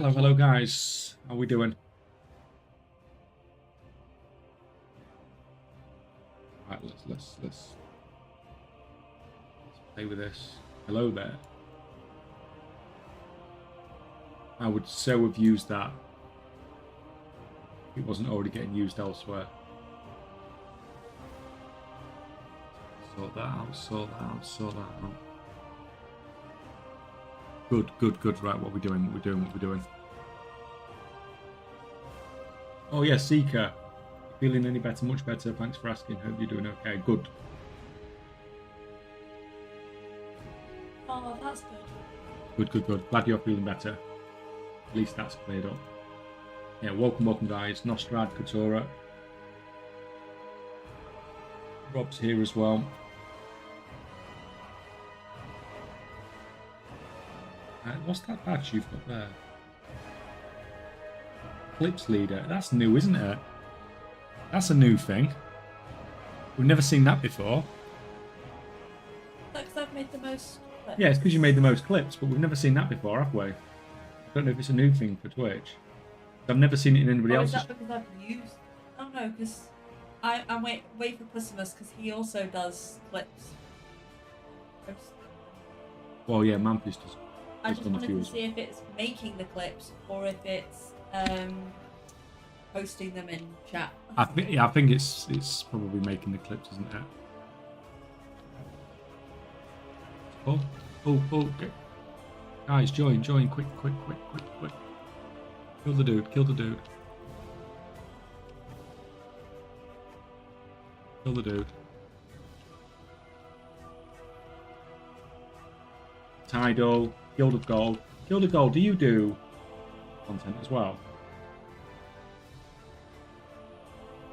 Hello, guys. How we doing? Right, let's play with this. Hello there. I would so have used that if it wasn't already getting used elsewhere. Sort that out. Good. Right, what we doing? What we doing? Oh yeah, Seeker. Feeling any better? Much better. Thanks for asking. Hope you're doing okay. Good. Oh, that's good. Good. Glad you're feeling better. At least that's cleared up. Yeah, welcome guys. Nostrad, Katora. Rob's here as well. What's that badge you've got there? Clips leader. That's new, isn't it? That's a new thing. We've never seen that before. That's because I've made the most clips. Yeah, it's because you made the most clips, but we've never seen that before, have we? I don't know if it's a new thing for Twitch. I've never seen it in anybody else's. Is that because I've used? Oh no, because I'm wait for Pussimus because he also does clips. Well, yeah, Manfus does. I just wanted to see if it's making the clips or if it's posting them in chat. I think it's probably making the clips, isn't it? Oh, okay. Guys, join, quick. Kill the dude. Kill the dude. Tidal, Guild of Gold. Guild of Gold, do you do content as well?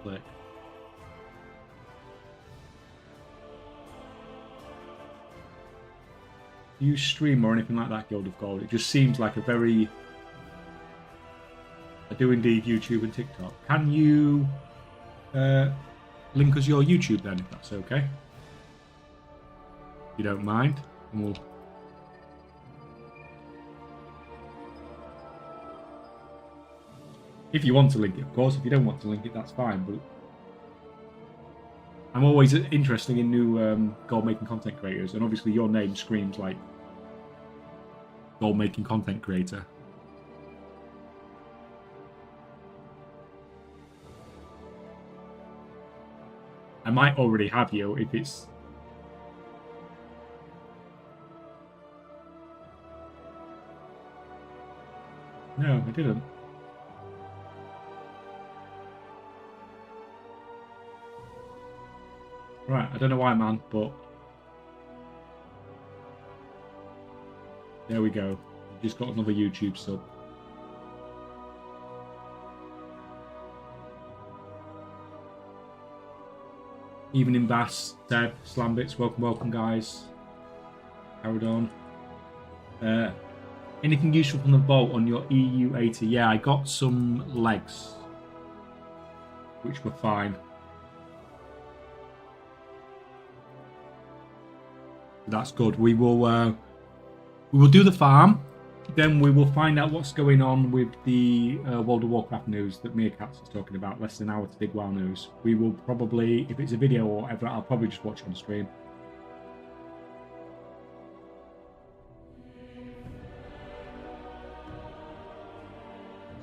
Click. Do you stream or anything like that, Guild of Gold? It just seems like a very... I do indeed YouTube and TikTok. Can you link us your YouTube then, if that's okay? If you don't mind, and we'll... If you want to link it, of course. If you don't want to link it, that's fine. But I'm always interested in new gold-making content creators, and obviously your name screams like gold-making content creator. I might already have you if it's... No, I didn't. Right, I don't know why, man, but there we go. We've just got another YouTube sub. Evening Bass, Seb, Slambits, welcome guys. Carried on. Anything useful from the vault on your EU80? Yeah, I got some legs, which were fine. That's good. We will do the farm, then we will find out what's going on with the World of Warcraft news that Meerkats is talking about. Less than an hour to dig WoW news. We will probably, if it's a video or whatever, I'll probably just watch it on stream.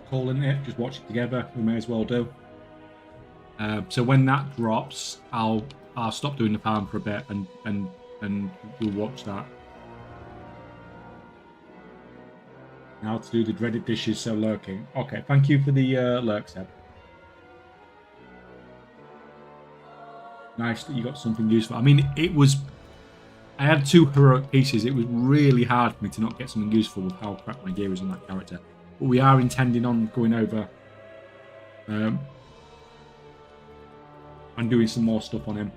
Calling it, just watch it together. We may as well do. So when that drops, I'll stop doing the farm for a bit and we'll watch that. Now to do the dreaded dishes, so lurking. Okay, thank you for the lurk, Seb. Nice that you got something useful. I mean, it was... I had 2 heroic pieces. It was really hard for me to not get something useful with how crap my gear is on that character. But we are intending on going over and doing some more stuff on him.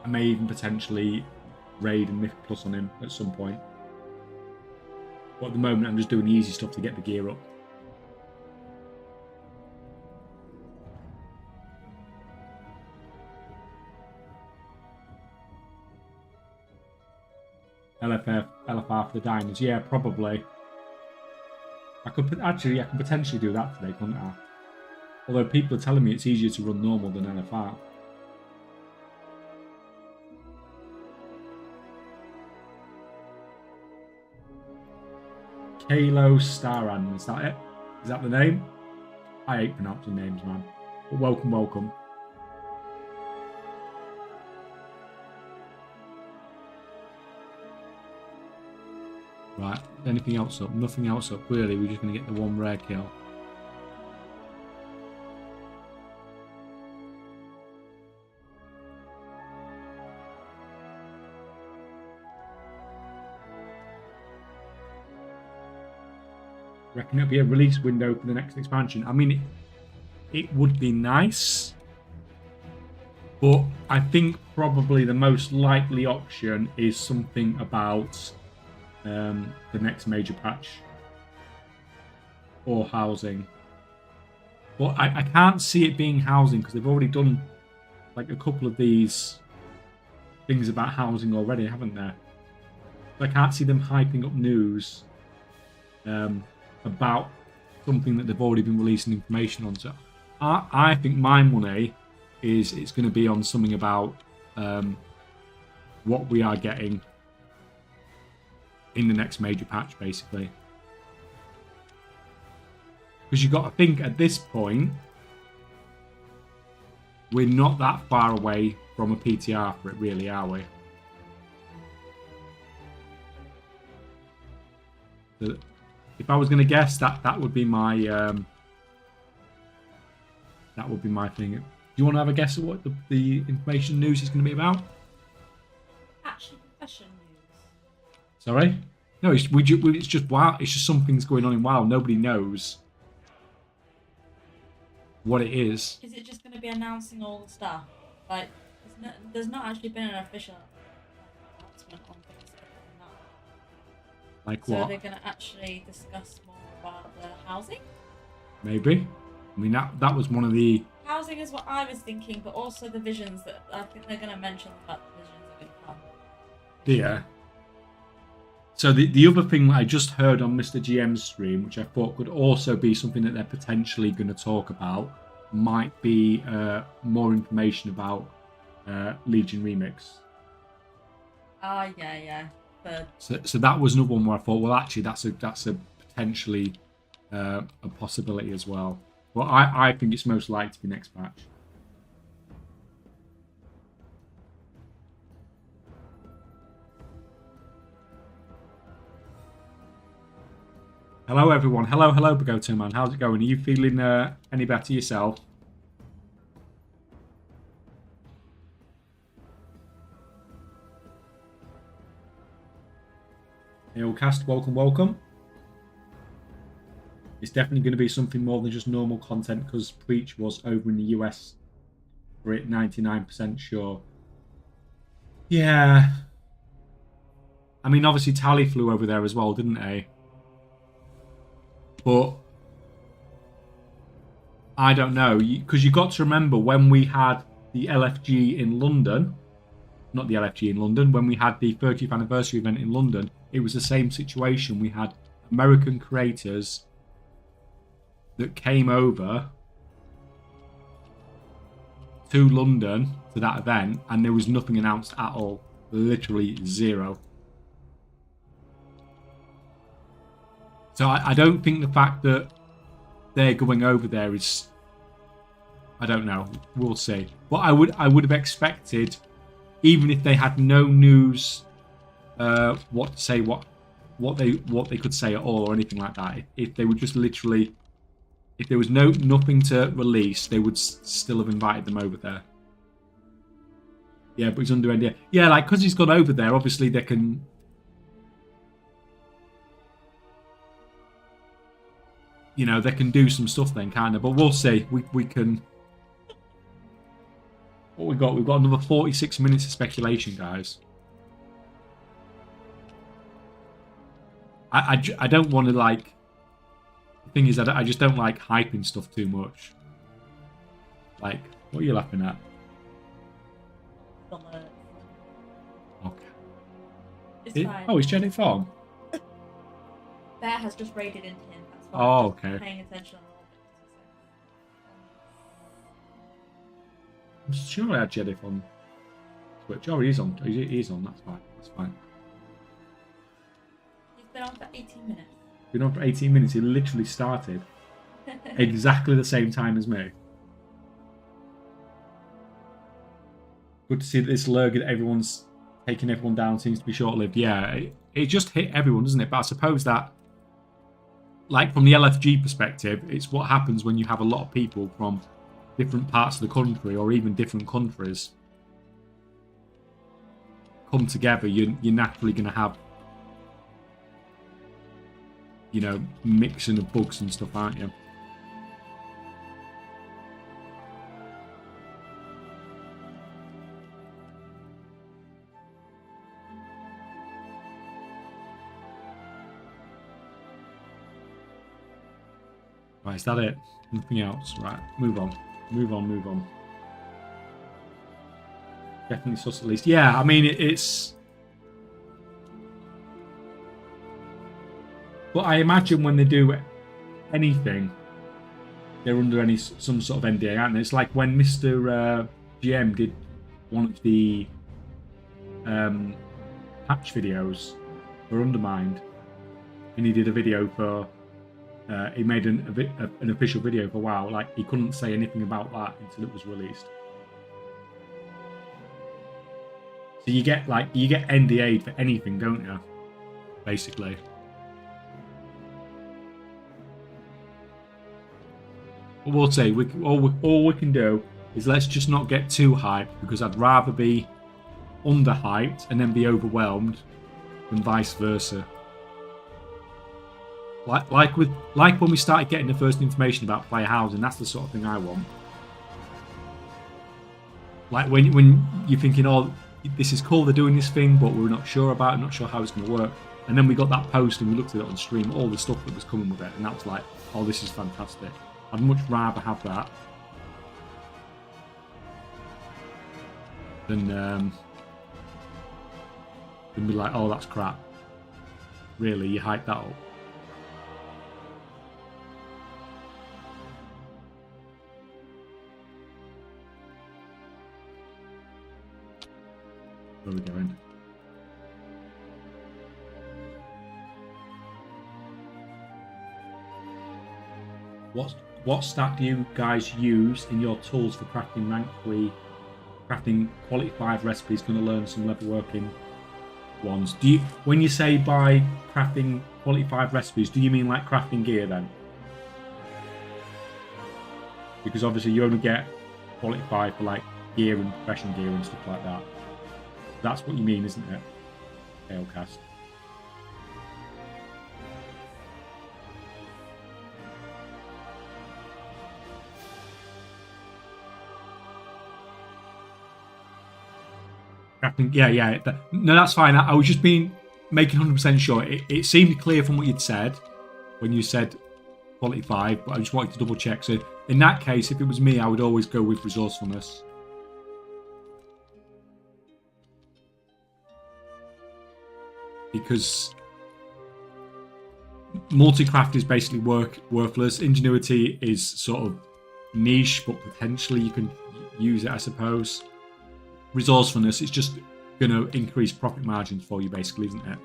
I may even potentially raid and Mythic Plus on him at some point. But at the moment, I'm just doing the easy stuff to get the gear up. LFR for the diamonds. Yeah, probably. I could potentially do that today, couldn't I? Although people are telling me it's easier to run normal than LFR. Kalo Staran, is that it? Is that the name? I hate pronouncing names, man. But welcome, welcome. Right, anything else up? Nothing else up, really. We're just going to get the one rare kill. Reckon it'll be a release window for the next expansion. I mean, it would be nice, but I think probably the most likely option is something about the next major patch or housing. But I can't see it being housing because they've already done like a couple of these things about housing already, haven't they? So I can't see them hyping up news about something that they've already been releasing information on. So I think my money is it's going to be on something about what we are getting in the next major patch, basically. Because you've got to think at this point, we're not that far away from a PTR for it, really, are we? So if I was going to guess, that would be my thing. Do you want to have a guess at what the information news is going to be about? Actually, profession news. Sorry? No, it's just WoW. It's just something's going on in WoW. Nobody knows what it is. Is it just going to be announcing all the stuff? Like, there's not actually been an official announcement on things like that. Like so what? So they're going to actually discuss more about the housing? Maybe. I mean, that was one of the... Housing is what I was thinking, but also the visions that I think they're going to mention that the visions are going to come. Yeah. So the other thing that I just heard on Mr. GM's stream, which I thought could also be something that they're potentially going to talk about, might be more information about Legion Remix. Yeah. So that was another one where I thought, well, actually, that's a potentially a possibility as well. Well, I think it's most likely to be next patch. Hello, everyone. Hello, Bagoto Man. How's it going? Are you feeling any better yourself? Hey, all cast, welcome. It's definitely going to be something more than just normal content because Preach was over in the US for it, 99% sure. Yeah. I mean, obviously, Tally flew over there as well, didn't they? But I don't know, because you got to remember when we had the LFG in London, not the LFG in London, when we had the 30th anniversary event in London, it was the same situation. We had American creators that came over to London to that event, and there was nothing announced at all. Literally zero. So I don't think the fact that they're going over there is, I don't know. We'll see. But I would have expected, even if they had no news, what to say, what they could say at all or anything like that. If they would just literally, if there was nothing to release, they would still have invited them over there. Yeah, but he's under NDA. Yeah, like because he's gone over there, obviously they can. You know, they can do some stuff then, kind of. But we'll see. We can... What we got? We've got another 46 minutes of speculation, guys. I don't want to, like... The thing is, I just don't like hyping stuff too much. Like, what are you laughing at? Okay. It's fine. Oh, it's Jenny Farm? Bear has just raided into him. That's Oh, okay. Paying attention a little bit. I'm sure I had Jedi on Twitch. Oh, he's on. He's on. That's fine. That's fine. He's been on for 18 minutes. Been on for 18 minutes. He literally started exactly the same time as me. Good to see that this lurg that everyone's taking everyone down seems to be short-lived. Yeah, it just hit everyone, doesn't it? But I suppose that, like from the LFG perspective, it's what happens when you have a lot of people from different parts of the country or even different countries come together. You're naturally going to have, you know, mixing of bugs and stuff, aren't you? Right, is that it? Nothing else. Right, move on. Move on, move on. Definitely sus at least. Yeah, I mean, it's... But I imagine when they do anything, they're under some sort of NDA, aren't they? It's like when Mr. GM did one of the patch videos for Undermined, and he did a video for... he made an official video for WoW. Like, he couldn't say anything about that until it was released. So you get NDA'd for anything, don't you? Basically. But we'll say all we can do is let's just not get too hyped, because I'd rather be underhyped and then be overwhelmed than vice versa. Like when we started getting the first information about player housing, that's the sort of thing I want. Like when you're thinking, oh, this is cool, they're doing this thing, but we're not sure about it, not sure how it's going to work. And then we got that post and we looked at it on stream, all the stuff that was coming with it, and that was like, oh, this is fantastic. I'd much rather have that than be like, oh, that's crap. Really, you hyped that up. Where are we going? What stat do you guys use in your tools for crafting rank 3, crafting quality 5 recipes? Going to learn some level working ones. When you say by crafting quality 5 recipes, do you mean like crafting gear then? Because obviously you only get quality 5 for like gear and professional gear and stuff like that. That's what you mean, isn't it? Tailcast. Yeah. No, that's fine. I was just making 100% sure. It seemed clear from what you'd said when you said quality 5, but I just wanted to double check. So in that case, if it was me, I would always go with resourcefulness. Because multi-craft is basically worthless. Ingenuity is sort of niche, but potentially you can use it, I suppose. Resourcefulness, it's just going to increase profit margins for you, basically, isn't it?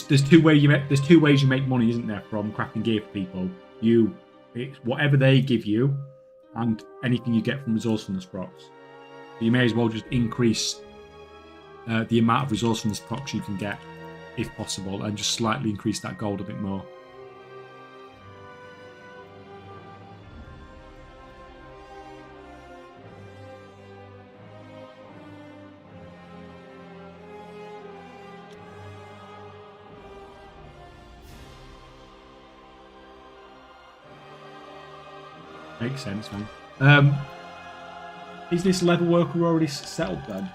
There's two ways you make money, isn't there, from crafting gear for people? It's whatever they give you, and anything you get from resourcefulness procs. So you may as well just increase the amount of resourcefulness procs you can get, if possible, and just slightly increase that gold a bit more. Makes sense, man. Is this level worker already set up then?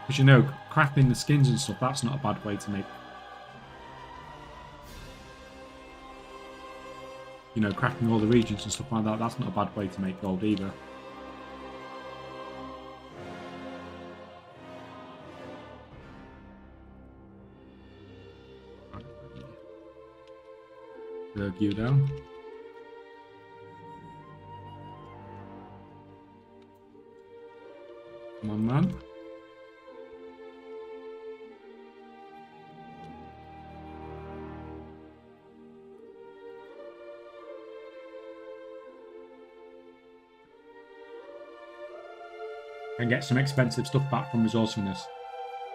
Because you know, crafting the skins and stuff, that's not a bad way to make... You know, crafting all the regions and stuff like that, that's not a bad way to make gold either. the gear down. Come on, man. And get some expensive stuff back from resourcefulness.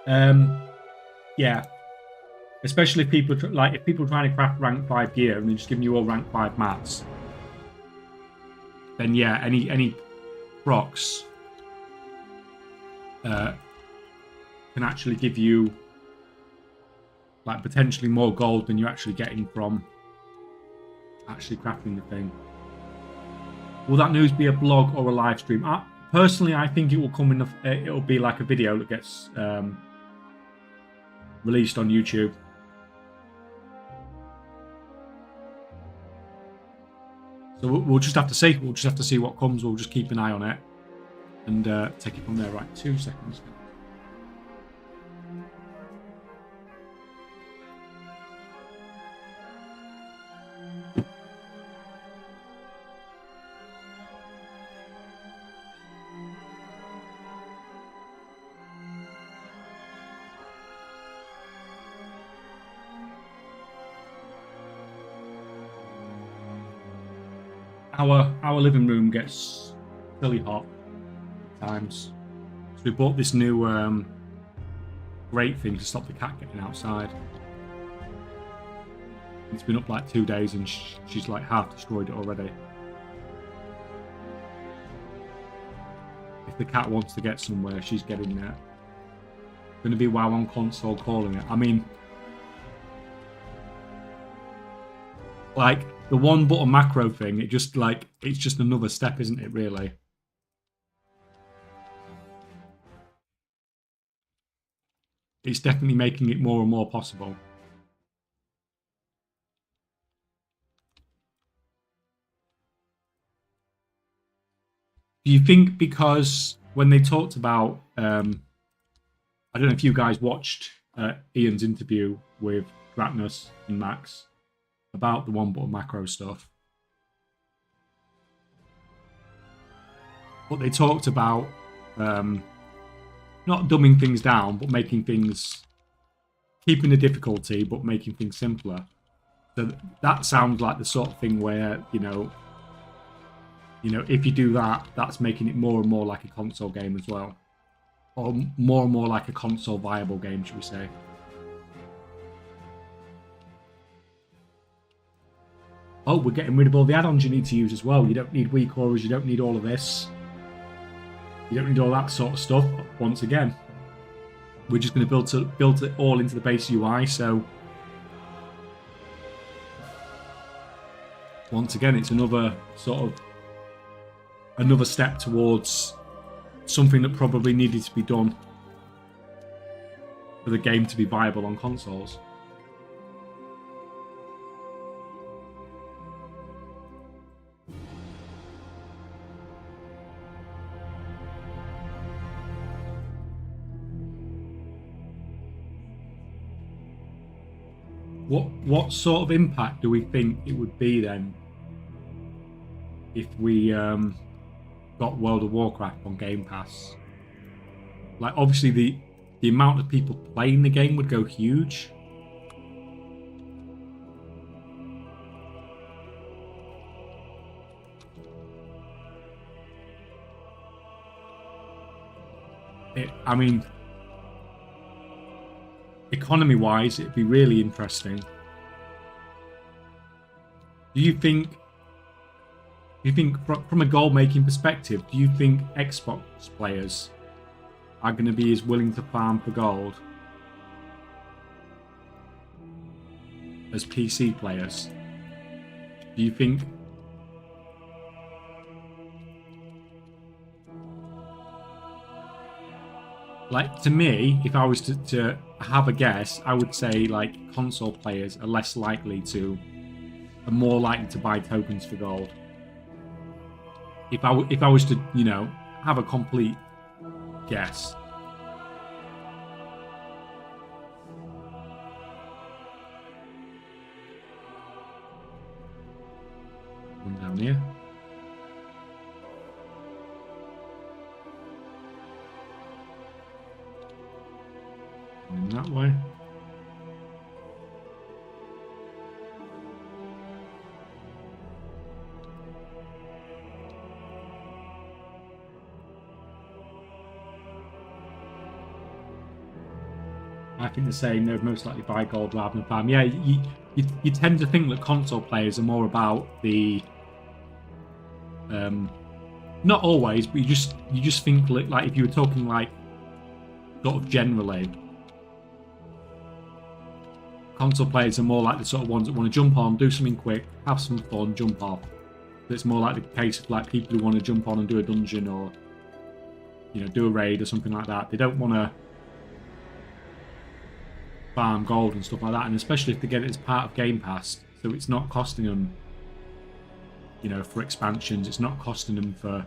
Yeah. Especially if people if people are trying to craft rank 5 gear and they're just giving you all rank 5 mats, then yeah, any procs can actually give you like potentially more gold than you're actually getting from actually crafting the thing. Will that news be a blog or a live stream? Personally, I think it will come in. It'll be like a video that gets released on YouTube. So we'll just have to see. We'll just have to see what comes. We'll just keep an eye on it and take it from there. Right, 2 seconds. Our living room gets really hot at times. So we bought this new grate thing to stop the cat getting outside. It's been up like 2 days and she's like half destroyed it already. If the cat wants to get somewhere, she's getting there. Going to be WoW on console calling it. I mean, like the one button macro thing, it's just another step, isn't it, really? It's definitely making it more and more possible. Do you think because when they talked about, I don't know if you guys watched Ian's interview with Dratnus and Max about the one button macro stuff, but they talked about not dumbing things down, but making things, keeping the difficulty, but making things simpler. So that sounds like the sort of thing where, you know, if you do that, that's making it more and more like a console game as well. Or more and more like a console viable game, should we say. Oh, we're getting rid of all the add-ons you need to use as well. You don't need weak auras, you don't need all of this. You don't need all that sort of stuff. Once again, we're just going to build it all into the base UI, so once again, it's another step towards something that probably needed to be done for the game to be viable on consoles. What sort of impact do we think it would be then if we got World of Warcraft on Game Pass? Like, obviously the amount of people playing the game would go huge. I mean, economy-wise, it'd be really interesting. Do you think from a goal-making perspective, do you think Xbox players are going to be as willing to farm for gold as PC players? Do you think? Like, to me, if I was to have a guess, I would say like console players are more likely to buy tokens for gold. If I was to, you know, have a complete guess. One down here. In that way. I think the same. They'd most likely buy gold rather than farm. Yeah, you tend to think that console players are more about the not always, but you just think like if you were talking like sort of generally, console players are more like the sort of ones that want to jump on, do something quick, have some fun, jump off. So it's more like the case of like people who want to jump on and do a dungeon or do a raid or something like that. They don't want to farm gold and stuff like that, and especially if they get it as part of Game Pass, so it's not costing them for expansions, it's not costing them for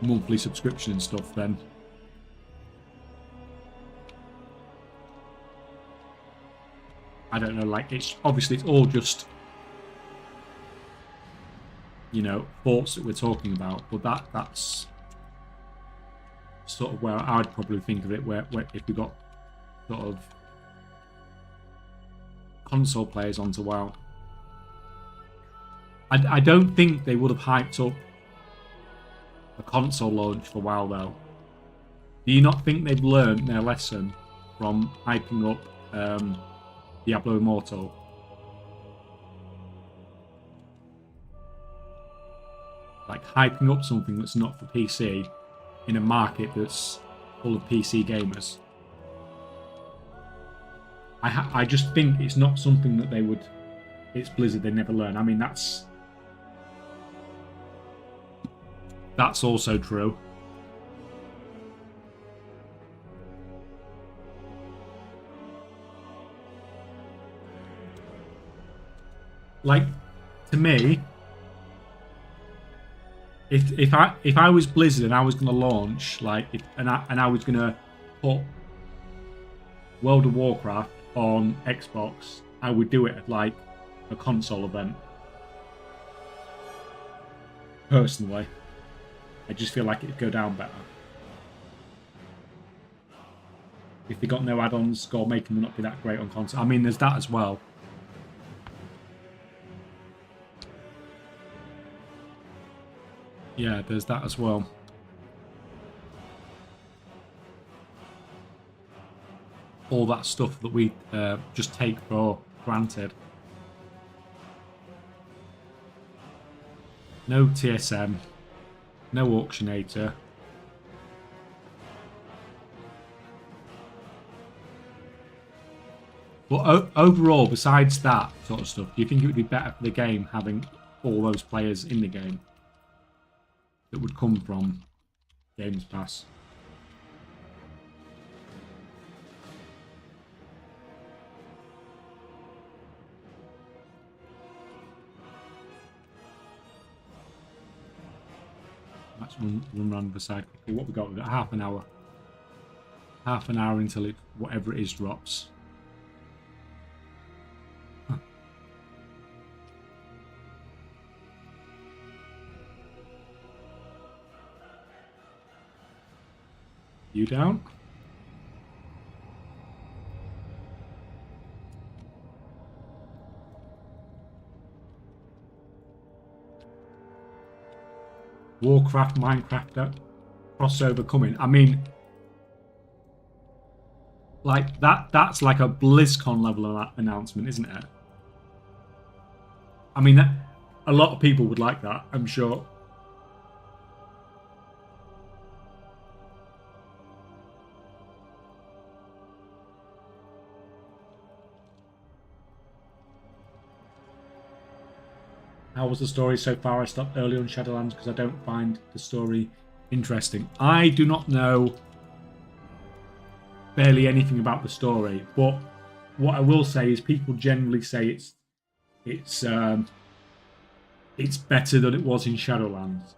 monthly subscription and stuff, then I don't know, like it's all just thoughts that we're talking about, but that's sort of where I'd probably think of it, where if we got sort of console players onto WoW. I don't think they would have hyped up a console launch for WoW though. Do you not think they've learned their lesson from hyping up Diablo Immortal? Like hyping up something that's not for PC in a market that's full of PC gamers. I just think it's not something that they would. It's Blizzard, they never learn. I mean, that's also true. Like, to me, if I was Blizzard and I was gonna launch and I was gonna put World of Warcraft on Xbox, I would do it at like a console event. Personally, I just feel like it'd go down better if they got no add-ons or making them not be that great on console. I mean, there's that as well. Yeah, there's that as well. All that stuff that we just take for granted. No TSM, no auctionator. But overall, besides that sort of stuff, do you think it would be better for the game having all those players in the game that would come from Games Pass? Let's run around the side quickly. What we got? We've got half an hour. Half an hour until it, whatever it is, drops. Huh. You down? Warcraft, Minecraft crossover coming. I mean, like that's like a BlizzCon level announcement, isn't it? I mean, a lot of people would like that, I'm sure. How was the story so far? I stopped early on Shadowlands because I don't find the story interesting. I do not know barely anything about the story, but what I will say is people generally say it's better than it was in Shadowlands.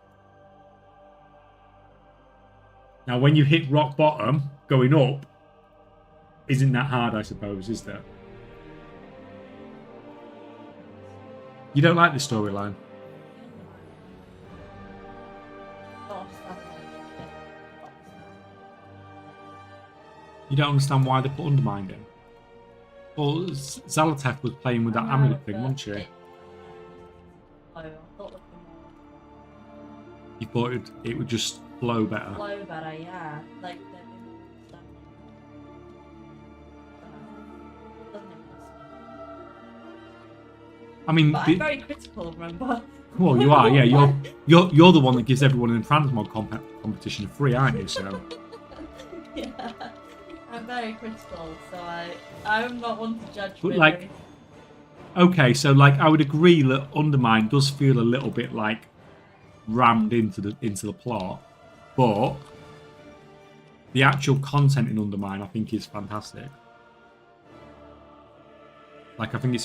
Now, when you hit rock bottom, going up isn't that hard, I suppose, is there? You don't like the storyline? You don't understand why they put Undermined in? Well, Zaloteth was playing with that amulet thing, wasn't she? You thought it would just flow better? Flow better, yeah. Like, I mean, but I'm very critical, remember? Well, you are, yeah. You're the one that gives everyone in Transmog competition free, aren't you? So. Yeah, I'm very critical, so I'm not one to judge. But like, okay, so like I would agree that Undermine does feel a little bit like rammed into the plot, but the actual content in Undermine I think is fantastic. Like I think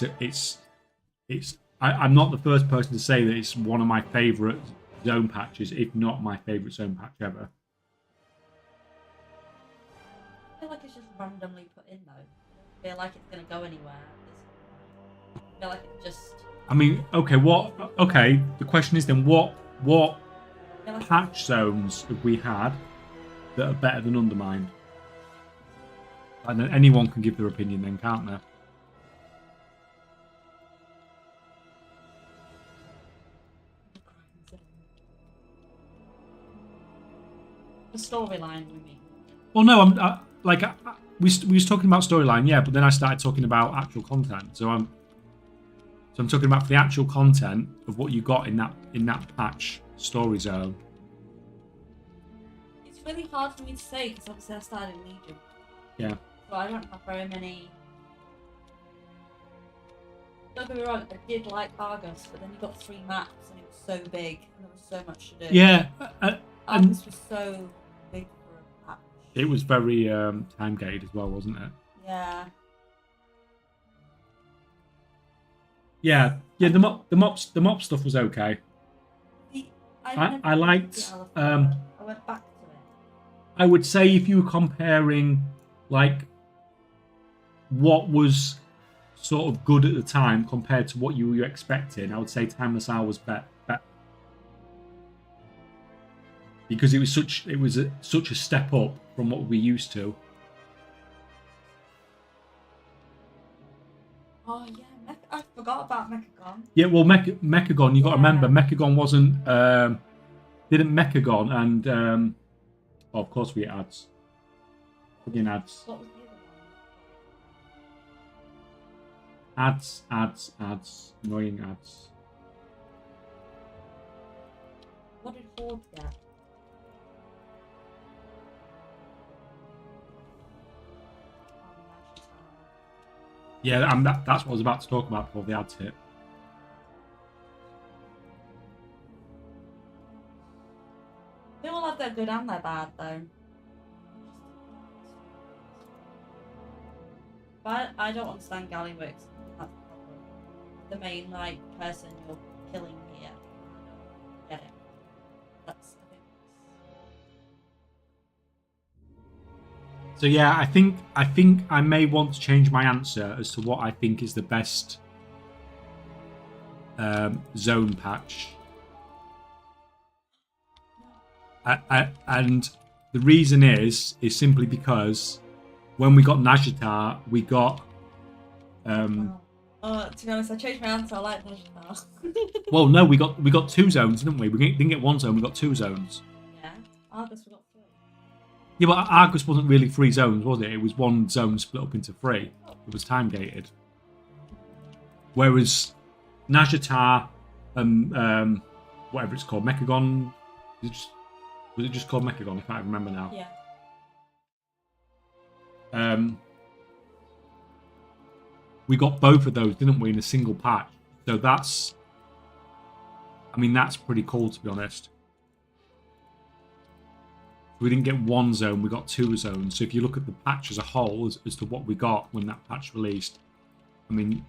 I'm not the first person to say that it's one of my favourite zone patches, if not my favourite zone patch ever. I feel like it's just randomly put in though. I feel like it's gonna go anywhere. I feel like it just. I mean, okay, okay, the question is then what patch zones have we had that are better than Undermined? And then anyone can give their opinion then, can't they? The storyline, you mean? Well, no, we was talking about storyline, yeah, but then I started talking about actual content. So I'm talking about the actual content of what you got in that patch story zone. It's really hard for me to say because obviously I started in Legion. Yeah. So I don't have very many. Don't get me wrong, I did like Argus, but then you got 3 maps and it was so big and there was so much to do. Yeah. Argus was so big for a patch. It was very time gated as well, wasn't it? Yeah. Yeah. The mop stuff was okay. I liked. I went back to it. I would say if you were comparing, like, what was sort of good at the time compared to what you were expecting, I would say Timeless Hour was better. Because it was such a step up from what we used to. Oh yeah, I forgot about Mechagon. Yeah, well, Mechagon, you got to remember, Mechagon wasn't didn't Mechagon and oh, of course we get ads. Again, ads. What was the other one? Ads, annoying ads. What did Horde get? Yeah, and that's what I was about to talk about before the ads hit. They all have their good and their bad though. But I don't understand Galleyworks. That's the problem. The main like person you're killing here. I don't get it. That's I think. So yeah, I think I may want to change my answer as to what I think is the best zone patch. And the reason is simply because when we got Najatar, we got. To be honest, I changed my answer. I like Najatar. Well, no, we got 2 zones, didn't we? We didn't get 1 zone. We got 2 zones. Yeah, Argus we got 3. Yeah, but Argus wasn't really 3 zones, was it? It was 1 zone split up into 3. It was time gated. Whereas Najatar and whatever it's called, Mechagon, was it just called Mechagon? I can't remember now. Yeah. We got both of those, didn't we, in a single patch? So that's pretty cool, to be honest. We didn't get 1 zone, we got 2 zones. So if you look at the patch as a whole, as to what we got when that patch released, I mean...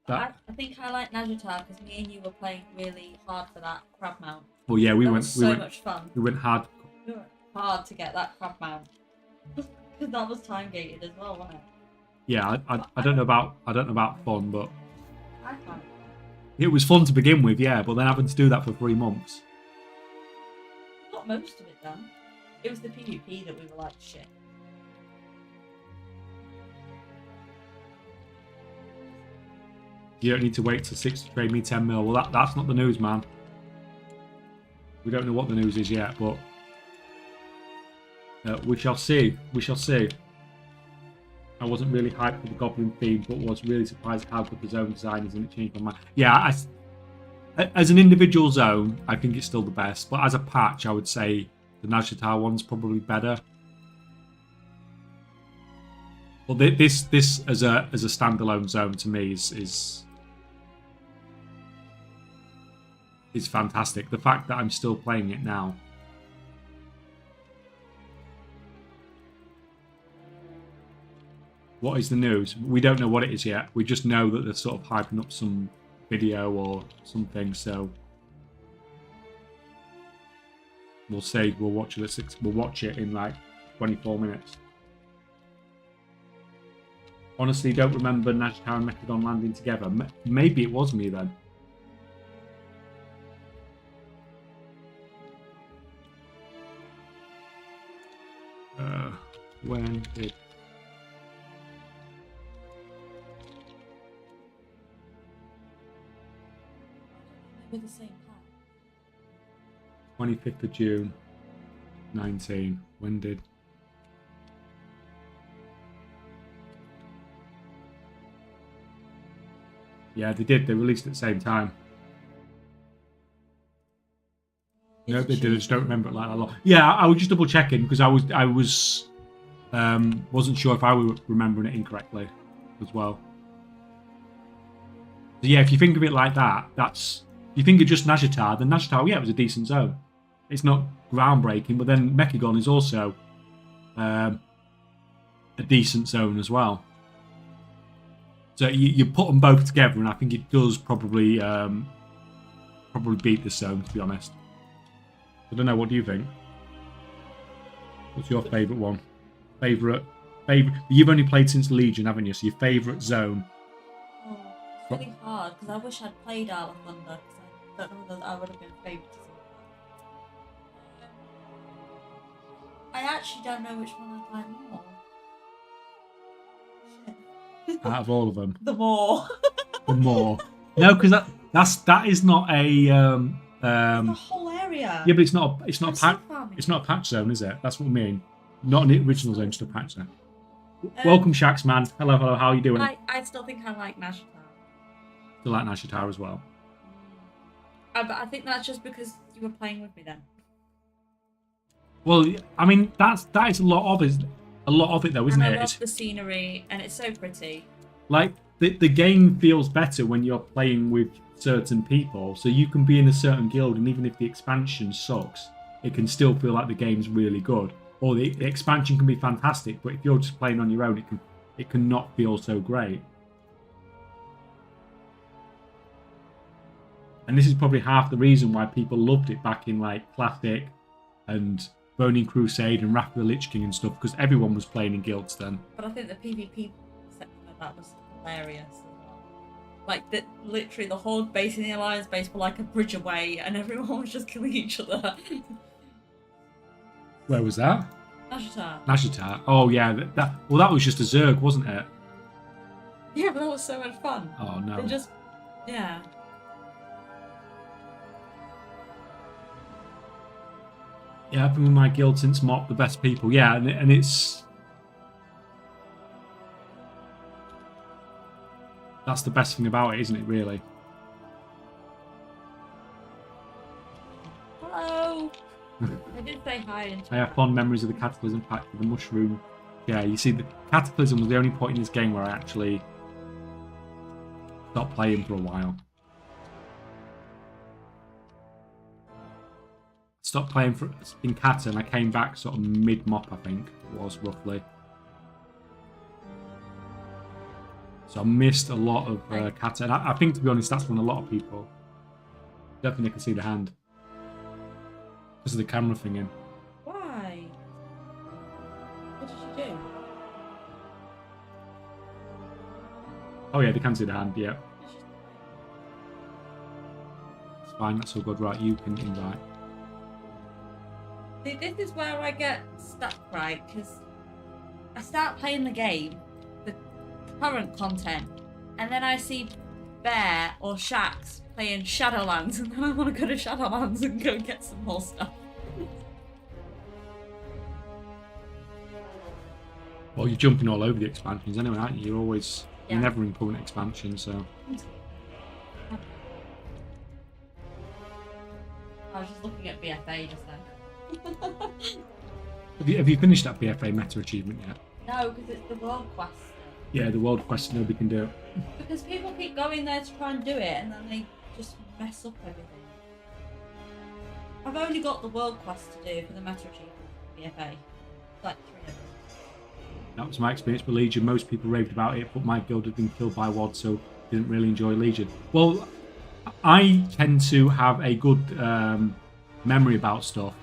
I think I like Najatar because me and you were playing really hard for that crab mount. Well, yeah, we went much fun. We went hard. We went hard to get that crab mount. Because that was time gated as well, wasn't it? Yeah, I don't know about fun, but I can't. it was fun to begin with, yeah. But then having to do that for 3 months. Got most of it done. It was the PvP that we were like, shit. You don't need to wait till 6 to trade me 10 mil. Well, that's not the news, man. We don't know what the news is yet, but we shall see. We shall see. I wasn't really hyped for the Goblin theme, but was really surprised at how good the zone design is, and it changed my mind. Yeah, as an individual zone, I think it's still the best, but as a patch, I would say the Nazjatar one's probably better. Well, this as a standalone zone to me is fantastic. The fact that I'm still playing it now. What is the news? We don't know what it is yet. We just know that they're sort of hyping up some video or something. So we'll see. We'll watch it. We'll watch it in like 24 minutes. Honestly, don't remember Nazjatar and Mechadon landing together. Maybe it was me then. When did... We're the same path. 25th of June, 19. When did... Yeah, they did. They released at the same time. No, they did. I just don't remember it like that long. Yeah, I was just double checking because I wasn't sure if I was remembering it incorrectly as well. So yeah, if you think of it like that, if you think of just Nazjatar, then Nazjatar, yeah, it was a decent zone. It's not groundbreaking, but then Mechagon is also a decent zone as well. So you put them both together, and I think it does probably beat the zone, to be honest. I don't know. What do you think? What's your favourite one? Favorite. You've only played since Legion, haven't you? So your favourite zone. Oh, it's really hard because I wish I'd played Isle of Thunder because I don't know whether I would have been favourite to see that. I actually don't know which one I like more. Shit. Out of all of them. The more. The more. No, because that is not a the whole area. Yeah, but it's not a patch zone, is it? That's what I mean. Not an original zone, just a patch zone. Welcome, Shax man. Hello. How are you doing? I still think I like Nazjatar. Still like Nazjatar as well. But I think that's just because you were playing with me then. Well, I mean that is a lot of it though, isn't it? I love the scenery and it's so pretty. Like the game feels better when you're playing with certain people, so you can be in a certain guild, and even if the expansion sucks, it can still feel like the game's really good. Or the expansion can be fantastic, but if you're just playing on your own, it can not feel so great. And this is probably half the reason why people loved it back in like Classic and Burning Crusade and Wrath of the Lich King and stuff, because everyone was playing in guilds then. But I think the PvP section of that was hilarious as well. Like, literally the Horde base and the Alliance base were like a bridge away, and everyone was just killing each other. Where was that? Nazjatar. Oh yeah, that was just a Zerg, wasn't it? Yeah, but that was so much fun. Oh no. They just, yeah. Yeah, I've been with my guild since Mock, the best people. Yeah, and it's... That's the best thing about it, isn't it, really? Hello! I did say hi. I have fond memories of the Cataclysm pack with the mushroom. Yeah, you see, the Cataclysm was the only point in this game where I actually stopped playing for a while. Stopped playing in Kata, and I came back sort of mid-mop, I think it was, roughly. So I missed a lot of Kata, and I think, to be honest, that's when a lot of people... Definitely can see the hand. Because of the camera thing in. Why? What did you do? Oh yeah, they can see the hand. Yeah, It's just it's fine. That's all good. Right, you can invite. see, this is where I get stuck, right? Because I start playing the game, the current content, and then I see Bear or Shax playing Shadowlands, and then I want to go to Shadowlands and go get some more stuff. Well, you're jumping all over the expansions anyway, aren't you? You're Yeah. never in current expansion, so. I was just looking at BFA just then. Have you finished that BFA meta achievement yet? No, because it's the world quest. Yeah, the world quest nobody can do. Because people keep going there to try and do it, and then they just mess up everything. I've only got the world quest to do for the meta achievement BFA. Like 3 of them. That was my experience with Legion. Most people raved about it, but my guild had been killed by WoD, so didn't really enjoy Legion. Well, I tend to have a good memory about stuff.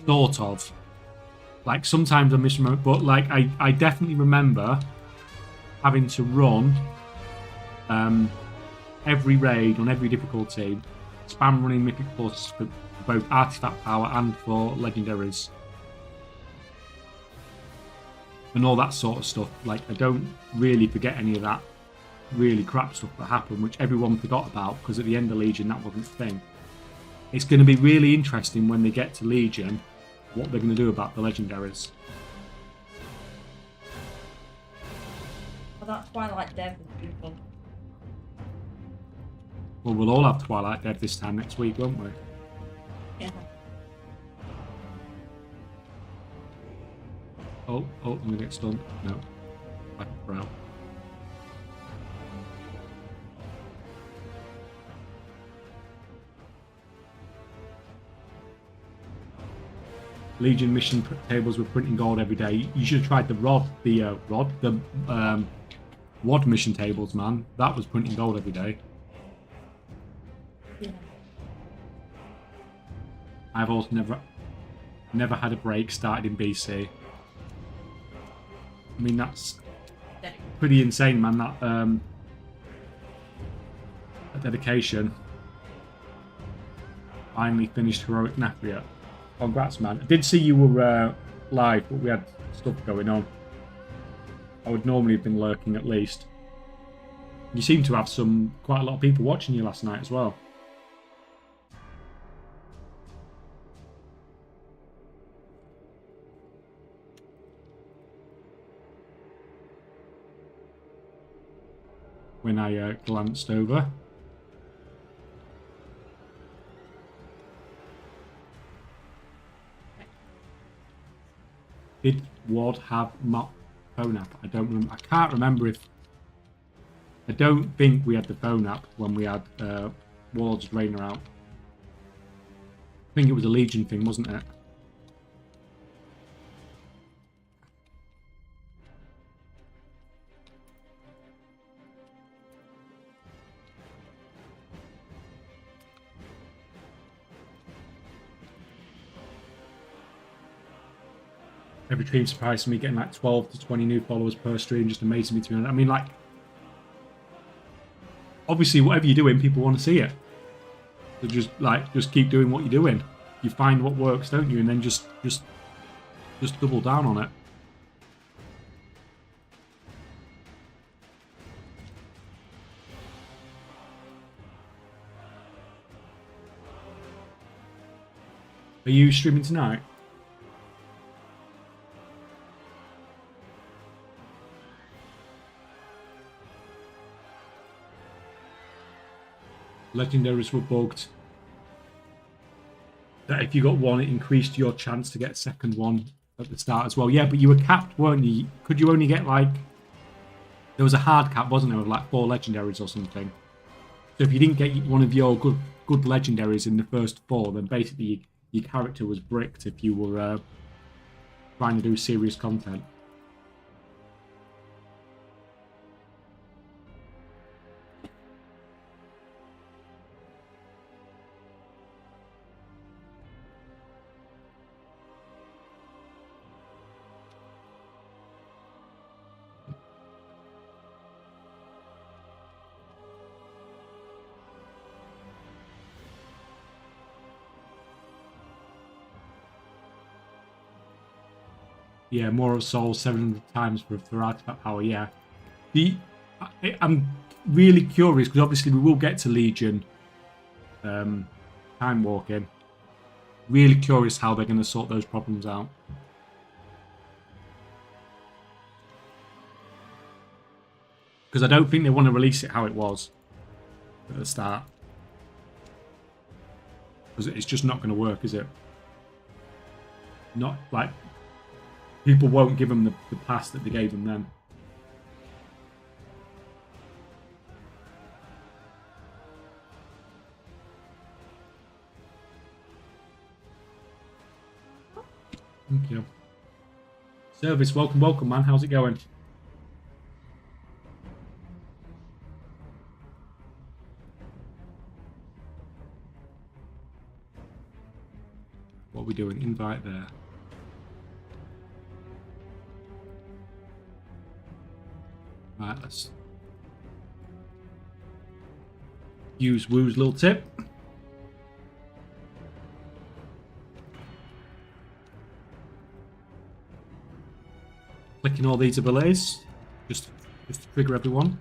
Sort of. Like, sometimes I misremember, but like I definitely remember having to run every raid on every difficulty, spam running Mythic Plus for both artifact power and for legendaries. And all that sort of stuff. Like, I don't really forget any of that really crap stuff that happened, which everyone forgot about, because at the end of Legion that wasn't a thing. It's going to be really interesting when they get to Legion what they're going to do about the legendaries. Well, that Twilight Dev was beautiful. Well, we'll all have Twilight Dead this time next week, won't we? Yeah. Oh, I'm going to get stunned. No. Back out. Legion mission tables were printing gold every day. You should have tried the WoD mission tables, man. That was printing gold every day. Yeah. I've also never had a break started in BC. I mean, that's pretty insane, man. That dedication. Finally finished heroic Nafria. Congrats, man. I did see you were live, but we had stuff going on. I would normally have been lurking at least. You seem to have quite a lot of people watching you last night as well. When I glanced over. Did WoD have phone app? I don't remember. I can't remember if. I don't think we had the phone app when we had Warlord's Drainer out. I think it was a Legion thing, wasn't it? Every stream surprised me, getting like 12 to 20 new followers per stream, just amazing me to be honest. I mean, like, obviously, whatever you're doing, people want to see it. So just keep doing what you're doing. You find what works, don't you? And then just double down on it. Are you streaming tonight? Legendaries were bugged. That if you got one, it increased your chance to get a second one at the start as well. Yeah, but you were capped, weren't you? Could you only get like... There was a hard cap, wasn't there, of like 4 legendaries or something. So if you didn't get one of your good legendaries in the first 4, then basically your character was bricked if you were trying to do serious content. Yeah, more of soul 700 times for artifact power. Yeah, I'm really curious because obviously we will get to Legion time walking. Really curious how they're going to sort those problems out. Because I don't think they want to release it how it was at the start. Because it's just not going to work, is it? Not like people won't give them the pass that they gave them then. Thank you. Service, welcome, man. How's it going? What are we doing? Invite there. Right, let's use Woo's little tip. Clicking all these abilities, just to trigger everyone.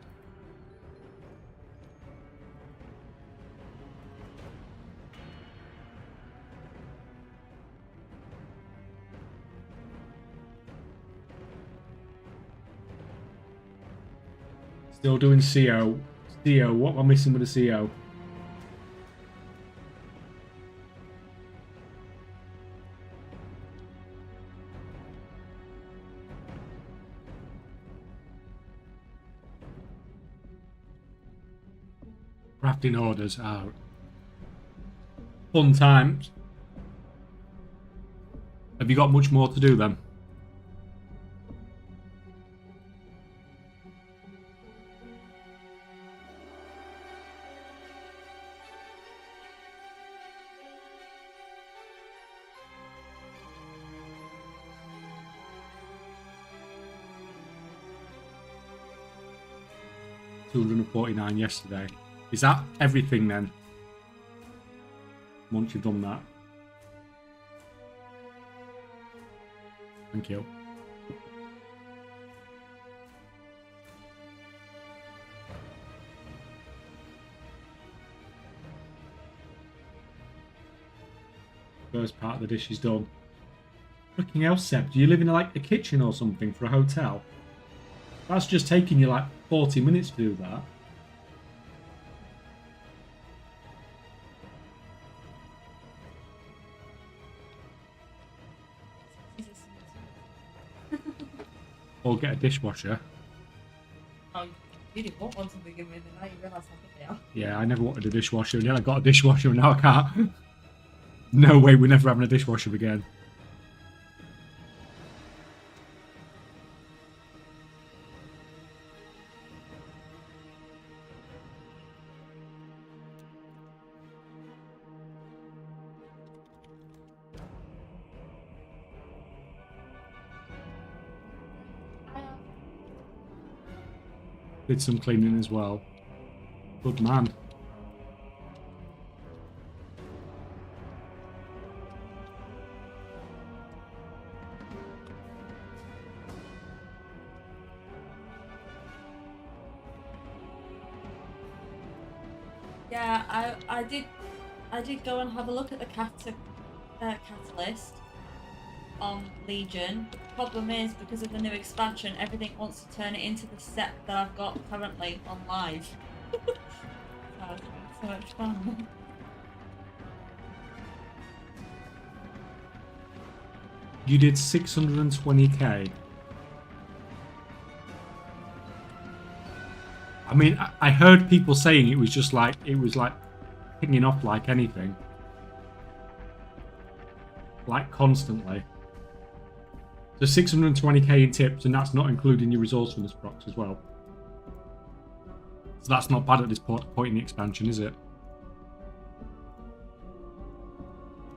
Still doing CO. CO, what am I missing with the CO? Crafting orders out. Fun times. Have you got much more to do then? $249 yesterday. Is that everything then? Once you've done that. Thank you. First part of the dish is done. Fucking hell, Seb, do you live in like a kitchen or something for a hotel? That's just taking you like 40 minutes to do that. Or get a dishwasher. Oh, you didn't want one to begin with, and now you realise how good they are. Yeah, I never wanted a dishwasher, and then I got a dishwasher, and now I can't. No way, we're never having a dishwasher again. Did some cleaning as well. Good man. Yeah, I did go and have a look at the catalyst on Legion. The problem is, because of the new expansion, everything wants to turn it into the set that I've got currently on live. So much fun. You did 620k. I mean, I heard people saying it was like pinging off like anything. Like constantly. So 620k in tips, and that's not including your resourcefulness procs as well. So that's not bad at this point in the expansion, is it?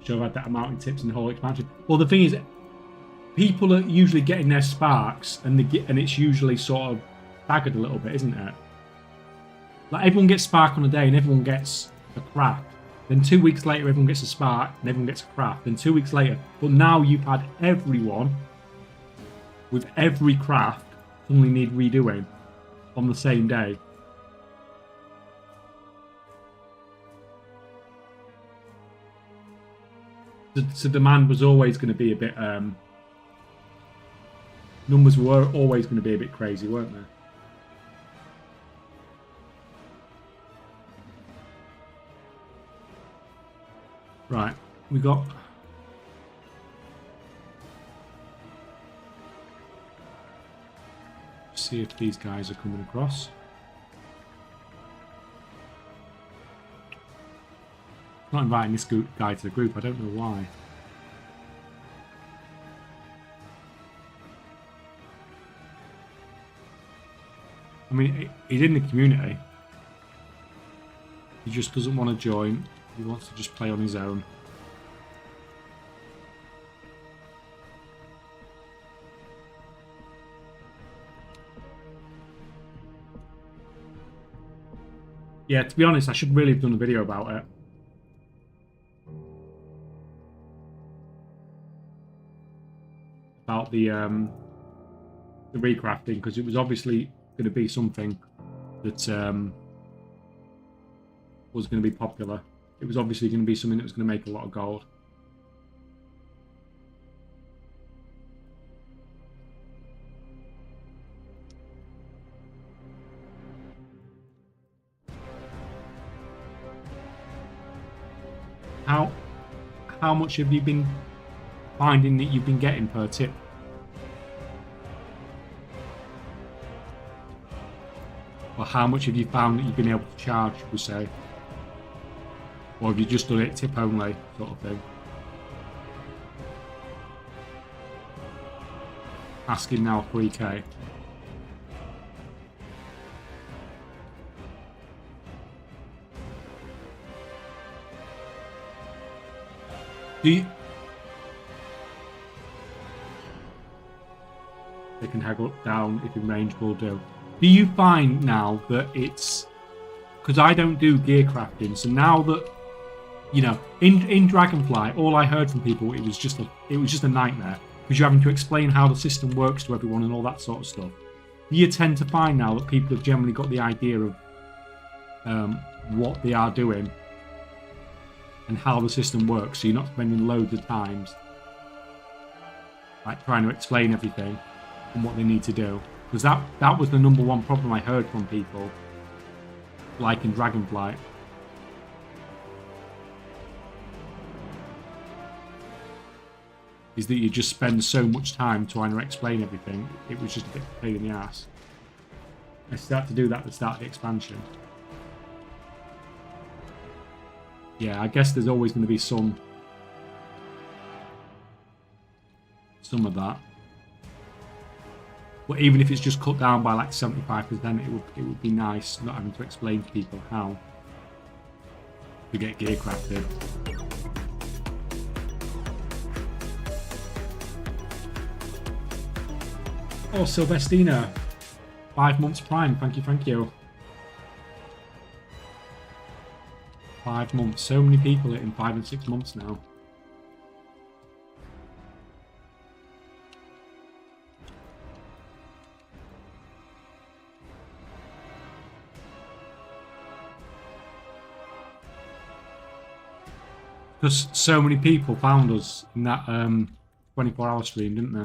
Sure, I've had that amount in tips in the whole expansion. Well, the thing is, people are usually getting their sparks, and it's usually sort of staggered a little bit, isn't it? Like everyone gets spark on a day, and everyone gets a craft. Then 2 weeks later, everyone gets a spark, and everyone gets a craft. Then 2 weeks later, but now you've had everyone with every craft suddenly need redoing on the same day. So demand was always going to be a bit numbers were always going to be a bit crazy, weren't they? Right, we got see if these guys are coming across. Not inviting this guy to the group, I don't know why. I mean, he's in the community. He just doesn't want to join. He wants to just play on his own. Yeah, to be honest, I should really have done a video about it. About the recrafting, because it was obviously going to be something that was going to be popular. It was obviously going to be something that was going to make a lot of gold. How much have you been finding that you've been getting per tip? Or how much have you found that you've been able to charge, we say? Or have you just done it tip only, sort of thing? Asking now 3k. Do you... They can haggle down if in range, will do. Do you find now that it's... Because I don't do gear crafting, so now that, you know, in Dragonfly, all I heard from people, it was just a nightmare. Because you're having to explain how the system works to everyone and all that sort of stuff. Do you tend to find now that people have generally got the idea of what they are doing and how the system works, so you're not spending loads of times like trying to explain everything and what they need to do? Because that was the number one problem I heard from people, like in Dragonflight. Is that you just spend so much time trying to explain everything. It was just a bit of a pain in the ass. I started to do that at the start of the expansion. Yeah, I guess there's always going to be some of that. But even if it's just cut down by like 75%, it would be nice not having to explain to people how to get gear crafted. Oh, Sylvestina, 5 months Prime. Thank you. 5 months. So many people in 5 and 6 months now. Because so many people found us in that 24-hour stream, didn't they?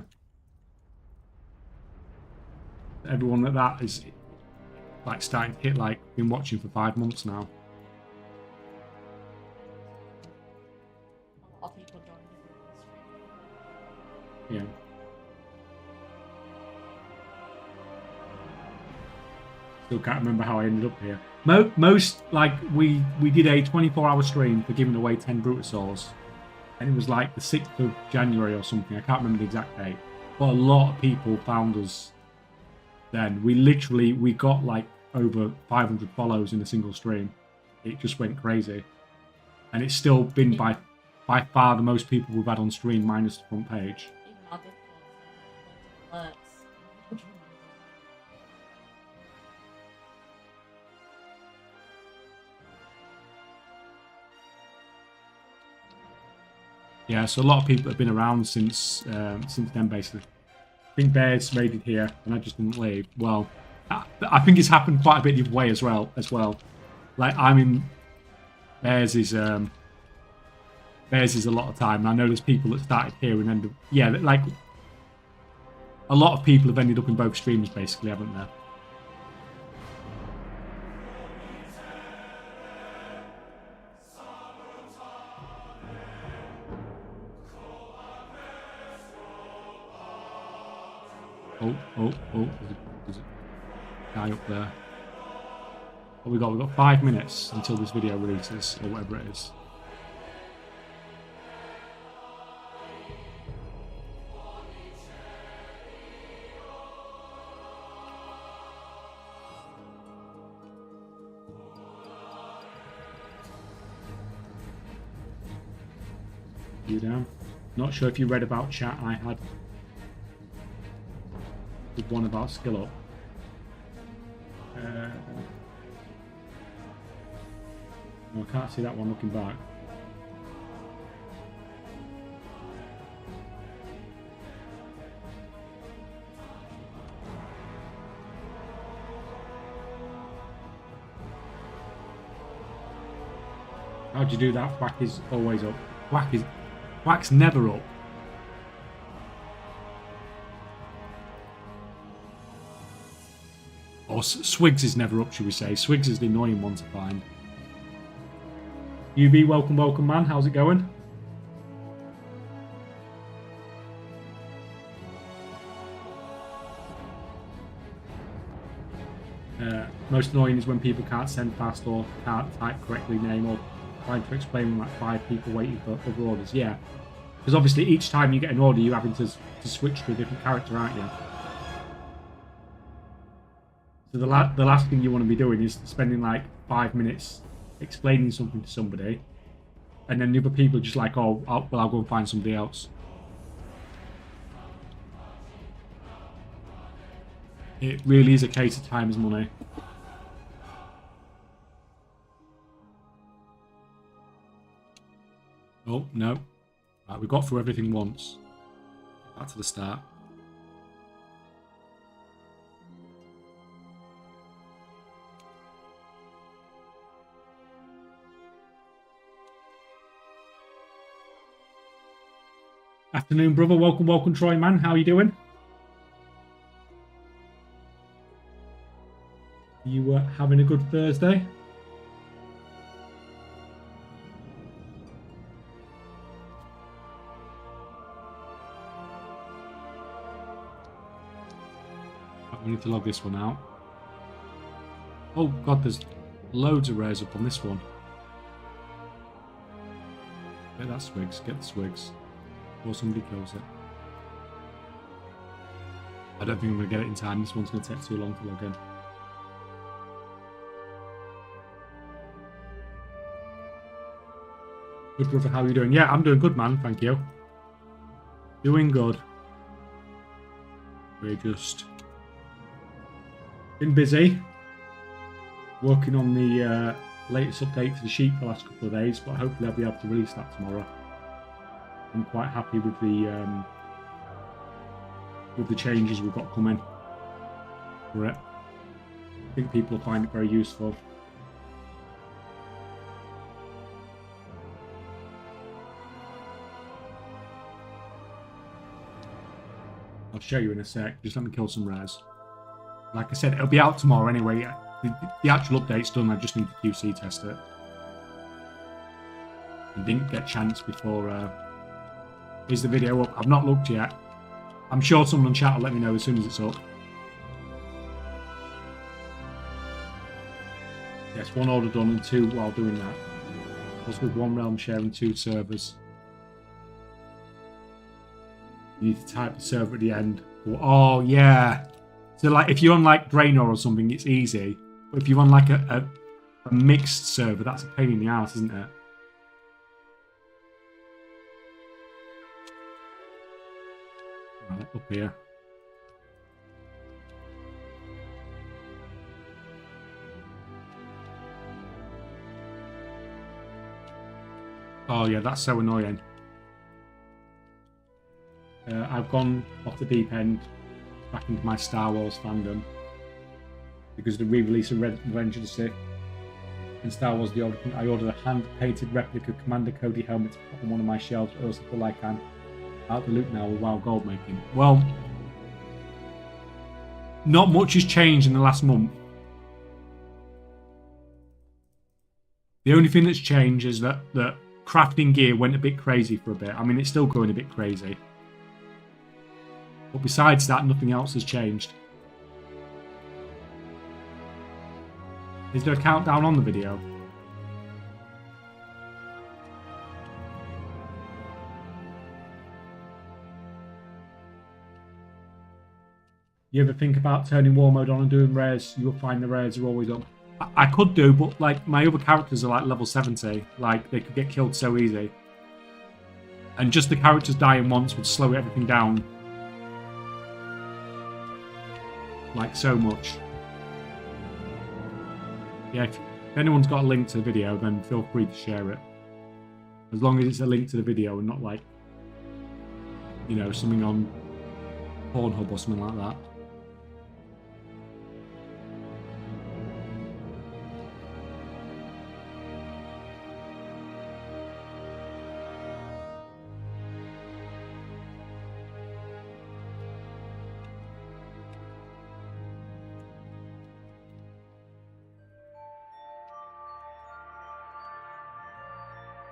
Everyone that is like starting to hit, like, been watching for 5 months now. A lot of people joined. Yeah. Still can't remember how I ended up here. Most, like, we did a 24-hour stream for giving away 10 Brutasaurs, and it was like the 6th of January or something. I can't remember the exact date, but a lot of people found us then. We got like over 500 follows in a single stream. It just went crazy, and it's still been by far the most people we've had on stream, minus the front page. Even our Discord alerts. Yeah, so a lot of people have been around since then, basically. think Bears made it here, and I just didn't leave. Well, I think it's happened quite a bit the other way as well. Like I'm in Bears is a lot of time. And I know there's people that started here and ended. Yeah, like a lot of people have ended up in both streams basically, haven't they? Oh, there's a guy up there. What we got? We've got 5 minutes until this video releases, or whatever it is. You down? Not sure if you read about chat I had. With one about skill up. No, I can't see that one looking back. How'd you do that? Whack is always up. Whack's never up. Or Swigs is never up, should we say. Swigs is the annoying one to find. UB, welcome, man. How's it going? Most annoying is when people can't send fast or can't type correctly name or trying to explain like 5 people waiting for other orders. Yeah, because obviously each time you get an order, you're having to switch to a different character, aren't you? So the last thing you want to be doing is spending like 5 minutes explaining something to somebody, and then the other people are just like, oh, I'll go and find somebody else. It really is a case of time is money. Oh, no. Right, we got through everything once. Back to the start. Afternoon, brother. Welcome, Troy, man. How are you doing? You having a good Thursday? We need to log this one out. Oh god, there's loads of rares up on this one. Get that Swigs, get the Swigs. Or somebody kills it. I don't think I'm going to get it in time. This one's going to take too long to log in. Good brother, how are you doing? Yeah, I'm doing good, man. Thank you. Doing good. We're just been busy working on the latest update for the sheep for the last couple of days, but hopefully I'll be able to release that tomorrow. I'm quite happy with the changes we've got coming for it. I think people will find it very useful. I'll show you in a sec. Just let me kill some rares. Like I said, it'll be out tomorrow anyway. The actual update's done. I just need to QC test it. I didn't get a chance before. Is the video up? I've not looked yet. I'm sure someone on chat will let me know as soon as it's up. Yes, 1 order done and 2 while doing that. Plus with 1 realm sharing 2 servers. You need to type the server at the end. Oh yeah. So like if you're on like Draenor or something, it's easy. But if you're on like a mixed server, that's a pain in the ass, isn't it? Right, up here. Oh yeah, that's so annoying. I've gone off the deep end back into my Star Wars fandom because of the re-release of Revenge of the Sith and Star Wars: The Old Republic. I ordered a hand-painted replica Commander Cody helmet to put on one of my shelves. I also feel like I'm out the loop now with WoW gold making. Well, not much has changed in the last month. The only thing that's changed is that crafting gear went a bit crazy for a bit. I mean, it's still going a bit crazy. But besides that, nothing else has changed. Is there a countdown on the video? You ever think about turning war mode on and doing rares? You'll find the rares are always up. I could do, but like my other characters are like level 70. Like they could get killed so easy. And just the characters dying once would slow everything down. Like so much. Yeah, if anyone's got a link to the video, then feel free to share it. As long as it's a link to the video and not like, you know, something on Pornhub or something like that.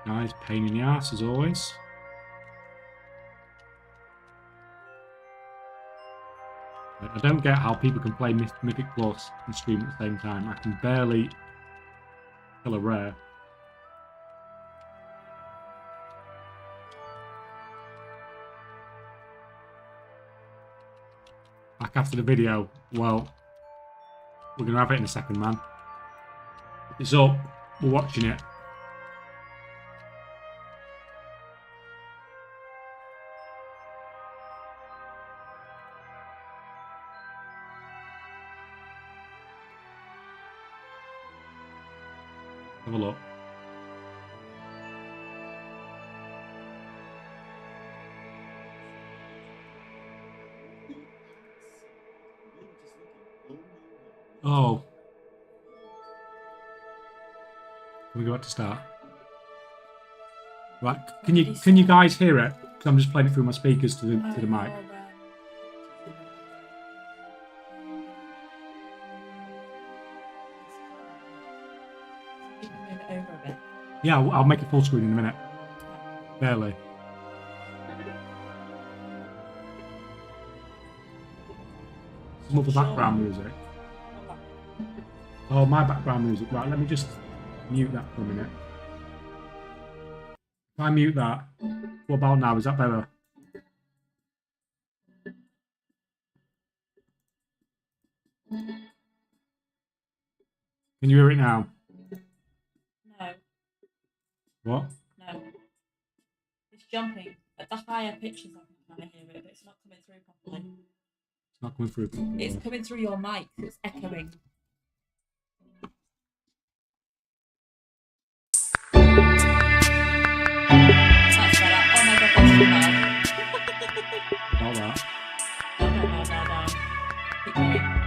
Nice pain in the ass as always. I don't get how people can play Mythic Plus and stream at the same time. I can barely kill a rare. Back after the video. Well, we're going to have it in a second, man. It's up. We're watching it. Have a look. Oh. Can we go back to start? Right. Can you guys hear it? Because I'm just playing it through my speakers to the mic. Yeah, I'll make it full screen in a minute. Barely. Some other background music. Oh, my background music. Right, let me just mute that for a minute. If I mute that, what about now? Is that better? Can you hear it now? No. What? No. It's jumping. At the higher pitches I can kind of hear it, but it's not coming through properly. It's not coming through properly. It's coming through your mic. It's echoing. That's better. Oh my god, that's too loud. About that. No.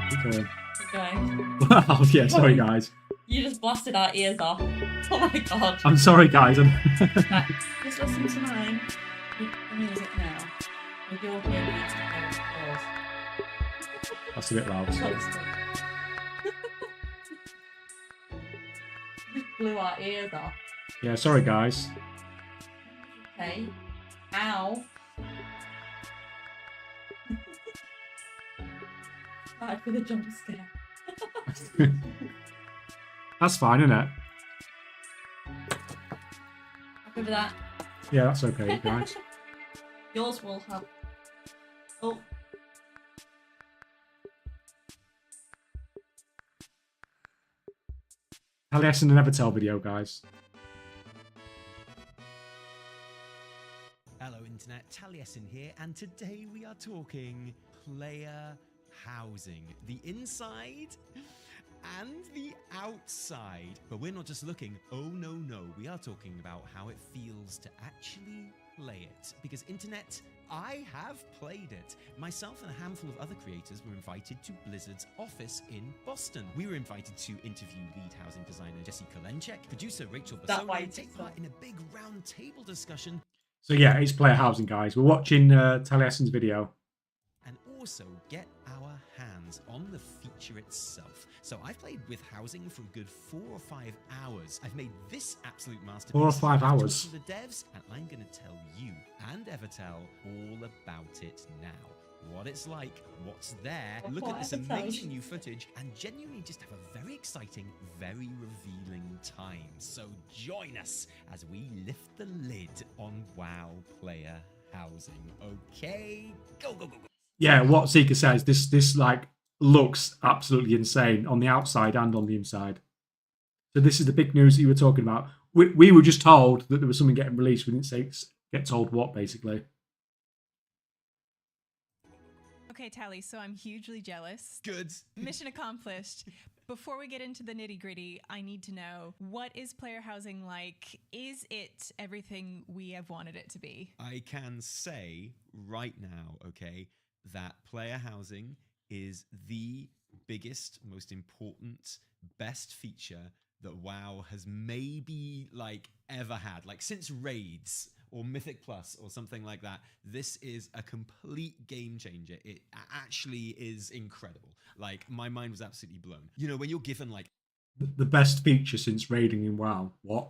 Keep going. Keep going. Wow, yeah, sorry guys. You just blasted our ears off. Oh my god. I'm sorry guys. Right, just listen to mine. The music now. With your ears. That's a bit loud. So. Just blew our ears off. Yeah, sorry guys. Okay. Ow. Right for the jump scare. That's fine, isn't it? Happy with that? Yeah, that's okay, guys. Yours will have. Oh. Taliesin and Evertell video, guys. Hello Internet, Taliesin here, and today we are talking player housing. The inside and the outside. But we're not just looking, oh no, we are talking about how it feels to actually play it. Because Internet, I have played it. Myself and a handful of other creators were invited to Blizzard's office in Boston. We were invited to interview lead housing designer Jesse Kaychak, producer Rachel That Basone, way and take part in a big round table discussion. So yeah, it's player housing, guys. We're watching Taliesin's video. And also get our hands on the feature itself. So I've played with housing for a good 4 or 5 hours. I've made this absolute masterpiece. 4 or 5 I've hours. talked to the devs, and I'm going to tell you and Evertel all about it now. What it's like, what's there, look at this amazing new footage, and genuinely just have a very exciting, very revealing time. So join us as we lift the lid on WoW player housing. Okay, go, go, go, go. Yeah, what Seeker says, this like looks absolutely insane on the outside and on the inside. So this is the big news that you were talking about. We were just told that there was something getting released. We didn't say get told what, basically. Okay, Tally, so I'm hugely jealous. Good. Mission accomplished. Before we get into the nitty gritty, I need to know, what is player housing like? Is it everything we have wanted it to be? I can say right now, okay, that player housing is the biggest, most important, best feature that WoW has maybe like ever had, like since Raids or Mythic Plus or something like that. This is a complete game changer. It actually is incredible. Like, my mind was absolutely blown. You know, when you're given like The best feature since raiding in WoW. What?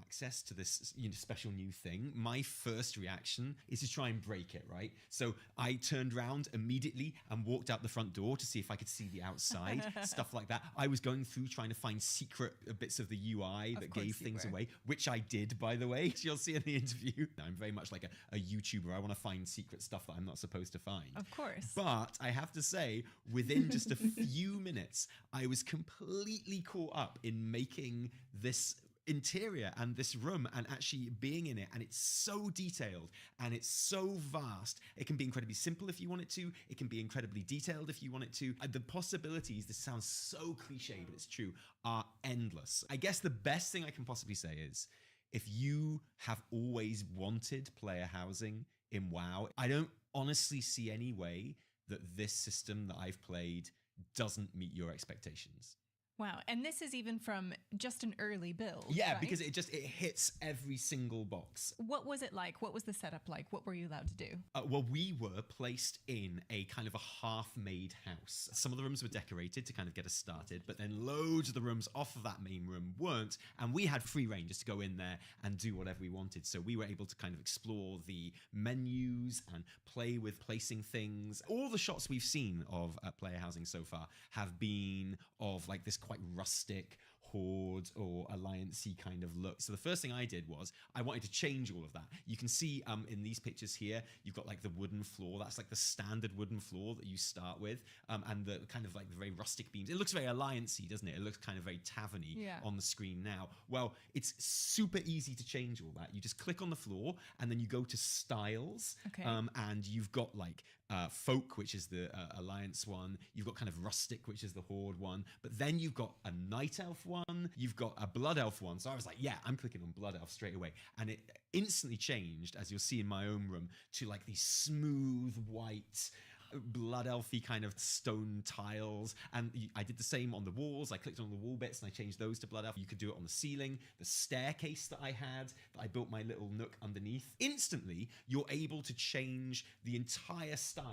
access to this special new thing, my first reaction is to try and break it, right? So I turned around immediately and walked out the front door to see if I could see the outside, stuff like that. I was going through trying to find secret bits of the UI that gave things away, which I did, by the way. You'll see in the interview. I'm very much like a YouTuber. I want to find secret stuff that I'm not supposed to find. Of course. But I have to say, within just a few minutes, I was completely caught up in making this interior and this room and actually being in it, and it's so detailed and it's so vast. It can be incredibly simple if you want it to. It can be incredibly detailed if you want it to. The possibilities, this sounds so cliche, but it's true, are endless. I guess the best thing I can possibly say is, if you have always wanted player housing in WoW, I don't honestly see any way that this system that I've played doesn't meet your expectations. Wow, and this is even from just an early build. Yeah, right? because it hits every single box. What was it like? What was the setup like? What were you allowed to do? Well, we were placed in a kind of a half-made house. Some of the rooms were decorated to kind of get us started, but then loads of the rooms off of that main room weren't, and we had free reign just to go in there and do whatever we wanted. So we were able to kind of explore the menus and play with placing things. All the shots we've seen of player housing so far have been of like this quite rustic horde or alliance-y kind of look. So the first thing I did was I wanted to change all of that. You can see in these pictures here, you've got like the wooden floor. That's like the standard wooden floor that you start with, and the kind of like the very rustic beams. It looks very alliance-y, doesn't it? It looks kind of very tavern-y on the screen now. Well, it's super easy to change all that. You just click on the floor and then you go to styles, and you've got like folk, which is the alliance one. You've got kind of rustic, which is the horde one. But then you've got a night elf one. You've got a blood elf one. So I was like, yeah, I'm clicking on blood elf straight away. And it instantly changed, as you'll see in my own room, to like these smooth white blood elfy kind of stone tiles. And I did the same on the walls. I clicked on the wall bits and I changed those to blood elf. You could do it on the ceiling, the staircase that I had, that I built my little nook underneath. Instantly, you're able to change the entire style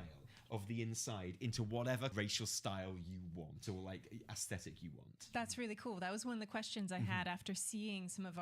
of the inside into whatever racial style you want, or like aesthetic you want. That's really cool. That was one of the questions I had after seeing some of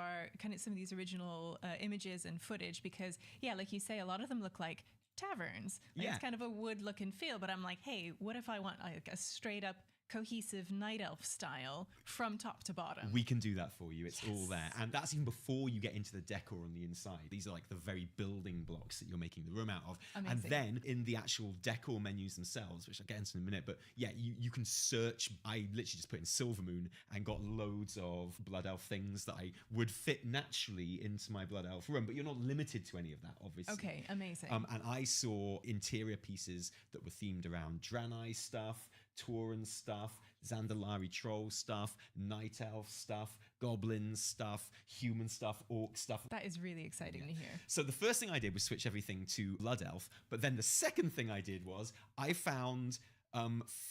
these original images and footage, because like you say, a lot of them look like taverns. Like it's kind of a wood look and feel, but I'm like, hey, what if I want like a straight up cohesive night elf style from top to bottom? We can do that for you. It's all there. And that's even before you get into the decor on the inside. These are like the very building blocks that you're making the room out of. Amazing. And then in the actual decor menus themselves, which I'll get into in a minute, but yeah, you can search. I literally just put in Silvermoon and got loads of blood elf things that I would fit naturally into my blood elf room, but you're not limited to any of that, obviously. Okay, amazing. And I saw interior pieces that were themed around Draenei stuff, Tauren stuff, Zandalari troll stuff, night elf stuff, goblin stuff, human stuff, orc stuff. That is really exciting to hear. So the first thing I did was switch everything to blood elf, but then the second thing I did was I found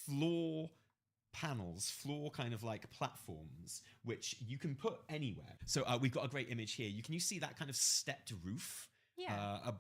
floor panels, floor kind of like platforms, which you can put anywhere. So we've got a great image here. You see that kind of stepped roof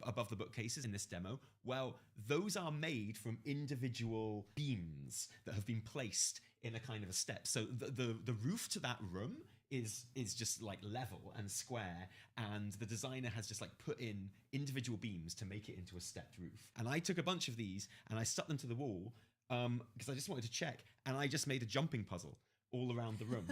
above the bookcases in this demo? Well, those are made from individual beams that have been placed in a kind of a step. So the roof to that room is just like level and square, and the designer has just like put in individual beams to make it into a stepped roof. And I took a bunch of these and I stuck them to the wall because I just wanted to check, and I just made a jumping puzzle all around the room.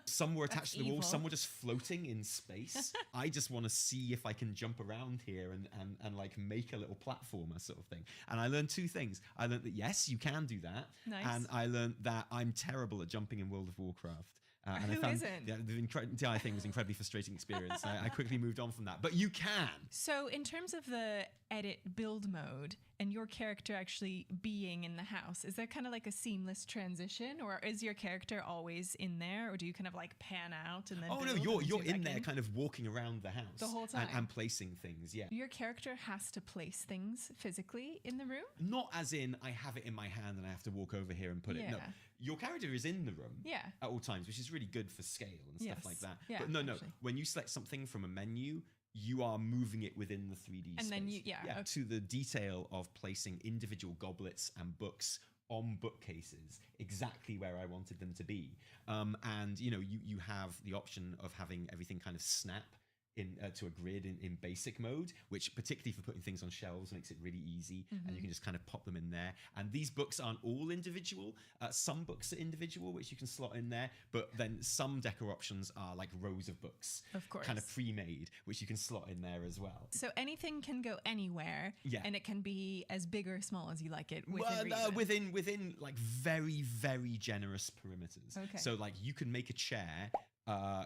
Some were attached to the wall, some were just floating in space. I just want to see if I can jump around here and like make a little platformer sort of thing. And I learned two things. I learned that yes, you can do that. Nice. And I learned that I'm terrible at jumping in World of Warcraft. And Who I found isn't? the entire thing was an incredibly frustrating experience. I quickly moved on from that. But you can. So in terms of the edit build mode and your character actually being in the house, is there kind of like a seamless transition, or is your character always in there, or do you kind of like pan out and then Oh no, build you're and you're zoom in back there kind of walking around the house the whole time and placing things, yeah. Your character has to place things physically in the room? Not as in I have it in my hand and I have to walk over here and put it. No, Yeah. your character is in the room Yeah. at all times, which is really good for scale and stuff Yes. like that. Yeah, But no, actually. when you select something from a menu, you are moving it within the 3D And space. then okay. To the detail of placing individual goblets and books on bookcases exactly where I wanted them to be. And you have the option of having everything kind of snap in to a grid in basic mode, which particularly for putting things on shelves makes it really easy, and you can just kind of pop them in there. And these books aren't all individual. Some books are individual, which you can slot in there, but then some decor options are like rows of books, Of course. kind of pre-made, which you can slot in there as well. So anything can go anywhere, Yeah. and it can be as big or small as you like it Within like very, very generous perimeters. Okay. So like you can make a chair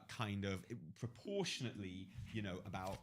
kind of proportionately,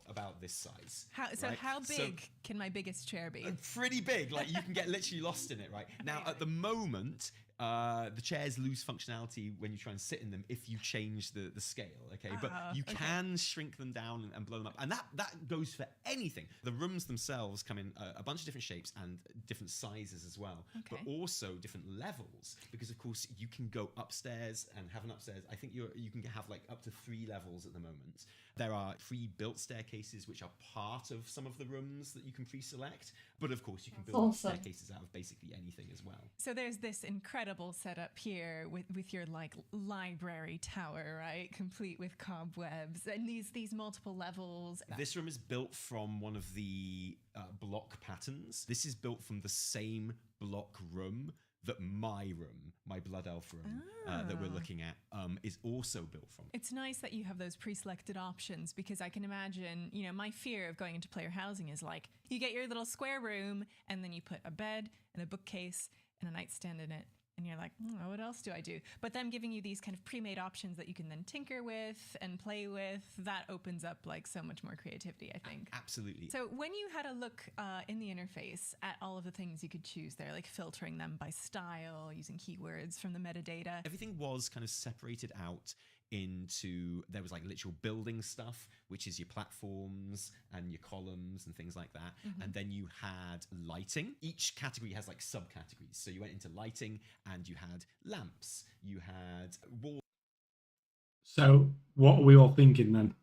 about this size. How big can my biggest chair be? Pretty big. Like you can get literally lost in it, right? Now, at the moment, the chairs lose functionality when you try and sit in them if you change the scale, okay? But you can shrink them down and blow them up. And that goes for anything. The rooms themselves come in a bunch of different shapes and different sizes as well, but also different levels, because of course you can go upstairs and have an upstairs. I think you can have like up to 3 levels at the moment. There are pre-built staircases which are part of some of the rooms that you can pre-select, but of course you can build staircases out of basically anything as well. So there's this incredible setup here with your like library tower, right? Complete with cobwebs and these multiple levels. This room is built from one of the block patterns. This is built from the same block room that my blood elf room that we're looking at is also built from. It's nice that you have those pre-selected options, because I can imagine, my fear of going into player housing is like, you get your little square room and then you put a bed and a bookcase and a nightstand in it. And you're like, what else do I do? But them giving you these kind of pre-made options that you can then tinker with and play with, that opens up like so much more creativity, I think. Absolutely. So when you had a look in the interface at all of the things you could choose there, like filtering them by style, using keywords from the metadata. Everything was kind of separated out into, there was like literal building stuff, which is your platforms and your columns and things like that. And then you had lighting. Each category has like subcategories. So you went into lighting and you had lamps, you had wall So what are we all thinking then?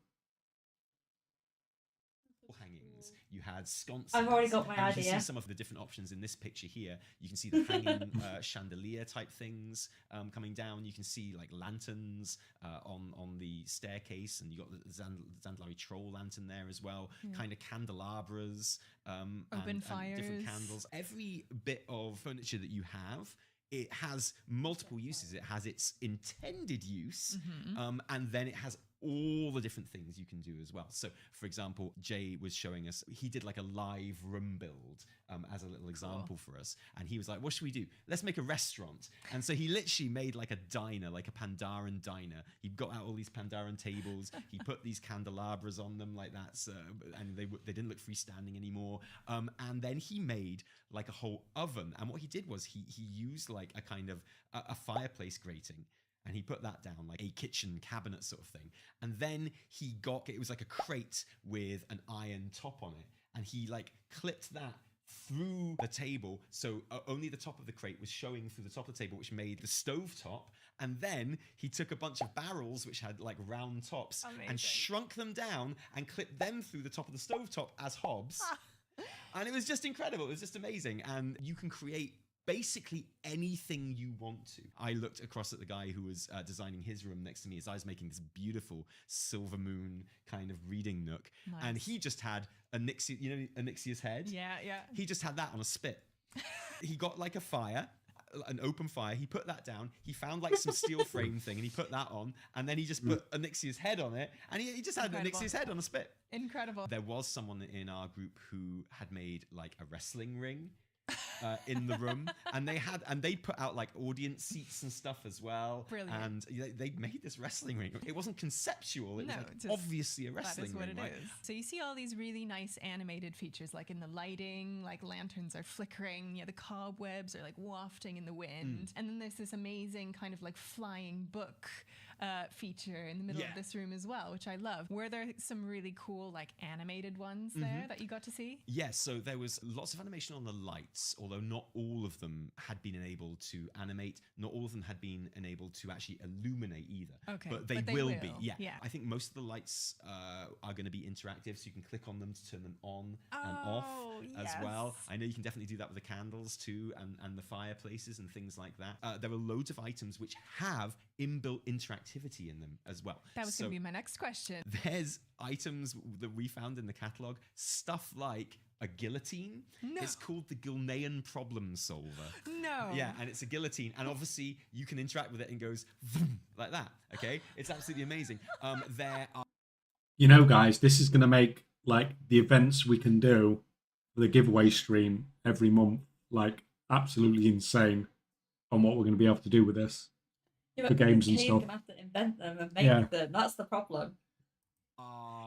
hangings, you had sconces. I've already got my and you can idea. see some of the different options in this picture here. You can see the hanging chandelier type things coming down. You can see like lanterns on the staircase, and you got the Zandalari troll lantern there as well. Kind of candelabras, Open and different fires. candles. Every bit of furniture that you have, it has multiple uses. It has its intended use, and then it has all the different things you can do as well. So, for example, Jay was showing us, he did like a live room build as a little example for us. And he was like, what should we do? Let's make a restaurant. And so he literally made like a diner, like a Pandaren diner. He got out all these Pandaren tables. He put these candelabras on them like that. So, and they didn't look freestanding anymore. And then he made like a whole oven. And what he did was he used like a kind of a fireplace grating. And he put that down, like a kitchen cabinet sort of thing. And then it was like a crate with an iron top on it. And he like clipped that through the table. So only the top of the crate was showing through the top of the table, which made the stove top. And then he took a bunch of barrels, which had like round tops, and shrunk them down and clipped them through the top of the stove top as hobs. And it was just incredible. It was just amazing. And you can create basically anything you want to. I looked across at the guy who was designing his room next to me as I was making this beautiful silver moon kind of reading nook. Nice. And he just had Onyxia, you know, Onyxia's head? Yeah, yeah. He just had that on a spit. He got like a fire, an open fire. He put that down. He found like some steel frame thing and he put that on. And then he just put Onyxia's head on it. And he just had Onyxia's head on a spit. Incredible. There was someone in our group who had made like a wrestling ring. In the room, and they put out like audience seats and stuff as well. Brilliant. And they made this wrestling ring. It wasn't conceptual. It was like obviously a wrestling ring. That is what it is. So you see all these really nice animated features, like in the lighting, like lanterns are flickering, the cobwebs are like wafting in the wind, and then there's this amazing kind of like flying book feature in the middle of this room as well, which I love. Were there some really cool like animated ones there that you got to see? Yes, so there was lots of animation on the lights, although not all of them had been enabled to animate. Not all of them had been enabled to actually illuminate either. Okay, but they will be. Yeah. I think most of the lights are going to be interactive, so you can click on them to turn them on and off as well. I know you can definitely do that with the candles too, and the fireplaces and things like that. There are loads of items which have inbuilt interactivity in them as well. That was going to be my next question. There's items that we found in the catalogue, stuff like a guillotine. No. It's called the Gilnean problem solver. No. Yeah, and it's a guillotine, and obviously you can interact with it and goes vroom, like that. Okay, it's absolutely amazing. There are. You know, guys, this is going to make like the events we can do for the giveaway stream every month like absolutely insane on what we're going to be able to do with this. Yeah, for games and stuff. You're gonna have to invent them and make them. That's the problem.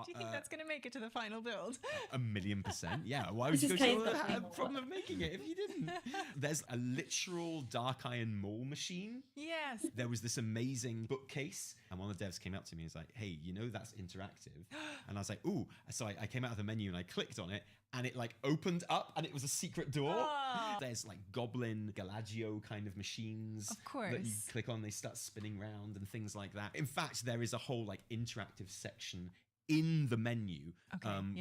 Do you think that's going to make it to the final build? 1,000,000%. Yeah. Why would you go to have a problem of making it if you didn't? There's a literal dark iron mole machine. Yes. There was this amazing bookcase, and one of the devs came up to me and was like, "Hey, you know that's interactive?" And I was like, "Ooh!" So I came out of the menu and I clicked on it, and it like opened up, and it was a secret door. Oh. There's like Goblin Galagio kind of machines. Of course. That you click on, they start spinning round and things like that. In fact, there is a whole like interactive section in the menu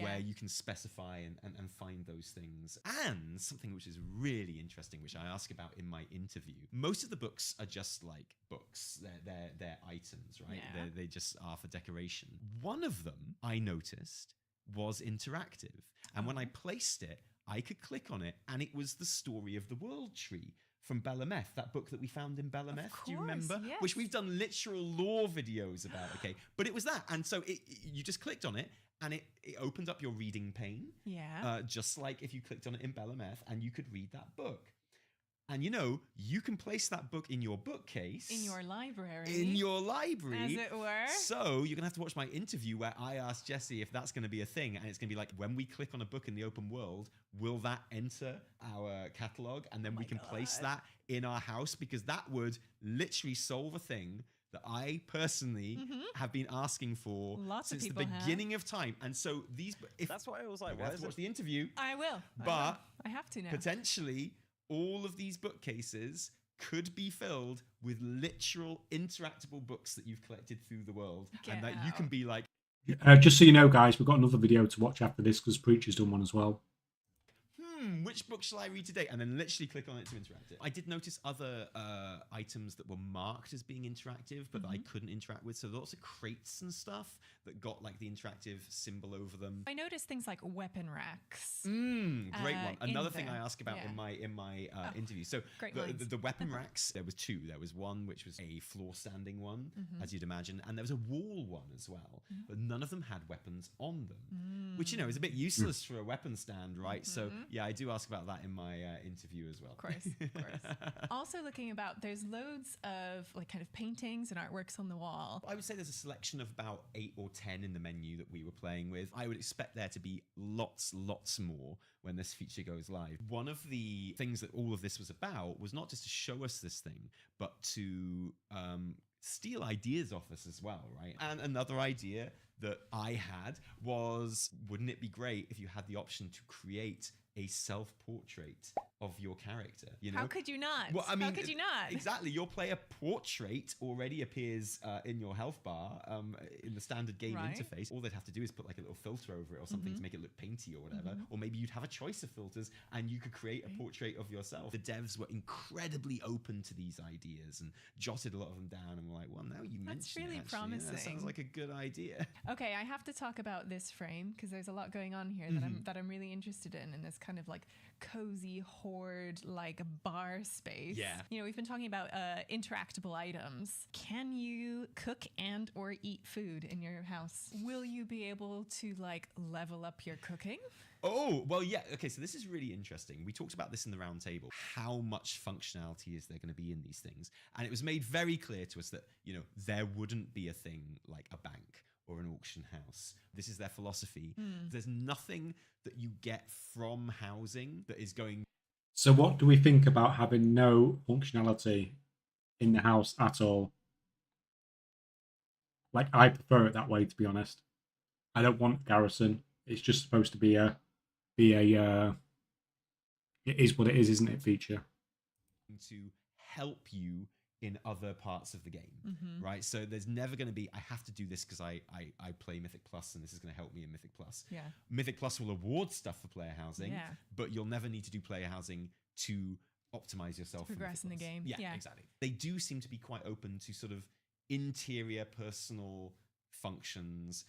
where you can specify and find those things. And something which is really interesting, which I ask about in my interview, most of the books are just like books. They're items, right? Yeah. They just are for decoration. One of them I noticed was interactive, and when I placed it, I could click on it, and it was the Story of the World tree from Belemeth, that book that we found in Belemeth. Do you remember? Yes. Which we've done literal lore videos about, okay? But it was that. And so you just clicked on it, and it opened up your reading pane. Yeah. Just like if you clicked on it in Belemeth, and you could read that book. And you can place that book in your bookcase. In your library. In your library. As it were. So you're going to have to watch my interview where I asked Jesse if that's going to be a thing. And it's going to be like, when we click on a book in the open world, will that enter our catalogue? And then we can place that in our house, because that would literally solve a thing that I personally have been asking for since the beginning of time. And so that's why I was like, why have to watch the interview. I will. But I have to now. Potentially, all of these bookcases could be filled with literal interactable books that you've collected through the world. And that you can be like... just so you know, guys, we've got another video to watch after this, because Preacher's done one as well. which book shall I read today? And then literally click on it to interact it. I did notice other items that were marked as being interactive, but that I couldn't interact with. So lots of crates and stuff that got like the interactive symbol over them. I noticed things like weapon racks. Great one. Another thing there. I asked about in my interview. So the weapon racks, there was two. There was one which was a floor standing one, as you'd imagine, and there was a wall one as well. But none of them had weapons on them, which is a bit useless for a weapon stand, right? So yeah, I do ask about that in my interview as well. Of course. Also looking about, there's loads of like kind of paintings and artworks on the wall. I would say there's a selection of about 8 or 10 in the menu that we were playing with. I would expect there to be lots more when this feature goes live. One of the things that all of this was about was not just to show us this thing, but to steal ideas off us as well, right? And another idea that I had was, wouldn't it be great if you had the option to create a self-portrait of your character? How could you not? Well, I mean, how could you not? Exactly. Your player portrait already appears in your health bar in the standard game interface. All they'd have to do is put like a little filter over it or something to make it look painty or whatever. Or maybe you'd have a choice of filters and you could create a portrait of yourself. The devs were incredibly open to these ideas and jotted a lot of them down and were like, well, now you mention really it, actually, promising. that sounds like a good idea. Okay, I have to talk about this frame because there's a lot going on here that I'm really interested in this kind of like cozy hoard like bar space. Yeah. We've been talking about interactable items. Can you cook and or eat food in your house? Will you be able to like level up your cooking? Oh, well, yeah. Okay, so this is really interesting. We talked about this in the round table. How much functionality is there going to be in these things? And it was made very clear to us that, there wouldn't be a thing like a bank or an auction house. This is their philosophy. There's nothing that you get from housing that is going... So what do we think about having no functionality in the house at all? Like, I prefer it that way, to be honest. I don't want garrison. It's just supposed to be a it is what it is, isn't it, feature? To help you in other parts of the game, right? So there's never going to be, I have to do this because I play Mythic Plus and this is going to help me in Mythic Plus. Yeah. Mythic Plus will award stuff for player housing, but you'll never need to do player housing to optimize yourself. To progress in the game. Yeah, exactly. They do seem to be quite open to sort of interior personal functions.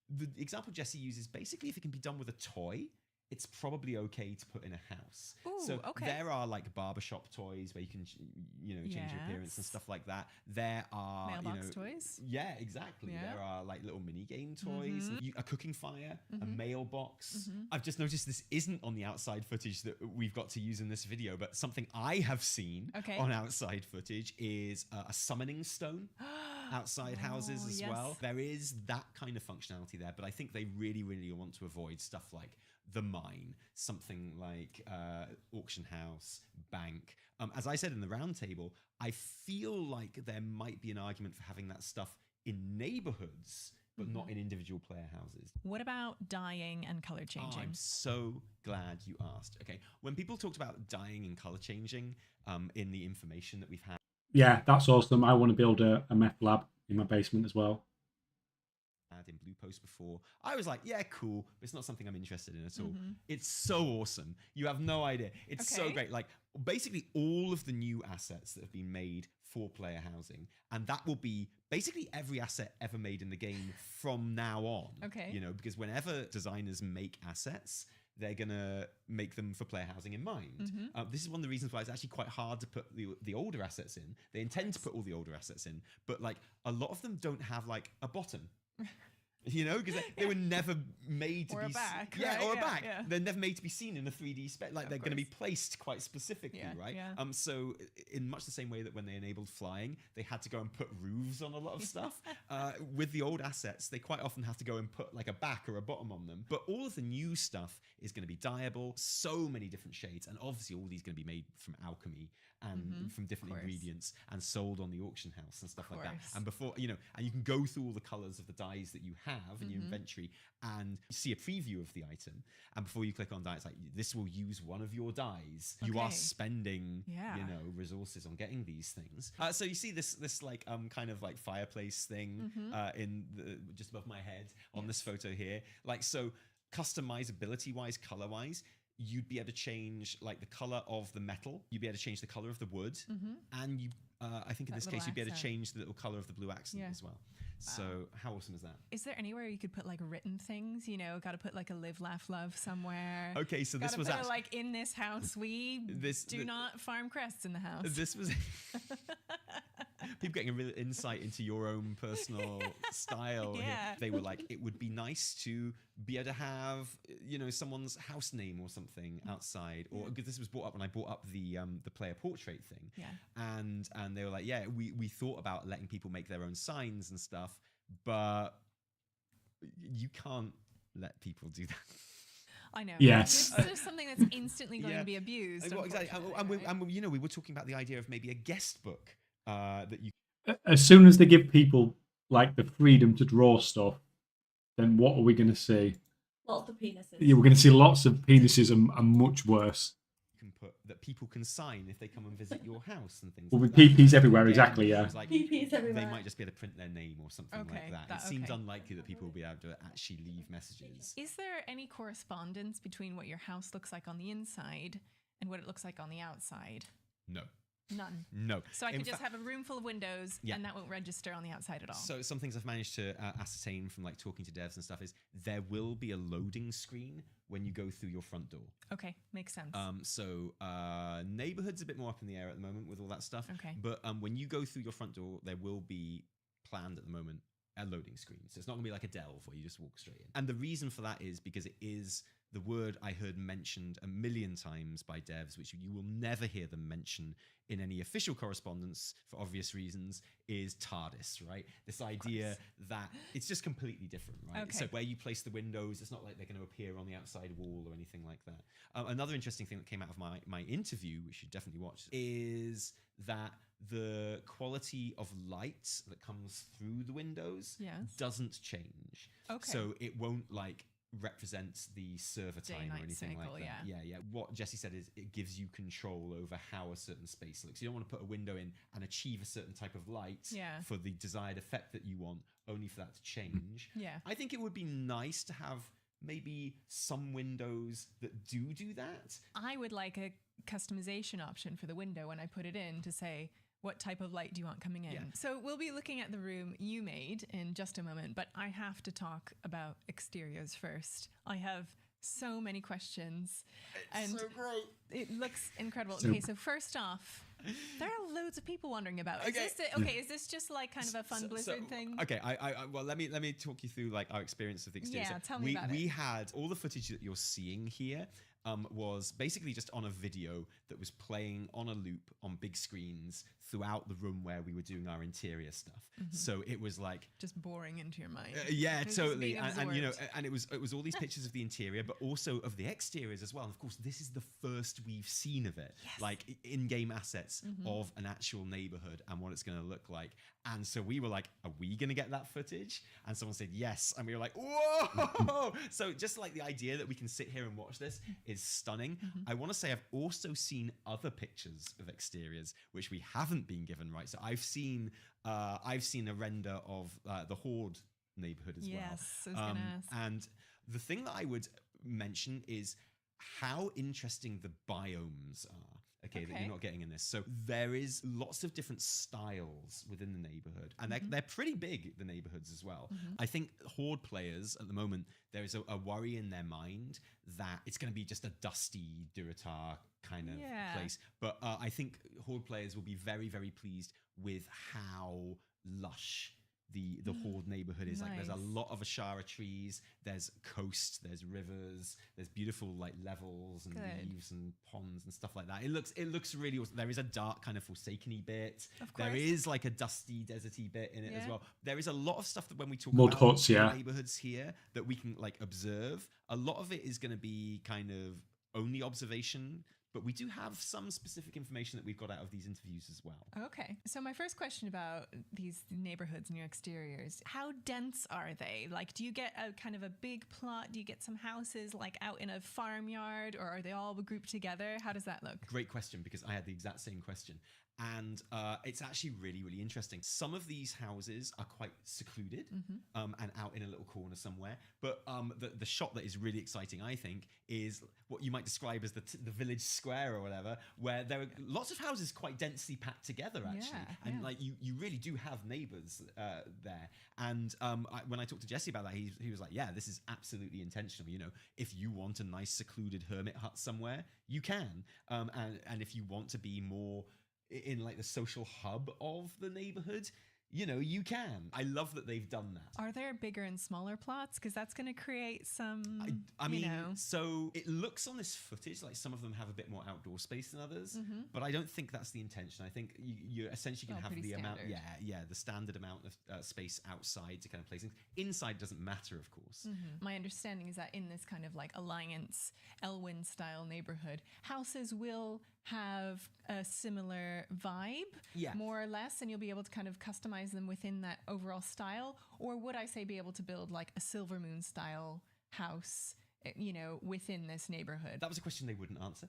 The example Jesse uses, basically, if it can be done with a toy, it's probably okay to put in a house. Ooh, so okay. there are like barbershop toys where you can, change your appearance and stuff like that. There are mailbox toys. Yeah, exactly. Yeah. There are like little mini game toys, a cooking fire, a mailbox. I've just noticed this isn't on the outside footage that we've got to use in this video, but something I have seen on outside footage is a summoning stone. Outside houses as well. There is that kind of functionality there, but I think they really, really want to avoid stuff like the mine, something like auction house, bank. As I said in the round table, I feel like there might be an argument for having that stuff in neighborhoods, but not in individual player houses. What about dyeing and color changing? Oh, I'm so glad you asked. Okay, when people talked about dyeing and color changing in the information that we've had, yeah, that's awesome. I want to build a meth lab in my basement as well. In Blue Post before, I was like, yeah, cool, but it's not something I'm interested in at all. It's so awesome. You have no idea. It's so great. Like, basically all of the new assets that have been made for player housing, and that will be basically every asset ever made in the game from now on. Okay. Because whenever designers make assets, they're going to make them for player housing in mind. This is one of the reasons why it's actually quite hard to put the older assets in. They intend to put all the older assets in, but like a lot of them don't have like a bottom. Because they were never made to or be... a back, yeah, right? or a back. Yeah. They're never made to be seen in a 3D spec. Like, they're going to be placed quite specifically, right? Yeah. So in much the same way that when they enabled flying, they had to go and put roofs on a lot of stuff. With the old assets, they quite often have to go and put like a back or a bottom on them. But all of the new stuff is going to be dyeable, so many different shades. And obviously all these going to be made from alchemy and from different ingredients and sold on the auction house and stuff like that. And before, and you can go through all the colors of the dyes that you have in your inventory and see a preview of the item. And before you click on dye, it's like, this will use one of your dyes. You are spending, resources on getting these things. So you see this like kind of like fireplace thing in just above my head on this photo here. Like, so customizability wise, color wise, you'd be able to change like the color of the metal. You'd be able to change the color of the wood, and you. I think in That this case, you'd be able to accent. change the little color of the blue accent as well. So how awesome is that? Is there anywhere you could put like written things? You know, got to put like a live, laugh, love somewhere. Okay, so this Gotta was put it, actually like in this house we do not farm crests in the house. this was people getting a real insight into your own personal style. here. Yeah. They were like, it would be nice to be able to have, you know, someone's house name or something outside, or because this was brought up when I brought up the player portrait thing. Yeah. And they were like, yeah, we thought about letting people make their own signs and stuff, but you can't let people do that. I know. Yes. It's just something that's instantly going to be abused. Well, exactly. unfortunately, right? You know, we were talking about the idea of maybe a guest book that you. As soon as they give people like the freedom to draw stuff, then what are we going to see? Lots of penises. Yeah, we're going to see lots of penises and much worse. Can put that people can sign if they come and visit your house and things. Well, like with that. PPs everywhere, exactly, it yeah. was like PPs everywhere. They might just be able to print their name or something like that. It seems unlikely that people will be able to actually leave messages. Is there any correspondence between what your house looks like on the inside and what it looks like on the outside? No. None. No. So I In could just fact- have a room full of windows Yeah. and that won't register on the outside at all. So some things I've managed to ascertain from like talking to devs and stuff is there will be a loading screen when you go through your front door. Okay, makes sense. So neighborhood's a bit more up in the air at the moment with all that stuff. Okay. But when you go through your front door, there will be planned at the moment a loading screen. So it's not going to be like a delve where you just walk straight in. And the reason for that is because it is the word I heard mentioned a million times by devs, which you will never hear them mention in any official correspondence for obvious reasons, is TARDIS, right? This idea that it's just completely different, right? Okay. So where you place the windows, it's not like they're going to appear on the outside wall or anything like that. Another interesting thing that came out of my interview, which you definitely watch, is that the quality of light that comes through the windows Yes. doesn't change. Okay. So it won't like represent the server time or Day-night anything cycle, like that. yeah. Yeah. What Jesse said is it gives you control over how a certain space looks. You don't want to put a window in and achieve a certain type of light Yeah. for the desired effect that you want, only for that to change. Yeah. I think it would be nice to have maybe some windows that do that. I would like a customization option for the window when I put it in to say, what type of light do you want coming in? Yeah. So we'll be looking at the room you made in just a moment, but I have to talk about exteriors first. I have so many questions. And so great. it looks incredible. So- Okay, so first off, there are loads of people wandering about. Okay. Is this just like kind of a fun Blizzard thing? Okay, well, let me talk you through like our experience of the exterior. Yeah, So tell me about we it. had all the footage that you're seeing here. Was basically just on a video that was playing on a loop on big screens throughout the room where we were doing our interior stuff. So it was like Just boring into your mind. yeah, It's totally. being And you know, absorbed. and it was all these pictures of the interior, but also of the exteriors as well. And of course, this is the first we've seen of it, like in-game assets of an actual neighborhood and what it's going to look like. And so we were like, "Are we going to get that footage?" And someone said yes, and we were like, "Whoa!" So just like the idea that we can sit here and watch this is stunning. I want to say I've also seen other pictures of exteriors which we haven't been given, right? So I've seen a render of the Horde neighborhood as Yes, I was well. gonna ask. And the thing that I would mention is how interesting the biomes are. Okay, that Okay. you're not getting in this. So there is lots of different styles within the neighborhood, and they're pretty big, the neighborhoods as well. I think Horde players at the moment, there is a worry in their mind that it's going to be just a dusty Durotar kind of Yeah. place. But I think Horde players will be very, very pleased with how lush the Horde neighborhood is. Like there's a Nice. lot of Ashara trees, there's coast, there's rivers, there's beautiful like levels and Good. leaves and ponds and stuff like that. It looks really awesome. There is a dark kind of Forsaken-y bit. Of There course. is like a dusty, deserty bit in it as Yeah. well. There is a lot of stuff that when we talk Mud about huts, the yeah. neighborhoods here that we can like observe. A lot of it is going to be kind of only observation, but we do have some specific information that we've got out of these interviews as well. Okay. So my first question about these neighborhoods and your exteriors, how dense are they? Like, do you get a kind of a big plot? Do you get some houses like out in a farmyard, or are they all grouped together? How does that look? Great question, because I had the exact same question. And it's actually really, really interesting. Some of these houses are quite secluded and out in a little corner somewhere. But the shot that is really exciting, I think, is what you might describe as the village square or whatever, where there are lots of houses quite densely packed together, actually. And like you really do have neighbors there. And when I talked to Jesse about that, he was like, yeah, this is absolutely intentional. You know, if you want a nice secluded hermit hut somewhere, you can. And if you want to be more in like the social hub of the neighborhood, you know, you can. I love that they've done that. Are there bigger and smaller plots? Because that's going to create some, I mean, you know. so it looks on this footage like some of them have a bit more outdoor space than others, but I don't think that's the intention. I think you're essentially going to have the amount, the standard amount of space outside to kind of place things. Inside doesn't matter, of course. My understanding is that in this kind of like Alliance, Elwyn style neighborhood, houses will have a similar vibe, more or less, and you'll be able to kind of customize them within that overall style. Or would I say be able to build like a Silver Moon style house, you know, within this neighborhood? That was a question they wouldn't answer.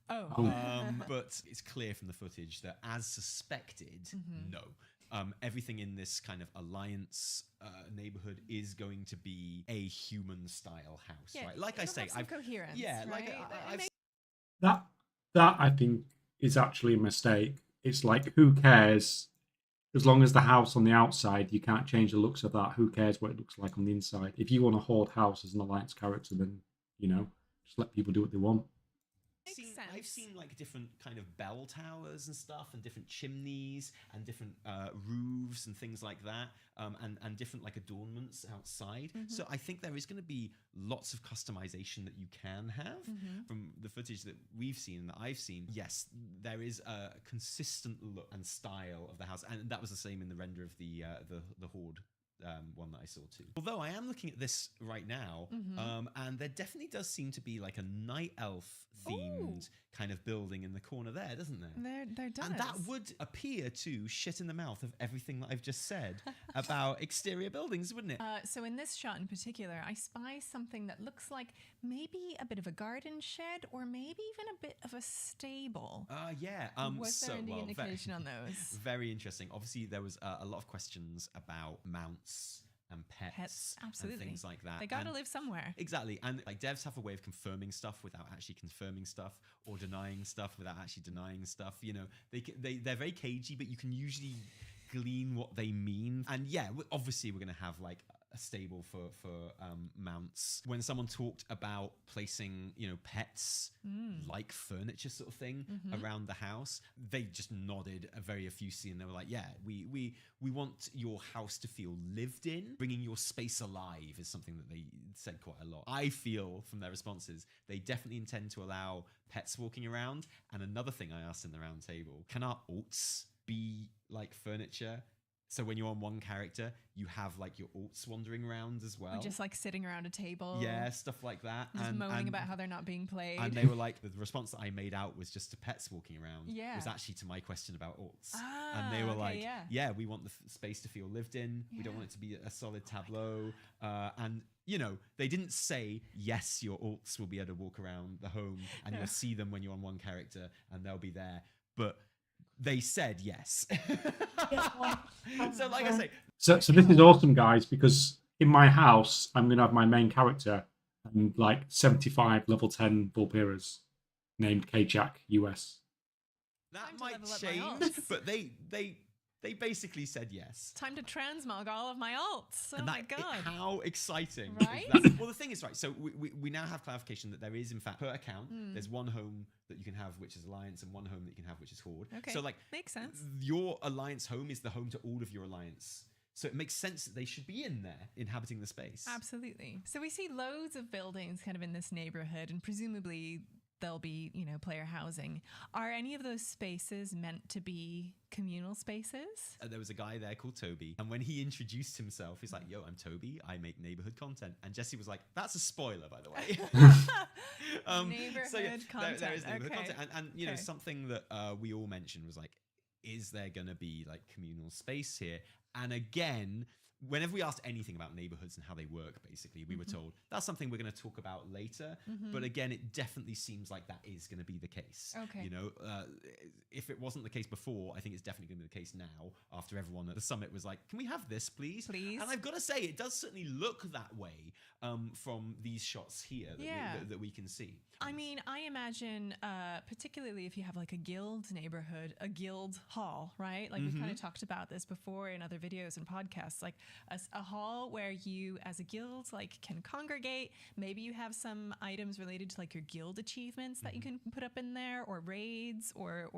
But it's clear from the footage that, as suspected, no. Everything in this kind of Alliance neighborhood is going to be a human style house, right? Like I say, I've coherence. That I think is actually a mistake. It's like, who cares? As long as the house on the outside, you can't change the looks of that. Who cares what it looks like on the inside? If you want to hoard house as an Alliance character, then, you know, just let people do what they want. I've seen like different kind of bell towers and stuff, and different chimneys and different roofs and things like that, and different like adornments outside. So I think there is going to be lots of customization that you can have. From the footage that we've seen and that I've seen, yes, there is a consistent look and style of the house, and that was the same in the render of the Horde one that I saw too. Although I am looking at this right now, and there definitely does seem to be like a night elf themed kind of building in the corner there, doesn't there? There does. And that would appear to shit in the mouth of everything that I've just said about exterior buildings, wouldn't it? So in this shot in particular, I spy something that looks like maybe a bit of a garden shed, or maybe even a bit of a stable. Was there any indication on those? Very interesting. Obviously, there was a lot of questions about mounts and pets absolutely, and things like that. They gotta live somewhere. Exactly. And like devs have a way of confirming stuff without actually confirming stuff, or denying stuff without actually denying stuff. You know, they're very cagey, but you can usually glean what they mean. And yeah, obviously we're going to have like a stable for mounts. When someone talked about placing, you know, pets like furniture sort of thing around the house, they just nodded very effusively, and they were like, yeah, we want your house to feel lived in. Bringing your space alive is something that they said quite a lot. I feel from their responses, they definitely intend to allow pets walking around. And another thing I asked in the round table, can our alts be like furniture? So when you're on one character, you have like your alts wandering around as well. Or just like sitting around a table. Yeah, stuff like that. Just moaning about how they're not being played. And they were like, the response that I made out was just to pets walking around. Yeah. Was actually to my question about alts. And they were like, yeah, we want the space to feel lived in. Yeah. We don't want it to be a solid tableau. And, you know, they didn't say, yes, your alts will be able to walk around the home and you'll see them when you're on one character and they'll be there. But they said yes. So like I say. So this is awesome, guys, because in my house, I'm going to have my main character and like 75 level 10 Vulpiras named Kaychak US. That might change, but they basically said yes. Time to transmog all of my alts. Oh my god. How exciting. Right? Well, the thing is, right, so we now have clarification that there is, in fact, per account, there's one home that you can have, which is Alliance, and one home that you can have, which is Horde. Okay, so, like, makes sense. Your Alliance home is the home to all of your Alliance. So it makes sense that they should be in there, inhabiting the space. Absolutely. So we see loads of buildings kind of in this neighborhood, and presumably there'll be, you know, player housing. Are any of those spaces meant to be communal spaces? There was a guy there called Toby, and when he introduced himself, he's like, yo, I'm Toby, I make neighborhood content. And Jesse was like, that's a spoiler, by the way. Neighborhood content. There is neighborhood content. And you know, something that we all mentioned was like, is there going to be like communal space here? And again, whenever we asked anything about neighborhoods and how they work, basically, we were told that's something we're going to talk about later. But again, it definitely seems like that is going to be the case. Okay. You know, if it wasn't the case before, I think it's definitely going to be the case now. After everyone at the summit was like, "Can we have this, please?" Please. And I've got to say, it does certainly look that way from these shots here that we can see. I mean, I imagine, particularly if you have like a guild neighborhood, a guild hall, right? Like we've kind of talked about this before in other videos and podcasts, like a hall where you as a guild like can congregate. Maybe you have some items related to like your guild achievements that you can put up in there, or raids or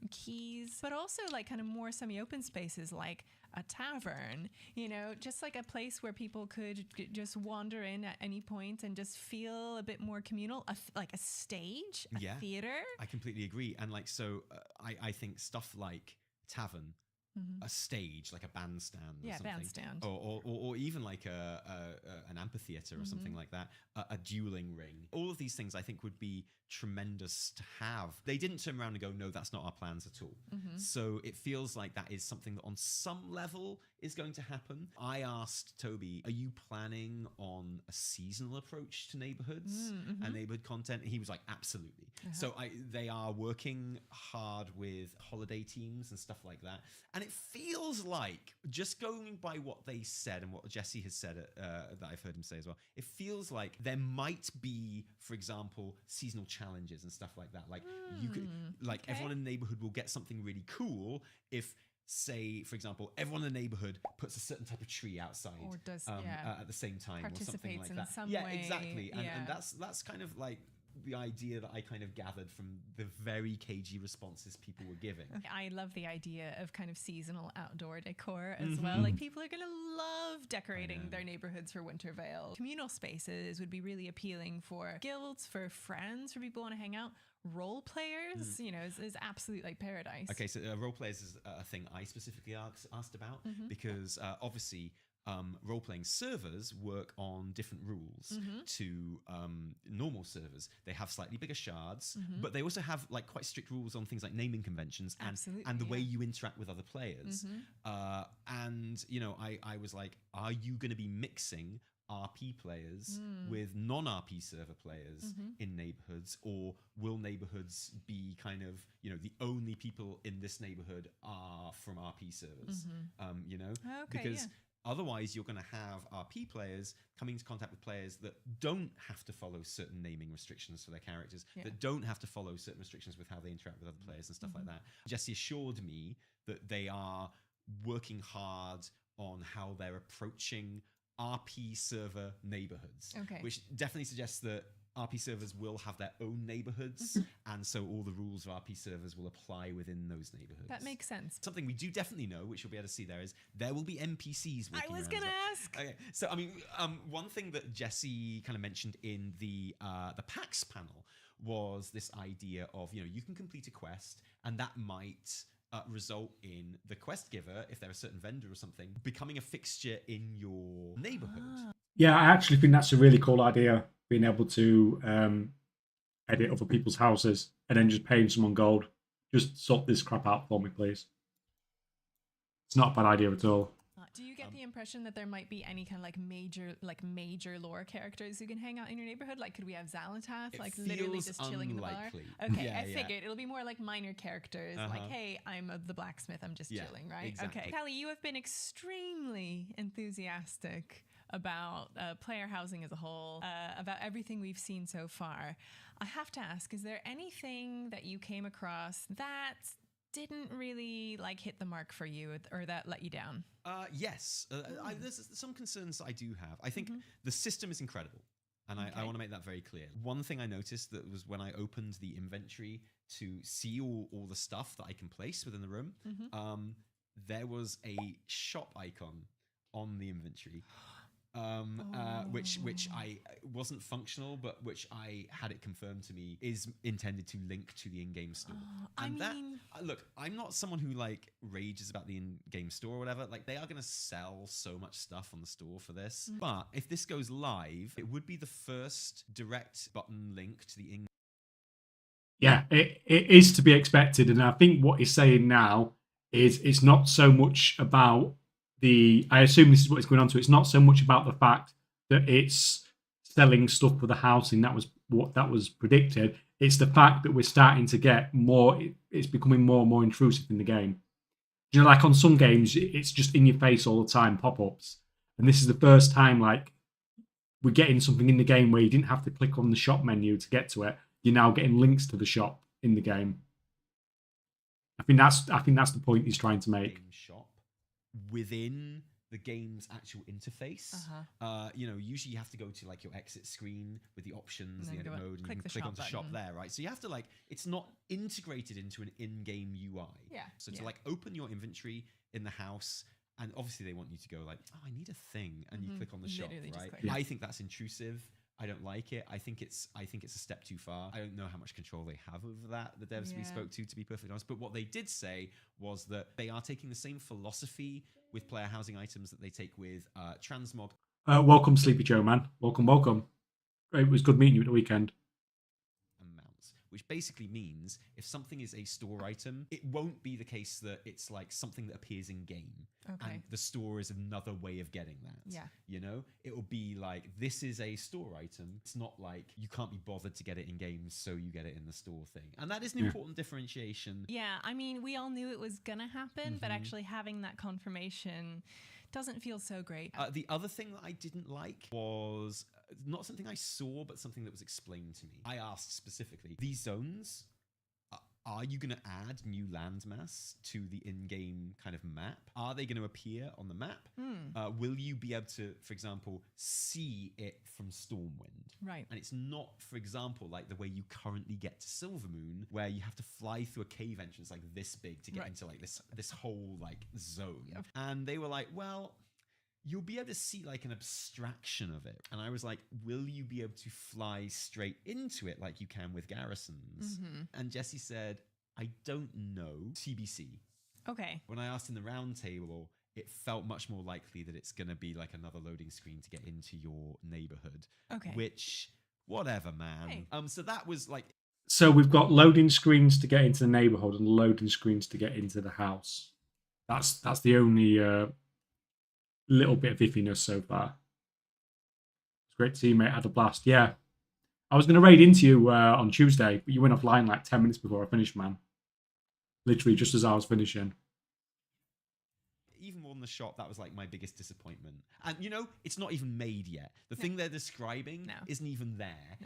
keys, but also like kind of more semi-open spaces like a tavern, you know, just like a place where people could just wander in at any point and just feel a bit more communal, like a stage, a theater. I completely agree. And like, so I think stuff like tavern, a stage, like a bandstand or something. Bandstand. Or even like an amphitheater or something like that, a dueling ring. All of these things I think would be tremendous to have. They didn't turn around and go, no, that's not our plans at all. So it feels like that is something that on some level is going to happen. I asked Toby, are you planning on a seasonal approach to neighborhoods and neighborhood content? And he was like, absolutely. So they are working hard with holiday teams and stuff like that. And it feels like, just going by what they said and what Jesse has said that I've heard him say as well, it feels like there might be, for example, seasonal challenges and stuff like that. Like you could, like everyone in the neighborhood will get something really cool if, say, for example, everyone in the neighborhood puts a certain type of tree outside Or does, at the same time or something like in that. some Yeah, way. exactly. And that's kind of like the idea that I kind of gathered from the very cagey responses people were giving. I love the idea of kind of seasonal outdoor decor as well. Like people are going to love decorating their neighborhoods for Wintervale. Communal spaces would be really appealing for guilds, for friends, for people who want to hang out. Role players, you know, is absolute like paradise. Okay, so role players is a thing I specifically asked about because obviously role-playing servers work on different rules to normal servers. They have slightly bigger shards, but they also have like quite strict rules on things like naming conventions and the way you interact with other players. And you know, I was like, are you going to be mixing RP players with non-RP server players in neighborhoods, or will neighborhoods be kind of, you know, the only people in this neighborhood are from RP servers? You know, because otherwise you're going to have RP players coming into contact with players that don't have to follow certain naming restrictions for their characters, that don't have to follow certain restrictions with how they interact with other players and stuff like that. Jesse assured me that they are working hard on how they're approaching RP server neighborhoods, which definitely suggests that RP servers will have their own neighborhoods, and so all the rules of RP servers will apply within those neighborhoods. That makes sense. Something we do definitely know, which you'll be able to see there, is there will be NPCs walking around. I was going to ask. Okay, so I mean, one thing that Jesse kind of mentioned in the PAX panel was this idea of, you know, you can complete a quest, and that might result in the quest giver, if they're a certain vendor or something, becoming a fixture in your neighborhood. Yeah, I actually think that's a really cool idea, being able to edit other people's houses and then just paying someone gold. Just sort this crap out for me, please. It's not a bad idea at all. Do you get the impression that there might be any kind of major lore characters who can hang out in your neighborhood? Like, could we have Xalatath, like literally just chilling in the bar? Okay, I figured it'll be more like minor characters, like, hey, I'm the blacksmith, I'm just chilling, right? Exactly. Okay, Callie, you have been extremely enthusiastic about player housing as a whole, about everything we've seen so far. I have to ask, is there anything that you came across that didn't really like hit the mark for you, or that let you down? Yes, there's some concerns that I do have. I think the system is incredible, and I want to make that very clear. One thing I noticed that was when I opened the inventory to see all the stuff that I can place within the room, there was a shop icon on the inventory. Which I wasn't functional, but which I had it confirmed to me is intended to link to the in-game store. Look, I'm not someone who like rages about the in-game store or whatever. Like, they are going to sell so much stuff on the store for this. But if this goes live, it would be the first direct button link to the in. Yeah, it is to be expected, and I think what he's saying now is it's not so much about I assume this is what it's going on to. It's not so much about the fact that it's selling stuff for the housing. That was what that was predicted. It's the fact that we're starting to get more. It's becoming more and more intrusive in the game. You know, like on some games, it's just in your face all the time, pop-ups. And this is the first time, like, we're getting something in the game where you didn't have to click on the shop menu to get to it. You're now getting links to the shop in the game. I think that's the point he's trying to make. Game shop within the game's actual interface. Usually you have to go to like your exit screen with the options, the edit mode, and you can click onto shop there, right? So you have to it's not integrated into an in-game UI. Yeah. So to open your inventory in the house, and obviously they want you to go I need a thing, and you click on the shop, right? Yeah. I think that's intrusive. I don't like it. I think it's a step too far. I don't know how much control they have over that, the devs we spoke to be perfectly honest. But what they did say was that they are taking the same philosophy with player housing items that they take with transmog. Welcome, Sleepy Joe, man. Welcome. It was good meeting you at the weekend. Amounts, which basically means if something is a store item, it won't be the case that it's like something that appears in game. Okay. And the store is another way of getting that. Yeah. You know, it will be like, this is a store item. It's not like you can't be bothered to get it in games, so you get it in the store thing. And that is an important differentiation. Yeah. I mean, we all knew it was going to happen, but actually having that confirmation doesn't feel so great. The other thing that I didn't like was not something I saw, but something that was explained to me. I asked specifically, these zones, are you going to add new landmass to the in-game kind of map? Are they going to appear on the map? Will you be able to, for example, see it from Stormwind? Right. And it's not, for example, like the way you currently get to Silvermoon, where you have to fly through a cave entrance like this big to get into like this whole like zone. Yep. And they were like, well, you'll be able to see like an abstraction of it. And I was like, will you be able to fly straight into it like you can with garrisons? And Jesse said, I don't know. TBC. Okay. When I asked in the round table, it felt much more likely that it's going to be like another loading screen to get into your neighborhood. Okay. Which, whatever, man. Hey. So that was like... So we've got loading screens to get into the neighborhood and loading screens to get into the house. That's the only... little bit of iffiness so far. It's great to see you, mate. Had a blast. Yeah. I was going to raid into you on Tuesday, but you went offline like 10 minutes before I finished, man. Literally just as I was finishing. Even more than the shop, that was like my biggest disappointment. And you know, it's not even made yet. The thing they're describing isn't even there.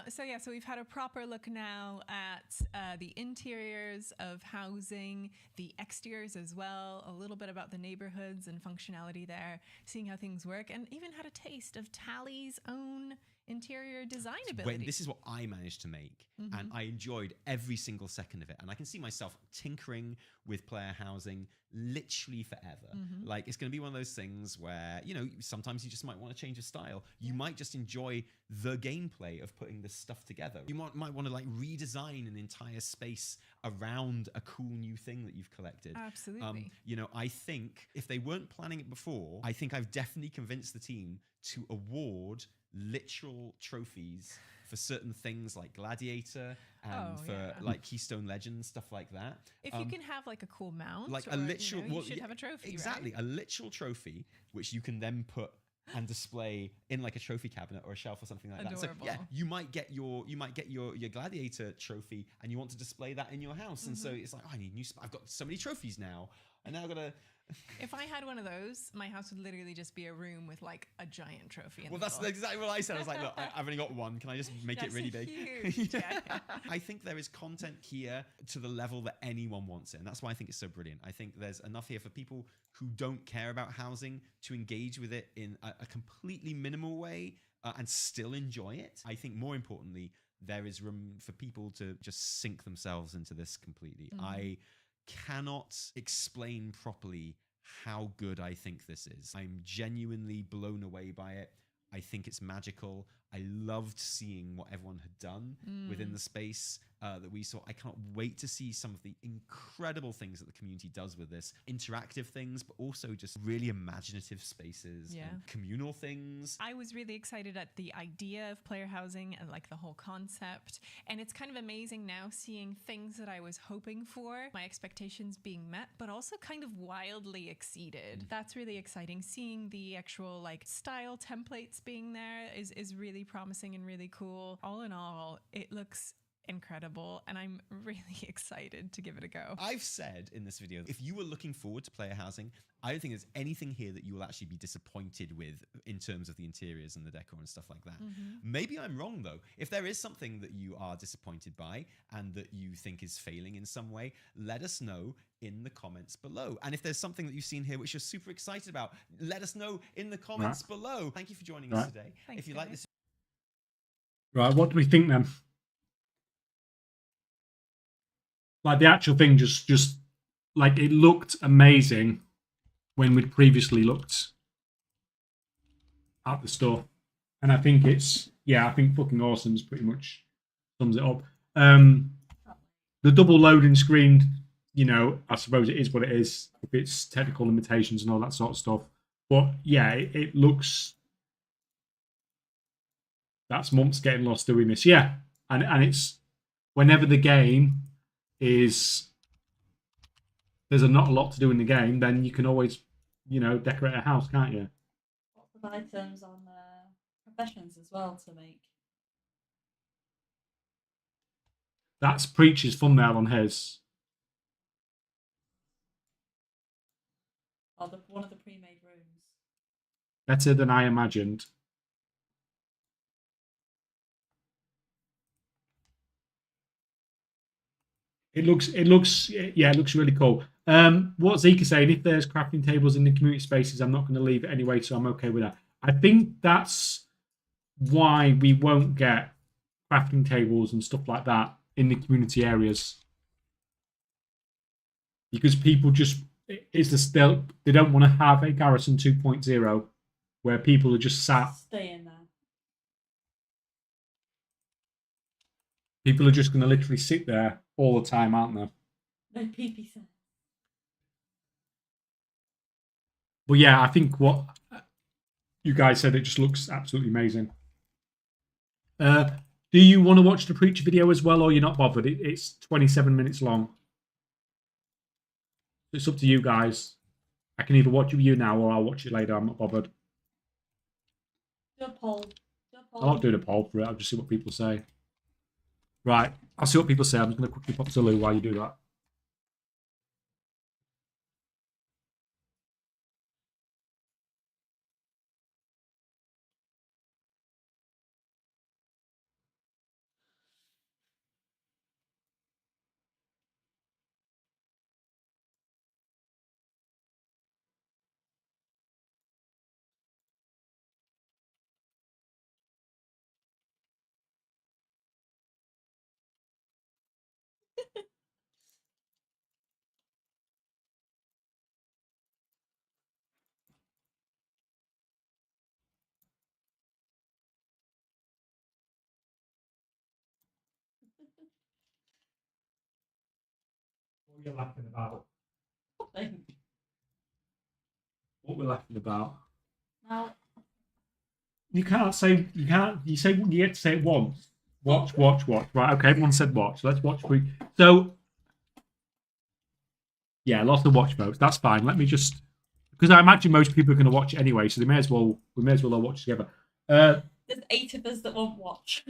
So we've had a proper look now at the interiors of housing, the exteriors as well, a little bit about the neighborhoods and functionality there, seeing how things work, and even had a taste of Tally's own interior design ability. This is what I managed to make, and I enjoyed every single second of it. And I can see myself tinkering with player housing literally forever. Like, it's going to be one of those things where, you know, sometimes you just might want to change your style. You might just enjoy the gameplay of putting this stuff together. You might want to like redesign an entire space around a cool new thing that you've collected. Absolutely. You know, I think if they weren't planning it before, I think I've definitely convinced the team to award literal trophies for certain things like Gladiator and like Keystone Legends, stuff like that. If you can have like a cool mount, like a literal, you should have a trophy. Exactly, right? A literal trophy which you can then put and display in like a trophy cabinet or a shelf or something like that. So yeah, you might get your Gladiator trophy and you want to display that in your house, and so it's like, oh, I need new. I've got so many trophies now, and now I've got to. If I had one of those, my house would literally just be a room with like a giant trophy. Well, that's exactly what I said. I was like, look, I've only got one. Can I just make it really big? Huge. Yeah. I think there is content here to the level that anyone wants it. And that's why I think it's so brilliant. I think there's enough here for people who don't care about housing to engage with it in a completely minimal way and still enjoy it. I think more importantly, there is room for people to just sink themselves into this completely. I cannot explain properly how good I think this is. I'm genuinely blown away by it. I think it's magical. I loved seeing what everyone had done within the space that we saw. I can't wait to see some of the incredible things that the community does with this. Interactive things, but also just really imaginative spaces and communal things. I was really excited at the idea of player housing and like the whole concept. And it's kind of amazing now seeing things that I was hoping for, my expectations being met, but also kind of wildly exceeded. That's really exciting. Seeing the actual like style templates being there is really promising and really cool. All in all, it looks incredible, and I'm really excited to give it a go. I've said in this video, if you were looking forward to player housing, I don't think there's anything here that you will actually be disappointed with in terms of the interiors and the decor and stuff like that. Maybe I'm wrong though. If there is something that you are disappointed by and that you think is failing in some way, let us know in the comments below. And if there's something that you've seen here which you're super excited about, let us know in the comments below. Thank you for joining us today. Thanks, if you like this, Right, what do we think then? Like the actual thing just like it looked amazing when we'd previously looked at the store. And I think it's, I think fucking awesome's pretty much sums it up. The double loading screen, you know, I suppose it is what it is, if it's technical limitations and all that sort of stuff. But yeah, it looks, that's months getting lost doing this. Yeah. And it's whenever the game is, there's not a lot to do in the game, then you can always, you know, decorate a house, can't you? Lots of items on professions as well to make. That's Preacher's thumbnail on his. Oh, one of the pre-made rooms. Better than I imagined. It looks really cool. What Zeke is saying, if there's crafting tables in the community spaces, I'm not going to leave it anyway, so I'm okay with that. I think that's why we won't get crafting tables and stuff like that in the community areas. Because people just, they don't want to have a Garrison 2.0 where people are just sat. Stay in there. People are just going to literally sit there all the time, aren't they? No PP set. But yeah, I think what you guys said, it just looks absolutely amazing. Do you want to watch the Preacher video as well, or you're not bothered? It's 27 minutes long. It's up to you guys. I can either watch it with you now, or I'll watch it later. I'm not bothered. Do a poll. I'm not doing a poll for it. I'll just see what people say. Right, I'll see what people say. I'm just going to quickly pop to Lou while you do that. What are you laughing about? What we're laughing about? Now, you can't say, you say, you get to say it once. Watch. Right, okay, everyone said watch. Let's watch. So, yeah, lots of watch votes. That's fine. Let me just, because I imagine most people are going to watch it anyway, so we may as well all watch together. there's 8 of us that won't watch.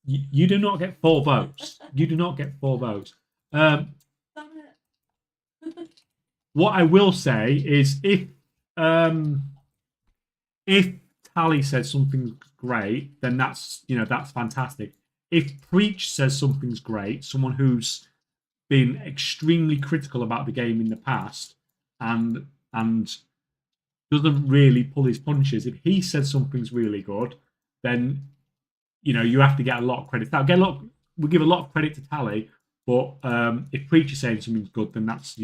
You do not get 4 votes. You do not get 4 votes. Damn it. What I will say is if Tally says something's great, then that's fantastic. If Preach says something's great, someone who's been extremely critical about the game in the past and doesn't really pull his punches, if he says something's really good, then you have to get a lot of credit. We give a lot of credit to Tally, but if Preach is saying something's good, then that's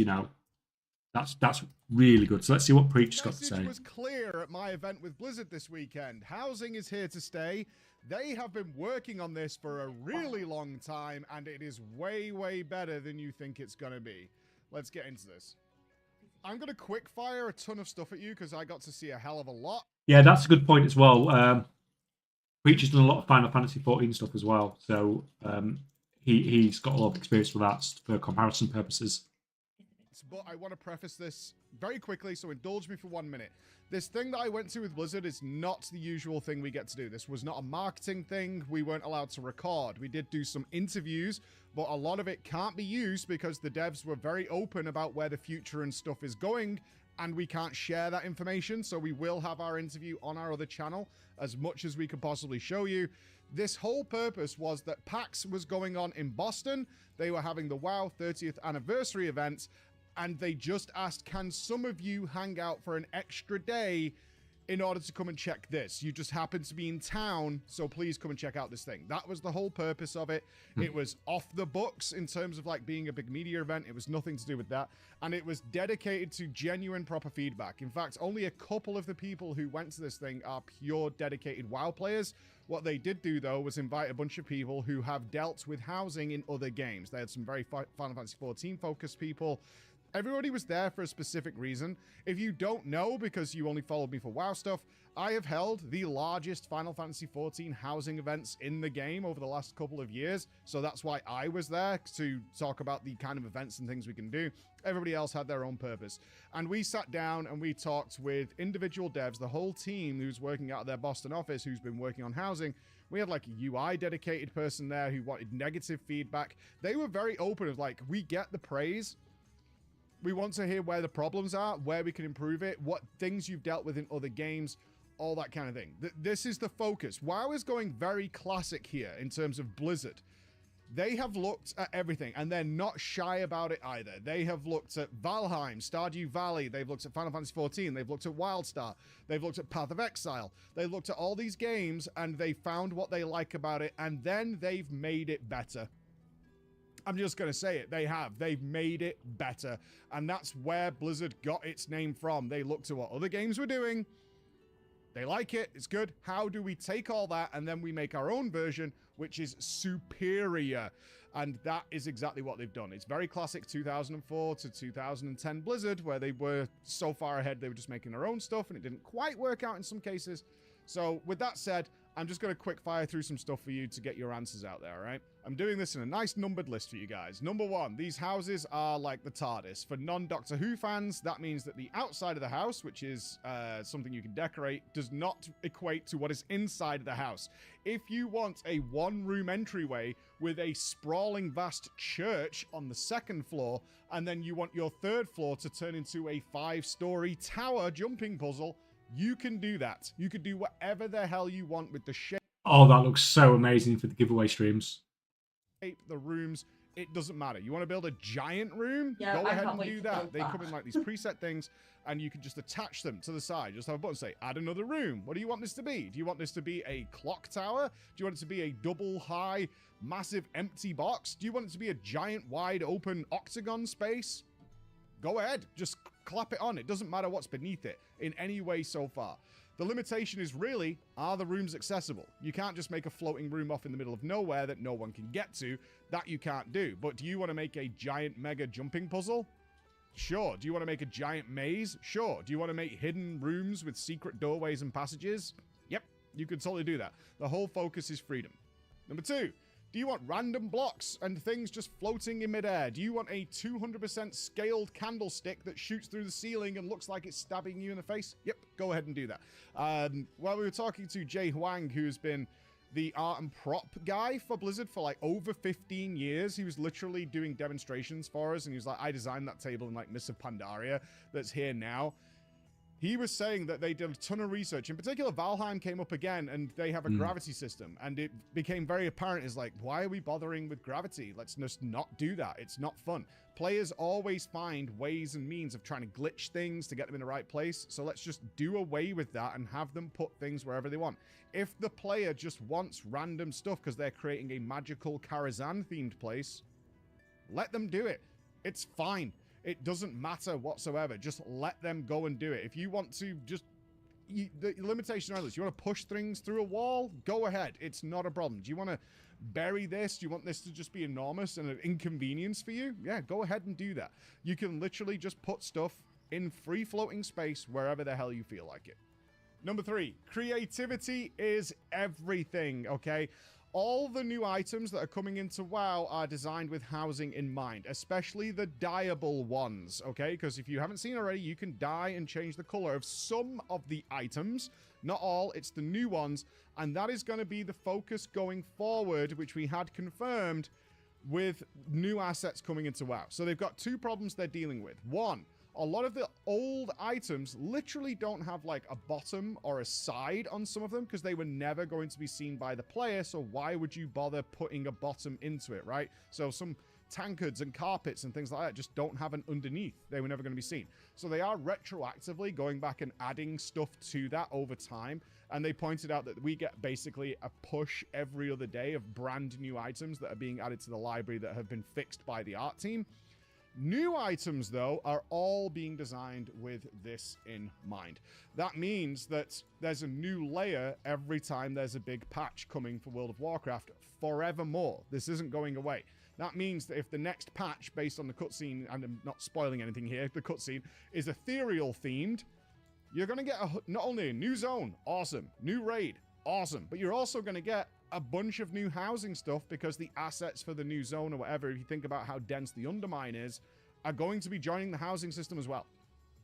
really good. So let's see what Preach's got to say. Was clear. at my event with Blizzard this weekend. Housing is here to stay. They have been working on this for a really long time, and it is way, way better than you think it's going to be. Let's get into this. I'm going to quick fire a ton of stuff at you because I got to see a hell of a lot. Yeah, that's a good point as well. Preacher's done a lot of Final Fantasy 14 stuff as well, so he's got a lot of experience with that for comparison purposes. But I want to preface this very quickly, so indulge me for 1 minute. This thing that I went to with Blizzard is not the usual thing we get to do. This was not a marketing thing. We weren't allowed to record. We did do some interviews, but a lot of it can't be used because the devs were very open about where the future and stuff is going, and we can't share that information. So we will have our interview on our other channel as much as we could possibly show you. This whole purpose was that PAX was going on in Boston. They were having the WoW 30th anniversary event, and they just asked, can some of you hang out for an extra day in order to come and check this? You just happen to be in town, so please come and check out this thing. That was the whole purpose of it. It was off the books in terms of like being a big media event. It was nothing to do with that. And it was dedicated to genuine proper feedback. In fact, only a couple of the people who went to this thing are pure dedicated WoW players. What they did do, though, was invite a bunch of people who have dealt with housing in other games. They had some very Final Fantasy 14 focused people. Everybody was there for a specific reason. If you don't know, because you only followed me for WoW stuff, I have held the largest Final Fantasy 14 housing events in the game over the last couple of years. So that's why I was there, to talk about the kind of events and things we can do. Everybody else had their own purpose. And we sat down and we talked with individual devs, the whole team who's working out of their Boston office, who's been working on housing. We had like a UI dedicated person there who wanted negative feedback. They were very open of like, we get the praise. We want to hear where the problems are, where we can improve it, what things you've dealt with in other games, all that kind of thing. This is the focus. WoW is going very classic here in terms of Blizzard. They have looked at everything, and they're not shy about it either. They have looked at Valheim, Stardew Valley, they've looked at Final Fantasy 14, they've looked at WildStar, they've looked at Path of Exile, they've looked at all these games, and they found what they like about it, and then they've made it better. I'm just going to say it. They've made it better. And that's where Blizzard got its name from. They looked at what other games were doing. They like it. It's good. How do we take all that and then we make our own version, which is superior? And that is exactly what they've done. It's very classic 2004 to 2010 Blizzard, where they were so far ahead, they were just making their own stuff, and it didn't quite work out in some cases. So with that said, I'm just going to quick fire through some stuff for you to get your answers out there, all right? I'm doing this in a nice numbered list for you guys. Number 1, these houses are like the TARDIS. For non-Doctor Who fans, that means that the outside of the house, which is something you can decorate, does not equate to what is inside of the house. If you want a one-room entryway with a sprawling vast church on the 2nd floor, and then you want your 3rd floor to turn into a 5-story tower jumping puzzle, you can do that. You can do whatever the hell you want with the shape. Oh, that looks so amazing for the giveaway streams. The rooms, it doesn't matter. You want to build a giant room? Yeah, go I ahead can't and wait do to that. build They that. come in like these preset things, and you can just attach them to the side. Just have a button say, add another room. What do you want this to be? Do you want this to be a clock tower? Do you want it to be a double high, massive empty box? Do you want it to be a giant, wide open octagon space? Go ahead. Just clap it on. It doesn't matter what's beneath it in any way so far. The limitation is really, are the rooms accessible? You can't just make a floating room off in the middle of nowhere that no one can get to. That you can't do. But do you want to make a giant mega jumping puzzle? Sure. Do you want to make a giant maze? Sure. Do you want to make hidden rooms with secret doorways and passages? Yep, you can totally do that. The whole focus is freedom. Number 2. Do you want random blocks and things just floating in midair? Do you want a 200% scaled candlestick that shoots through the ceiling and looks like it's stabbing you in the face? Yep, go ahead and do that. While we were talking to Jay Huang, who's been the art and prop guy for Blizzard for like over 15 years. He was literally doing demonstrations for us, and he was like, I designed that table in like Mists of Pandaria that's here now. He was saying that they did a ton of research. In particular, Valheim came up again, and they have a gravity system. And it became very apparent, is like, why are we bothering with gravity? Let's just not do that. It's not fun. Players always find ways and means of trying to glitch things to get them in the right place. So let's just do away with that and have them put things wherever they want. If the player just wants random stuff because they're creating a magical Karazhan-themed place, let them do it. It's fine. It doesn't matter whatsoever. Just let them go and do it. If you want to just the limitation on this. You want to push things through a wall? Go ahead. It's not a problem. Do you want to bury this? Do you want this to just be enormous and an inconvenience for you? Yeah, go ahead and do that. You can literally just put stuff in free floating space wherever the hell you feel like it. Number 3, creativity is everything, okay? All the new items that are coming into WoW are designed with housing in mind, especially the dyeable ones, okay? Because if you haven't seen already, you can dye and change the color of some of the items. Not all, it's the new ones. And that is going to be the focus going forward, which we had confirmed with new assets coming into WoW. So they've got 2 problems they're dealing with. 1, a lot of the old items literally don't have like a bottom or a side on some of them because they were never going to be seen by the player. So why would you bother putting a bottom into it, right? So some tankards and carpets and things like that just don't have an underneath. They were never going to be seen. So they are retroactively going back and adding stuff to that over time. And they pointed out that we get basically a push every other day of brand new items that are being added to the library that have been fixed by the art team. New items, though, are all being designed with this in mind. That means that there's a new layer every time there's a big patch coming for World of Warcraft forevermore. This isn't going away. That means that if the next patch, based on the cutscene, and I'm not spoiling anything here, the cutscene is ethereal themed, you're going to get not only a new zone, awesome, new raid, awesome, but you're also going to get a bunch of new housing stuff because the assets for the new zone or whatever, if you think about how dense the undermine is, are going to be joining the housing system as well,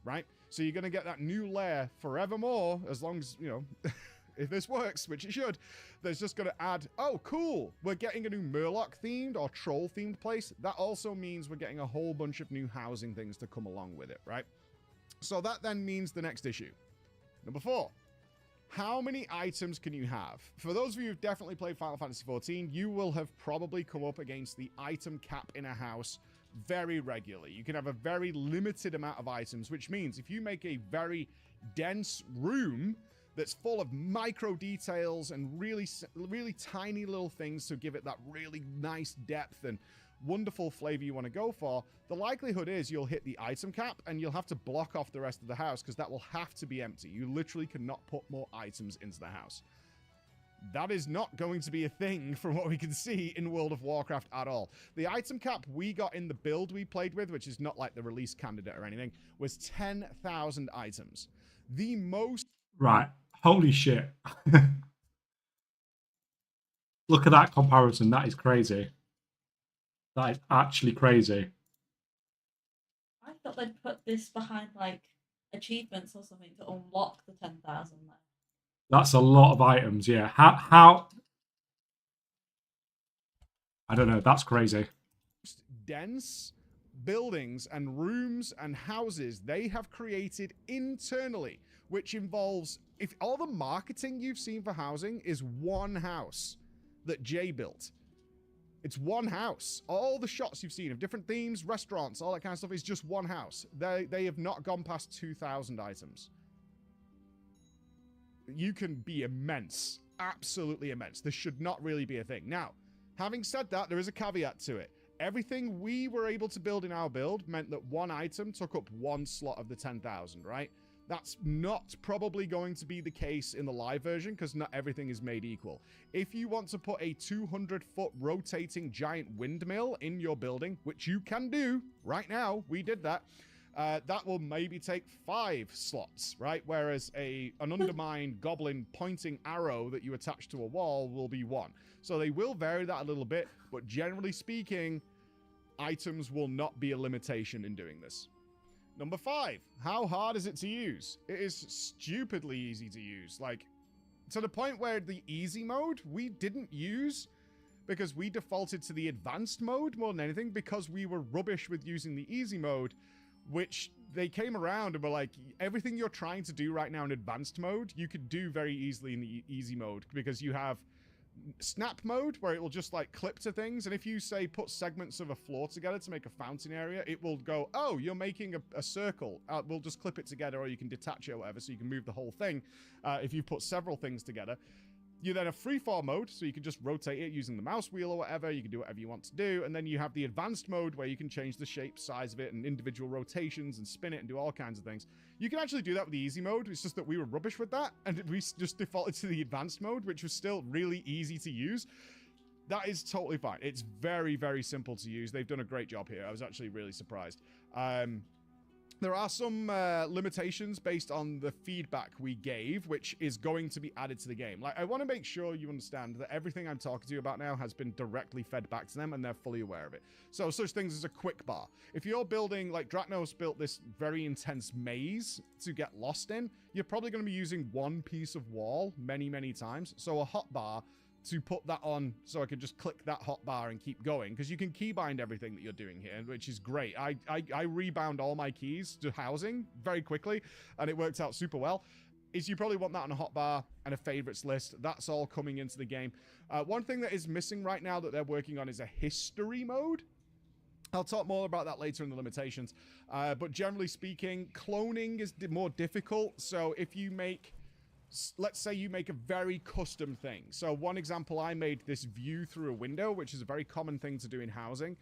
right? So you're going to get that new layer forevermore, as long as, you know, if this works, which it should, there's just going to add, oh, cool, we're getting a new Murloc-themed or Troll-themed place. That also means we're getting a whole bunch of new housing things to come along with it, right? So that then means the next issue. Number 4. How many items can you have? For those of you who've definitely played Final Fantasy XIV, you will have probably come up against the item cap in a house very regularly. You can have a very limited amount of items, which means if you make a very dense room that's full of micro details and really tiny little things to give it that really nice depth and wonderful flavor you want to go for, the likelihood is you'll hit the item cap and you'll have to block off the rest of the house because that will have to be empty. You literally cannot put more items into the house. That is not going to be a thing from what we can see in World of Warcraft at all. The item cap we got in the build we played with, which is not like the release candidate or anything, was 10,000 items. The most... Right. Holy shit. Look at that comparison. That is crazy. That is actually crazy. I thought they'd put this behind like achievements or something to unlock the 10,000. That's a lot of items, yeah. How? I don't know. That's crazy. Dense buildings and rooms and houses they have created internally, which involves, if all the marketing you've seen for housing is one house that Jay built. It's one house. All the shots you've seen of different themes, restaurants, all that kind of stuff is just one house. They have not gone past 2,000 items. You can be immense. Absolutely immense. This should not really be a thing. Now, having said that, there is a caveat to it. Everything we were able to build in our build meant that one item took up one slot of the 10,000, right? That's not probably going to be the case in the live version because not everything is made equal. If you want to put a 200-foot rotating giant windmill in your building, which you can do right now, we did that, that will maybe take 5 slots, right? Whereas an undermined goblin pointing arrow that you attach to a wall will be 1. So they will vary that a little bit, but generally speaking, items will not be a limitation in doing this. Number 5, how hard is it to use? It is stupidly easy to use. Like, to the point where the easy mode we didn't use because we defaulted to the advanced mode more than anything because we were rubbish with using the easy mode, which they came around and were like, everything you're trying to do right now in advanced mode, you could do very easily in the easy mode because you have snap mode where it will just like clip to things, and if you say put segments of a floor together to make a fountain area, it will go, oh, you're making a circle, we'll just clip it together, or you can detach it or whatever, so you can move the whole thing if you put several things together. You then have freeform mode, so you can just rotate it using the mouse wheel or whatever. You can do whatever you want to do. And then you have the advanced mode where you can change the shape, size of it, and individual rotations and spin it and do all kinds of things. You can actually do that with the easy mode. It's just that we were rubbish with that, and we just defaulted to the advanced mode, which was still really easy to use. That is totally fine. It's very, very simple to use. They've done a great job here. I was actually really surprised. There are some limitations based on the feedback we gave, which is going to be added to the game. Like, I want to make sure you understand that everything I'm talking to you about now has been directly fed back to them, and they're fully aware of it. So, such things as a quick bar. If you're building, like Draknos built this very intense maze to get lost in, you're probably going to be using one piece of wall many, many times. So a hotbar to put that on, so I can just click that hotbar and keep going, because you can keybind everything that you're doing here, which is great. I rebound all my keys to housing very quickly, and it worked out super well. Is you probably want that on a hotbar and a favorites list. That's all coming into the game. One thing that is missing right now that they're working on is a history mode. I'll talk more about that later in the limitations. But generally speaking, cloning is more difficult. So if you make, let's say you make a very custom thing. So one example, I made this view through a window, which is a very common thing to do in housing,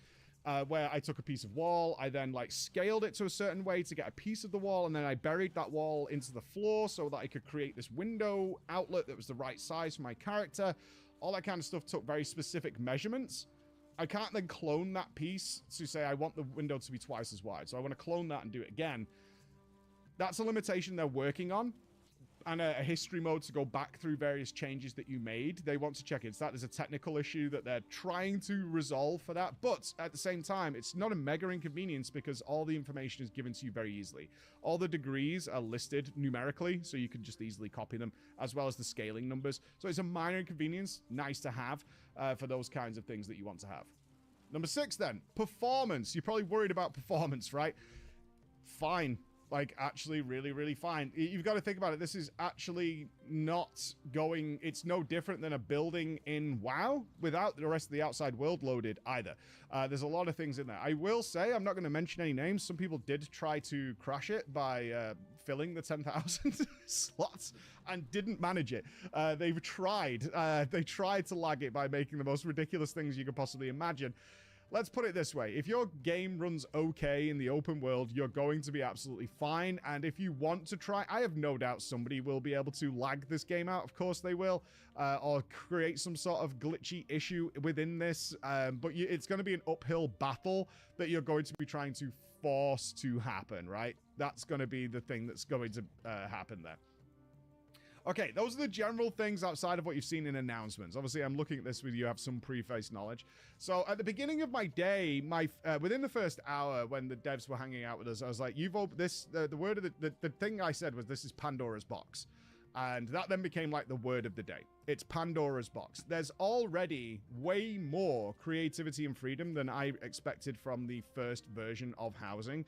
where I took a piece of wall, I then like scaled it to a certain way to get a piece of the wall, and then I buried that wall into the floor so that I could create this window outlet that was the right size for my character. All that kind of stuff took very specific measurements. I can't then clone that piece to say I want the window to be twice as wide. So I want to clone that and do it again. That's a limitation they're working on. And a history mode to go back through various changes that you made. They want to check into that. There's a technical issue that they're trying to resolve for that. But at the same time, it's not a mega inconvenience because all the information is given to you very easily. All the degrees are listed numerically, so you can just easily copy them, as well as the scaling numbers. So it's a minor inconvenience, nice to have for those kinds of things that you want to have. Number 6 then, performance. You're probably worried about performance, right? Fine. Like, actually really, really fine. You've got to think about it. This is actually not going... It's no different than a building in WoW without the rest of the outside world loaded either. There's a lot of things in there. I will say, I'm not going to mention any names. Some people did try to crash it by filling the 10,000 slots and didn't manage it. They've tried. They tried to lag it by making the most ridiculous things you could possibly imagine. Let's put it this way. If your game runs okay in the open world, you're going to be absolutely fine. And if you want to try, I have no doubt somebody will be able to lag this game out. Of course they will. Or create some sort of glitchy issue within this. But it's going to be an uphill battle that you're going to be trying to force to happen, right? That's going to be the thing that's going to happen there. Okay, those are the general things outside of what you've seen in announcements. Obviously, I'm looking at this with you have some preface knowledge. So at the beginning of my day, within the first hour when the devs were hanging out with us, I was like, you've opened this, the word of the thing I said was, this is Pandora's box. And that then became like the word of the day. It's Pandora's box. There's already way more creativity and freedom than I expected from the first version of housing.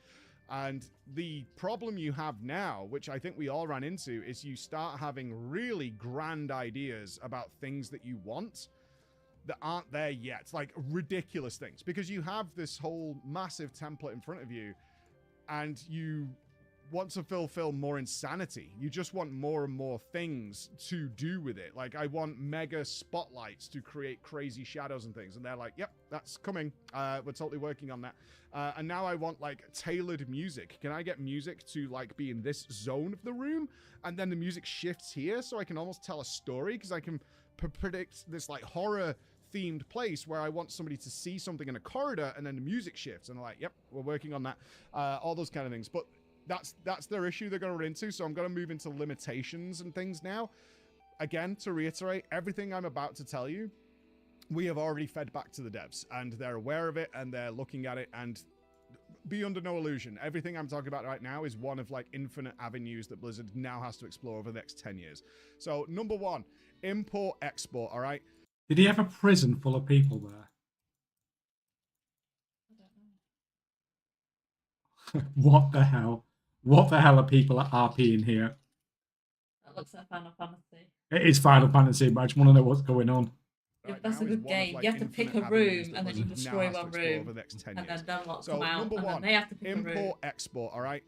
And the problem you have now, which I think we all ran into, is you start having really grand ideas about things that you want that aren't there yet. Like ridiculous things. Because you have this whole massive template in front of you and you want to fulfill more insanity. You just want more and more things to do with it. Like, I want mega spotlights to create crazy shadows and things. And they're like, yep, that's coming. We're totally working on that. And now I want, like, tailored music. Can I get music to, like, be in this zone of the room? And then the music shifts here so I can almost tell a story, because I can predict this, like, horror themed place where I want somebody to see something in a corridor and then the music shifts. And I'm like, yep, we're working on that. All those kind of things. But that's their issue they're going to run into. So I'm going to move into limitations and things now. Again, to reiterate, everything I'm about to tell you, we have already fed back to the devs, and they're aware of it, and they're looking at it. And be under no illusion, everything I'm talking about right now is one of like infinite avenues that Blizzard now has to explore over the next 10 years. So number 1, import export. All right. Did he have a prison full of people there? I don't know. What the hell? What the hell are people at RP in here? That looks like Final Fantasy. It is Final Fantasy, but I just want to know what's going on. If that's a good game, you have to pick a room and then you destroy one room and then unlock come out and then they have to pick a room. Import export, all right?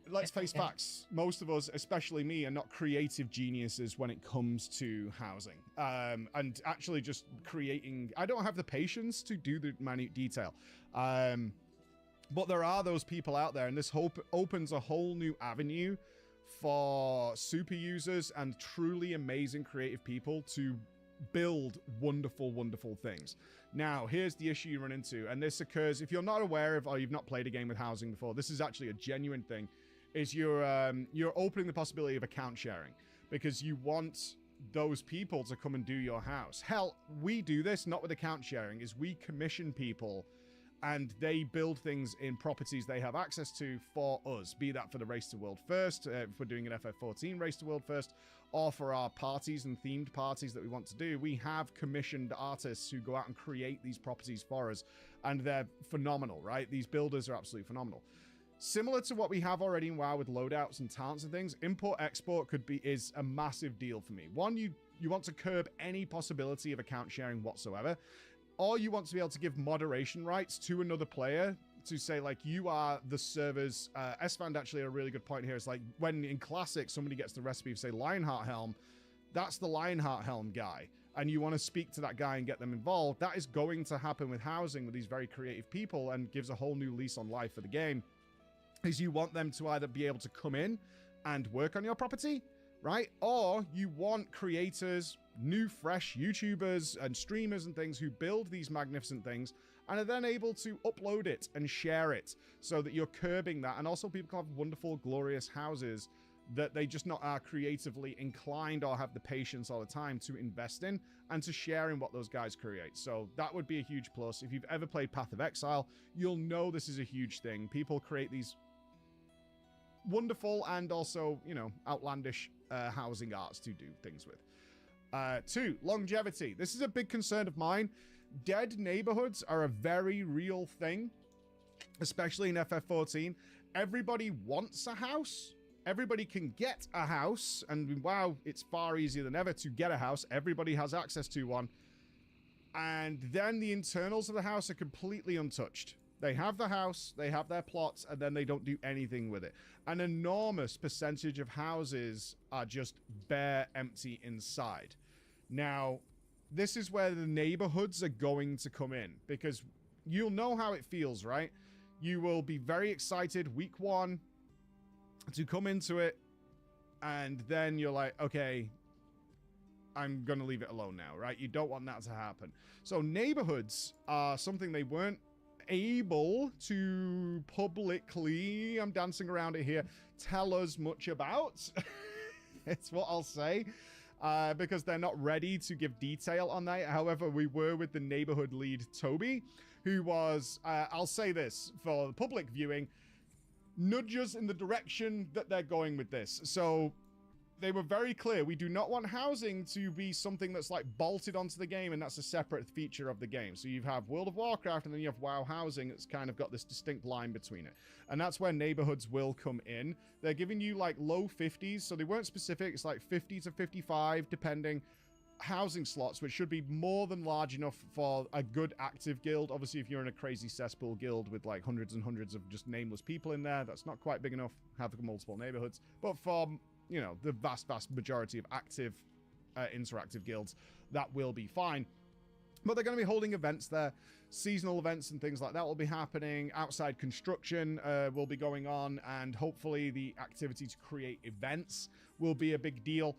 let's face facts. Most of us, especially me, are not creative geniuses when it comes to housing. And actually just creating, I don't have the patience to do the minute detail. But there are those people out there, and this opens a whole new avenue for super users and truly amazing creative people to build wonderful, wonderful things. Now, here's the issue you run into, and this occurs if you're not aware of or you've not played a game with housing before. This is actually a genuine thing. Is you're opening the possibility of account sharing because you want those people to come and do your house. Hell, we do this not with account sharing. Is we commission people and they build things in properties they have access to for us, be that for the Race to World First, if we're doing an FF14 Race to World First, or for our parties and themed parties that we want to do. We have commissioned artists who go out and create these properties for us, and they're phenomenal, right? These builders are absolutely phenomenal. Similar to what we have already in WoW with loadouts and talents and things, import-export is a massive deal for me. One, you want to curb any possibility of account sharing whatsoever. Or you want to be able to give moderation rights to another player to say, like, you are the server's... S-Fand actually a really good point here. It's like when in Classic somebody gets the recipe of, say, Lionheart Helm, that's the Lionheart Helm guy. And you want to speak to that guy and get them involved. That is going to happen with housing with these very creative people and gives a whole new lease on life for the game. Is you want them to either be able to come in and work on your property, right? Or you want creators, new fresh YouTubers and streamers and things who build these magnificent things and are then able to upload it and share it so that you're curbing that. And also people can have wonderful, glorious houses that they just not are creatively inclined or have the patience all the time to invest in and to share in what those guys create. So that would be a huge plus. If you've ever played Path of Exile, you'll know this is a huge thing. People create these wonderful and also, you know, outlandish housing arts to do things with. 2, longevity. This is a big concern of mine. Dead neighborhoods are a very real thing, especially in FF14. Everybody wants a house. Everybody can get a house. And wow, it's far easier than ever to get a house. Everybody has access to one. And then the internals of the house are completely untouched. They have the house, they have their plots, and then they don't do anything with it. An enormous percentage of houses are just bare empty inside. Now, this is where the neighborhoods are going to come in, because you'll know how it feels, right? You will be very excited week 1 to come into it, and then you're like, okay, I'm going to leave it alone now, right? You don't want that to happen. So neighborhoods are something they weren't able to publicly, I'm dancing around it here, tell us much about. It's what I'll say. Because they're not ready to give detail on that. However, we were with the neighborhood lead, Toby, who was, I'll say this for the public viewing, nudge us in the direction that they're going with this. So they were very clear. We do not want housing to be something that's like bolted onto the game, and that's a separate feature of the game. So you have World of Warcraft, and then you have WoW housing. It's kind of got this distinct line between it. And that's where neighborhoods will come in. They're giving you like low 50s, so they weren't specific. It's like 50 to 55, depending, housing slots, which should be more than large enough for a good active guild. Obviously, if you're in a crazy cesspool guild with like hundreds and hundreds of just nameless people in there, that's not quite big enough. Have multiple neighborhoods. But for, you know, the vast majority of active interactive guilds, that will be fine. But they're going to be holding events there. Seasonal events and things like that will be happening. Outside construction will be going on, and hopefully the activity to create events will be a big deal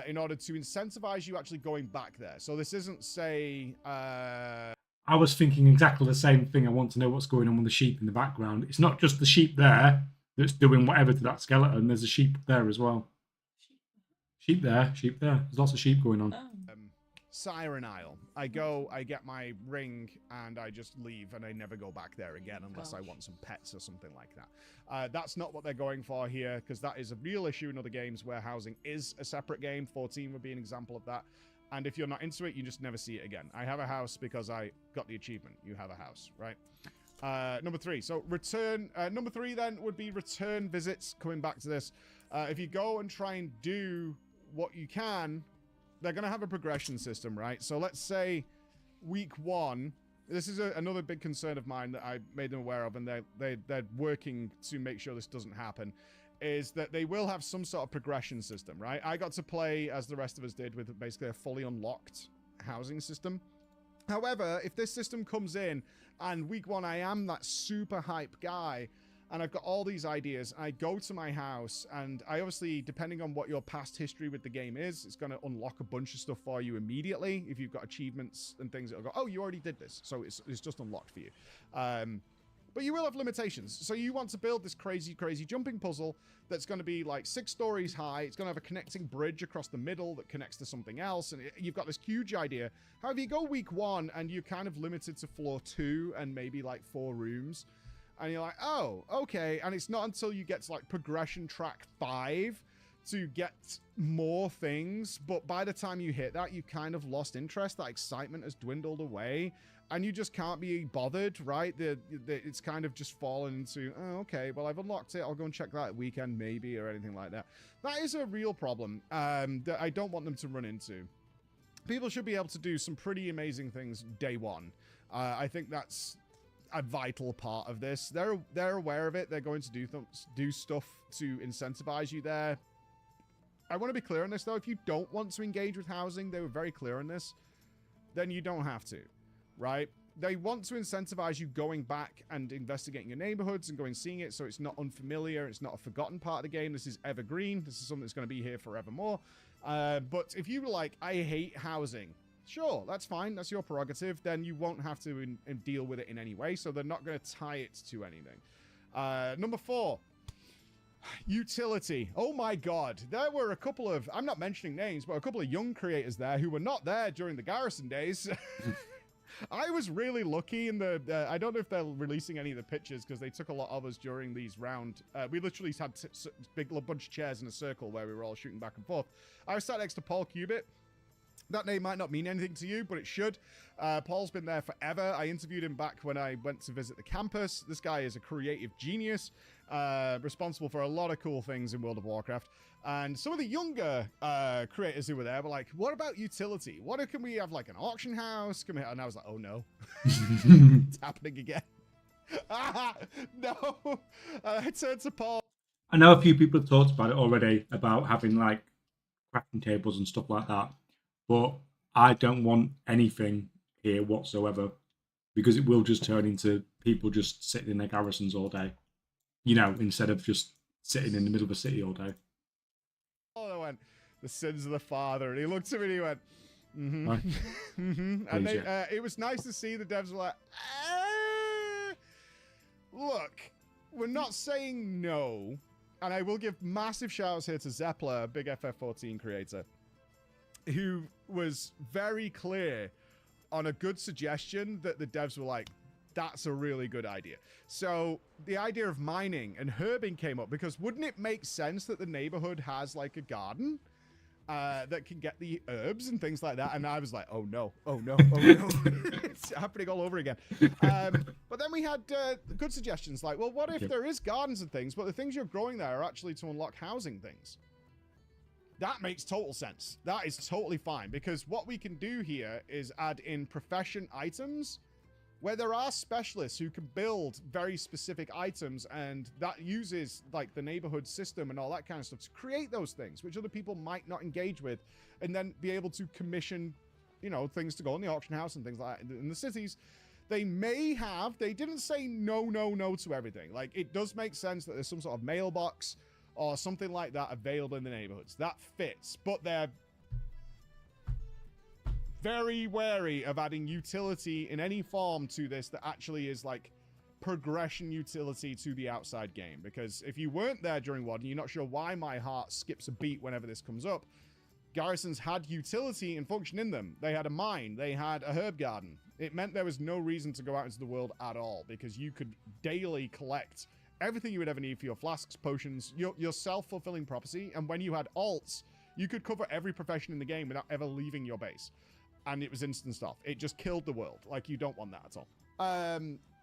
in order to incentivize you actually going back there. So this isn't, say... I was thinking exactly the same thing. I want to know what's going on with the sheep in the background. It's not just the sheep there that's doing whatever to that skeleton. There's a sheep there as well. Sheep there, sheep there. There's lots of sheep going on. Siren Isle. I go, I get my ring, and I just leave, and I never go back there again unless I want some pets or something like that. That's not what they're going for here, because that is a real issue in other games where housing is a separate game. 14 would be an example of that. And if you're not into it, you just never see it again. I have a house because I got the achievement. You have a house, right? Number 3. So return. Number 3 then would be return visits. Coming back to this, if you go and try and do what you can, they're going to have a progression system, right? So let's say week 1, this is another big concern of mine that I made them aware of, and they're working to make sure this doesn't happen, is that they will have some sort of progression system, right? I got to play, as the rest of us did, with basically a fully unlocked housing system. However, if this system comes in, and week 1 I am that super hype guy, and I've got all these ideas, I go to my house, and I obviously, depending on what your past history with the game is, it's going to unlock a bunch of stuff for you immediately. If you've got achievements and things, it'll go, oh, you already did this, so it's just unlocked for you. But you will have limitations. So you want to build this crazy, crazy jumping puzzle that's going to be like 6 stories high. It's going to have a connecting bridge across the middle that connects to something else. And you've got this huge idea. However, you go week 1 and you're kind of limited to floor 2 and maybe like 4 rooms. And you're like, oh, okay. And it's not until you get to like progression track 5 to get more things. But by the time you hit that, you've kind of lost interest. That excitement has dwindled away. And you just can't be bothered, right? It's kind of just fallen into, oh, okay, well, I've unlocked it. I'll go and check that weekend maybe or anything like that. That is a real problem that I don't want them to run into. People should be able to do some pretty amazing things day 1. I think that's a vital part of this. They're aware of it. They're going to do stuff to incentivize you there. I want to be clear on this, though. If you don't want to engage with housing, they were very clear on this, then you don't have to. Right? They want to incentivize you going back and investigating your neighborhoods and going seeing it so it's not unfamiliar, it's not a forgotten part of the game. This is evergreen. This is something that's going to be here forevermore. But if you were like, I hate housing, sure, that's fine. That's your prerogative. Then you won't have to deal with it in any way. So they're not going to tie it to anything. Number 4. Utility. Oh my god. There were a couple of, I'm not mentioning names, but a couple of young creators there who were not there during the Garrison days. I was really lucky in the, I don't know if they're releasing any of the pictures because they took a lot of us during these round. We literally had big bunch of chairs in a circle where we were all shooting back and forth. I was sat next to Paul Cubitt. That name might not mean anything to you, but it should. Paul's been there forever. I interviewed him back when I went to visit the campus. This guy is a creative genius, responsible for a lot of cool things in World of Warcraft. And some of the younger creators who were there were like, what about utility? What can we have, like an auction house? Can we have? And I was like, oh no, it's happening again. No. I turned to Paul. I know a few people have talked about it already, about having like crafting tables and stuff like that. But I don't want anything here whatsoever because it will just turn into people just sitting in their garrisons all day, you know, instead of just sitting in the middle of a city all day. Oh, I went, the sins of the father. And he looked at me and he went, mm-hmm. Right. Mm-hmm. And they, it was nice to see the devs were like, look, we're not saying no. And I will give massive shouts here to Zeppler, a big FF14 creator, who was very clear on a good suggestion that the devs were like, that's a really good idea. So the idea of mining and herbing came up because wouldn't it make sense that the neighborhood has like a garden that can get the herbs and things like that? And I was like, oh no, oh no, oh no. It's happening all over again. But then we had good suggestions like, well, what if there is gardens and things, but the things you're growing there are actually to unlock housing things? That makes total sense. That is totally fine because what we can do here is add in profession items where there are specialists who can build very specific items, and that uses like the neighborhood system and all that kind of stuff to create those things, which other people might not engage with, and then be able to commission, you know, things to go in the auction house and things like that in the cities. They may have, they didn't say no to everything. Like, it does make sense that there's some sort of mailbox or something like that available in the neighborhoods. That fits, but they're very wary of adding utility in any form to this that actually is like progression utility to the outside game. Because if you weren't there during WoD and you're not sure why my heart skips a beat whenever this comes up, garrisons had utility and function in them. They had a mine, they had a herb garden. It meant there was no reason to go out into the world at all because you could daily collect everything you would ever need for your flasks, potions, your self-fulfilling prophecy. And when you had alts, you could cover every profession in the game without ever leaving your base. And it was instant stuff. It just killed the world. Like, you don't want that at all.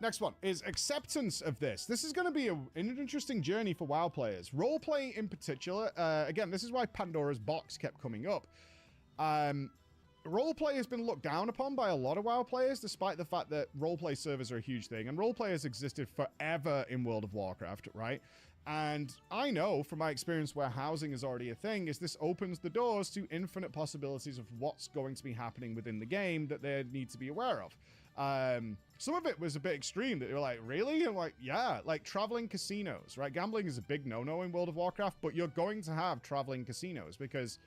Next one is acceptance of this. This is going to be an interesting journey for WoW players. Roleplay in particular. Again, this is why Pandora's box kept coming up. roleplay has been looked down upon by a lot of WoW players, despite the fact that roleplay servers are a huge thing. And roleplay has existed forever in World of Warcraft, right? And I know from my experience where housing is already a thing, is this opens the doors to infinite possibilities of what's going to be happening within the game that they need to be aware of. Some of it was a bit extreme, that they were like, really? And like, yeah, like traveling casinos, right? Gambling is a big no-no in World of Warcraft, but you're going to have traveling casinos because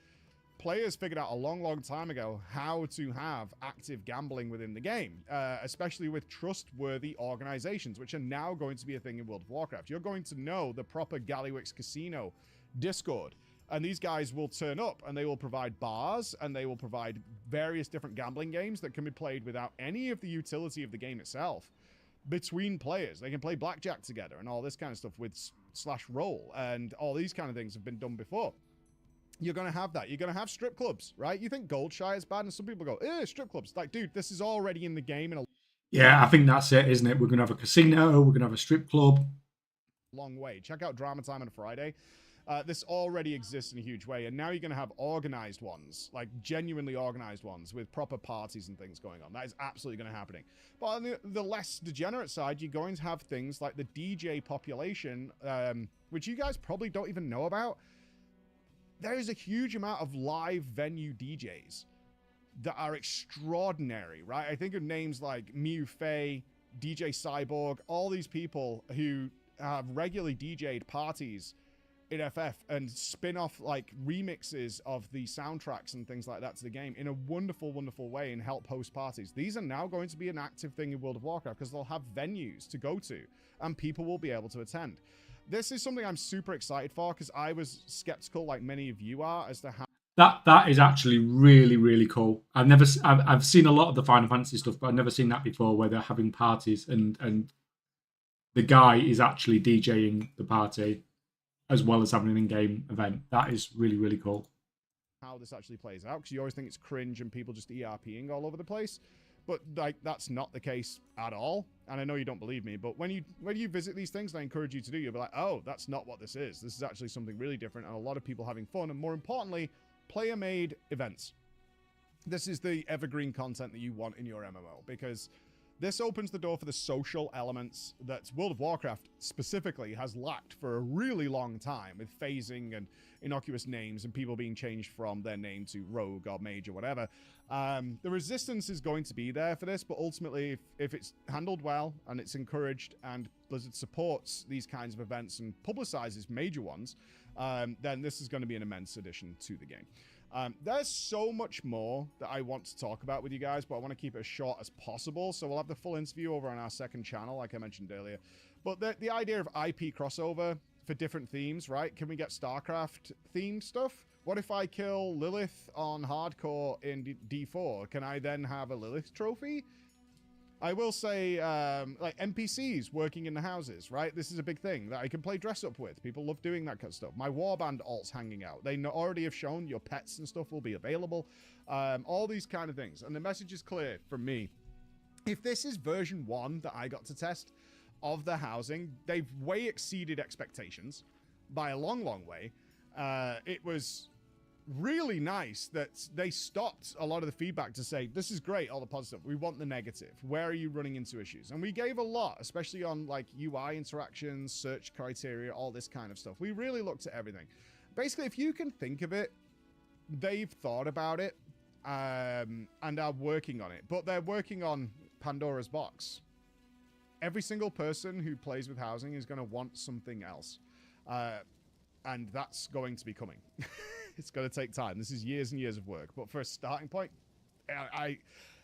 players figured out a long, long time ago how to have active gambling within the game, especially with trustworthy organizations, which are now going to be a thing in World of Warcraft. You're going to know the proper Gallywix Casino Discord, and these guys will turn up and they will provide bars and they will provide various different gambling games that can be played without any of the utility of the game itself between players. They can play blackjack together and all this kind of stuff with slash roll, and all these kind of things have been done before. You're going to have that. You're going to have strip clubs, right? You think Goldshire is bad, and some people go, strip clubs. Like, dude, this is already in the game in a Yeah, I think that's it, isn't it? We're going to have a casino. We're going to have a strip club. long way. Check out Drama Time on a Friday. This already exists in a huge way, and now you're going to have organized ones, like genuinely organized ones with proper parties and things going on. That is absolutely going to happen. But on the less degenerate side, you're going to have things like the DJ population, which you guys probably don't even know about. There is a huge amount of live venue DJs that are extraordinary, right? I think of names like Miu Fei, DJ Cyborg, all these people who have regularly DJ'd parties in FF and spin off like remixes of the soundtracks and things like that to the game in a wonderful, wonderful way and help host parties. These are now going to be an active thing in World of Warcraft because they'll have venues to go to and people will be able to attend. This is something I'm super excited for because I was skeptical, like many of you are, as to how that is actually really, really cool. I've seen a lot of the Final Fantasy stuff, but I've never seen that before, where they're having parties and the guy is actually DJing the party as well as having an in-game event. That is really, really cool. How this actually plays out, because you always think it's cringe and people just ERPing all over the place. But like that's not the case at all. And I know you don't believe me, but when you visit these things, and I encourage you to do, you'll be like, oh, that's not what this is. This is actually something really different, and a lot of people having fun, and more importantly, player-made events. This is the evergreen content that you want in your MMO, because this opens the door for the social elements that World of Warcraft specifically has lacked for a really long time, with phasing and innocuous names and people being changed from their name to rogue or mage or whatever. The resistance is going to be there for this, but ultimately, if it's handled well and it's encouraged and Blizzard supports these kinds of events and publicizes major ones, then this is going to be an immense addition to the game. There's so much more that I want to talk about with you guys, but I want to keep it as short as possible. So we'll have the full interview over on our second channel, like I mentioned earlier. But the idea of IP crossover for different themes, right? Can we get StarCraft themed stuff? What if I kill Lilith on hardcore in D4? Can I then have a Lilith trophy? I will say, like NPCs working in the houses, right? This is a big thing that I can play dress up with. People love doing that kind of stuff. My warband alts hanging out. They already have shown your pets and stuff will be available. All these kind of things. And the message is clear from me. If this is version 1 that I got to test of the housing, they've way exceeded expectations by a long, long way. It was really nice that they stopped a lot of the feedback to say, this is great, all the positive. We want the negative. Where are you running into issues? And we gave a lot, especially on like UI interactions, search criteria, all this kind of stuff. We really looked at everything. Basically, if you can think of it, they've thought about it and are working on it. But they're working on Pandora's box. Every single person who plays with housing is going to want something else. And that's going to be coming. It's going to take time. This is years and years of work. But for a starting point,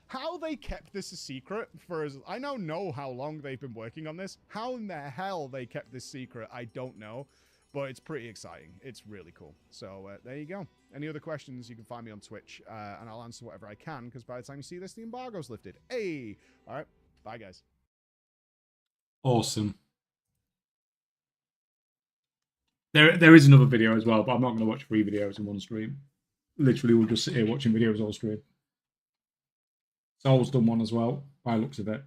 how they kept this a secret for as... I now know how long they've been working on this. How in the hell they kept this secret, I don't know. But it's pretty exciting. It's really cool. So there you go. Any other questions, you can find me on Twitch. And I'll answer whatever I can, because by the time you see this, the embargo's lifted. Hey! All right. Bye, guys. Awesome. There is another video as well, but I'm not going to watch 3 videos in one stream. Literally, we'll just sit here watching videos all stream. Soul's done one as well, by the looks of it.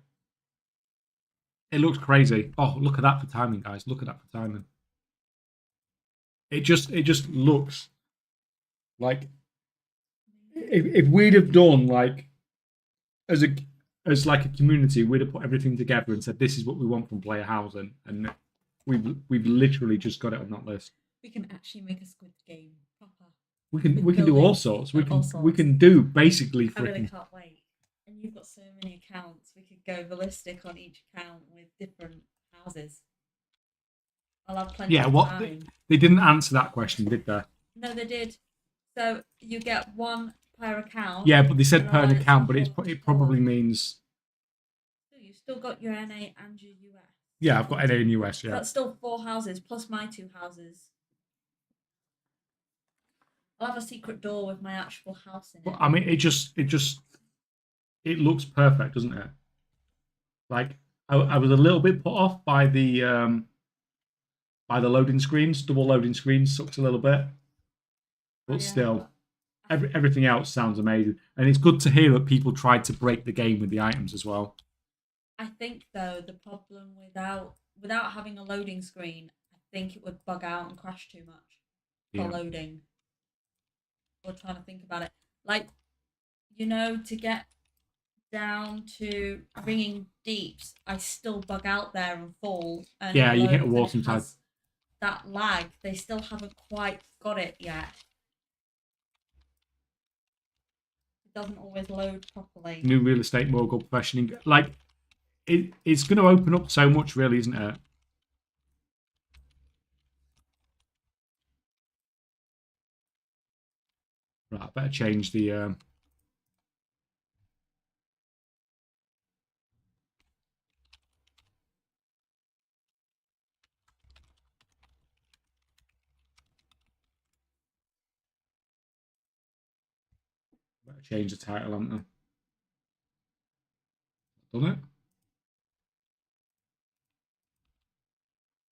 It looks crazy. Oh, look at that for timing, guys. Look at that for timing. It just looks like if we'd have done like as like a community, we'd have put everything together and said this is what we want from player housing, and we've literally just got it on that list. We can actually make a Squid Game proper. We can With do all buildings sorts. and We all can we sorts. can do basically I really freaking can't wait. And you've got so many accounts. We could go ballistic on each account with different houses. I'll have plenty yeah. of What time. they didn't answer that question, did they? No, they did. So you get one per account. Yeah, but they said and per allowed an it to account, but hold it four. probably means So you've still got your NA and your US. yeah. I've got NA and US. Yeah, That's still 4 houses plus my 2 houses. I'll have a secret door with my actual house in it. but I mean, it looks perfect, doesn't it? Like I was a little bit put off by the loading screens. Double loading screens sucks a little bit, but Yeah. still, everything else sounds amazing, and it's good to hear that people tried to break the game with the items as well. I think though the problem without having a loading screen, I think it would bug out and crash too much for Yeah. loading. Or trying to think about it, like to get down to ringing deeps, I still bug out there and fall. And Yeah, you hit a loads, wall and it sometimes. has that lag, they still haven't quite got it yet. It doesn't always load properly. New real estate mogul professioning, like it's going to open up so much, really, isn't it? Right, I better change the. Better change the title, haven't I? Done it?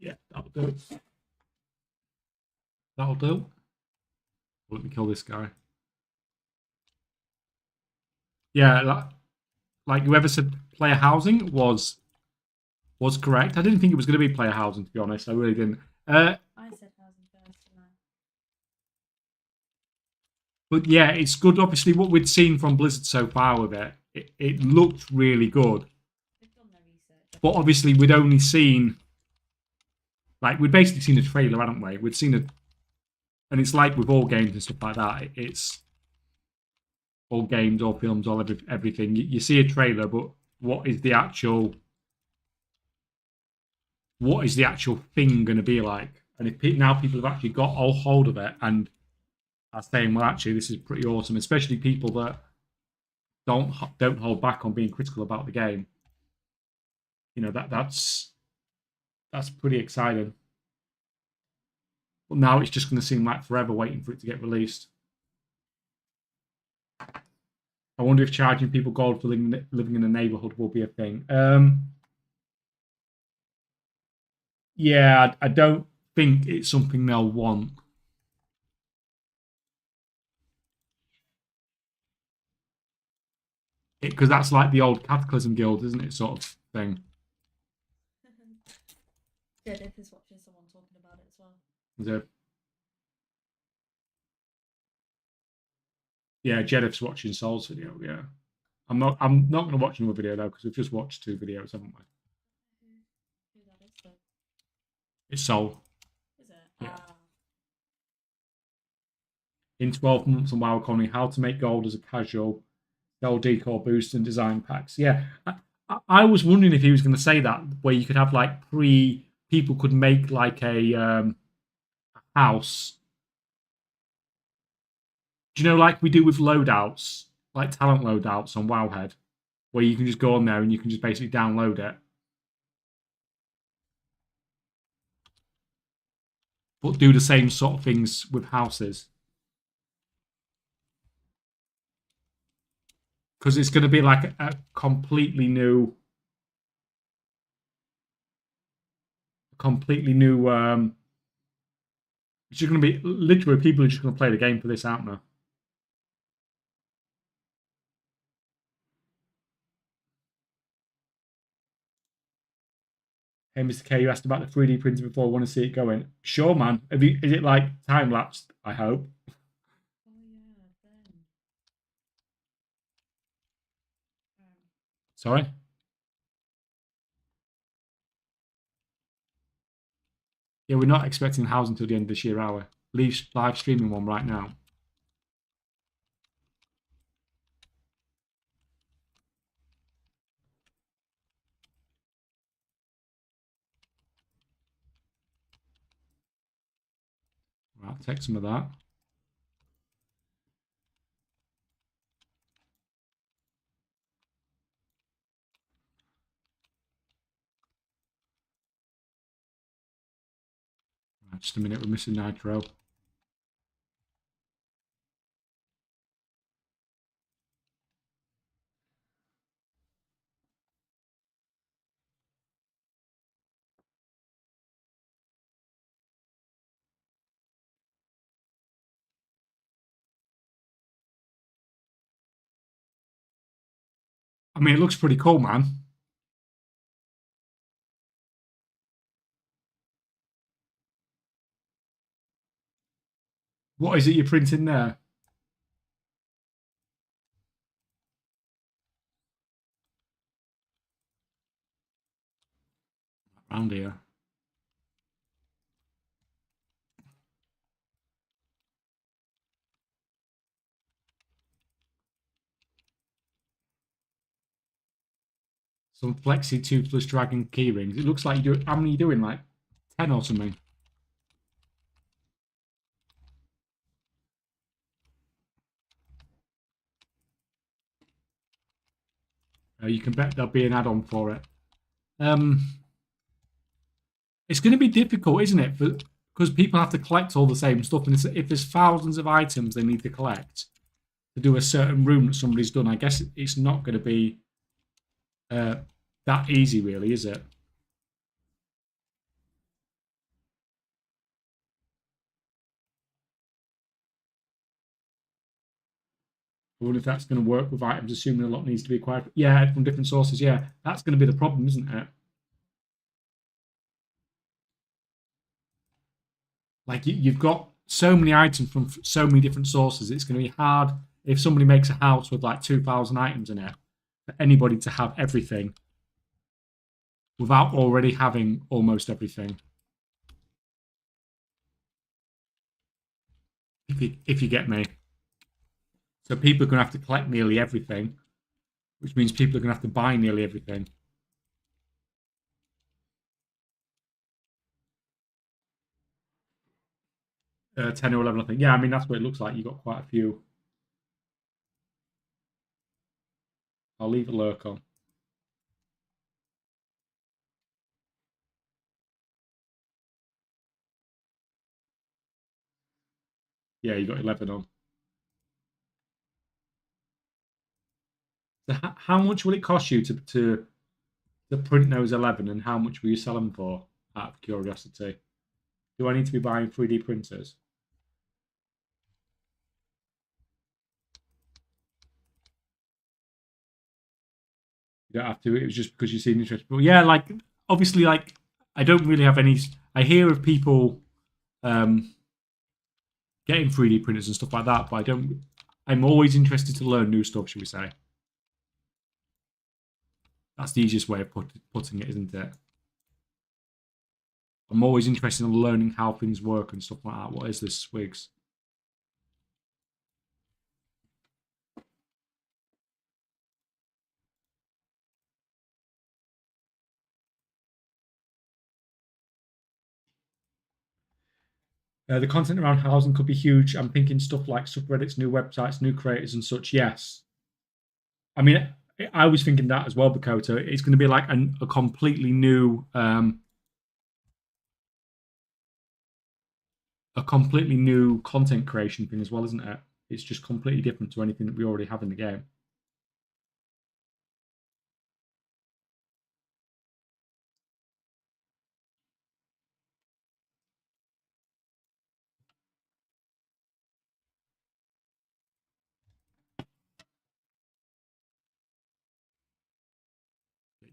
Yeah, that'll do. That'll do. Let me kill this guy. Yeah, like whoever said player housing was correct. I didn't think it was going to be player housing, to be honest. I really didn't. I said housing first, didn't I? But yeah, it's good. Obviously, what we'd seen from Blizzard so far with it looked really good. They've done their research. But obviously, we'd only seen, like, we'd basically seen a trailer, hadn't we? We'd seen and it's like with all games and stuff like that. It's all games, all films, all everything. You see a trailer, but what is the actual thing going to be like? And if now people have actually got a hold of it and are saying, well, actually, this is pretty awesome, especially people that don't hold back on being critical about the game. That's pretty exciting. But now it's just going to seem like forever waiting for it to get released. I wonder if charging people gold for living in a neighborhood will be a thing. Yeah, I don't think it's something they'll want. Because that's like the old Cataclysm Guild, isn't it? Sort of thing. Jedith is watching someone talking about it as well. Is it? Yeah, Jedith's watching Soul's video. Yeah, I'm not going to watch another video though because we've just watched 2 videos, haven't we? Who that is though? It's Soul. Is it? Yeah. In 12 months on WoW Economy, how to make gold as a casual, sell decor boost and design packs. Yeah, I was wondering if he was going to say that, where you could have like people could make like a house. Do you know, like we do with loadouts, like talent loadouts on Wowhead, where you can just go on there and you can just basically download it. But do the same sort of things with houses. Because it's going to be like a completely new it's just going to be literally people are just going to play the game for this, aren't they? Hey, Mr. K, you asked about the 3D printer before. I want to see it going. Sure, man. Is it like time lapsed? I hope. Oh yeah, then. Sorry? Yeah, we're not expecting a house until the end of this year, are we? Live streaming one right now. Right, I'll take some of that. Right, just a minute, we're missing nitro. I mean, it looks pretty cool, man. What is it you're printing there? Around here. Some Flexi Toothless Dragon key rings. It looks like you do. How many are you doing? Like 10 or something? You can bet there'll be an add-on for it. It's going to be difficult, isn't it? Because people have to collect all the same stuff, and if there's thousands of items they need to collect to do a certain room that somebody's done, I guess it's not going to be that easy, really, is it? I wonder if that's going to work with items, assuming a lot needs to be acquired. Yeah, from different sources. Yeah, that's going to be the problem, isn't it? Like you've got so many items from so many different sources. It's going to be hard if somebody makes a house with like 2,000 items in it for anybody to have everything without already having almost everything. If you get me. So people are going to have to collect nearly everything, which means people are going to have to buy nearly everything. 10 or 11, I think. Yeah, I mean, that's what it looks like. You've got quite a few. I'll leave a lurk on. Yeah, you got 11 on. So how much will it cost you to print those 11, and how much will you sell them for, out of curiosity? Do I need to be buying 3D printers? You don't have to. It was just because you seem interested. But yeah, like obviously, like I don't really have any. I hear of people getting 3D printers and stuff like that, but I don't. I'm always interested to learn new stuff. Should we say? That's the easiest way of putting it, isn't it? I'm always interested in learning how things work and stuff like that. What is this, Swigs? The content around housing could be huge. I'm thinking stuff like subreddits, new websites, new creators, and such. Yes. I mean, I was thinking that as well, Bakoto. It's going to be like a completely new, content creation thing as well, isn't it? It's just completely different to anything that we already have in the game.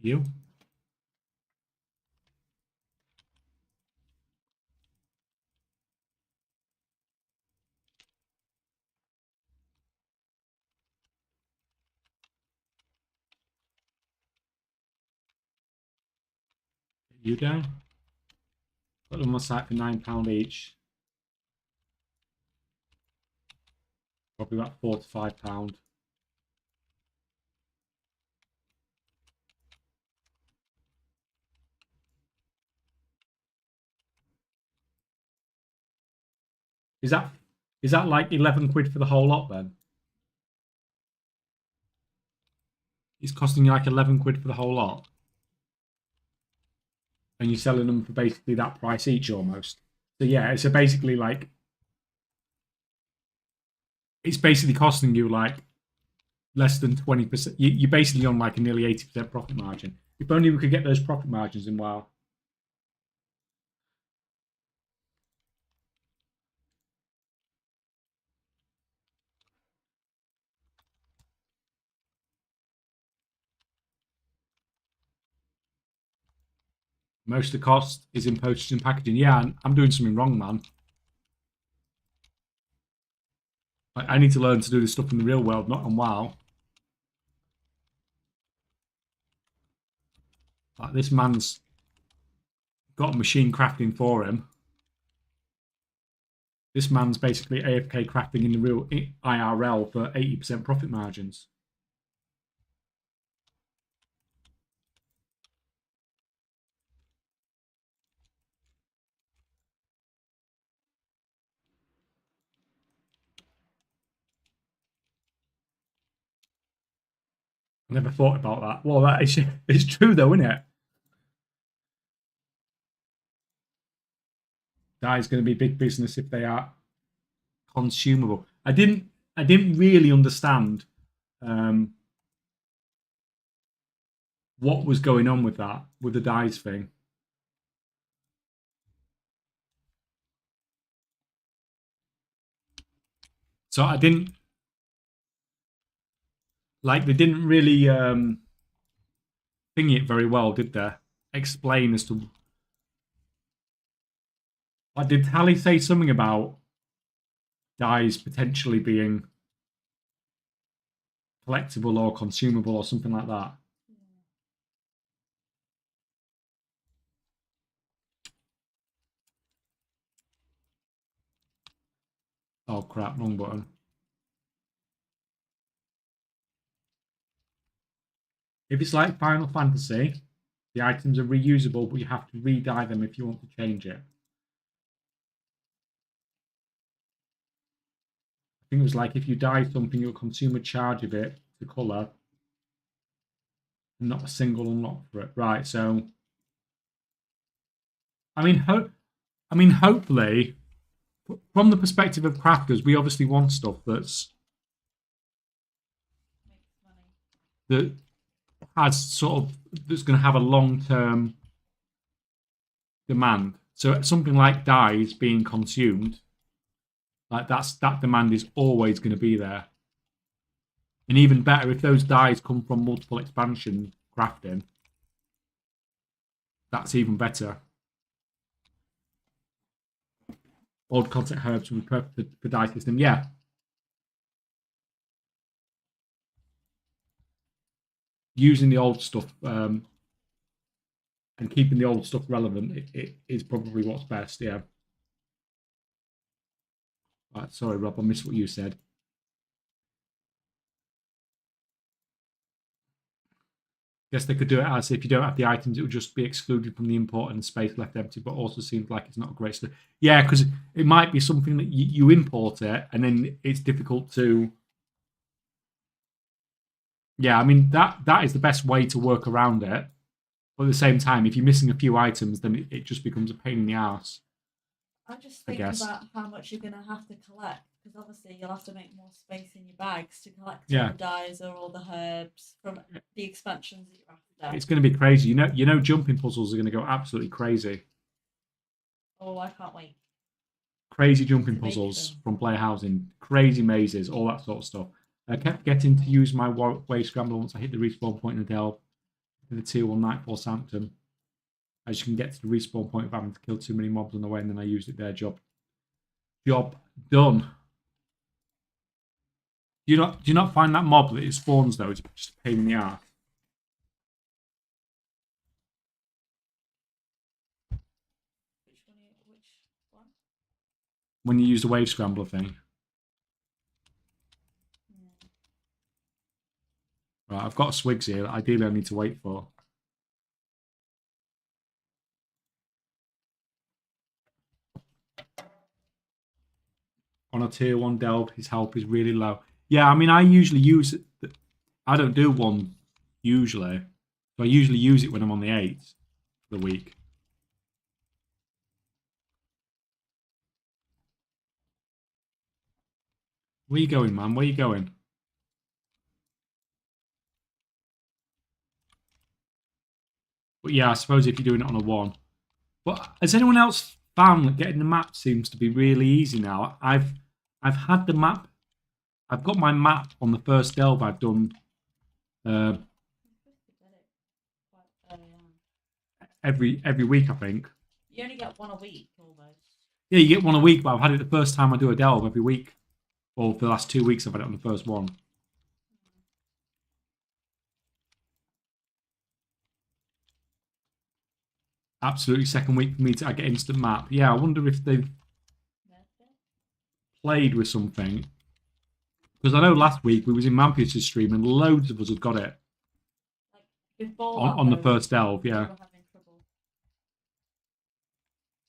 You? You down? Put them on site for £9 each. Probably about £4 to £5. Is that like 11 quid for the whole lot then? It's costing you like 11 quid for the whole lot. And you're selling them for basically that price each almost. So yeah, it's basically like, it's basically costing you like less than 20%. You're basically on like a nearly 80% profit margin. If only we could get those profit margins in WoW. Most of the cost is in postage and packaging. Yeah, I'm doing something wrong, man. I need to learn to do this stuff in the real world, not on WoW. Like, this man's got machine crafting for him. This man's basically AFK crafting in the real IRL for 80% profit margins. I never thought about that. Well, that is it's true though, isn't it? That is going to be big business if they are consumable. I didn't really understand what was going on with that, with the dyes thing. So I didn't like, they didn't really thing it very well, did they? Explain as to, like, did Tally say something about dyes potentially being collectible or consumable or something like that? Oh crap, wrong button. If it's like Final Fantasy, the items are reusable, but you have to re-dye them if you want to change it. I think it was like if you dye something, you'll consume a charge of it to colour, and not a single unlock for it. Right, so I mean, hopefully, from the perspective of crafters, we obviously want stuff that has sort of, that's going to have a long-term demand. So something like dyes being consumed, like that demand is always going to be there. And even better, if those dyes come from multiple expansion crafting, that's even better. Old concept herbs would be perfect for dye system. Yeah. Using the old stuff and keeping the old stuff relevant, it is probably what's best. Yeah. Right, sorry, Rob, I missed what you said. Guess they could do it as if you don't have the items, it would just be excluded from the import and space left empty, but also seems like it's not a great stuff. Yeah, because it might be something that you import it and then it's difficult to. Yeah, I mean, that is the best way to work around it. But at the same time, if you're missing a few items, then it just becomes a pain in the ass. I'm just thinking about how much you're going to have to collect, because obviously you'll have to make more space in your bags to collect all the dyes or all the herbs from the expansions that you're after. It's going to be crazy. You know, jumping puzzles are going to go absolutely crazy. Oh, I can't wait. Crazy jumping puzzles from player housing, crazy mazes, all that sort of stuff. I kept getting to use my wave scrambler once I hit the respawn point in the delve in the tier 1 Nightfall Sanctum. As you can get to the respawn point of having to kill too many mobs on the way, and then I used it there. Job done. Do you not find that mob that it spawns though? It's just a pain in the ass. when you use the wave scrambler thing. Right, I've got a Swigs here that ideally I need to wait for. On a tier 1 delve, his help is really low. Yeah, I mean, I usually use it. I don't do one usually. So I usually use it when I'm on the 8 for the week. Where you going, man? Where you going? But yeah, I suppose if you're doing it on a 1. But has anyone else found that getting the map seems to be really easy now? I've had the map. I've got my map on the first delve I've done every week, I think. You only get one a week, almost. Yeah, you get one a week, but I've had it the first time I do a delve every week. Or for the last 2 weeks, I've had it on the first one. Absolutely, second week for me to get instant map. Yeah, I wonder if they've played with something. Because I know last week we was in Mampius' stream and loads of us had got it. On the first delve, yeah.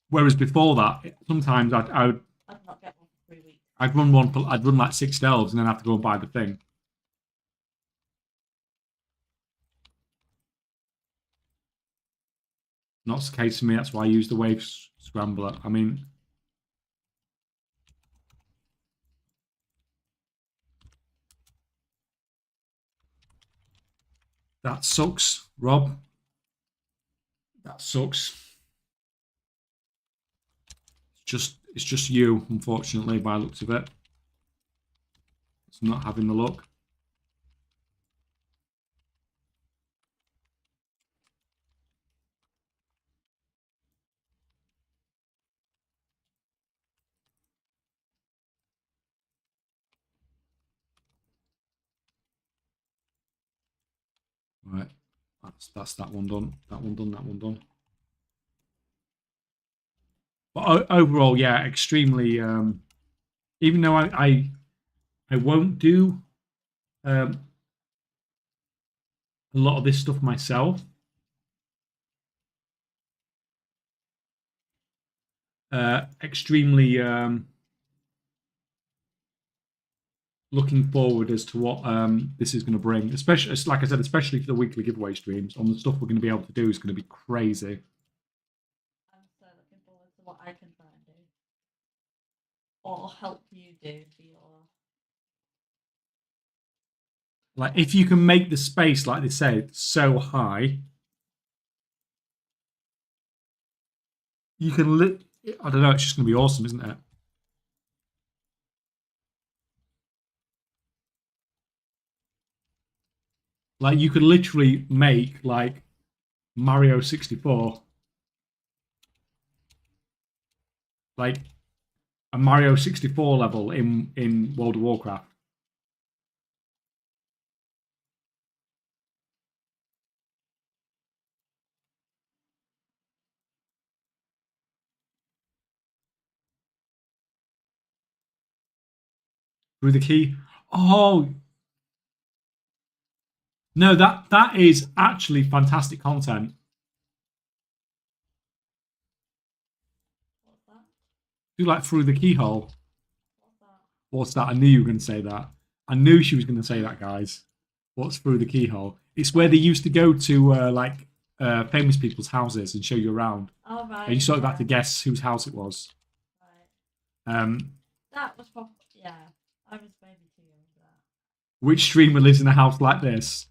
Whereas before that, sometimes I'd not get one for 3 weeks. I'd run like 6 delves and then have to go and buy the thing. Not the case for me. That's why I use the wave scrambler. I mean, that sucks, Rob. That sucks. It's just you, unfortunately, by the looks of it. It's not having the luck. Right, that's that one done. That one done. That one done. But overall, yeah, extremely. Even though I won't do a lot of this stuff myself. Extremely looking forward as to what this is going to bring, especially, like I said, especially for the weekly giveaway streams. On the stuff we're going to be able to do is going to be crazy. I'm so looking forward to what I can try and do, or help you do for your. Like, if you can make the space, like they said, so high, you can I don't know, it's just going to be awesome, isn't it? Like, you could literally make, like, Mario 64. Like, a Mario 64 level in World of Warcraft. Through the key. Oh no, that is actually fantastic content. What's that? Do like through the keyhole. What's that? What's that? I knew you were going to say that. I knew she was going to say that, guys. What's through the keyhole? It's where they used to go to famous people's houses and show you around. Oh right. And you sort of had to guess whose house it was. Right. That was probably I was maybe too young for that. Which streamer lives in a house like this?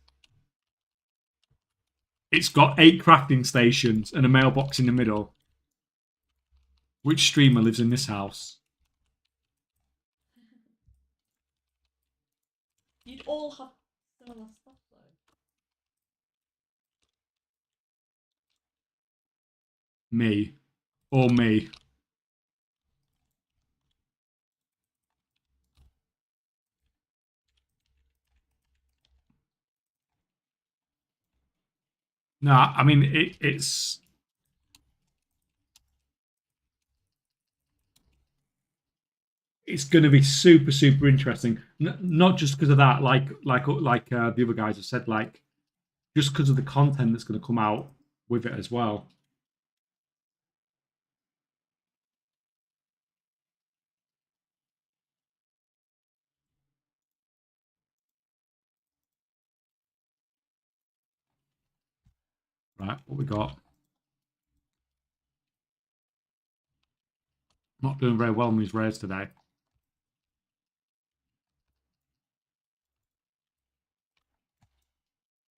It's got 8 crafting stations and a mailbox in the middle. Which streamer lives in this house? You'd all have similar stuff though. Me. Or me. No, I mean, it's... it's going to be super super interesting. Not just because of that, the other guys have said, like just because of the content that's going to come out with it as well. Right, what we got? Not doing very well in these rares today.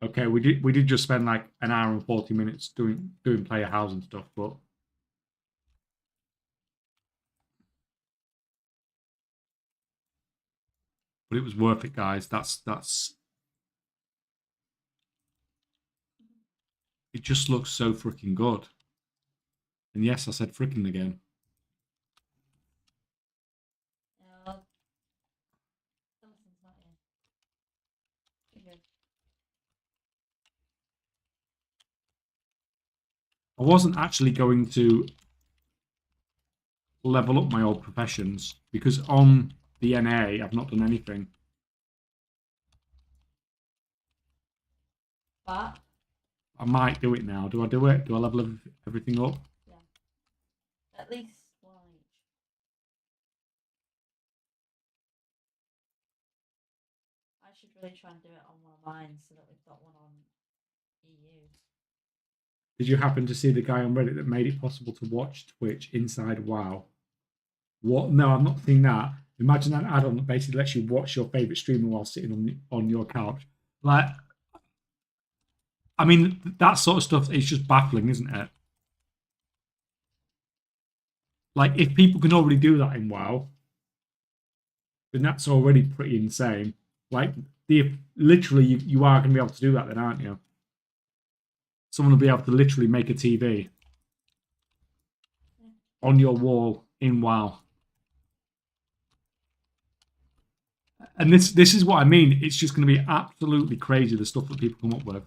Okay, we did just spend like an hour and 40 minutes doing player house and stuff, but it was worth it, guys. That's it. Just looks so freaking good. And yes, I said freaking again. No. Something's not here. You're good. I wasn't actually going to level up my old professions because on the NA I've not done anything. But I might do it now. Do I do it? Do I level everything up? yeah, at least one on each. I should really try and do it on one of mine so that we've got one on EU. Did you happen to see the guy on Reddit that made it possible to watch Twitch inside WoW? What? No, I've not seen that. Imagine an add-on that basically lets you watch your favorite streamer while sitting on your couch. Like, I mean, that sort of stuff is just baffling, isn't it? Like, if people can already do that in WoW, then that's already pretty insane. Like, literally, you are going to be able to do that then, aren't you? Someone will be able to literally make a TV on your wall in WoW. And this is what I mean. It's just going to be absolutely crazy, the stuff that people come up with.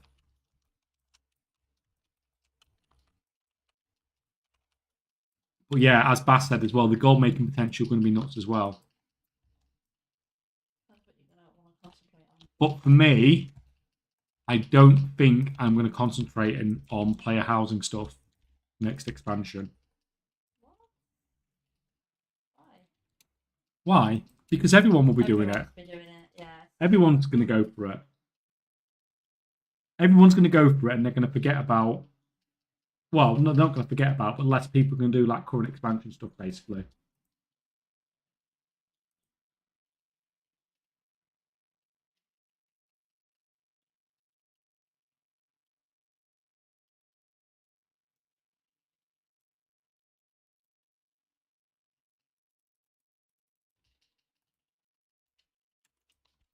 But yeah, as Bass said as well, the gold making potential is going to be nuts as well. That's what you're gonna want to concentrate on. But for me, I don't think I'm going to concentrate on player housing stuff next expansion. What? Why? Why? Because everyone will be doing it. Everyone's been doing it, yeah. Everyone's going to go for it. Everyone's going to go for it, and they're going to forget about. Well, no, they're not going to forget about, but less people can do like current expansion stuff, basically.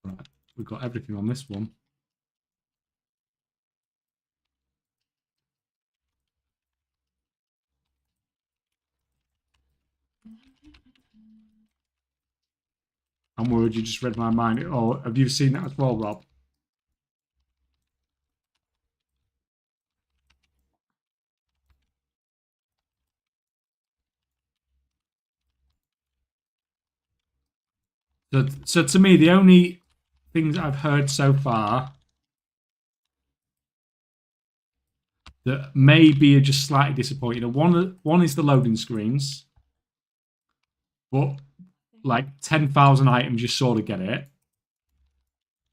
Right, we've got everything on this one. I'm worried you just read my mind. Oh, have you seen that as well, Rob? So to me, the only things I've heard so far that maybe are just slightly disappointing. One is the loading screens, but like 10,000 items, you sort of get it.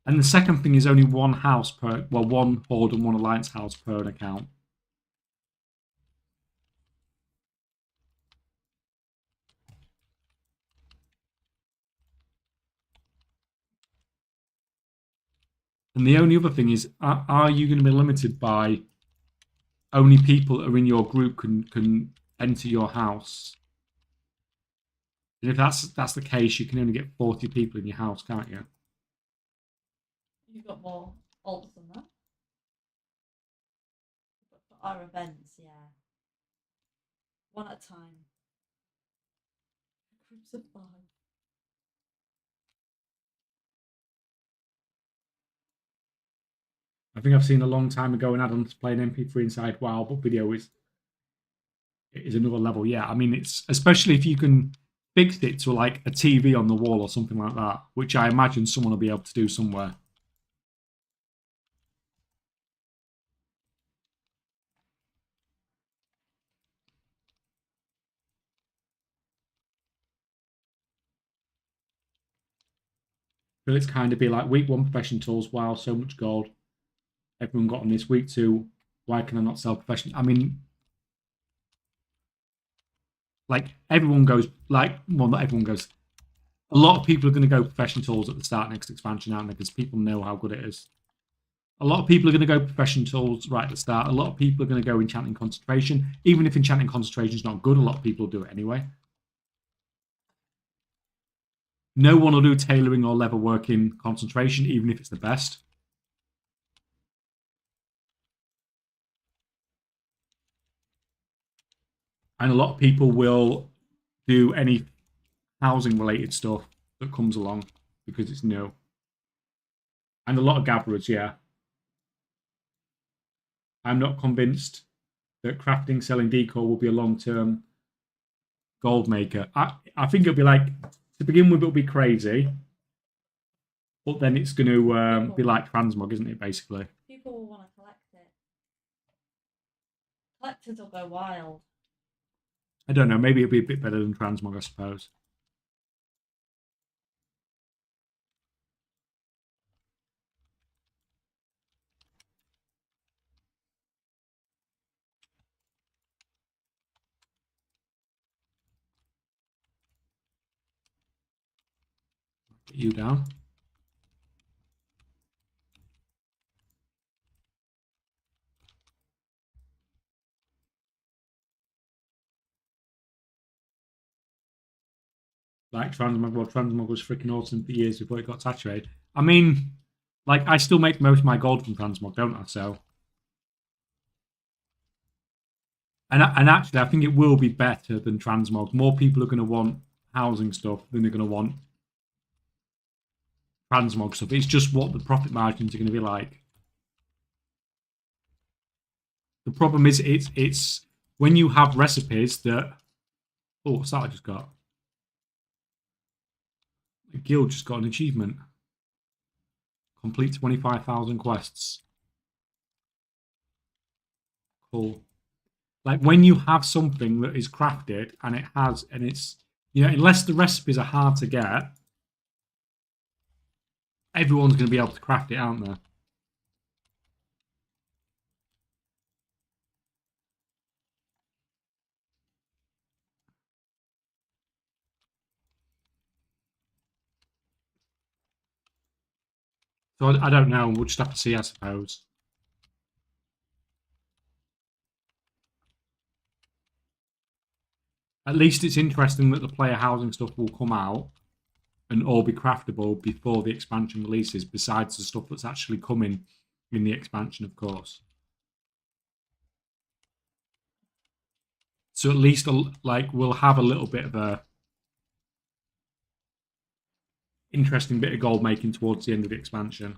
And the second thing is only one house per, well, one Horde and one Alliance house per an account. And the only other thing is, are you going to be limited by only people that are in your group can enter your house? And if that's the case, you can only get 40 people in your house, can't you? You've got more alts than that. But for our events, yeah. One at a time. Groups of 5. I think I've seen a long time ago an add-on to play an MP3 inside WoW, but video is another level. Yeah, I mean, it's especially if you can fixed it to like a TV on the wall or something like that, which I imagine someone will be able to do somewhere. But it's kind of be like week 1 profession tools. Wow, so much gold. Everyone got on this. Week 2, why can I not sell profession? I mean, like everyone goes, like, well, not everyone goes. A lot of people are going to go profession tools at the start next expansion, aren't they? Because people know how good it is. A lot of people are going to go profession tools right at the start. A lot of people are going to go enchanting concentration. Even if enchanting concentration is not good, a lot of people do it anyway. No one will do tailoring or leather working concentration, even if it's the best. And a lot of people will do any housing related stuff that comes along because it's new. And a lot of gatherers, yeah. I'm not convinced that crafting, selling decor will be a long-term gold maker. I think it'll be like, to begin with, it'll be crazy. But then it's going to be like transmog, isn't it, basically? People will want to collect it. Collectors will go wild. I don't know. Maybe it'll be a bit better than transmog, I suppose. Get you down. Like transmog, well, transmog was freaking awesome for years before it got saturated. I mean, like, I still make most of my gold from transmog, don't I? So, and actually, I think it will be better than transmog. More people are going to want housing stuff than they're going to want transmog stuff. It's just what the profit margins are going to be like. The problem is, it's when you have recipes that. Oh, what's that I just got? The guild just got an achievement. Complete 25,000 quests. Cool. Like when you have something that is crafted and it has, and it's, you know, unless the recipes are hard to get, everyone's going to be able to craft it, aren't they? So I don't know. We'll just have to see, I suppose. At least it's interesting that the player housing stuff will come out and all be craftable before the expansion releases, besides the stuff that's actually coming in the expansion, of course. So at least, like, we'll have a little bit of a interesting bit of gold making towards the end of the expansion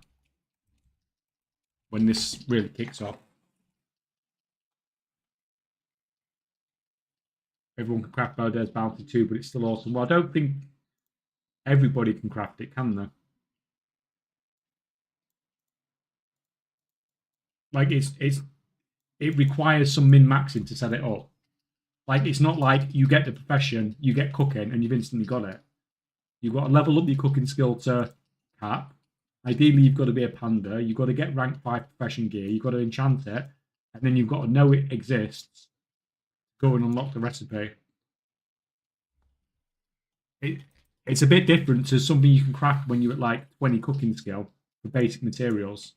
when this really kicks off. Everyone can craft Bowder's Bounty too, but it's still awesome. Well, I don't think everybody can craft it, can they? Like it requires some min-maxing to set it up. Like it's not like you get the profession, you get cooking, and you've instantly got it. You've got to level up your cooking skill to cap. Ideally, you've got to be a panda. You've got to get rank 5 profession gear. You've got to enchant it, and then you've got to know it exists. Go and unlock the recipe. It's a bit different to something you can craft when you're at like 20 cooking skill for basic materials.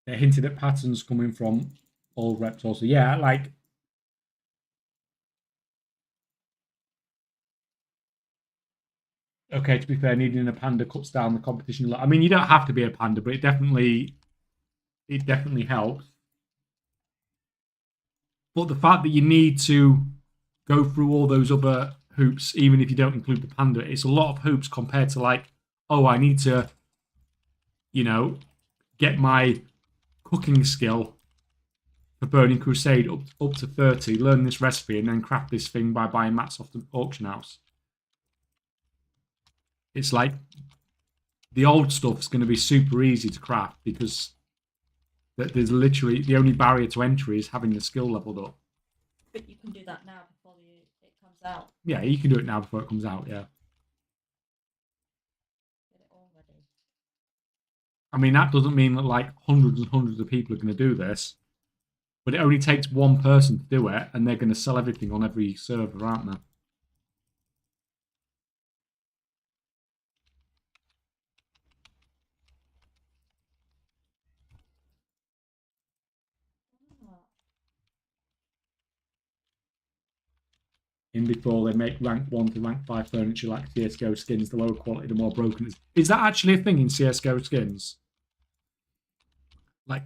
They hinted at patterns coming from all reps also. Yeah, like okay, to be fair, needing a panda cuts down the competition a lot. I mean, you don't have to be a panda, but it definitely helps. But the fact that you need to go through all those other hoops, even if you don't include the panda. It's a lot of hoops compared to like, oh, I need to, get my cooking skill for Burning Crusade up to 30, learn this recipe, and then craft this thing by buying mats off the auction house. It's like the old stuff's going to be super easy to craft because there's literally the only barrier to entry is having the skill leveled up. But you can do that now before it comes out. Yeah, you can do it now before it comes out, yeah. Get it all ready. I mean, that doesn't mean that like hundreds and hundreds of people are going to do this, but it only takes one person to do it, and they're going to sell everything on every server, aren't they? In before they make rank 1 to rank 5 furniture like CSGO skins, the lower quality, the more broken it is. Is that actually a thing in CSGO skins? Like,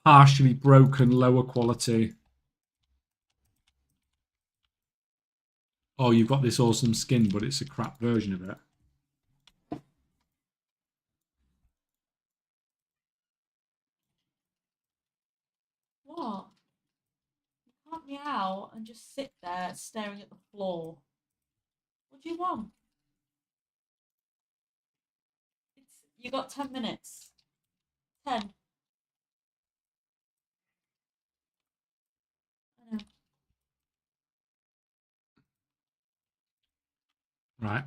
partially broken, lower quality. Oh, you've got this awesome skin, but it's a crap version of it. What? You can't meow and just sit there staring at the floor. What do you want? You got 10 minutes. 10. I know. Right.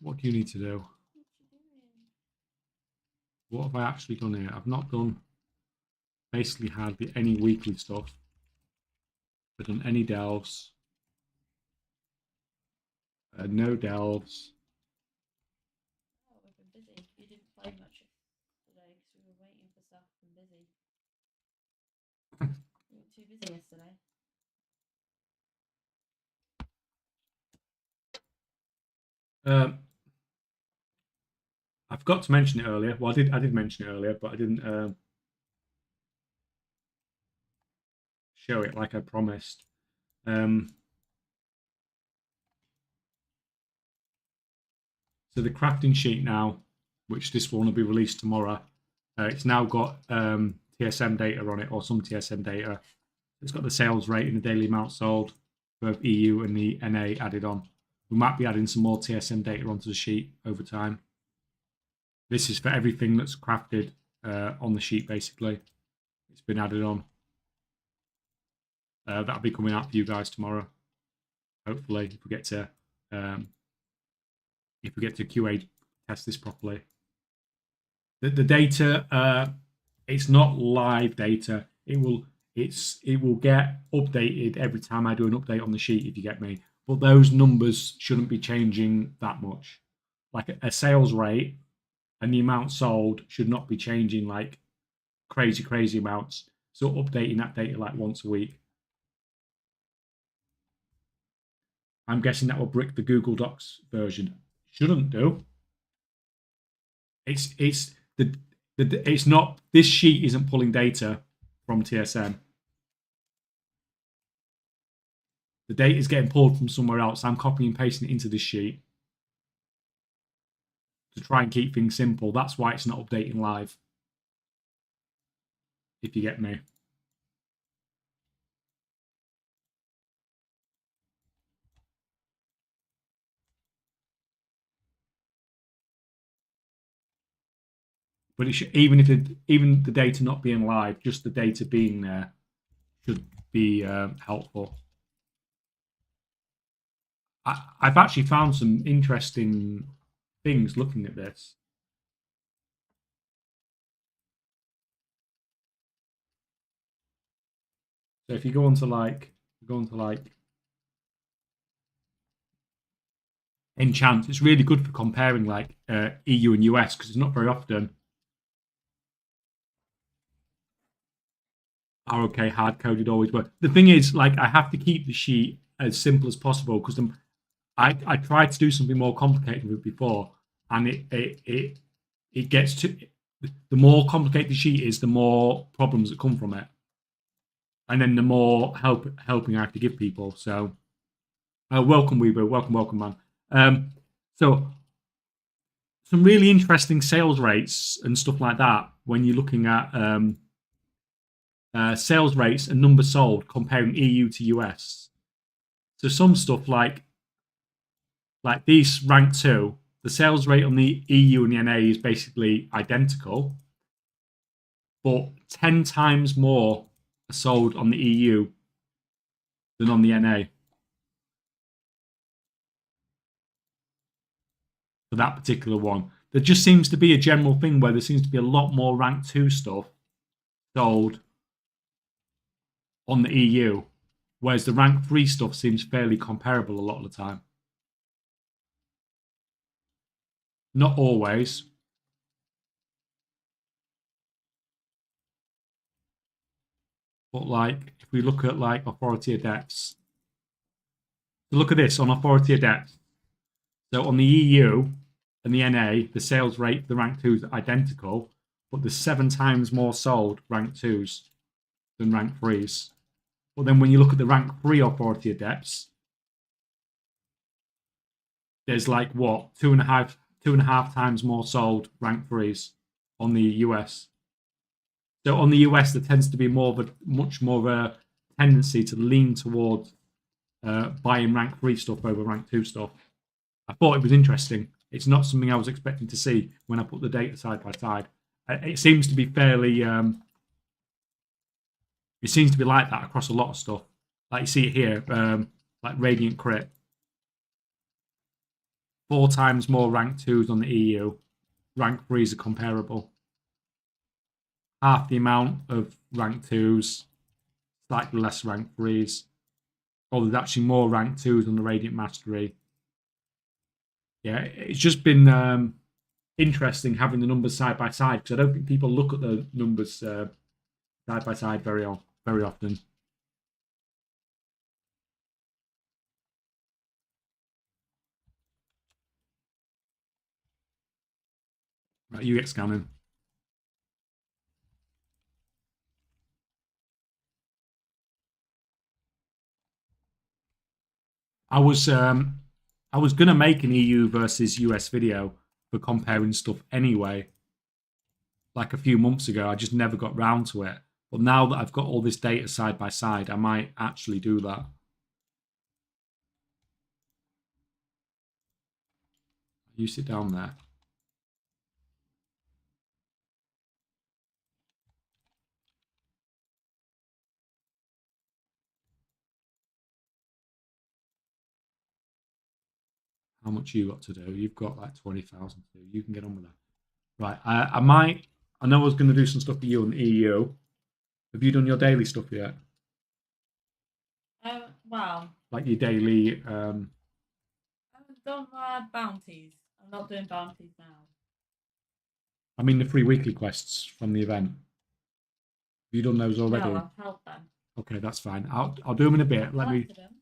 What do you need to do? What you doing? What have I actually done here? I've not done basically hardly any weekly stuff. I've done any delves. No delves. Oh, we've been busy. You didn't play much today because we were waiting for stuff and busy. You were too busy yesterday. I forgot to mention it earlier. Well, I did mention it earlier, but I didn't show it like I promised. So the crafting sheet now, which this one will be released tomorrow, it's now got TSM data on it, or some TSM data. It's got the sales rate and the daily amount sold, both EU and the NA added on. We might be adding some more TSM data onto the sheet over time. This is for everything that's crafted on the sheet, basically. It's been added on. That'll be coming out for you guys tomorrow. Hopefully, if we get to QA test this properly. The data, it's not live data. It will get updated every time I do an update on the sheet, if you get me. But those numbers shouldn't be changing that much. Like a sales rate and the amount sold should not be changing like crazy amounts. So updating that data like once a week. I'm guessing that will brick the Google Docs version. Shouldn't do. It's not, this sheet isn't pulling data from TSM. The data is getting pulled from somewhere else. I'm copying and pasting it into this sheet to try and keep things simple. That's why it's not updating live. If you get me. But it should, even the data not being live, just the data being there should be helpful. I've actually found some interesting things looking at this. So if you go onto like enchant, it's really good for comparing like EU and US because it's not very often ROK hard coded always work. The thing is, like, I have to keep the sheet as simple as possible because I tried to do something more complicated with it before, and it gets to, the more complicated the sheet is, the more problems that come from it. and then the more helping I have to give people. So, welcome, Weaver. Welcome, man. So, some really interesting sales rates and stuff like that when you're looking at sales rates and numbers sold comparing EU to US. So, some stuff like these rank 2, the sales rate on the EU and the NA is basically identical, but 10 times more are sold on the EU than on the NA. For that particular one. There just seems to be a general thing where there seems to be a lot more rank 2 stuff sold on the EU, whereas the rank 3 stuff seems fairly comparable a lot of the time. Not always. But like, if we look at like Authority Adepts, so look at this on Authority Adepts. So on the EU and the NA, the sales rate for the rank 2s are identical, but there's 7 times more sold rank 2s than rank 3s. But then when you look at the rank 3 Authority Adepts, there's like what, two and a half times more sold rank 3s on the US. So on the US, there tends to be much more of a tendency to lean towards buying rank 3 stuff over rank 2 stuff. I thought it was interesting. It's not something I was expecting to see when I put the data side by side. It seems to be fairly. It seems to be like that across a lot of stuff. Like you see it here, like Radiant Crit. 4 times more rank 2s on the EU. Rank 3s are comparable. Half the amount of rank 2s, slightly less rank 3s. Or there's actually more rank 2s on the Radiant Mastery. Yeah, it's just been interesting having the numbers side by side, because I don't think people look at the numbers side by side very often. Right, you get scanning. I was gonna make an EU versus US video for comparing stuff anyway. Like a few months ago, I just never got round to it. But now that I've got all this data side by side, I might actually do that. You sit down there. How much you got to do? You've got like 20,000 to do. You can get on with that. Right. I might. I know I was going to do some stuff for you on the EU. Have you done your daily stuff yet? Wow. Like your daily. I haven't done my bounties. I'm not doing bounties now. I mean the free weekly quests from the event. Have you done those already? No, I've held them. Okay, that's fine. I'll do them in a bit. Let me. Them.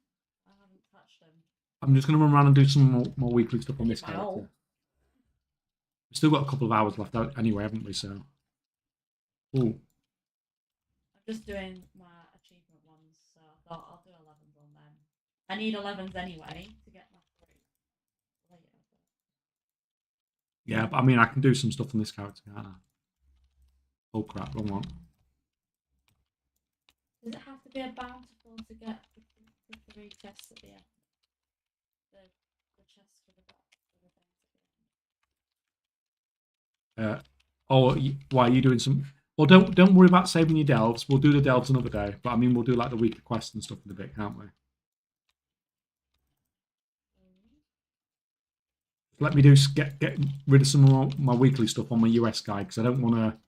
I haven't touched them. I'm just going to run around and do some more weekly stuff on this My character. ult. We've still got a couple of hours left out anyway, haven't we? So. Ooh. I'm just doing my achievement ones, so I thought I'll do 11s on them. I need 11s anyway to get my 3 later. Yeah, but I mean, I can do some stuff on this character, can't I? Oh crap, wrong one. Does it have to be a bountiful to get the 3 chests at the end? The chests for the things at the end. Why are you doing some? Well, don't worry about saving your delves. We'll do the delves another day. But I mean, we'll do like the weekly quests and stuff in a bit, can't we? Let me get rid of some more my weekly stuff on my US guide, because I don't want to.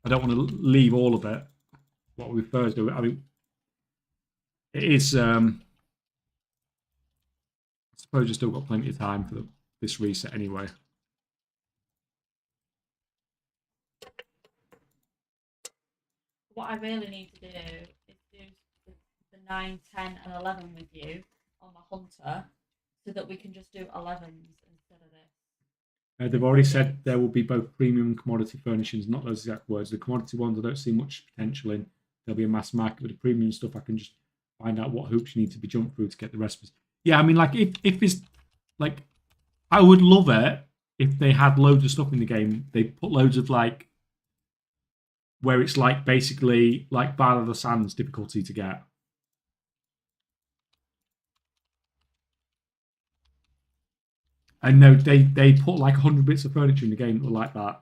I don't want to leave all of it. What we first do. I mean, it is. I suppose you've still got plenty of time for this reset anyway. What I really need to do is do the 9, 10, and 11 with you on my hunter, so that we can just do 11s instead of this. They've already said there will be both premium and commodity furnishings, not those exact words. The commodity ones I don't see much potential in. There'll be a mass market, but the premium stuff I can just find out what hoops you need to be jumped through to get the recipes. Yeah, I mean, like if it's like, I would love it if they had loads of stuff in the game. They put loads of like where it's like basically like Battle of the Sands difficulty to get. And no, they put like 100 bits of furniture in the game that were like that.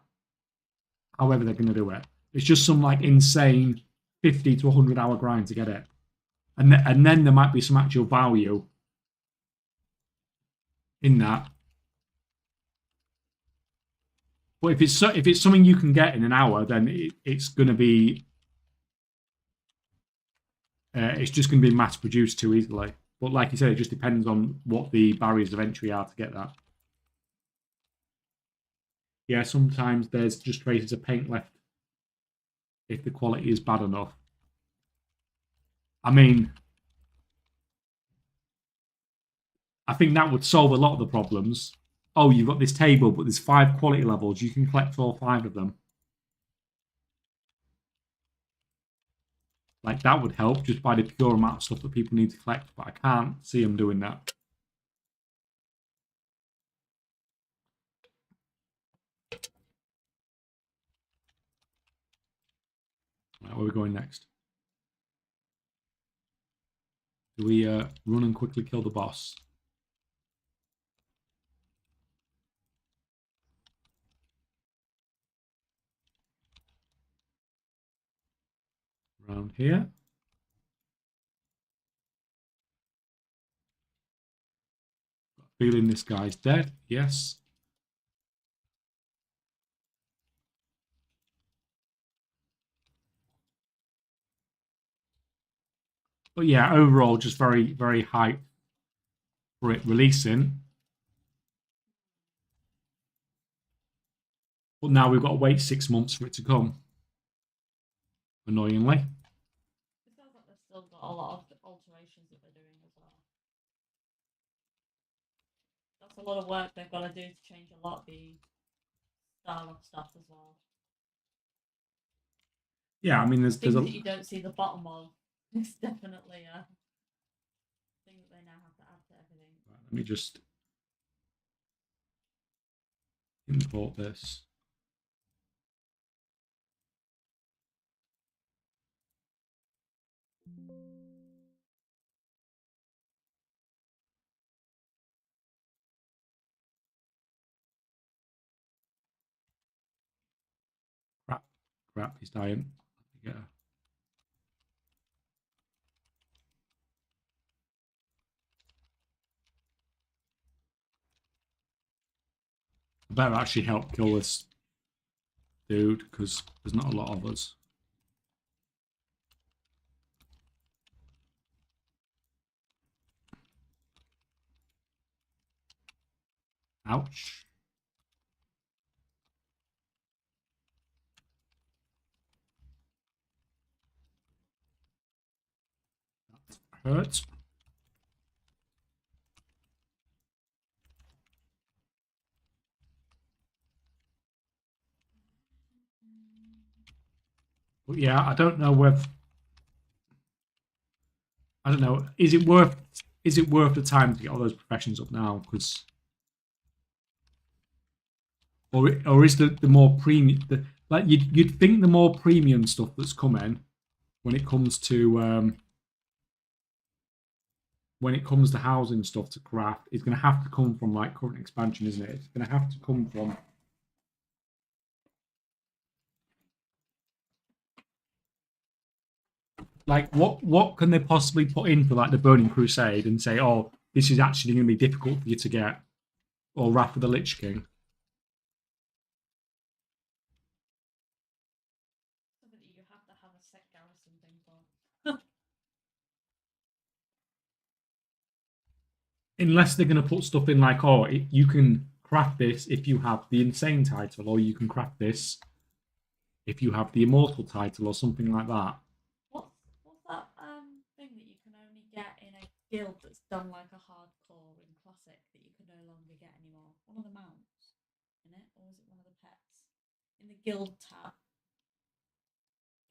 However, they're going to do it. It's just some like insane 50 to 100 hour grind to get it, and then there might be some actual value in that. But if it's something you can get in an hour, then it's going to be it's just going to be mass produced too easily. But like you said, it just depends on what the barriers of entry are to get that. Yeah, sometimes there's just traces of paint left if the quality is bad enough. I mean, I think that would solve a lot of the problems. Oh, you've got this table, but there's 5 quality levels. You can collect all 5 of them. Like, that would help just by the pure amount of stuff that people need to collect, but I can't see them doing that. Right, where are we going next? Do we run and quickly kill the boss? Around here. Feeling this guy's dead. Yes. But yeah, overall, just very, very hyped for it releasing. But now we've got to wait 6 months for it to come. Annoyingly. It sounds like they've still got a lot of alterations that they're doing as well. That's a lot of work they've got to do to change a lot of the style of stuff as well. Yeah, I mean, there's Things that you don't see the bottom of. It's definitely a thing that they now have to add to everything. Let me just import this. Crap, he's dying. Yeah. I better actually help kill this dude because there's not a lot of us. Ouch. That hurts. But yeah, I don't know whether I don't know. Is it worth the time to get all those professions up now? Because or is the more premium like you'd think the more premium stuff that's coming when it comes to housing stuff to craft is going to have to come from like current expansion, isn't it? It's going to have to come from like what can they possibly put in for like the Burning Crusade and say, oh, this is actually going to be difficult for you to get, or Wrath of the Lich King? Something that you have to have a set garrison thing for. Unless they're going to put stuff in like, oh, you can craft this if you have the Insane title, or you can craft this if you have the Immortal title, or something like that. What's that thing that you can only get in a guild that's done like a hardcore in Classic that you can no longer get anymore? One of the mounts. in it, or was it one of the pets? In the guild tab.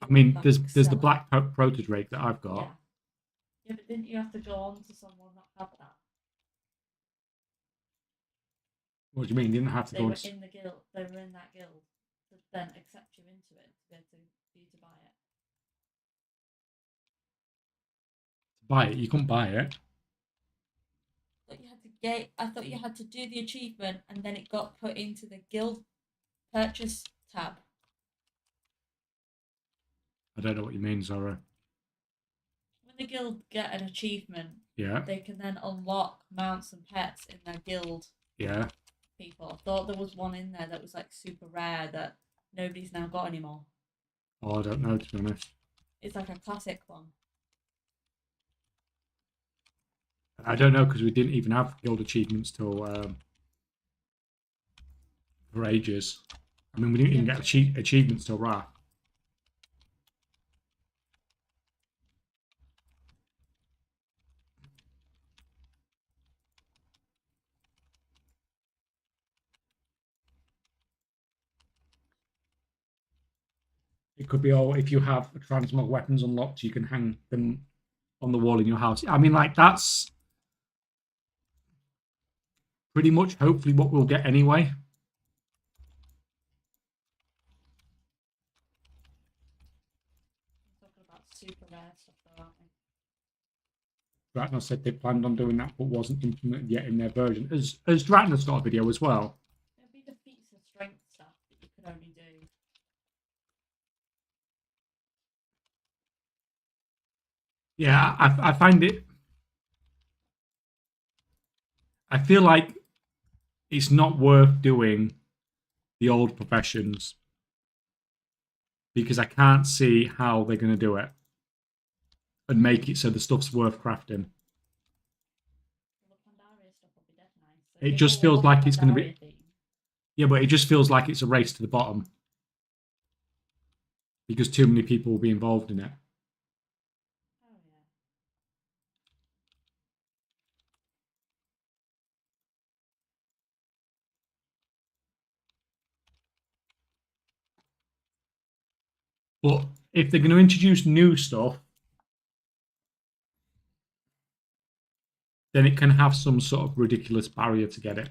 I mean, Like there's the seller. black proto drake that I've got. Yeah. Yeah, but didn't you have to go on to someone that had that? What do you mean? You didn't have to They go were and in the guild. They were in that guild to then accept you into it to be able to for you to buy it. buy it. You couldn't buy it. I thought you had to do the achievement and then it got put into the guild purchase tab. I don't know what you mean, Zora. When the guild get an achievement, Yeah, they can then unlock mounts and pets in their guild yeah. people. I thought there was one in there that was like super rare that nobody's now got anymore. Oh, I don't know, to be honest. It's like a classic one. I don't know because we didn't even have guild achievements till for ages. I mean, we didn't even get achievements till Wrath. It could be, oh, if you have transmog weapons unlocked, you can hang them on the wall in your house. I mean, like, that's pretty much hopefully what we'll get anyway. We're talking about super rare stuff though, aren't we? Dratna said they planned on doing that, but wasn't implemented yet in their version. Has Dratna's got a video as well? It'll be the feats of strength stuff that you could only do. Yeah, I find it. I feel like it's not worth doing the old professions because I can't see how they're going to do it and make it so the stuff's worth crafting. Well, the Pandaria stuff will be dead nice. So It people just will feels love like the it's going to be. Pandaria theme. Yeah, but it just feels like it's a race to the bottom because too many people will be involved in it. Oh yeah. But if they're going to introduce new stuff, then it can have some sort of ridiculous barrier to get it.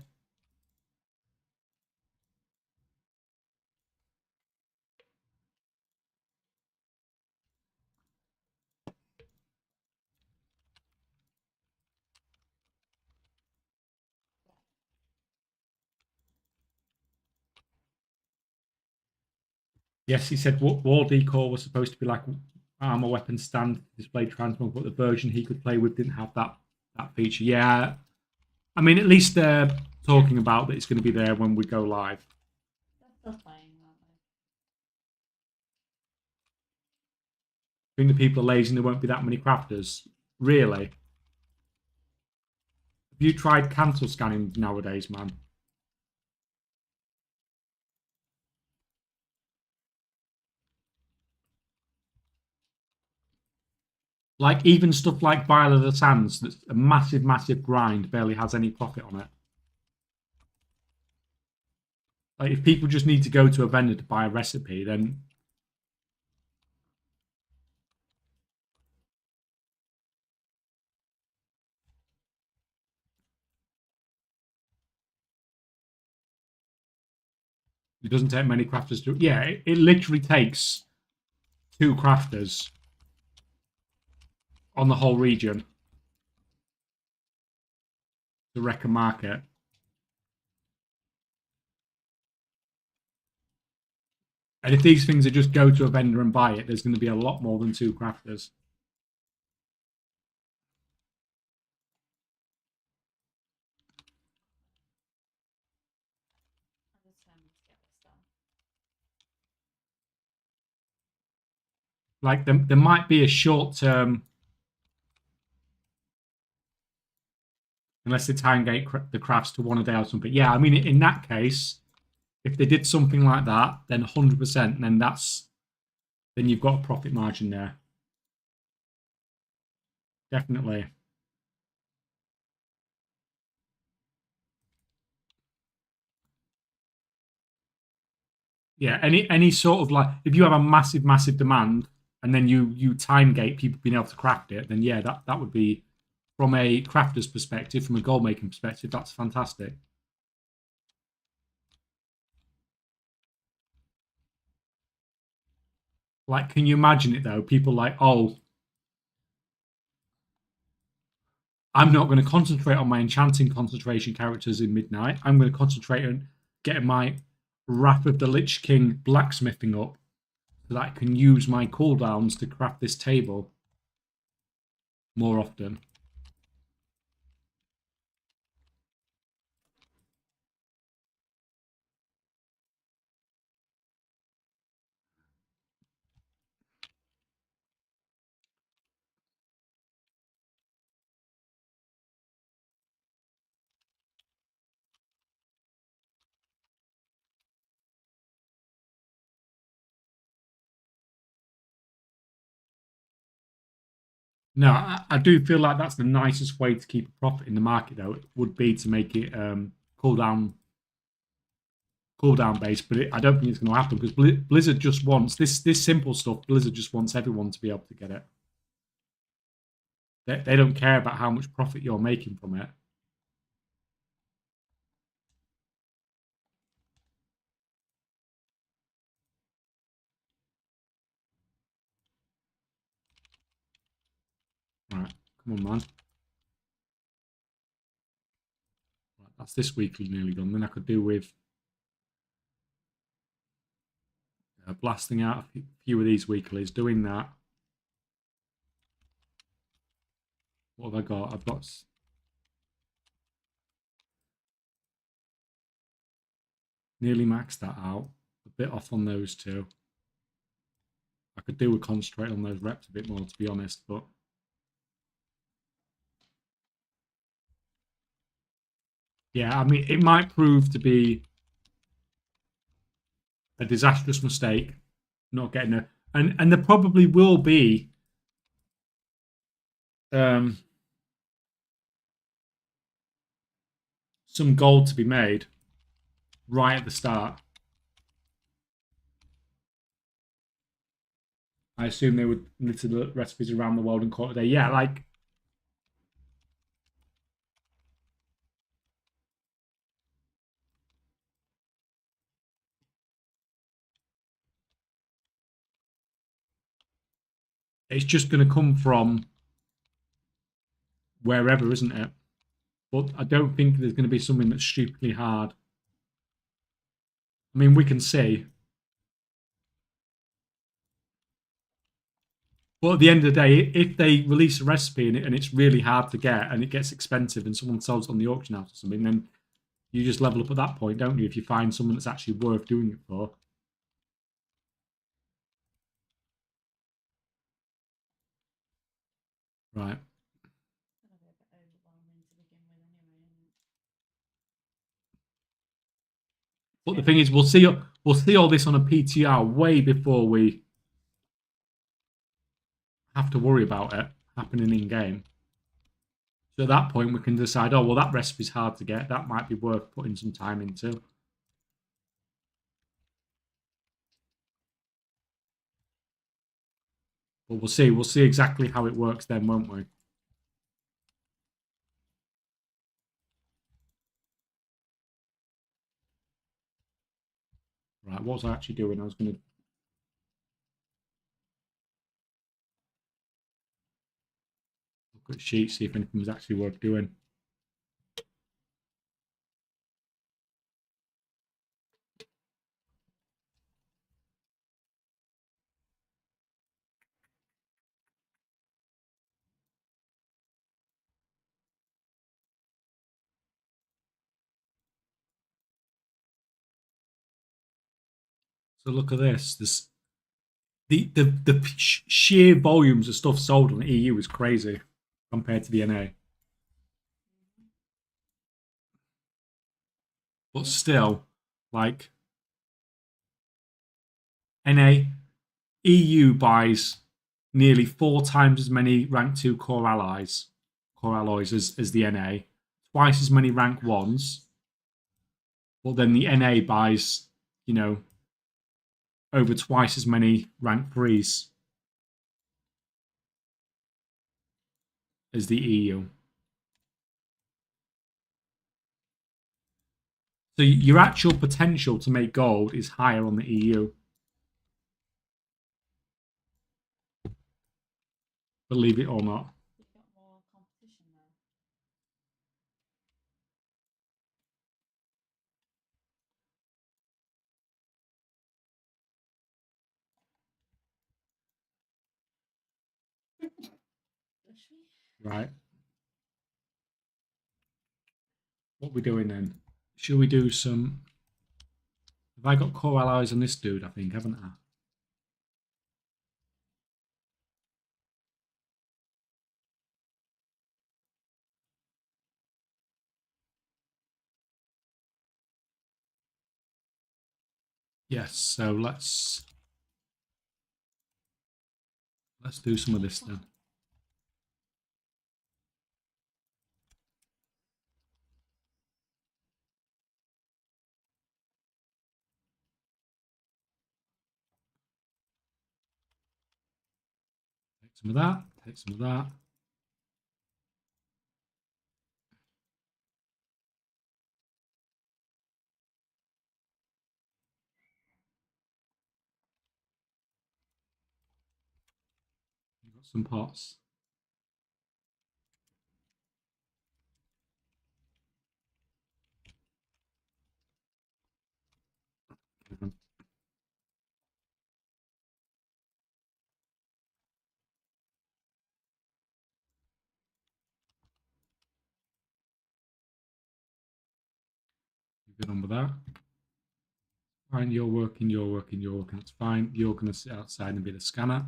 Yes, he said wall decor was supposed to be like armor weapon stand display transmog, but the version he could play with didn't have that feature. Yeah, I mean, at least they're talking about that it's going to be there when we go live. They're still playing, aren't they? I think the people are lazy and there won't be that many crafters. Really? Have you tried cancel scanning nowadays, man? Like, even stuff like Vile of the Sands, that's a massive, massive grind, barely has any profit on it. Like, if people just need to go to a vendor to buy a recipe, then it doesn't take many crafters to. Yeah, it literally takes 2 crafters on the whole region to wreck a market. And if these things are just go to a vendor and buy it, there's going to be a lot more than 2 crafters. I'm determined to get this done. Like, there might be a short term, unless they time gate the crafts to 1 a day or something. Yeah, I mean, in that case, if they did something like that, then 100%, then you've got a profit margin there. Definitely. Yeah, any sort of like, if you have a massive demand and then you time gate people being able to craft it, then yeah, that would be, from a crafter's perspective, from a gold making perspective, that's fantastic. Like, can you imagine it though? People like, oh, I'm not going to concentrate on my enchanting concentration characters in midnight. I'm going to concentrate on getting my Wrath of the Lich King blacksmithing up so that I can use my cooldowns to craft this table more often. No, I do feel like that's the nicest way to keep a profit in the market, though. It would be to make it cooldown based, but I don't think it's going to happen because Blizzard just wants this simple stuff. Blizzard just wants everyone to be able to get it. They don't care about how much profit you're making from it. Right, come on, man. Right, that's this weekly nearly done. Then I could do with blasting out a few of these weeklies, doing that. What have I got? I've got nearly maxed that out. A bit off on those two. I could do with concentrate on those reps a bit more, to be honest, but yeah, I mean, it might prove to be a disastrous mistake not getting a, and there probably will be some gold to be made right at the start. I assume they would litter the recipes around the world and call it a day. Yeah, like, it's just going to come from wherever, isn't it? But I don't think there's going to be something that's stupidly hard. I mean, we can see. But at the end of the day, if they release a recipe and it's really hard to get and it gets expensive and someone sells it on the auction house or something, then you just level up at that point, don't you? If you find someone that's actually worth doing it for. Right. But the thing is, we'll see all this on a PTR way before we have to worry about it happening in game. So at that point, we can decide, oh, well, that recipe's hard to get. That might be worth putting some time into. But we'll see. We'll see exactly how it works then, won't we? Right, what was I actually doing? I was going to... look at sheets, see if anything was actually worth doing. So look at this. This the sheer volumes of stuff sold on the EU is crazy compared to the NA. But still, like, NA, EU buys nearly 4 times as many rank 2 core alloys as the NA, twice as many rank 1s. But then the NA buys, you know, over twice as many rank 3s as the EU. So your actual potential to make gold is higher on the EU. Believe it or not. You've got more competition now. Right. What are we doing then? Should we do some... Have I got core allies on this dude, I think, haven't I? Yes, so let's do some of this then. Take some of that, take some of that. We've got some pots. Good on with that. Fine, you're working. It's fine. You're going to sit outside and be the scanner.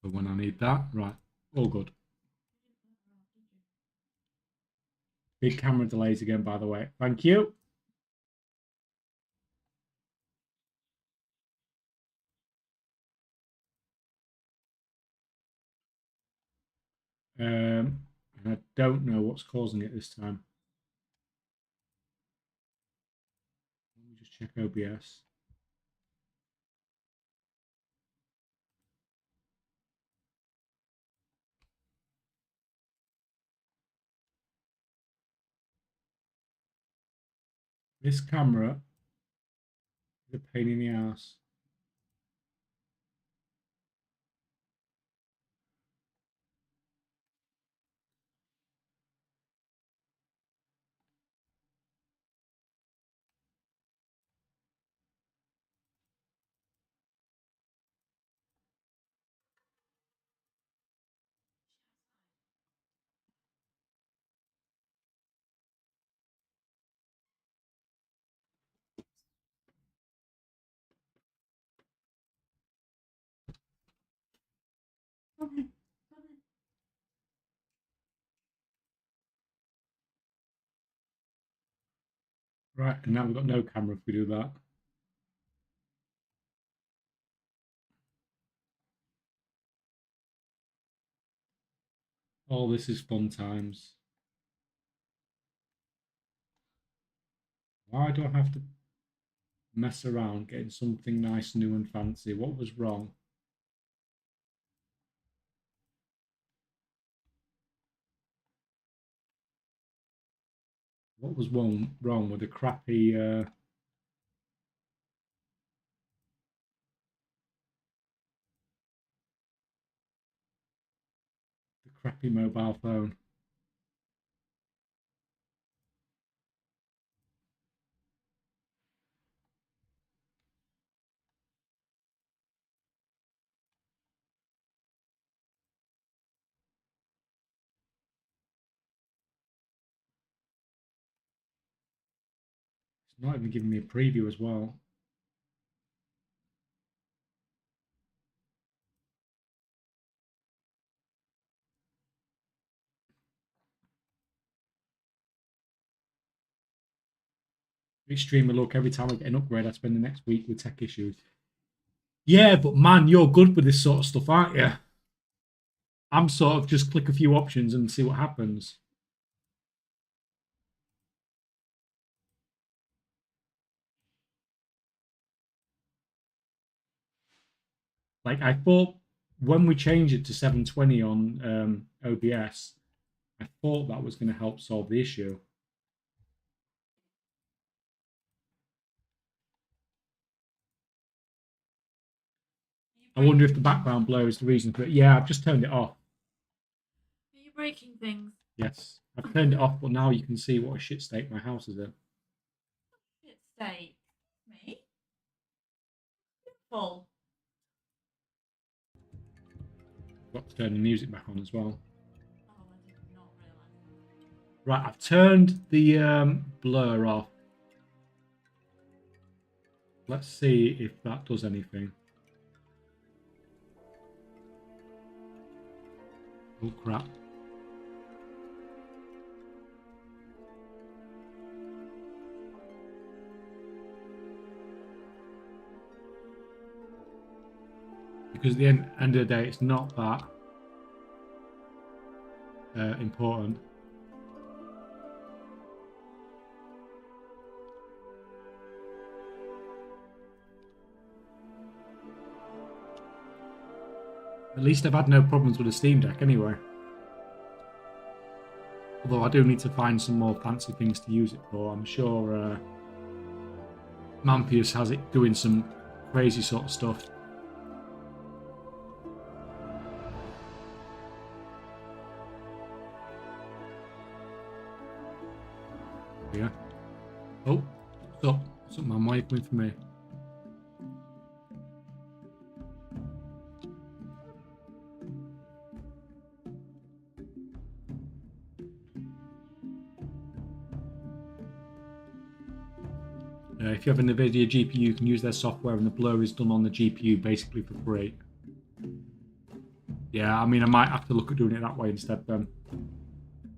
But when I need that, right, all good. Big camera delays again, by the way. Thank you. And I don't know what's causing it this time. Let me just check OBS. This camera is a pain in the ass. Right, and now we've got no camera if we do that. Oh, this is fun times. Why do I have to mess around getting something nice, new and fancy? What was wrong? What was wrong with the crappy the crappy mobile phone? It's not even giving me a preview as well. Extreme look, every time I get an upgrade, I spend the next week with tech issues. Yeah, but man, you're good with this sort of stuff, aren't you? I'm sort of just click a few options and see what happens. Like, I thought when we changed it to 720 on OBS, I thought that was going to help solve the issue. I wonder if the background blur is the reason for it. Yeah, I've just turned it off. Are you breaking things? Yes, I've turned it off, but now you can see what a shit state my house is in. Shit state. Me? Full. Got to turn the music back on as well. Oh, I did not realise. Right, I've turned the blur off. Let's see if that does anything. Oh crap. Because at the end of the day, it's not that important. At least I've had no problems with the Steam Deck anyway. Although I do need to find some more fancy things to use it for. I'm sure Mampius has it doing some crazy sort of stuff. Yeah. Oh, what's up? What's up, man? Why are you coming for me? If you have an NVIDIA GPU, you can use their software and the blur is done on the GPU basically for free. Yeah, I mean, I might have to look at doing it that way instead then.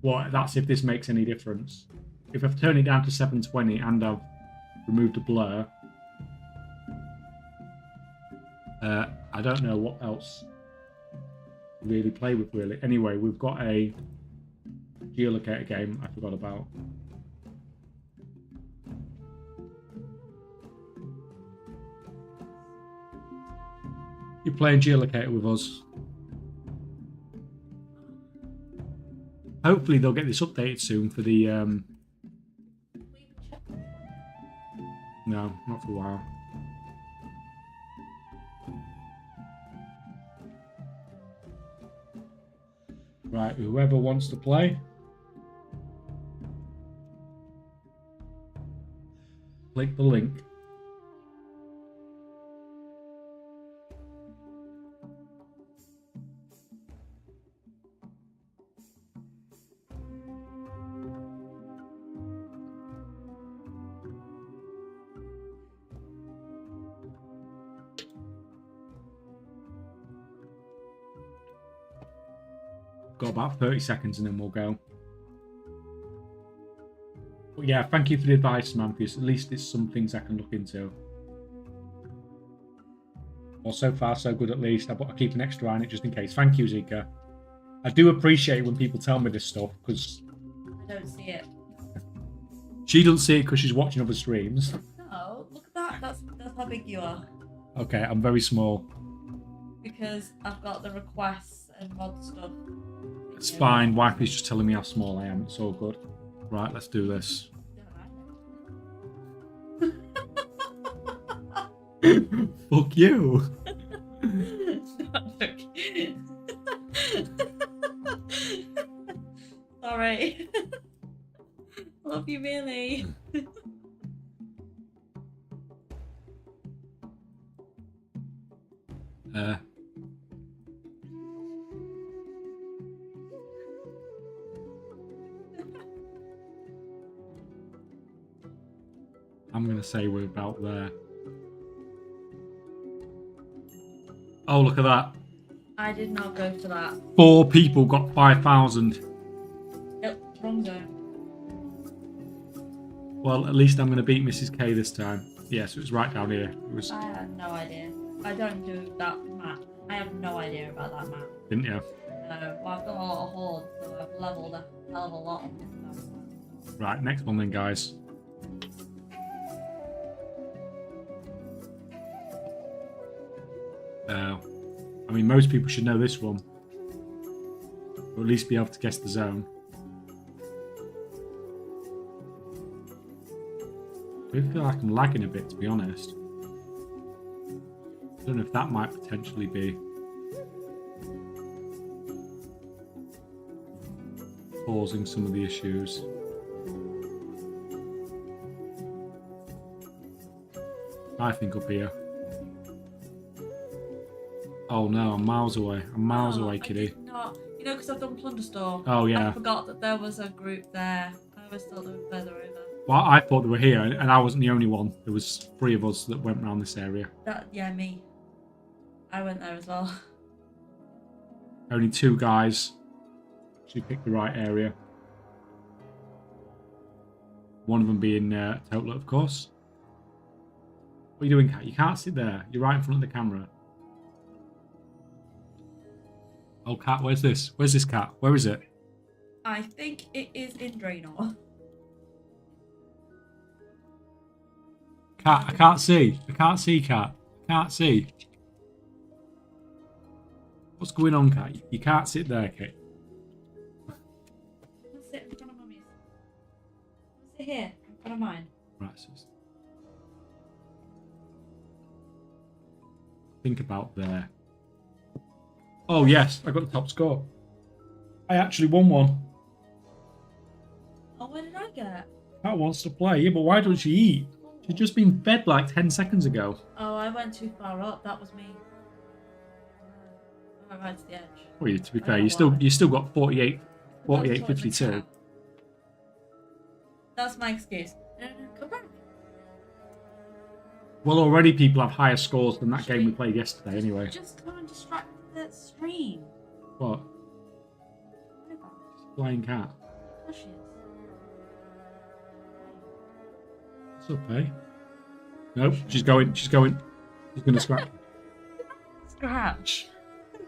Well, that's if this makes any difference. If I've turned it down to 720 and I've removed the blur, I don't know what else to really play with, really. Anyway, we've got a geolocator game I forgot about. You're playing geolocator with us. Hopefully they'll get this updated soon for the no, not for a while. Right, whoever wants to play, click the link. Got about 30 seconds and then we'll go. But yeah, thank you for the advice, Mampius. At least it's some things I can look into. Well, so far, so good at least. I'll keep an extra eye on it just in case. Thank you, Zika. I do appreciate when people tell me this stuff, because... I don't see it. She doesn't see it because she's watching other streams. No, look at that. That's how big you are. Okay, I'm very small. Because I've got the requests and mod stuff. It's fine. Wife is just telling me how small I am. It's all good. Right, let's do this. Fuck you. Sorry. Love you, really. I'm going to say we're about there. Oh, look at that. I did not go for that. 4 people got 5,000. Nope, wrong zone. Well, at least I'm going to beat Mrs. K this time. Yeah, so it was right down here. It was. I had no idea. I don't do that map. I have no idea about that map. Didn't you? No, well, I've got a lot of horde, so I've leveled a hell of a lot on this map. Right, next one then, guys. I mean, most people should know this one. Or at least be able to guess the zone. I do feel like I'm lagging a bit, to be honest. I don't know if that might potentially be causing some of the issues. I think up here. Oh no, I'm miles away. I'm miles away, kiddie. I did not. You know, because I've done Plunder Store. Oh yeah. I forgot that there was a group there. I was thought they were further over. Well, I thought they were here, and I wasn't the only one. There was 3 of us that went around this area. Yeah, me. I went there as well. Only 2 guys. She picked the right area. One of them being Total, of course. What are you doing, Cat? You can't sit there. You're right in front of the camera. Oh, Cat, where's this? Where's this cat? Where is it? I think it is in Draenor. Cat, I can't see. I can't see, Cat. I can't see. What's going on, Cat? You can't sit there, Kate. Let's sit in front of Mummy's. Let's sit here, in front of mine. Right, so think about there. Oh, yes, I got the top score. I actually won one. Oh, what did I get? Cat wants to play. Yeah, but why don't she eat? She's just been fed like 10 seconds ago. Oh, I went too far up. That was me. I went right to the edge. Well, to be fair, you still got 48, 52. That's my excuse. No, come back. Well, already people have higher scores than that game we played yesterday anyway. Just come and distract the stream. What? Flying cat. There she is. What's up, eh? Nope, she's going. She's going to scratch. Scratch.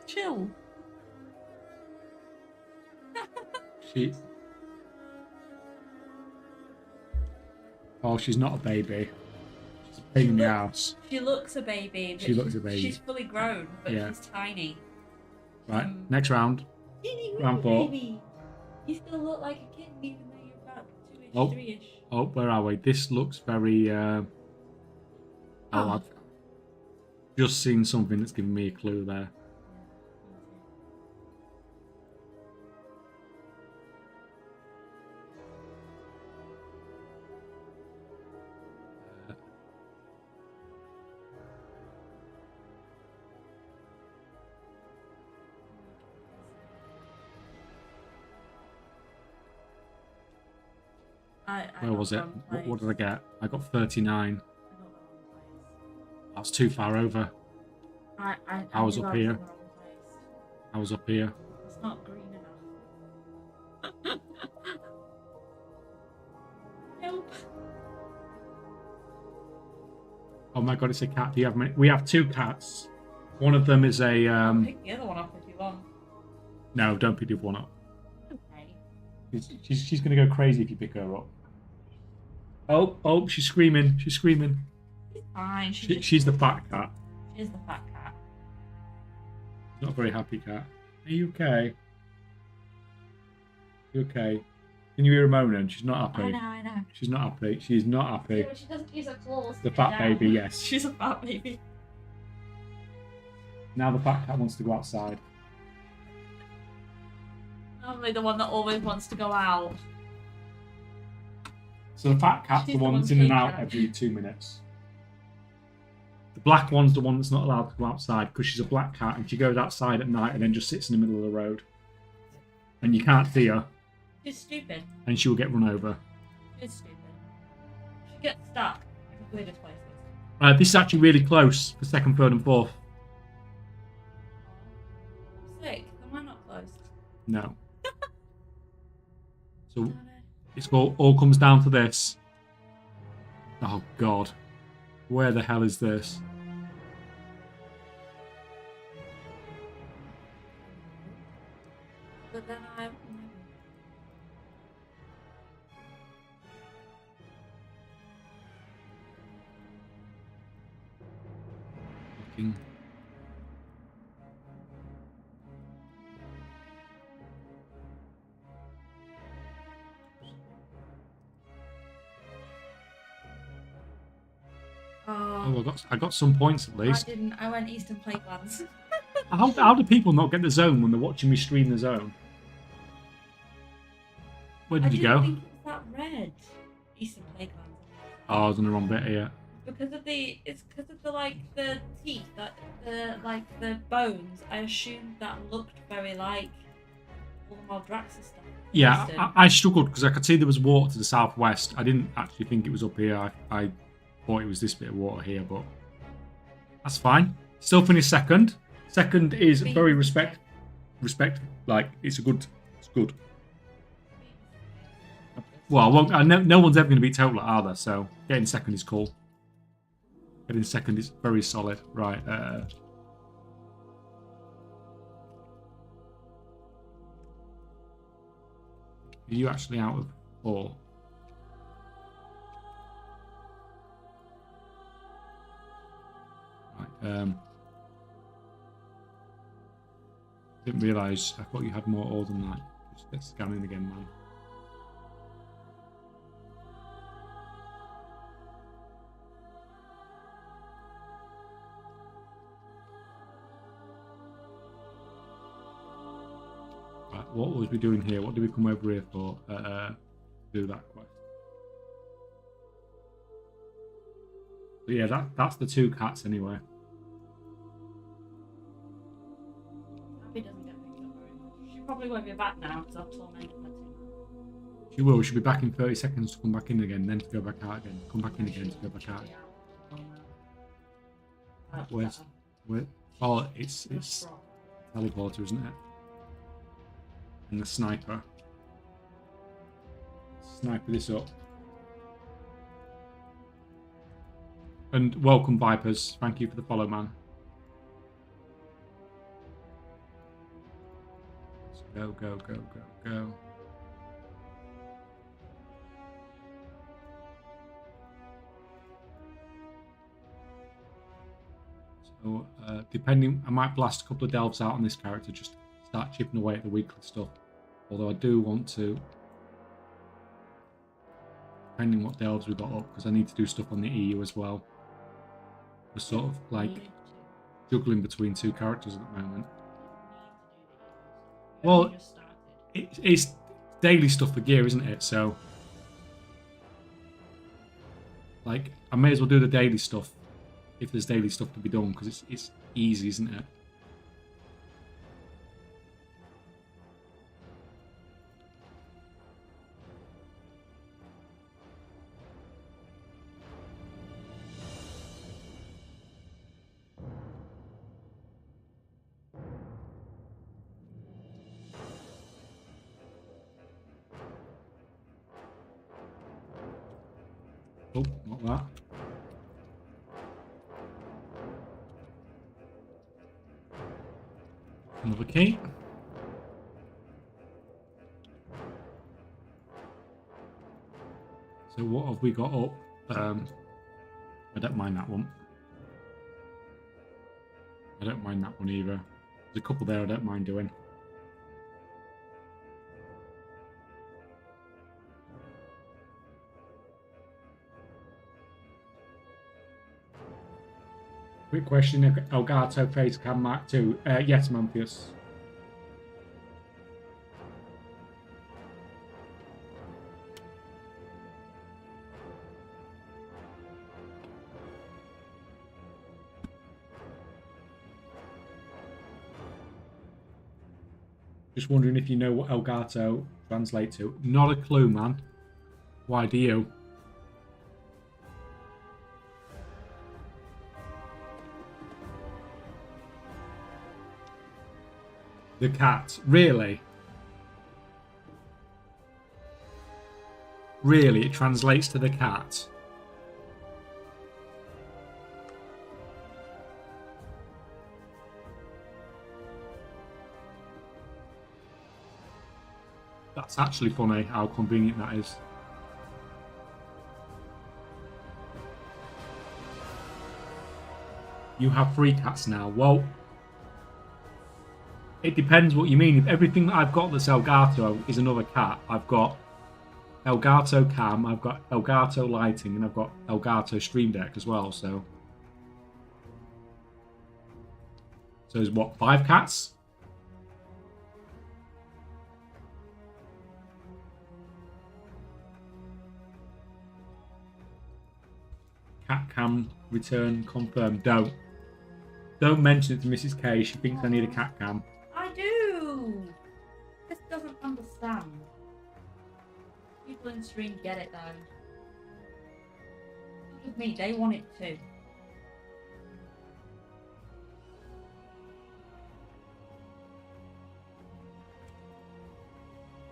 Chill. She. Oh, she's not a baby. She's a pain in the ass. She looks a baby. But She looks a baby. She's fully grown, but Yeah. she's tiny. Right, next round. Round 4. Baby. You still look like a kid, even though you're about 2-ish, Oh. 3-ish. Oh, where are we? This looks very. Oh, I've just seen something that's giving me a clue there. Where was it? What did I get? I got 39. I was too far over. I was up here. I was up here. It's not green enough. Nope. Oh my god, it's a cat. Do you have many? We have 2 cats. One of them is a. Pick the other one up if you want. No, don't pick the other one up. Okay. She's going to go crazy if you pick her up. Oh, she's screaming. She's screaming. She's fine. She's the fat cat. She's the fat cat. Not a very happy cat. Are you okay? You okay? Can you hear her moaning? She's not happy. I know. She's not happy. She's not happy. Yeah, but she doesn't use her claws. The fat baby, yes. She's a fat baby. Now the fat cat wants to go outside. Normally the one that always wants to go out. So the fat cat's She's the the one one that's in and out Kaychak. every 2 minutes. The black one's the one that's not allowed to go outside because she's a black cat and she goes outside at night and then just sits in the middle of the road. And you can't see her She's stupid. and she will get run over. She's stupid. She gets stuck in the weirdest places. This is actually really close for 2nd, 3rd and 4th. Sick. Am I not close? No. So it's all comes down to this. Oh god. Where the hell is this? But then I. Fucking Oh, I got some points at I least. didn't. I went Eastern Playgrounds. How do people not get the zone when they're watching me stream the zone? Where did you go? I didn't think it was that red. Eastern Playgrounds. Oh, I was on the wrong bit here. Because of it's because of the teeth, the bones. I assumed that looked very like all the Maldraxxus stuff. Yeah, Eastern. I struggled because I could see there was water to the southwest. I didn't actually think it was up here. I thought it was this bit of water here, but that's fine. Still finished second. Second is very respect. Like it's good. Well, no one's ever going to beat Total, are there? So getting second is cool. Getting second is very solid. Right. Are you actually out of 4? Right. Didn't realise. I thought you had more ore than that. Just get scanning again, man. Right, what was we doing here? What did we come over here for? Do that quest. But yeah, that's the 2 cats anyway. Abby doesn't get picked up very much. She probably won't be back now because I've tormented her too much. She will. She'll be back in 30 seconds to come back in again, then to go back out again. Come back in again to go back out again. Where? Oh, it's teleporter, isn't it? And the sniper. Sniper this up. And welcome, Vipers. Thank you for the follow, man. Let's go. So, depending, I might blast a couple of delves out on this character, just start chipping away at the weekly stuff. Although I do want to, depending what delves we got up, because I need to do stuff on the EU as well. We're sort of like juggling between 2 characters at the moment. Well, it's daily stuff for gear, isn't it? So, like, I may as well do the daily stuff if there's daily stuff to be done, because it's easy, isn't it? Oh, not that. Another key. So what have we got up? I don't mind that one. I don't mind that one either. There's a couple there I don't mind doing. Quick question, Elgato Phase Cam Mark II. Yes, Mamphius. Just wondering if you know what Elgato translates to. Not a clue, man. Why do you? The cat. Really? Really? It translates to the cat? That's actually funny how convenient that is. You have 3 cats now. Well, it depends what you mean. If everything that I've got that's Elgato is another cat, I've got Elgato Cam, I've got Elgato Lighting, and I've got Elgato Stream Deck as well. So So there's what, 5 cats? Cat cam return confirmed. Don't mention it to Mrs. K. She thinks I need a cat cam. I do. This doesn't understand. People in stream get it though. Look at me, they want it too.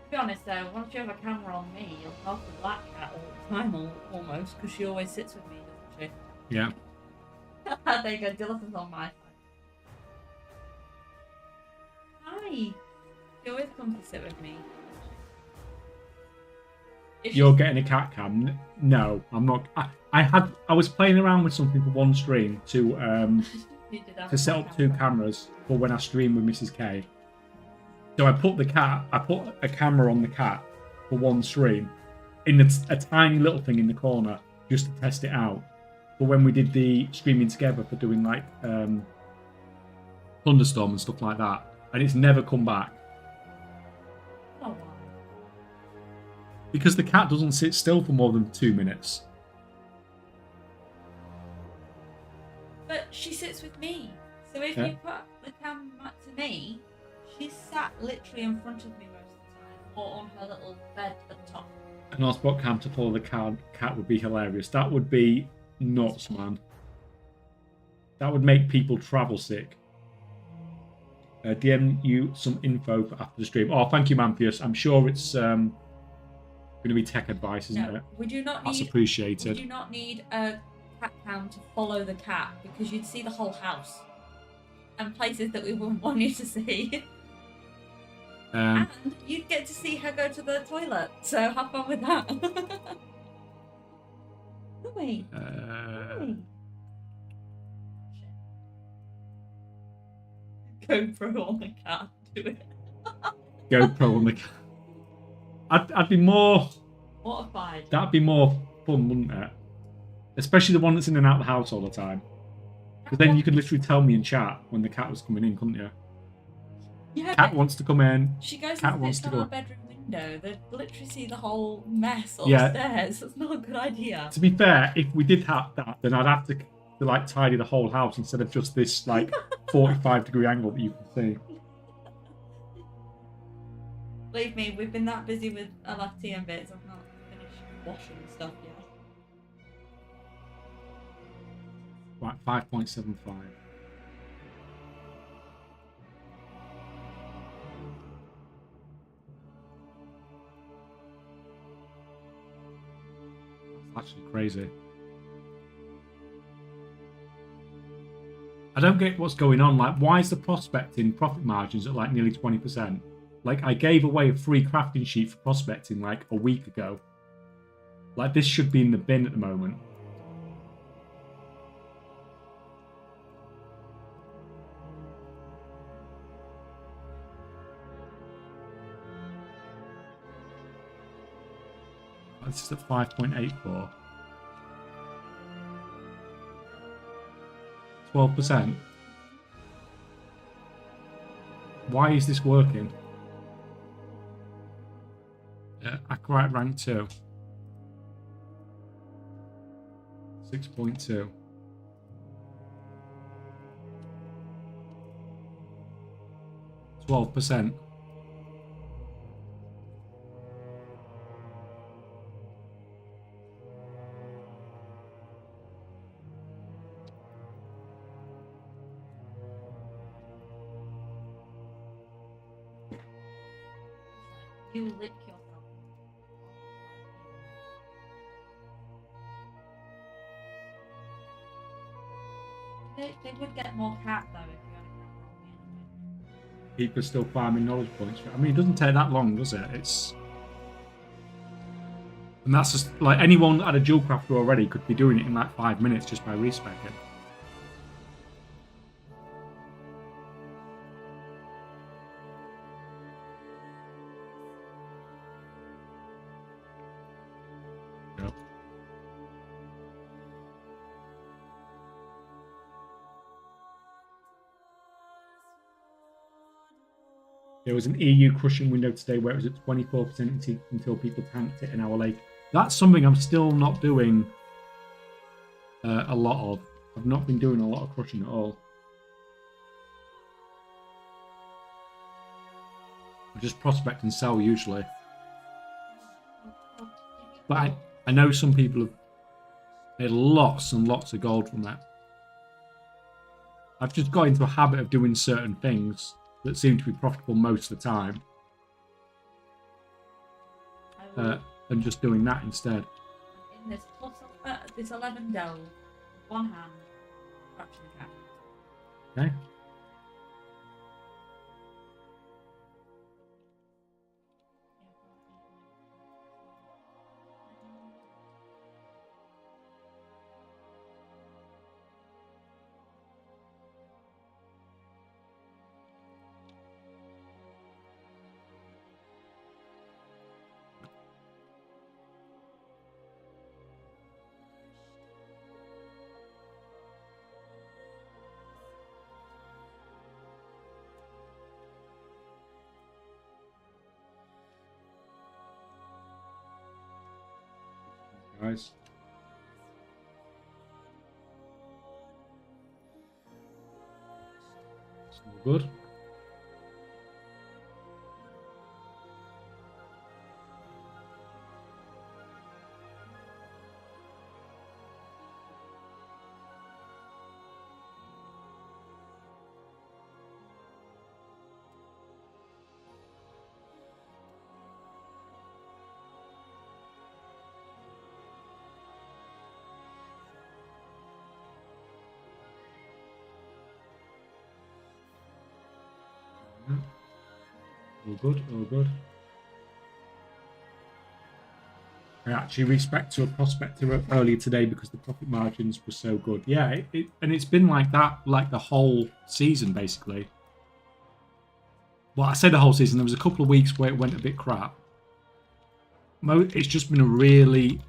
To be honest though, once you have a camera on me, you'll have the black cat all the time almost, because she always sits with me, doesn't she? Yeah. There you go, Dillison's on my side. Hi! She always comes to sit with me. You're getting a cat cam? No, I'm not. I was playing around with something for one stream to set up 2 cameras for when I stream with Mrs. K. So I put a camera on the cat for one stream in a tiny little thing in the corner just to test it out. But when we did the streaming together for doing like Thunderstorm and stuff like that, and it's never come back. Oh, wow. Because the cat doesn't sit still for more than 2 minutes. But she sits with me. So if you put the camera to me, she's sat literally in front of me most of the time, or on her little bed at the top. An hotspot cam to follow the cat would be hilarious. That would be nuts, man. That would make people travel sick. DM you some info for after the stream. Oh, thank you, Mamphius. I'm sure it's going to be tech advice, isn't it? We do not That's need. appreciated. We do not need a cat cam to follow the cat because you'd see the whole house and places that we wouldn't want you to see. And you'd get to see her go to the toilet. So have fun with that. Wait. GoPro on the cat. Do it. GoPro on the cat. I'd be more mortified. That'd be more fun, wouldn't it? Especially the one that's in and out of the house all the time. Because then you could literally tell me in chat when the cat was coming in, couldn't you? Yeah, cat wants to come in. She goes cat and wants sits to on go. our bedroom window. They literally see the whole mess upstairs. Yeah. That's not a good idea. To be fair, if we did have that, then I'd have to like tidy the whole house instead of just this like 45-degree angle that you can see. Believe me, we've been that busy with LFT and bits. I've not finished washing stuff yet. Right, 5.75. That's actually crazy. I don't get what's going on. Like, why is the prospecting profit margins at like nearly 20%? Like, I gave away a free crafting sheet for prospecting like a week ago. Like, this should be in the bin at the moment. This is at 5.84. 12%. Why is this working? Accurate rank 2. 6.2. 12%. You lick yourself. They would get more cat though if you had a camera on me anyway. People are still farming knowledge points. I mean, it doesn't take that long, does it? And that's just like anyone that had a dual crafter already could be doing it in like 5 minutes just by respecing. Yep. There was an EU crushing window today where it was at 24% until people tanked it an hour later. That's something I'm still not doing a lot of. I've not been doing a lot of crushing at all. I just prospect and sell usually. But I know some people have made lots and lots of gold from that. I've just got into a habit of doing certain things that seem to be profitable most of the time. And just doing that instead. In this this 11 delve, one hand, fraction of cap. Okay. Guys. It's all good. All good, all good. I actually respect to a prospector earlier today because the profit margins were so good. Yeah, and it's been like that like the whole season basically. Well, I say the whole season. There was a couple of weeks where it went a bit crap. It's just been a really...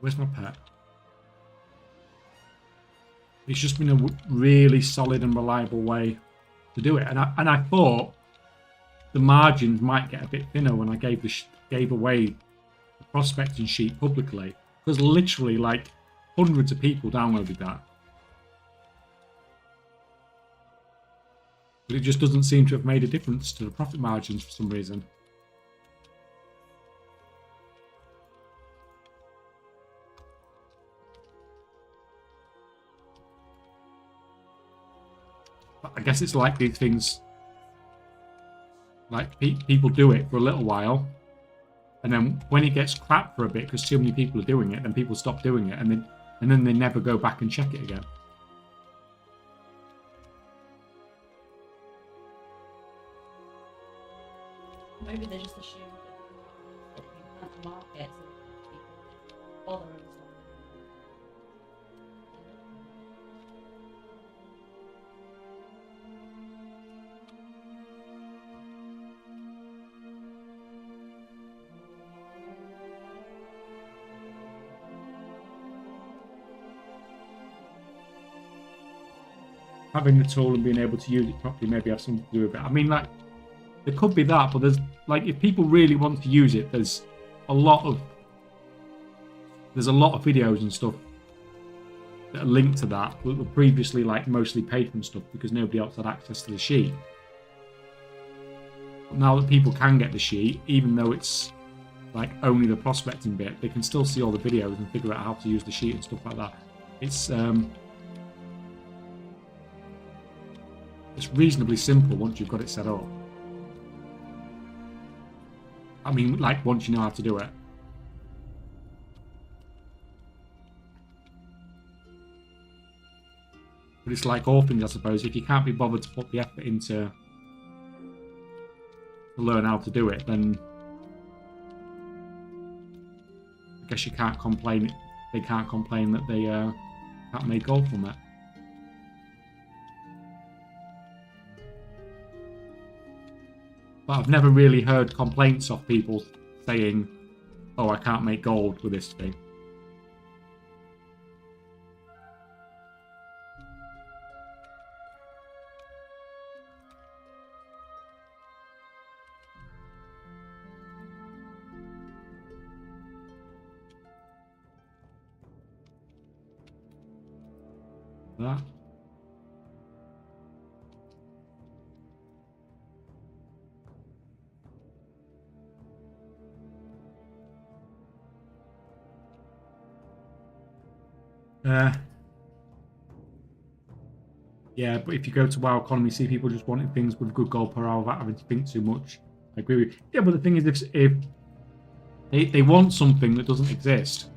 Where's my pet? It's just been a really solid and reliable way to do it. And I thought the margins might get a bit thinner when I gave away the prospecting sheet publicly, because literally like hundreds of people downloaded that. But it just doesn't seem to have made a difference to the profit margins for some reason. But I guess it's like these things, like people do it for a little while, and then when it gets crap for a bit because too many people are doing it, then people stop doing it, and then they never go back and check it again. Maybe they just assume that you can't market so people bother and stuff. Having the tool and being able to use it properly maybe have something to do with it. I mean, like, there could be that, but there's, like, if people really want to use it, there's a lot of videos and stuff that are linked to that were previously, like, mostly paid from stuff because nobody else had access to the sheet. But now that people can get the sheet, even though it's, like, only the prospecting bit, they can still see all the videos and figure out how to use the sheet and stuff like that. It's reasonably simple once you've got it set up. I mean, like, once you know how to do it. But it's like all things, I suppose. If you can't be bothered to put the effort into to learn how to do it, then I guess you can't complain. They can't complain that they can't make gold from it. But I've never really heard complaints of people saying, oh, I can't make gold with this thing. that. Yeah, but if you go to WoW economy, see people just wanting things with good gold per hour without having to think too much. I agree with you. Yeah, but the thing is, if they want something that doesn't exist,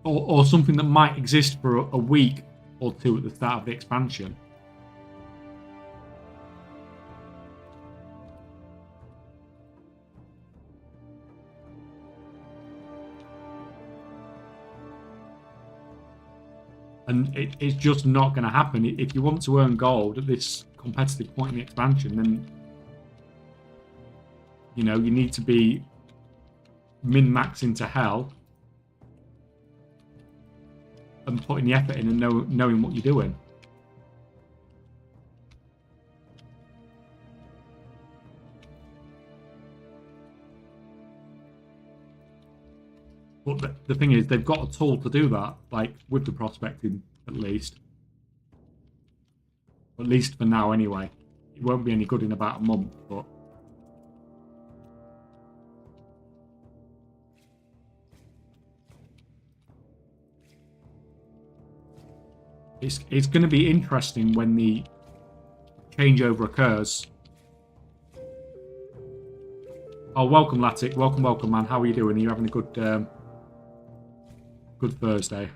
or something that might exist for a week or two at the start of the expansion. And it's just not going to happen. If you want to earn gold at this competitive point in the expansion, then you know you need to be min-maxing to hell and putting the effort in and knowing what you're doing. But the thing is, they've got a tool to do that, like with the prospecting, at least. At least for now, anyway. It won't be any good in about a month, but... It's going to be interesting when the changeover occurs. Oh, welcome, Latic. Welcome, man. How are you doing? Are you having a good... Good Thursday.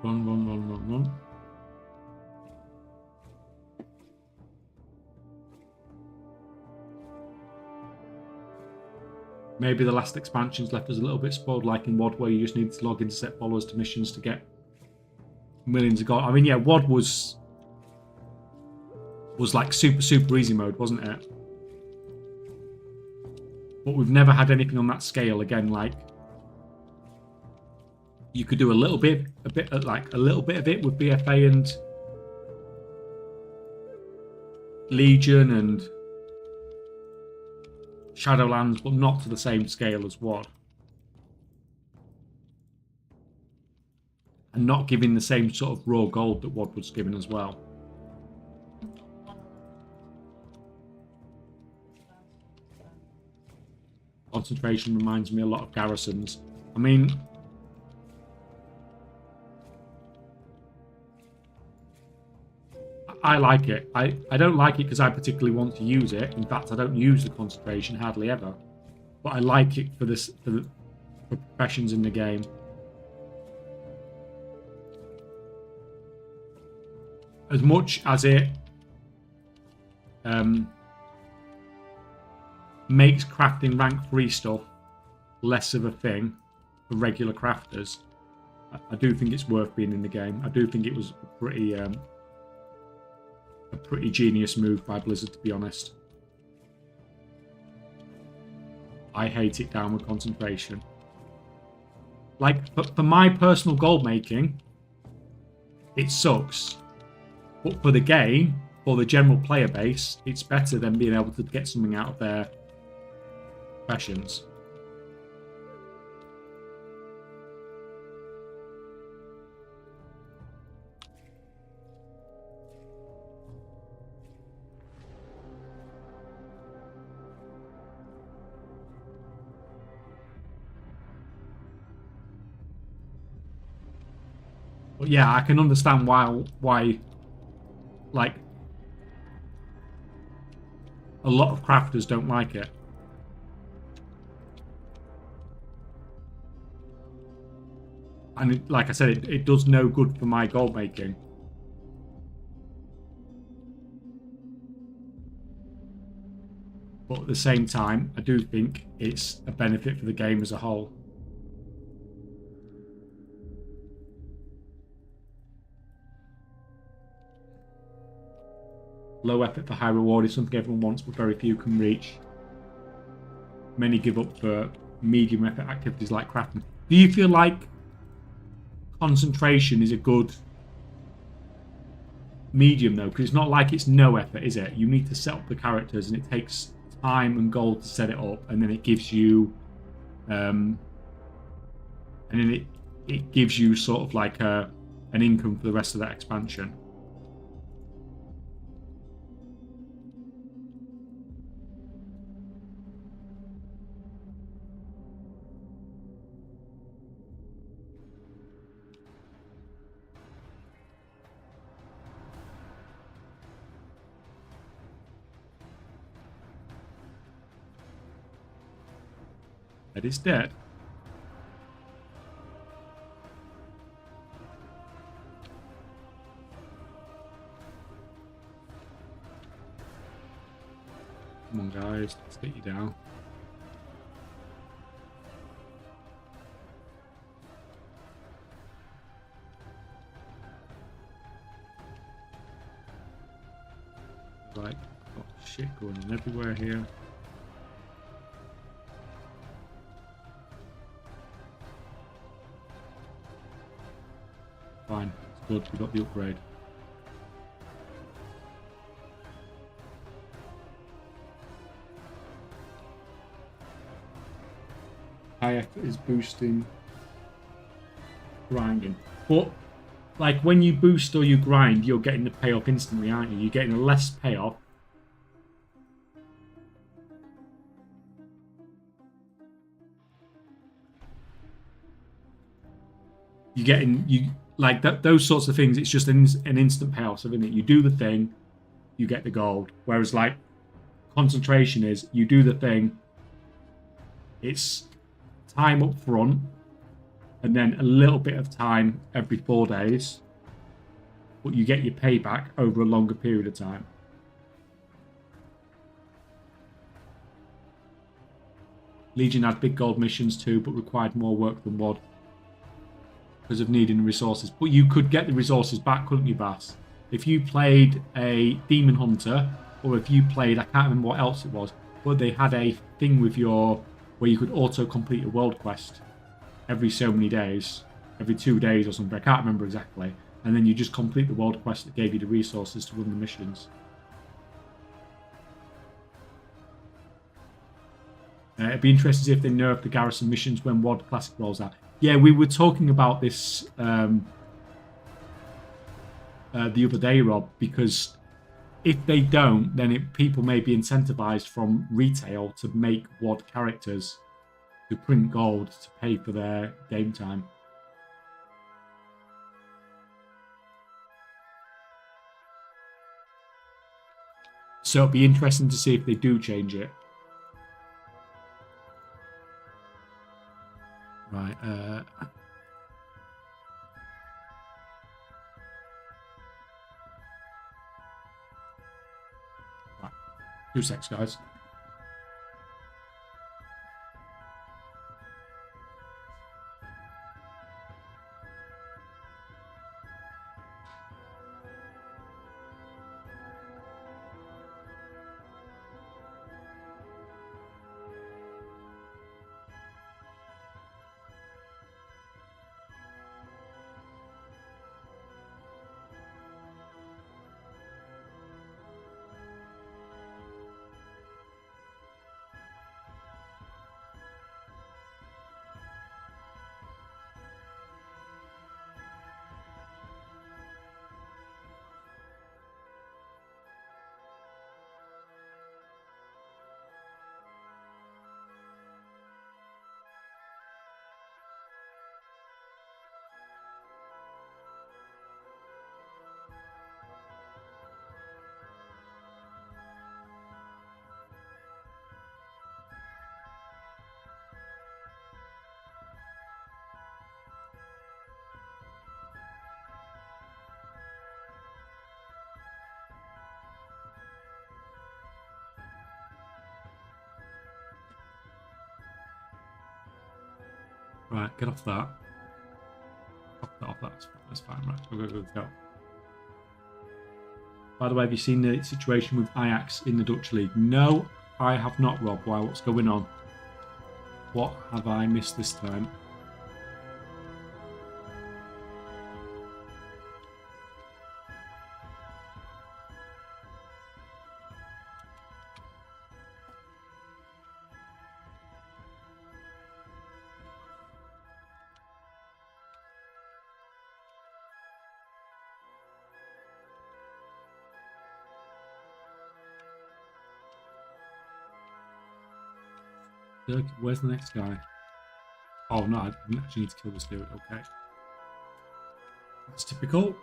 Run. Maybe the last expansion's left us a little bit spoiled, like in WoD, where you just need to log in to set followers to missions to get millions of gold. I mean, yeah, WoD was like super easy mode, wasn't it? But we've never had anything on that scale again. Like, you could do a little bit of it with BFA and Legion and Shadowlands, but not to the same scale as WoD. And not giving the same sort of raw gold that WoD was given as well. Concentration reminds me a lot of garrisons. I mean, I like it. I don't like it because I particularly want to use it. In fact, I don't use the concentration hardly ever. But I like it for professions in the game. As much as it makes crafting rank 3 stuff less of a thing for regular crafters, I do think it's worth being in the game. I do think it was a pretty genius move by Blizzard, to be honest. I hate it down with concentration. Like, for my personal gold making, it sucks. But for the game, for the general player base, it's better than being able to get something out of their professions. But yeah, I can understand why like a lot of crafters don't like it. And like I said, it does no good for my gold making. But at the same time, I do think it's a benefit for the game as a whole. Low effort for high reward is something everyone wants, but very few can reach. Many give up for medium effort activities like crafting. Do you feel like concentration is a good medium though, because it's not like it's no effort, is it? You need to set up the characters, and it takes time and gold to set it up, and then it gives you, and then it gives you sort of like an income for the rest of that expansion. That is dead. Come on, guys, let's get you down. Right, got shit going on everywhere here. Fine, it's good, we got the upgrade. High effort is boosting grinding. But like when you boost or you grind, you're getting the payoff instantly, aren't you? You're getting a less payoff. You're getting like that, those sorts of things. It's just an instant payoff, isn't it? You do the thing, you get the gold. Whereas like concentration is, you do the thing, it's time up front, and then a little bit of time every 4 days, but you get your payback over a longer period of time. Legion had big gold missions too, but required more work than WoD because of needing resources. But you could get the resources back, couldn't you, Bass? If you played a Demon Hunter, or if you played, I can't remember what else it was, but they had a thing with where you could auto-complete a world quest every so many days, every 2 days or something, I can't remember exactly, and then you just complete the world quest that gave you the resources to run the missions. It'd be interesting to see if they nerf the garrison missions when WoD Classic rolls out. Yeah, we were talking about this the other day, Rob, because if they don't, then people may be incentivized from retail to make WoD characters to print gold to pay for their game time. So it'll be interesting to see if they do change it. Right, right. 2 secs, guys. Right, get off that. Off that. That's fine. Right, go. By the way, have you seen the situation with Ajax in the Dutch league? No, I have not, Rob. Why? What's going on? What have I missed this time? Where's the next guy? Oh no, I didn't actually need to kill this dude. Okay. That's typical.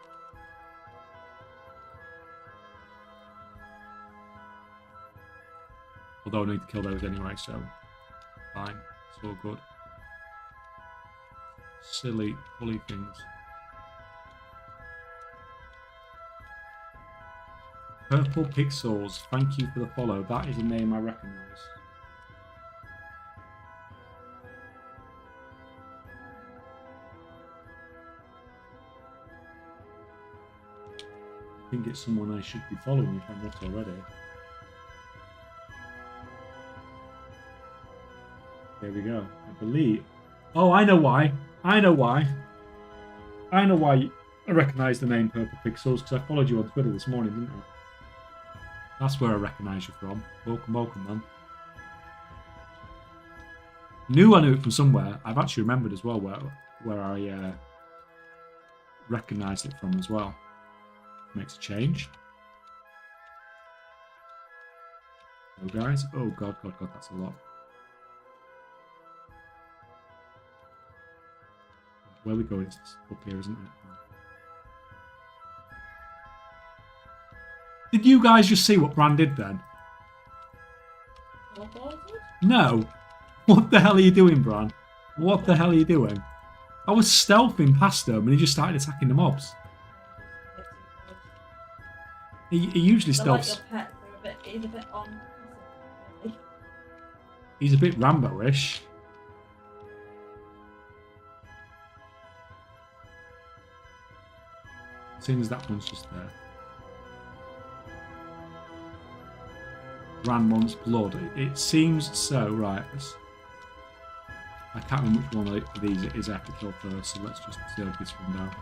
Although I need to kill those anyway, so fine. It's all good. Silly, bully things. Purple Pixels, thank you for the follow. That is a name I recognise. I think it's someone I should be following if I'm not already. There we go. I believe. Oh, I know why. I know why. I know why I recognise the name Purple Pixels, because I followed you on Twitter this morning, didn't I? That's where I recognise you from. Welcome, welcome, man. I knew it from somewhere. I've actually remembered as well where I recognised it from as well. Makes a change. Oh, guys. Oh, God, God, God, that's a lot. Where we go is up here, isn't it? Did you guys just see what Bran did then? No. What the hell are you doing, Bran? What the hell are you doing? I was stealthing past him and he just started attacking the mobs. He usually stealths. Like your pet, he's a bit on. He's a bit Rambo-ish. Seeing as that one's just there. Ran wants blood. It seems so. Right. I can't remember which one of these it is I have to kill first, so let's just observe this one down.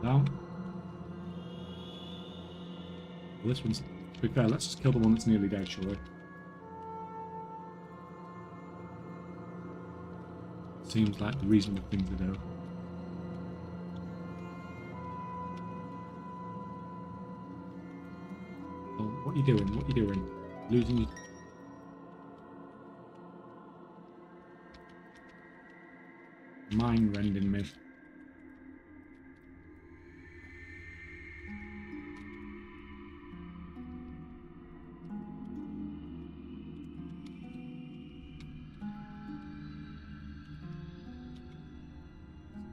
Down. Well, this one's, to be fair, let's just kill the one that's nearly dead, shall we? Seems like the reasonable thing to do. Oh, what are you doing? What are you doing? Losing your... Mind rending me.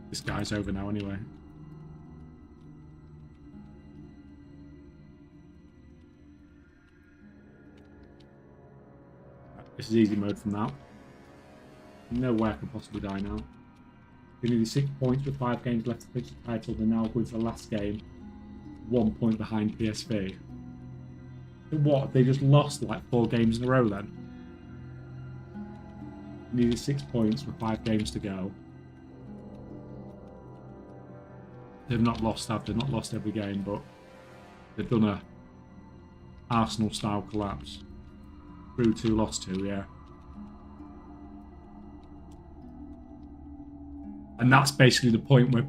This guy's over now anyway. This is easy mode from now. No way I can possibly die now. We nearly 6 points with 5 games left to finish the title. They're now going to the last game. 1 point behind PSV. What? They just lost like 4 games in a row then? Nearly 6 points with 5 games to go. They've not lost, have they? Not lost every game, but they've done a Arsenal-style collapse. Drew 2, lost 2, yeah. And that's basically the point where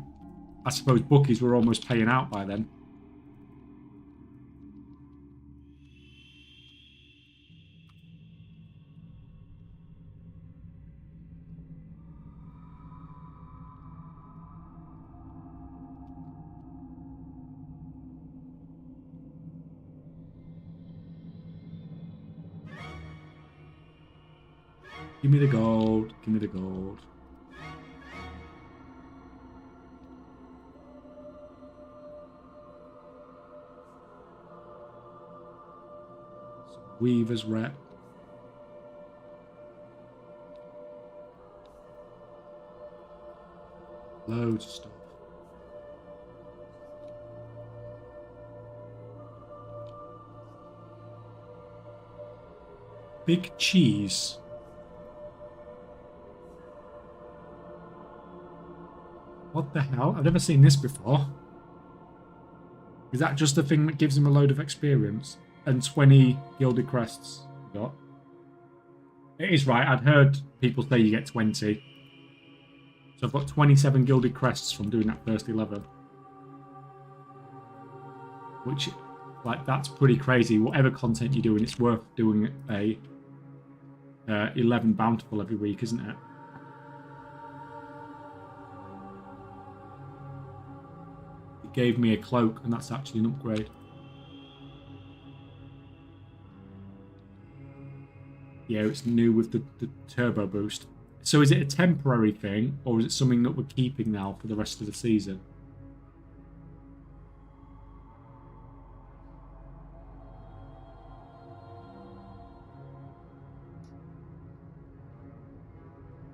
I suppose bookies were almost paying out by then. Give me the gold. Give me the gold. Weaver's rep. Loads of stuff. Big cheese. What the hell? I've never seen this before. Is that just the thing that gives him a load of experience? 20 gilded crests I got. It is right. I'd heard people say you get 20. So I've got 27 gilded crests from doing that first 11. Which, like, that's pretty crazy. Whatever content you're doing, it's worth doing a 11 bountiful every week, isn't it? It gave me a cloak, and that's actually an upgrade. Yeah, it's new with the turbo boost. So is it a temporary thing, or is it something that we're keeping now for the rest of the season?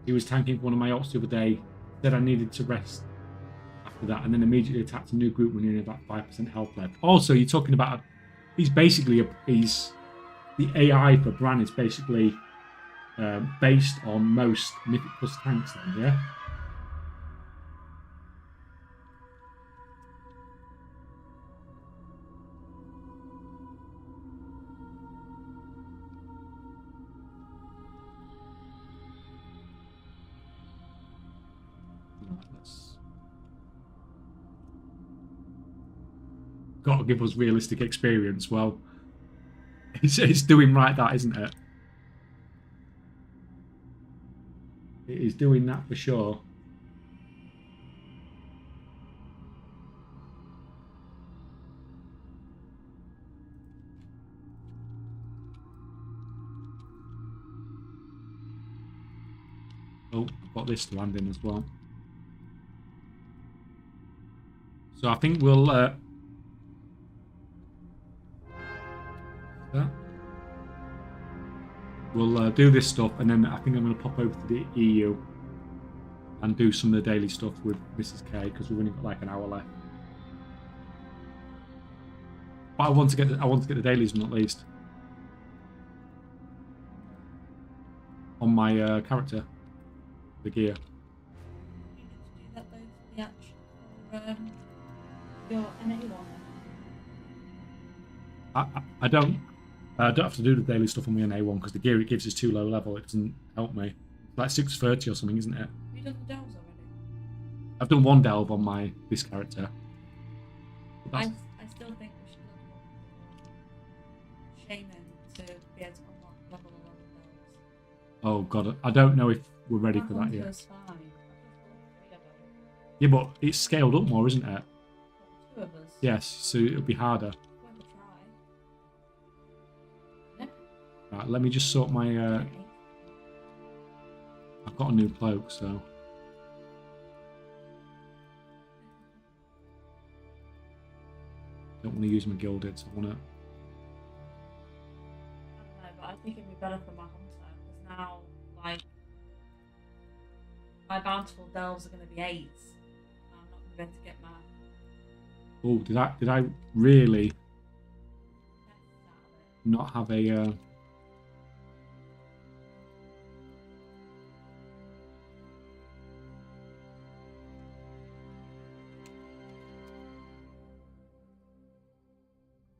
He was tanking for one of my ults the other day, said I needed to rest after that, and then immediately attacked a new group when he had about 5% health left. Also, you're talking about, he's basically, the AI for Bran is basically based on most Mythic Plus tanks then, yeah? Got to give us realistic experience. Well, it's doing right that, isn't it? It is doing that for sure. Oh, I've got this to land in as well. So I think we'll do this stuff, and then I think I'm going to pop over to the EU and do some of the daily stuff with Mrs. K, because we've only got like an hour left. But I want to get the dailies not least on my character, the gear. You need to do that though for the actual your NA one. I don't have to do the daily stuff on my NA1 because the gear it gives is too low level. It doesn't help me. It's like 630 or something, isn't it? Have you done the delves already? I've done one delve on this character. I still think we should look Shaman to be able to unlock level 11 delves. Oh god, I don't know if we're ready for that yet. Fine. Yeah, but it's scaled up more, isn't it? Two of us. Yes, so it'll be harder. Worth a try. Right, let me just sort my... I've got a new cloak, so... Don't want to use my gilded, so I want to... I don't know, but I think it'd be better for my hunter, because now, like, my bountiful delves are going to be 8s. And I'm not going to be able to get my... Oh, did I really not have a...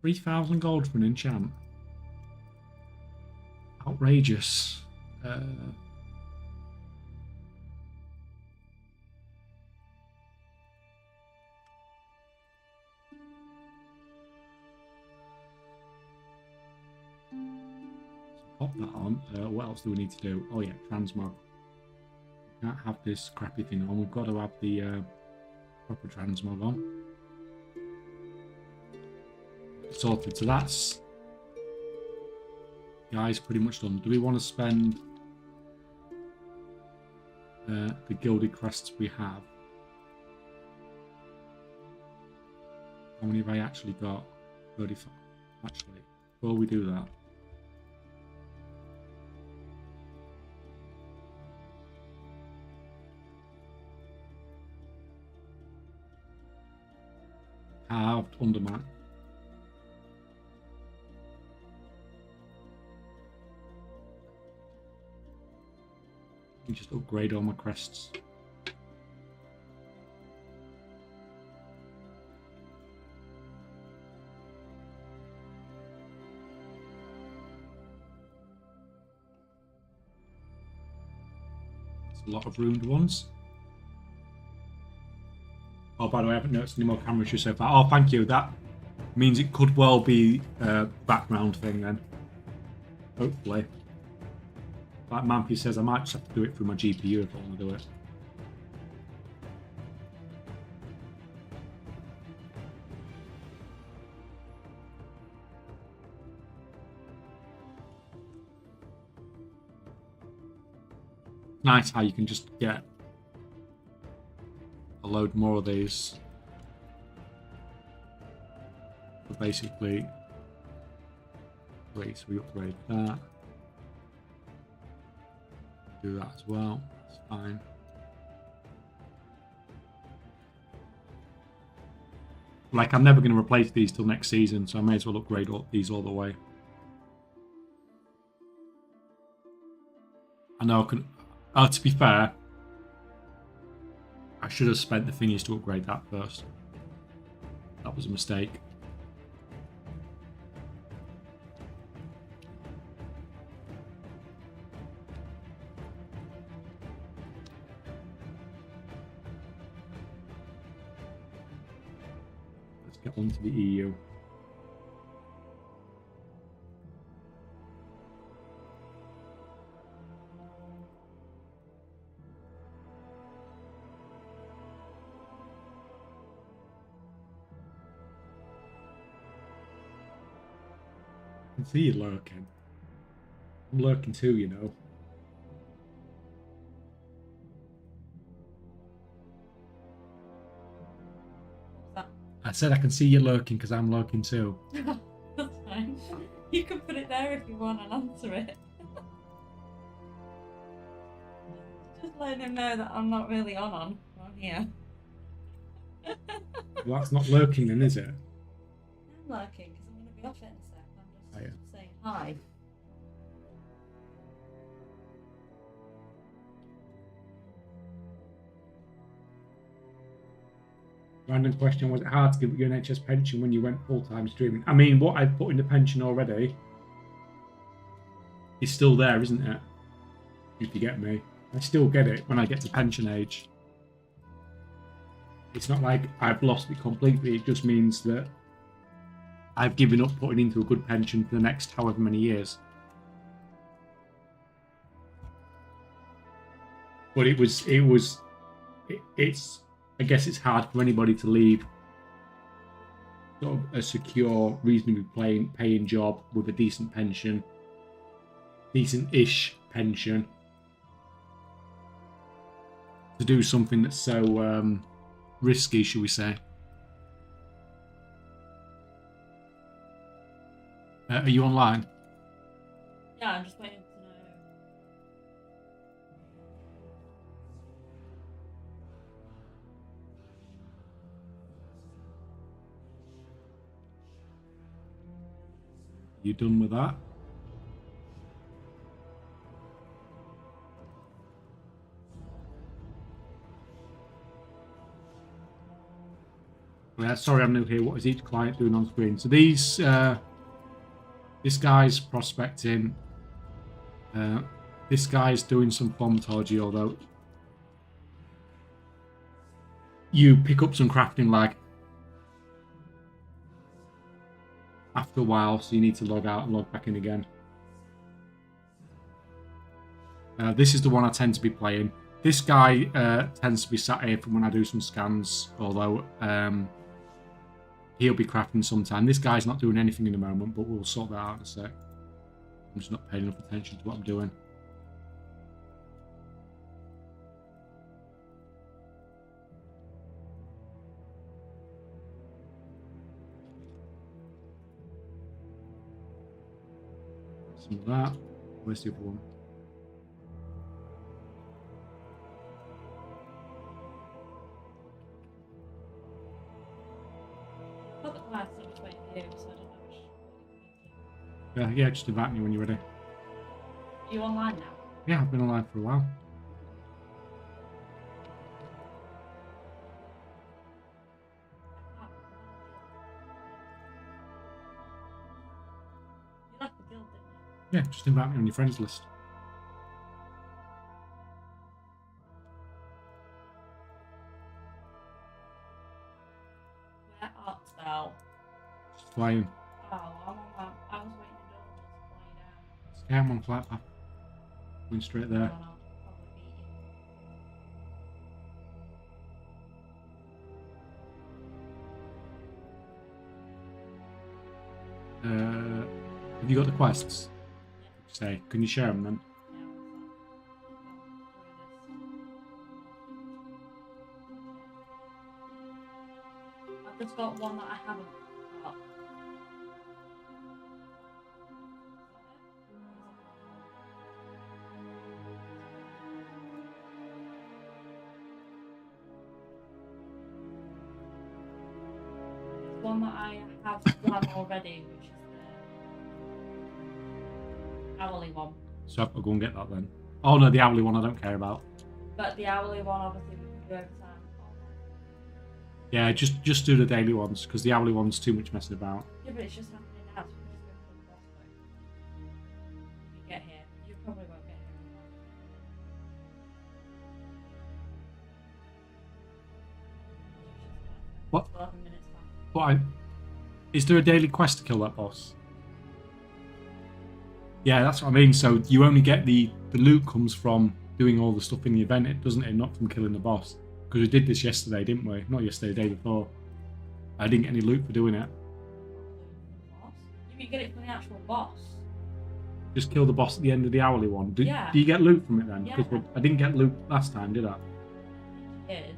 $3,000 gold for an enchant. Outrageous. Pop that on. What else do we need to do? Oh yeah, transmog. We can't have this crappy thing on. We've got to have the proper transmog on. Sorted. So that's, guys, pretty much done. Do we want to spend the gilded crests we have? How many have I actually got? 35. Actually, before we do that, halved undermine. Let me just upgrade all my crests. a lot of ruined ones. Oh, by the way, I haven't noticed any more camera issues so far. Oh, thank you. That means it could well be a background thing then. Hopefully. Like Mampy says, I might just have to do it through my GPU if I want to do it. Nice how you can just get a load more of these. So basically, wait, so we upgrade that. Do that as well. That's fine. Like, I'm never going to replace these till next season, so I may as well upgrade these all the way. I know I can. To be fair, I should have spent the thingies to upgrade that first. That was a mistake. Let's get on to the EU. I can see you lurking. I'm lurking too, you know. I said I can see you lurking because I'm lurking too. That's fine. You can put it there if you want and answer it. Just letting him know that I'm not really on here. Well, that's not lurking then, is it? I'm lurking because I'm going to be off it in a sec. I'm just Oh, yeah. saying hi. Random question, was it hard to give your NHS pension when you went full-time streaming? I mean, what I've put in the pension already is still there, isn't it? If you get me. I still get it when I get to pension age. It's not like I've lost it completely. It just means that I've given up putting into a good pension for the next however many years. But it's I guess it's hard for anybody to leave sort of a secure, reasonably paying job with a decent pension, decent-ish pension, to do something that's so risky, shall we say. Are you online? Yeah, I'm just waiting to know. You done with that? Yeah, sorry, I'm new here. What is each client doing on screen? So these, this guy's prospecting. This guy's doing some thaumaturgy, although you pick up some crafting lag after a while, so you need to log out and log back in again. This is the one I tend to be playing. This guy tends to be sat here from when I do some scans, although he'll be crafting sometime. This guy's not doing anything in the moment, but we'll sort that out in a sec. I'm just not paying enough attention to what I'm doing. Some of that. Where's the other one? I've got the class, I'm just waiting for you, so I don't know which. Yeah, just invite me when you're ready. Are you online now? Yeah, I've been online for a while. You left the guild, didn't you? Yeah, just invite me on your friends list. playing. Oh, I was waiting indoors to play down. Yeah, I'm on flight path. Going straight there. Oh, no, probably beat you. Have you got the quests? Say, can you share them then? I've just got one that I haven't got. One that I have done already, which is the hourly one. So I'll go and get that then. Oh no, the hourly one I don't care about. But the hourly one, obviously, we can do over time. Yeah, just do the daily ones because the hourly one's too much messing about. Yeah, but it's just happening now. So we just go to the boss fight. When you get here, you probably won't get here. What? 11 minutes time. But is there a daily quest to kill that boss? Yeah, that's what I mean. So you only get the loot comes from doing all the stuff in the event, it doesn't it? Not from killing the boss. Because we did this yesterday, didn't we? Not yesterday, the day before. I didn't get any loot for doing it. Boss? You can get it from the actual boss. Just kill the boss at the end of the hourly one. Do Yeah. you get loot from it then? Yeah. Because I didn't get loot last time, did I? Did.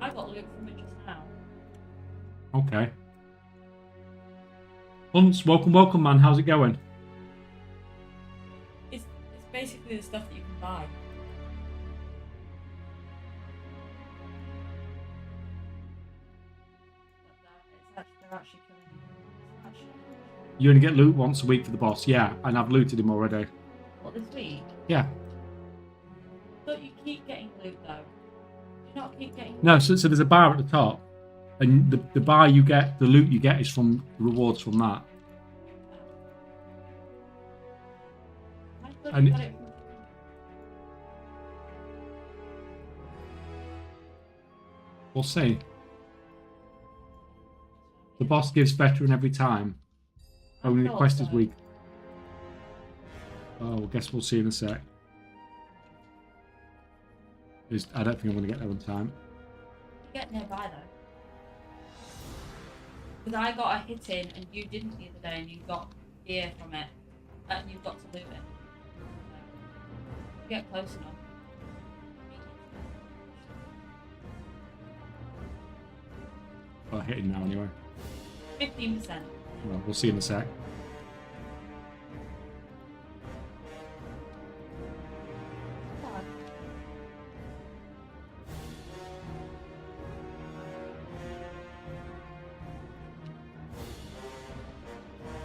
I got loot from it just now. Okay. Hunts, welcome, man. How's it going? It's basically the stuff that you can buy. They're actually killing you. You only get loot once a week for the boss. Yeah, and I've looted him already. What, this week? Yeah. Don't you keep getting loot though? Do you not keep getting loot? No, so there's a bar at the top, and the bar you get, the loot you get is from rewards from that. I thought And you got it from... We'll see. The boss gives veteran every time. Only the thought quest is so. weak. Oh, I guess we'll see in a sec. I don't think I'm going to get there on time. You get nearby though. Because I got a hit in and you didn't the other day and you got gear from it. And you got to loot it. You get close enough. Well, I hit him now anyway. 15%. Well, we'll see in a sec.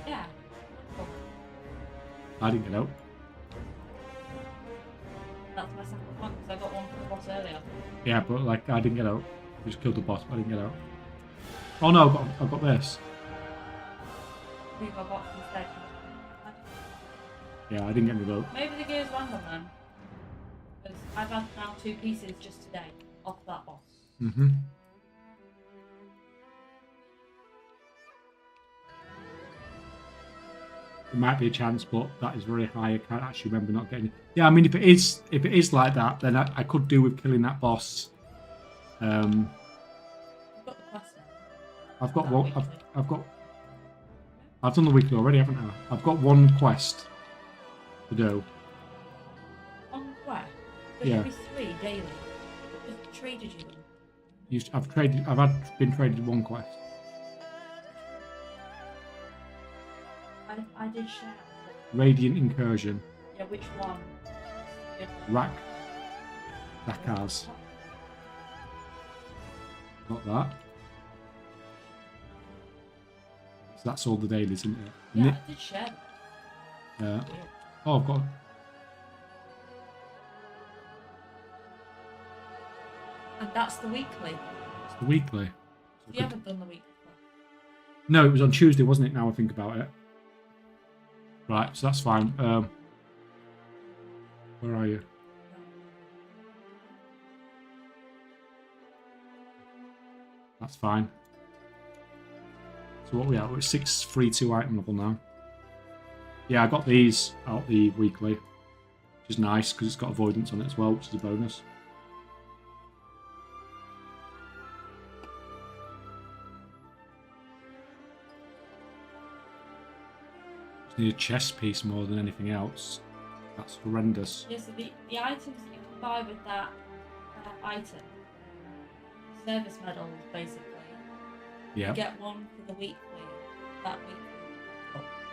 Yeah. I didn't get out. That's my second one because I got one from the boss earlier. Yeah, but like I didn't get out. I just killed the boss, but I didn't get out. Oh no, I've got this. I think I got instead. Yeah, I didn't get any loot. Maybe the gear's random then. Because I've had now 2 pieces just today off that boss. Mm-hmm. There might be a chance, but that is very high. I can't actually remember not getting. Yeah, I mean, if it is like that, then I could do with killing that boss. You've got the quest now. I've got That one. weekly. I've done the weekly already, haven't I? I've got one quest to do. On quest? There Yeah. should be 3 daily. Just traded you them. I've been traded one quest. I did share. Radiant Incursion. Yeah, which one? Dakars. Not that. So that's all the dailies, isn't it? Yeah, I did share them. Yeah. Oh, I've got. And that's the weekly. It's the weekly. So I You could- haven't done the weekly quest. No, it was on Tuesday, wasn't it? Now I think about it. Right, so that's fine. Where are you? That's fine. So what we at? We're at 632 item level now. Yeah, I got these out the weekly, which is nice because it's got avoidance on it as well, which is a bonus. Just need a chest piece more than anything else. That's horrendous. Yeah, so the items that you can buy with that item, service medals basically. Yeah. You get one for the weekly, that weekly.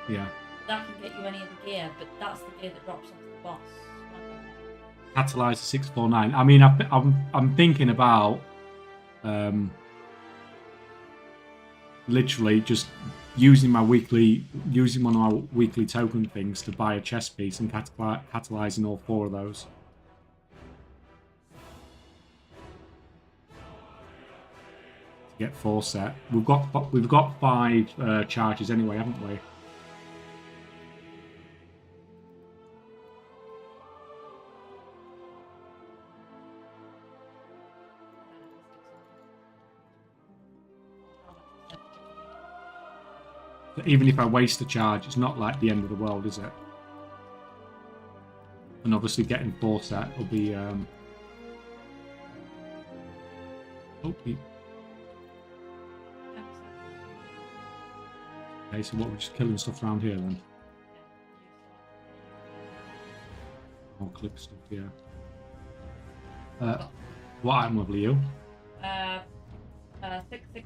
Yeah. That can get you any of the gear, but that's the gear that drops off the boss. Catalyzer 649. I mean, I'm thinking about literally just using one of my weekly token things to buy a chest piece and catalyzing all 4 of those. To get 4 set. We've got 5 charges anyway, haven't we? Even if I waste a charge, it's not like the end of the world, is it? And obviously getting 4 set will be... Okay, so what, we're just killing stuff around here then? More click stuff, yeah. What item level are you? 660.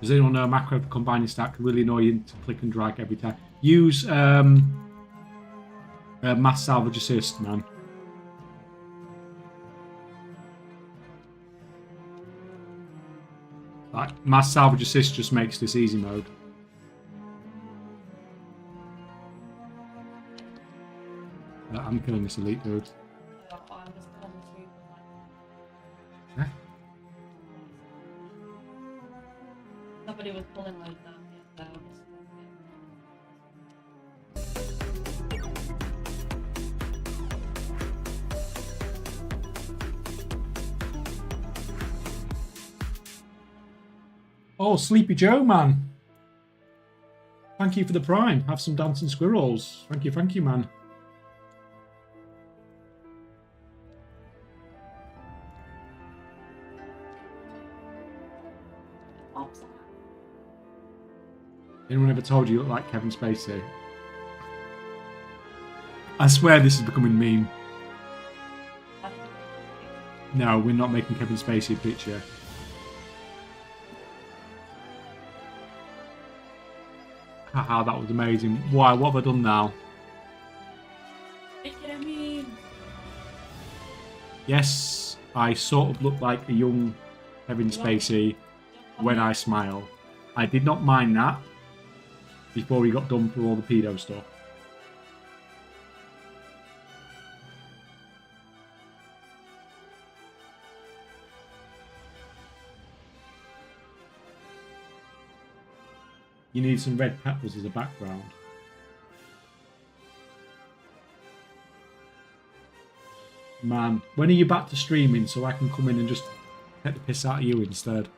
Does anyone know a macro for combining stack? Really annoying to click and drag every time. Use mass salvage assist, man. Like, mass salvage assist just makes this easy mode. I'm killing this elite dude. Huh? Somebody was pulling like that. Oh, Sleepy Joe, man. Thank you for the prime. Have some dancing squirrels. Thank you, man. Anyone ever told you look like Kevin Spacey? I swear this is becoming meme. No, we're not making Kevin Spacey a picture. Haha, that was amazing. Why? What have I done now? Make it a meme. Yes, I sort of look like a young Kevin Spacey when I smile. I did not mind that before we got done for all the pedo stuff. You need some red peppers as a background. Man, when are you back to streaming so I can come in and just take the piss out of you instead?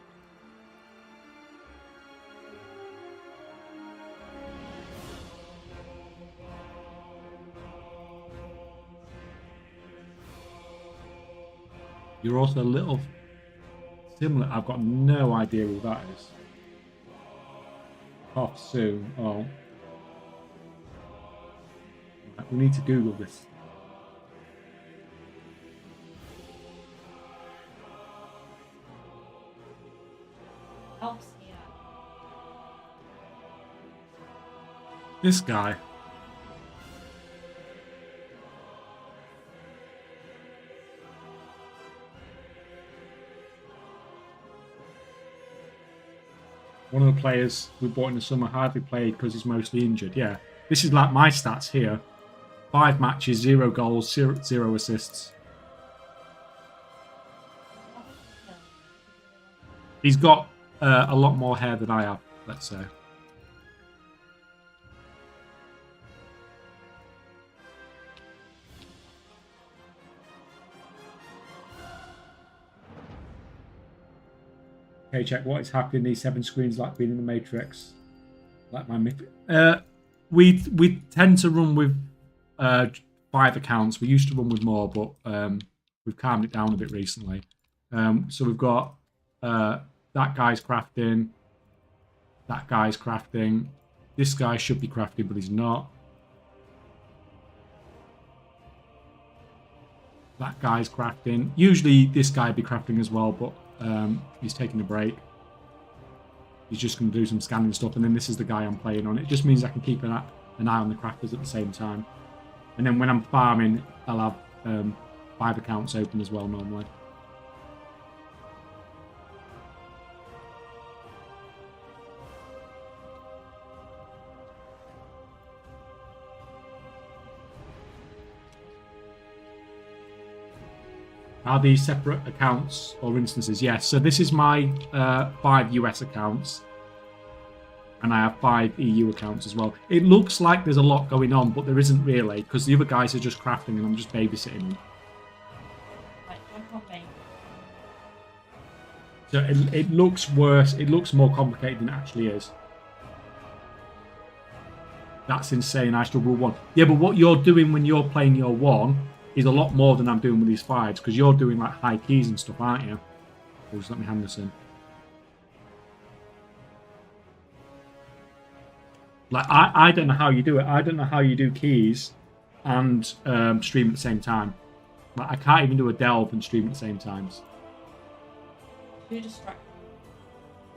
You're also a little similar. I've got no idea who that is. Off soon. Oh. Right, we need to Google this. Helps here. This guy. One of the players we bought in the summer hardly played because he's mostly injured. Yeah, this is like my stats here. 5 matches, 0 goals, 0 assists. He's got a lot more hair than I have, let's say. Kaychak, what is happening? These 7 screens like being in the Matrix. Like my myth. We tend to run with 5 accounts. We used to run with more, but we've calmed it down a bit recently. So we've got that guy's crafting. That guy's crafting. This guy should be crafting, but he's not. That guy's crafting. Usually this guy would be crafting as well, but he's taking a break. He's just going to do some scanning stuff, and then this is the guy I'm playing on. It just means I can keep an eye on the crafters at the same time. And then when I'm farming, I'll have 5 accounts open as well normally. Are these separate accounts or instances? Yes. So this is my 5 US accounts. And I have 5 EU accounts as well. It looks like there's a lot going on, but there isn't really, because the other guys are just crafting and I'm just babysitting them. Right, jump on me. So it looks worse. It looks more complicated than it actually is. That's insane. I struggle 1. Yeah, but what you're doing when you're playing your 1 is a lot more than I'm doing with these 5s, because you're doing like high keys and stuff, aren't you? Oh, just let me hand this in. Like I don't know how you do it. I don't know how you do keys and stream at the same time. Like I can't even do a delve and stream at the same times. Too distracted.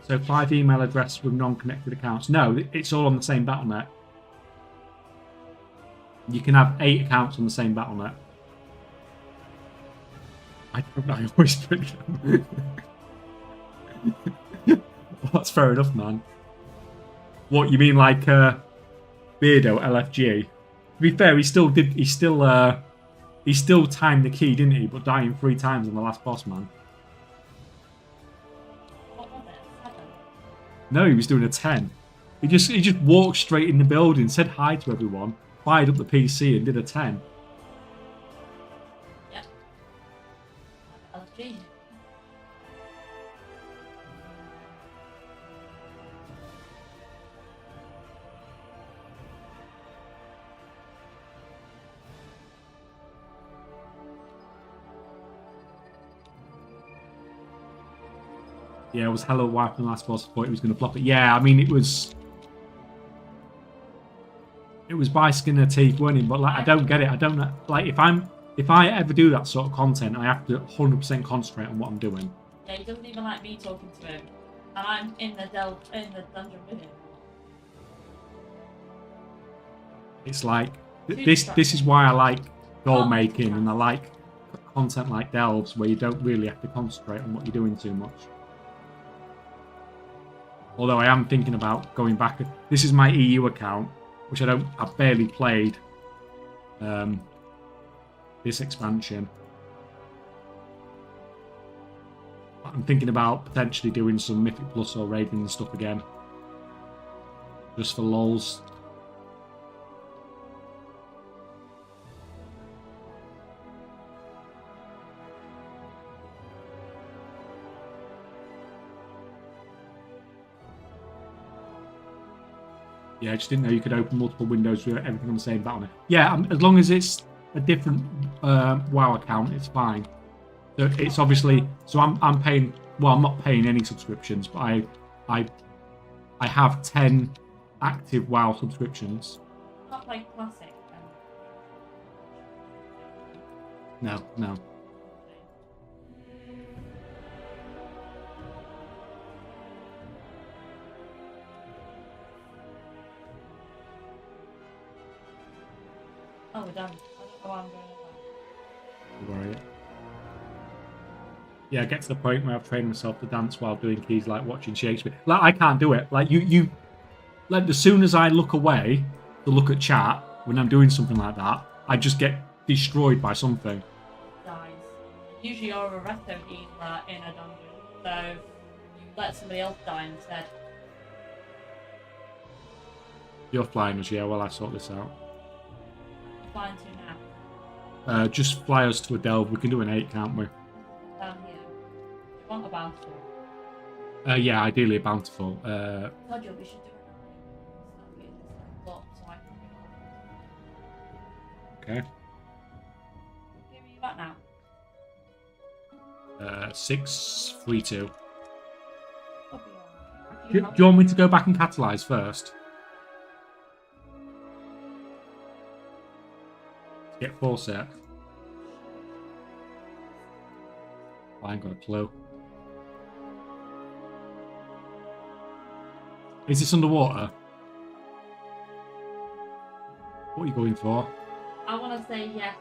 So 5 email addresses with non-connected accounts. No, it's all on the same BattleNet. You can have 8 accounts on the same BattleNet. I always pick them. Well, that's fair enough, man. What you mean, like Beardo LFG? To be fair, he still timed the key, didn't he? But dying 3 times on the last boss, man. What was it? 7? No, he was doing a 10. He just walked straight in the building, said hi to everyone, fired up the PC, and did a 10. Yep. LFG. Yeah, it was Hello Wife and last boss. I thought he was going to flop it. Yeah, I mean, it was by skin of teeth, wasn't it? But like, I don't get it. I don't know. Like, if I ever do that sort of content, I have to 100% concentrate on what I'm doing. Yeah, he doesn't even like me talking to him, and I'm in the dungeon with him. It's like this is why I like goal making, and I like content like delves where you don't really have to concentrate on what you're doing too much. Although I am thinking about going back. This is my EU account, which I've barely played this expansion. I'm thinking about potentially doing some Mythic Plus or raiding and stuff again. Just for lols. Yeah, I just didn't know you could open multiple windows with everything on the same BattleNet. Yeah, as long as it's a different WoW account, it's fine. So it's obviously, so I'm paying. Well, I'm not paying any subscriptions, but I have 10 active WoW subscriptions. Not like classic. No. Oh, we're done. I don't know why I'm going Don't worry. Yeah, I get to the point where I've trained myself to dance while doing keys, like watching Shakespeare. Like, I can't do it. Like, you like, as soon as I look away to look at chat when I'm doing something like that, I just get destroyed by something. dies. Usually you're a resto healer in a dungeon, so you let somebody else die instead. You're flying us, yeah, while I sort this out. Flying to now. Just fly us to a delve. We can do an 8, can't we? Down here. You want a bounty? Yeah, ideally a bountiful. Told you we should do it. Start getting this level up so I can. Okay. Give me that now. 6, 3, 2. I'll be alright. Do you want me to go back and catalyse first? Get 4 set. I ain't got a clue. Is this underwater? What are you going for? I want to say yes.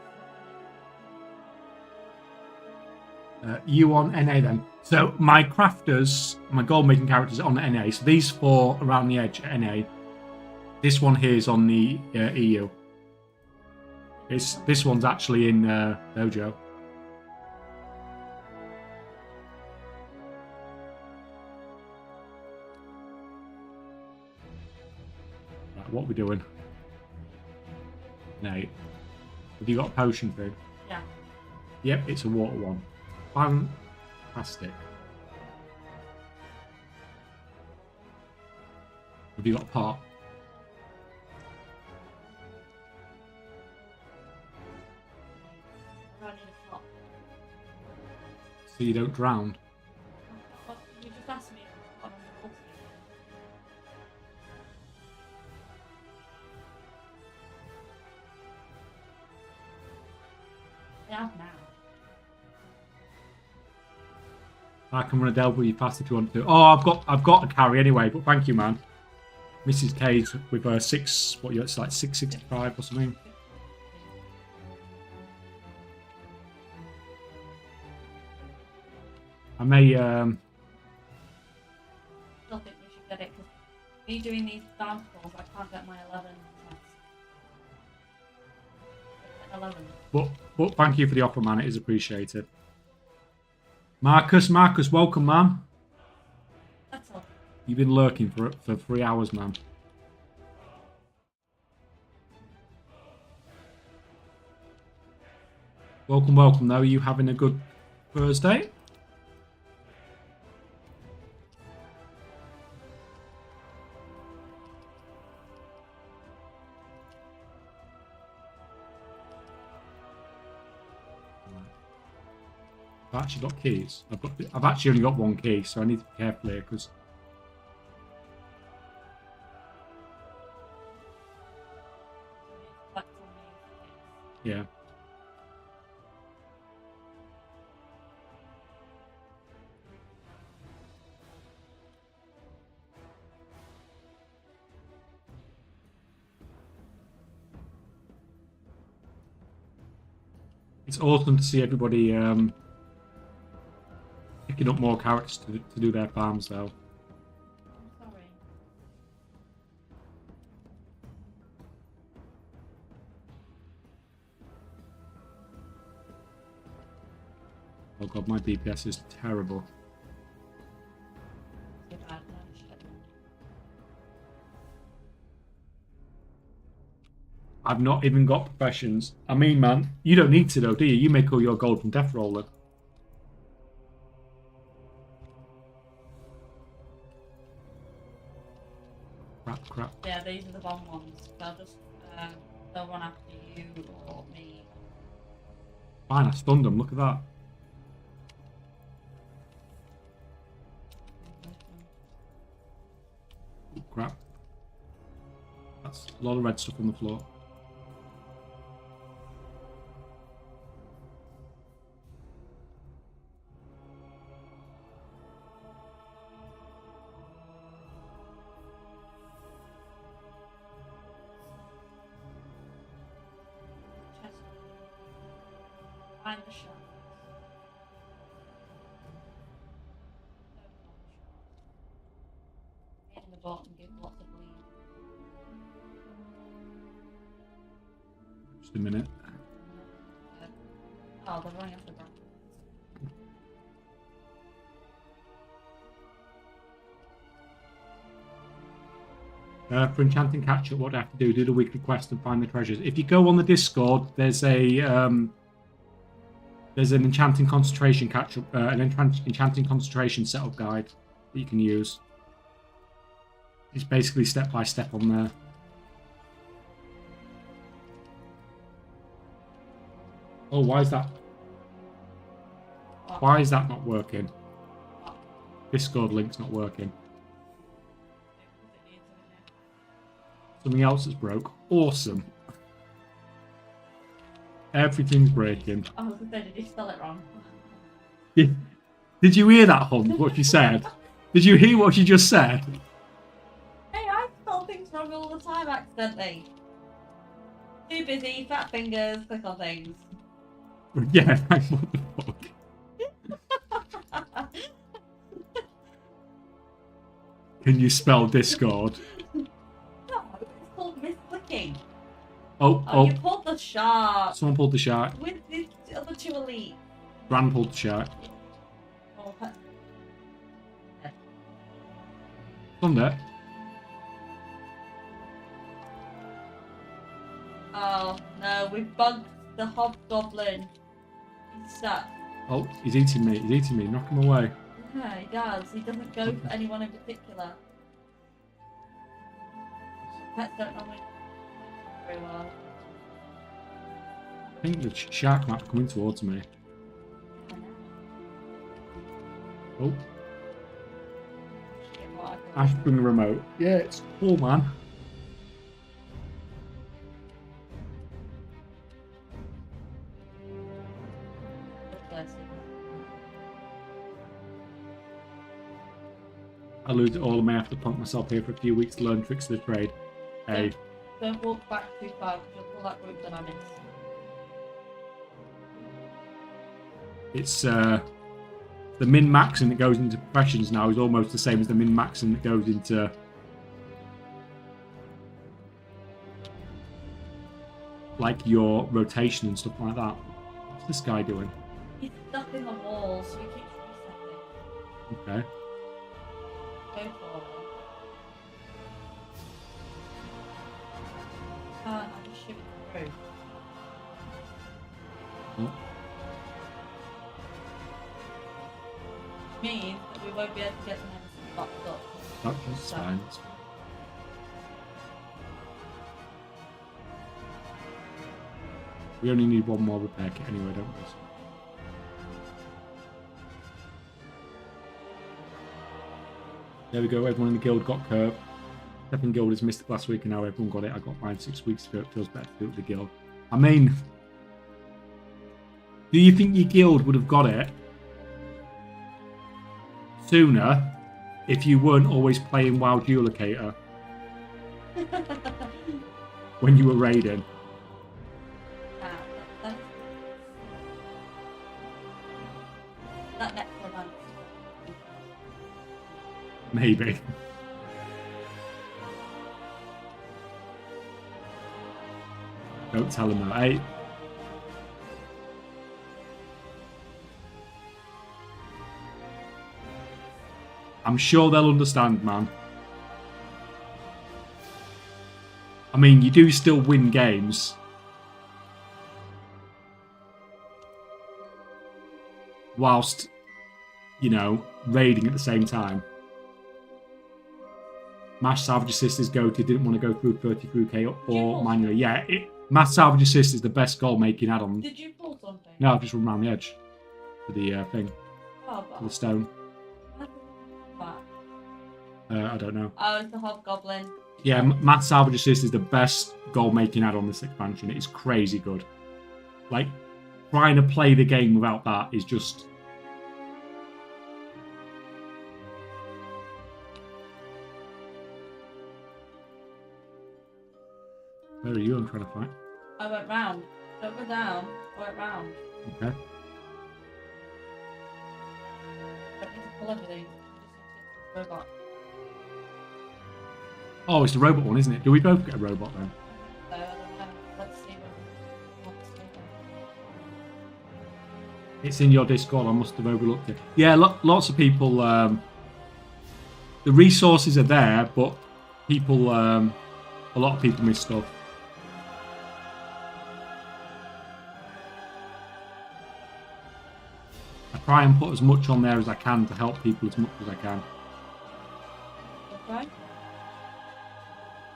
You on NA then. So my crafters, my gold making characters are on NA. So these 4 around the edge are NA. This one here is on the EU. This one's actually in Dojo. Right, what are we doing? Nate, have you got a potion thing? Yeah. Yep, it's a water one. Fantastic. Have you got a pot? I don't need a pot. So you don't drown? What, you just asked me what I'm supposed to do. Yeah, now. I can run a delve with you fast if you want to. Oh, I've got a carry anyway, but thank you, man. Mrs. K's with her 6, what, it's like 665 or something. I may, Still think we should get it because me doing these downfalls, I can't get my 11. 11. but thank you for the offer, man. It is appreciated. Marcus, welcome, man. That's all. You've been lurking for 3 hours, man. Welcome, though. Are you having a good Thursday? I've actually got keys. I've actually only got 1 key, so I need to be careful here because yeah. It's awesome to see everybody picking up more characters to do their farms, though. I'm sorry. Oh god, my DPS is terrible. Too bad, no shit. I've not even got professions. I mean, man, you don't need to, though, do you? You make all your gold from death rolling. Crap. Yeah, these are the bomb ones. They'll run after you or me. Fine, I stunned them. Look at that. Oh, crap. That's a lot of red stuff on the floor. Chest. Find the shot. In the bottom, give lots of bleed. Just a minute. Oh, they're running off the ground. For enchanting catch-up, what do I have to do? Do the weekly quest and find the treasures. If you go on the Discord, there's an enchanting concentration catch-up, an enchanting concentration setup guide that you can use. It's basically step by step on there. Oh, why is that? Why is that not working? Discord link's not working. Something else is broke. Awesome. Everything's breaking. I was going to say, did you spell it wrong? Did you hear that, Hunt, what she said? Did you hear what she just said? Hey, I spell things wrong all the time accidentally. Too busy, fat fingers, click on things. Yeah, like, what the fuck? Can you spell Discord? No, it's called misclicking. Oh, You pulled the shark. someone pulled the shark. With the other two elite. Bran pulled the shark. Oh, Done that. oh no, we've bugged the hobgoblin. He's stuck. Oh, he's eating me. He's eating me. Knock him away. Yeah, he does. He doesn't go for anyone in particular. Pets don't normally very well. I think the shark might be coming towards me. Oh, I should bring the remote. Yeah, it's cool, man. I lose it all and may have to pump myself here for a few weeks to learn tricks of the trade. Hey, Don't walk back too far because you'll pull that group dynamics. it's the min-maxing that goes into professions now is almost the same as the min-maxing that goes into like your rotation and stuff like that. What's this guy doing? He's stuck in the wall, so he keeps resetting. Okay. Go for it. I'll just shoot it through. Oh. Means that we won't be able to get them locked up. That's fine. That's fine. We only need one more repair kit anyway, don't we? There we go, everyone in the guild got curve. Stepping guild has missed it last week and now everyone got it. I got mine 6 weeks ago. It feels better to do it with the guild. I mean, do you think your guild would have got it sooner if you weren't always playing WoW Duplicator when you were raiding? That next one. Maybe. Don't tell him that, eh? I'm sure they'll understand, man. I mean, you do still win games. Whilst, you know, raiding at the same time. Mass Salvage Assist is go-to, didn't want to go through 33k or manually. Yeah, Mass Salvage Assist is the best goal-making add-on. Did you pull something? No, I've just run around the edge for the thing, Oh, for the stone. but... I don't know. Oh, it's the hobgoblin. Yeah, Mass Salvage Assist is the best goal-making add-on this expansion. It is crazy good. Like, trying to play the game without that is just... Where are you? I'm trying to find. I went round. Don't go down. I went round. Okay. Don't need to pull everything. Just robot. Oh, it's the robot one, isn't it? Do we both get a robot then? So, I don't know. Let's see what to do. It's in your Discord. I must have overlooked it. Yeah, lots of people. The resources are there, but people, a lot of people miss stuff. I try and put as much on there as I can to help people as much as I can. Right?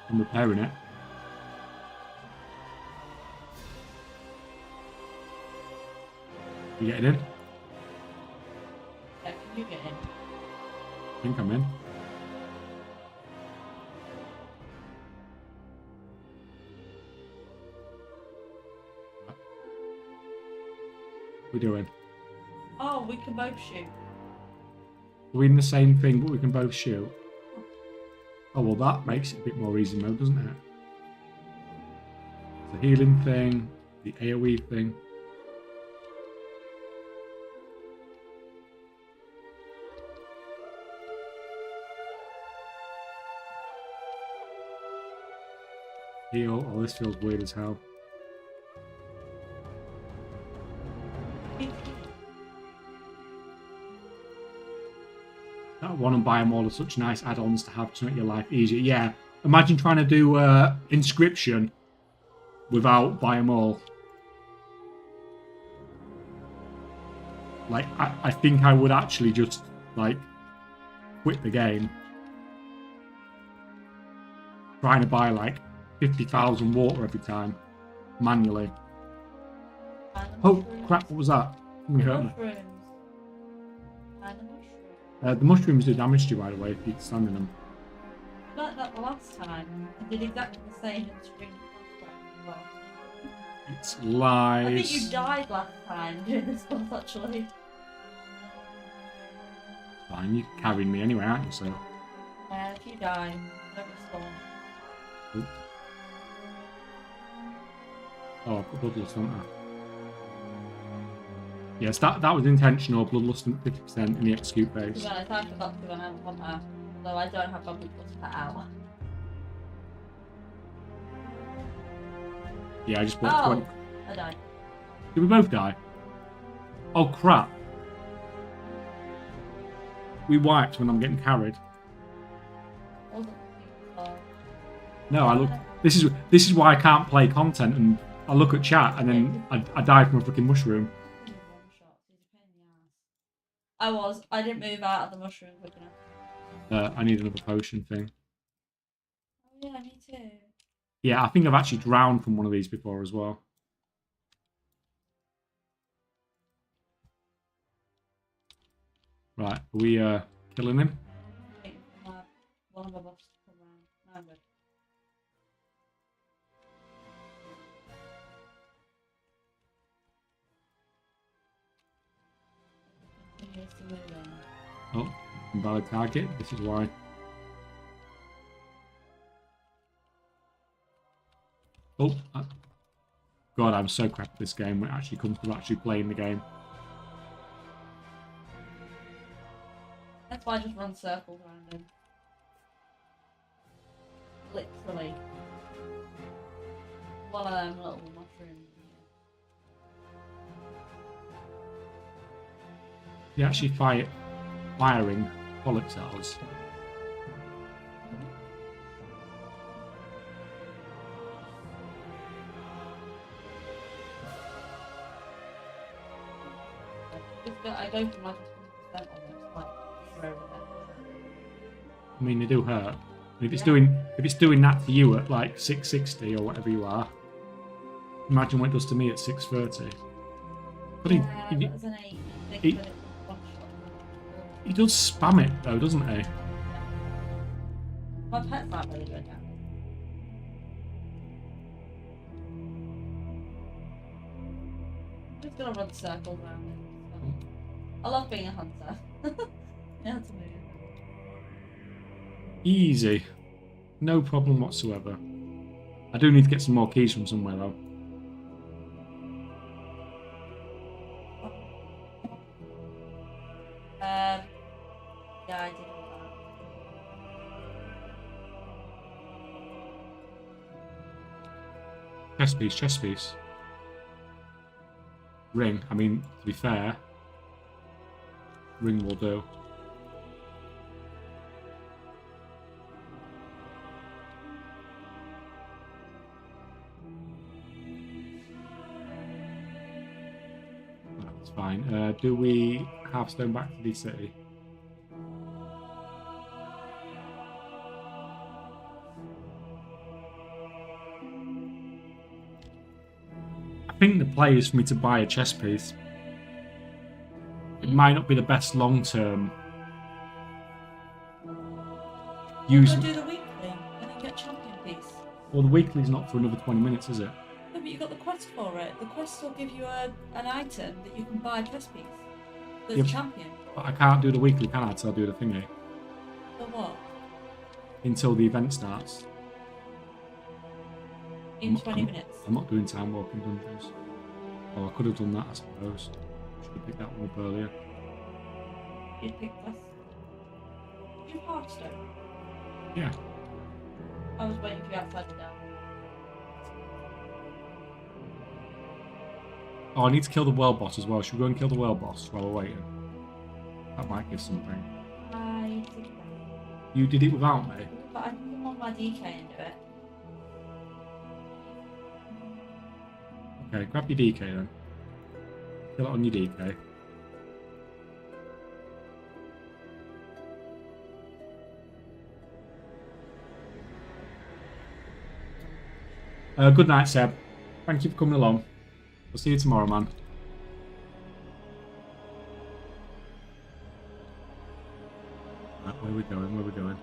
I'm repairing it. You getting in? Yeah, can you get in? I think I'm in. What are we doing? Oh, we can both shoot. We're in the same thing, but we can both shoot. Oh, well, that makes it a bit more easy mode, doesn't it? The healing thing, the AoE thing. Heal. Oh, this feels weird as hell. That one and buy them all are such nice add-ons to have to make your life easier. Yeah, imagine trying to do inscription without buy them all. Like, I think I would actually just, like, quit the game. Trying to buy, like, 50,000 water every time, manually. Oh, crap, what was that? Something hurt me. Mushrooms. And the mushrooms. The mushrooms do damage to you, by the way, if you stand in them. I learnt that the last time. I did exactly the same in Spring as well. It's I lies. think you died last time doing this boss, actually. Fine, you carried me anyway, aren't you, so? If you die, don't respawn. Oop. Oh, I've got bloodlust, don't I? Yes, that was intentional. Bloodlust at 50% in the execute To phase. be honest, I forgot to when I want her. Although I don't have my bloodlust put out. Yeah, I just bought 20. I died. Did we both die? Oh, crap. We wiped when I'm getting carried. Wasn't No, I look. This is why I can't play content, and I look at chat, and then I die from a freaking mushroom. I didn't move out of the mushroom quick enough. I need another potion thing. Oh yeah, me too. Yeah, I think I've actually drowned from one of these before as well. Right, are we killing him? Waiting for one of my buffs to come around. No, I'm good. Continues to move in. Oh, invalid target. This is why. Oh, God, I'm so crap at this game when it actually comes to actually playing the game. That's why I just run circles around him. Literally. One of them little mushrooms. They actually firing bullets at us. I go from like 20% almost, like zero with that. I mean, they do hurt. And if it's doing that to you at like 660 or whatever you are, imagine what it does to me at 630. But Yeah, that was an 8. he does spam it though, doesn't he? My pet's not really good now. I'm just gonna run circles around it. So. I love being a hunter. Yeah, to move. Easy. No problem whatsoever. I do need to get some more keys from somewhere though. Yeah, I did all that. Chest piece. Ring. I mean, to be fair, ring will do. That's fine. Do we have stone back to the city? think the play is for me to buy a chess piece. It might not be the best long term. Use. Go do the weekly and then get champion piece. Well, the weekly's not for another 20 minutes, is it? No, but you got the quest for it. The quest will give you an item that you can buy a chess piece. That's Yep. champion. But I can't do the weekly, can I? Till I do the thingy. For what? Until the event starts. In 20 minutes. I'm not doing time walking dungeons. Oh, I could have done that, I suppose. Should have picked that one up earlier. You'd pick quest. Did you Hearthstone? Yeah. I was waiting for you outside the door. Oh, I need to kill the world boss as well. Should we go and kill the world boss while we're waiting? That might give something. I did that. You did it without me? But I can come on my DK and do it. Okay, grab your DK then. Kill it on your DK. Good night, Seb. Thank you for coming along. We'll see you tomorrow, man. Right, where are we going? Where are we going?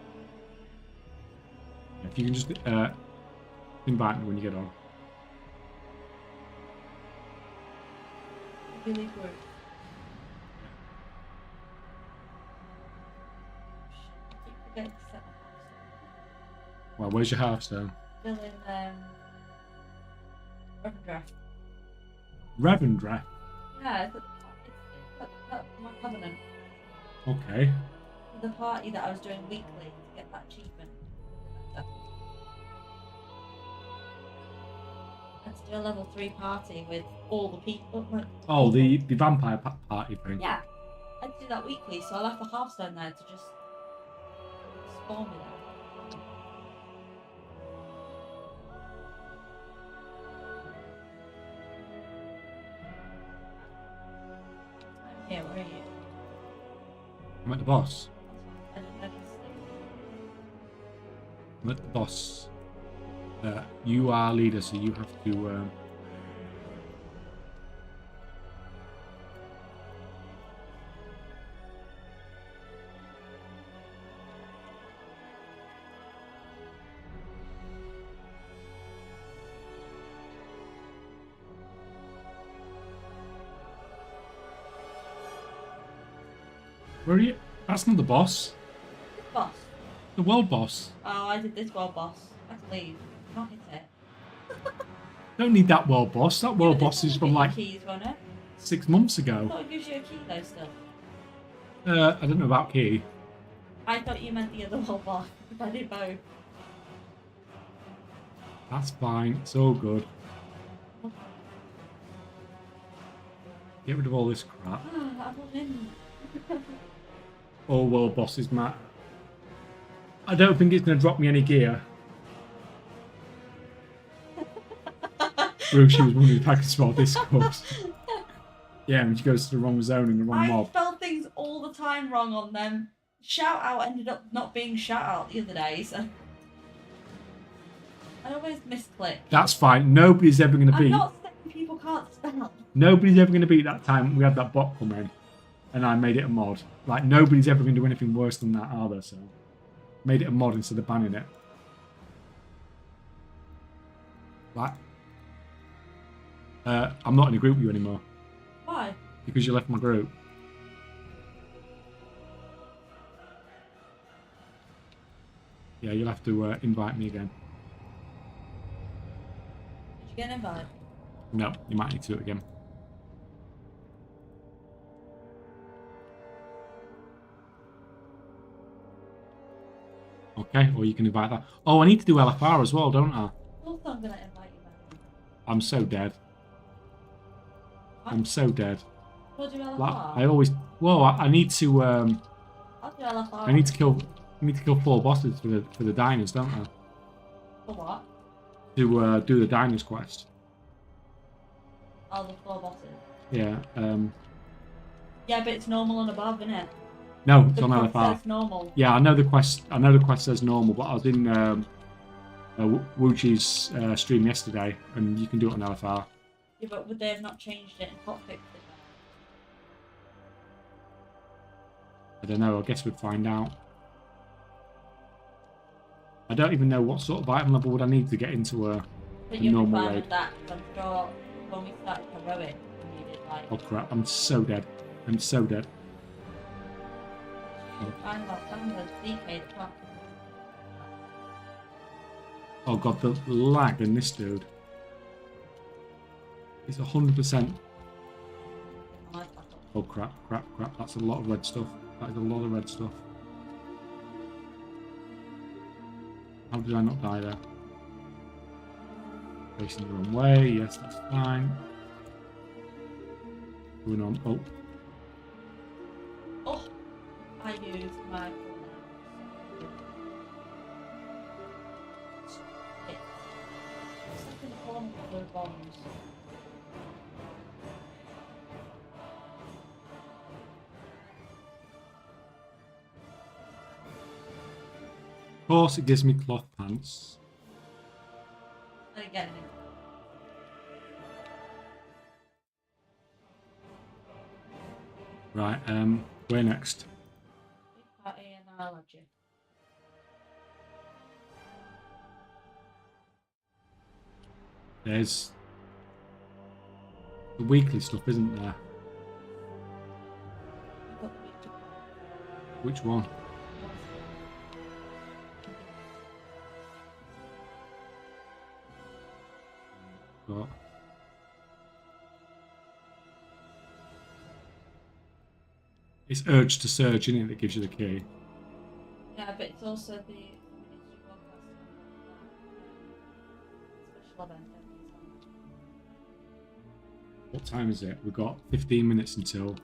Yeah, if you can just invite me when you get on. Really good. I keep forgetting to set my Well, where's your Hearthstone? still in overdraft. Revendreth. Yeah, it's at my covenant. Okay. The party that I was doing weekly to get that achievement. And to do a level 3 party with all the people. Oh, the vampire party thing. Yeah, I do that weekly, so I left the Hearthstone there to just spawn me there. Yeah, where are you? I'm at the boss. I didn't know this. I'm at the boss. You are leader, so you have to. Where are you? That's not the boss. Boss. The world boss. Oh, I did this world boss. I can leave. Not hit it. Don't need that world boss. That world Yeah, but boss this is one from gives like you keys, won't it? 6 months I ago. thought it gives you a key though still. I don't know about key. I thought you meant the other world boss. I did both. That's fine. It's all good. Get rid of all this crap. I'm not in. All world bosses, Matt. I don't think it's going to drop me any gear. Bruce, she was wondering if I could spell discourse. Yeah, when she goes to the wrong zone in the wrong I mob. spell things all the time wrong on them. Shout out ended up not being shout out the other day, so I always misclick. That's fine. Nobody's ever going to I'm beat. not saying people can't spell. Nobody's ever going to beat that time we had that bot come in, and I made it a mod. Like nobody's ever going to do anything worse than that, are there? So, made it a mod instead of banning it. Like, I'm not in a group with you anymore Why? because you left my group. Yeah, you'll have to invite me again. Did you get an invite? No, you might need to do it again. Okay, or you can invite that. Oh, I need to do LFR as well, don't I? Also, I'm gonna invite you back. I'm so dead. I'm so dead. We'll do LFR. Like, I always. Well, I need to. I'll do LFR. I need to kill. I need to kill 4 bosses for the diners, don't I? For what? To do the diners quest. Oh, the 4 bosses. Yeah. Yeah, but it's normal and above, isn't it? No, it's The on quest LFR. says normal. Yeah, I know the quest. I know the quest says normal, but I was in Wuchi's stream yesterday, and you can do it on LFR. Yeah, but would they have not changed it and hotfixed it? I don't know. I guess we'd find out. I don't even know what sort of item level would I need to get into a But you'll be normal fine raid. with that. 'Cause I'm sure when we started heroic, we needed like. Oh crap! I'm so dead. I'm so dead. I'm the DK top. Oh god, the lag in this dude. It's 100%. Oh crap! Crap! Crap! That's a lot of red stuff. That is a lot of red stuff. How did I not die there? Facing the wrong way. Yes, that's fine. Going on. Oh. Oh, I used my. It's like in the corner of the bombs. Of course, it gives me cloth pants. I didn't get any. Right. Where next? Party and I'll add you. There's the weekly stuff, isn't there? I've got the weekly Which one? one. Got. It's urge to surge, isn't it, that gives you the key? Yeah, but it's also the Ministry Warcraft special event every time. What time is it? We've got 15 minutes until.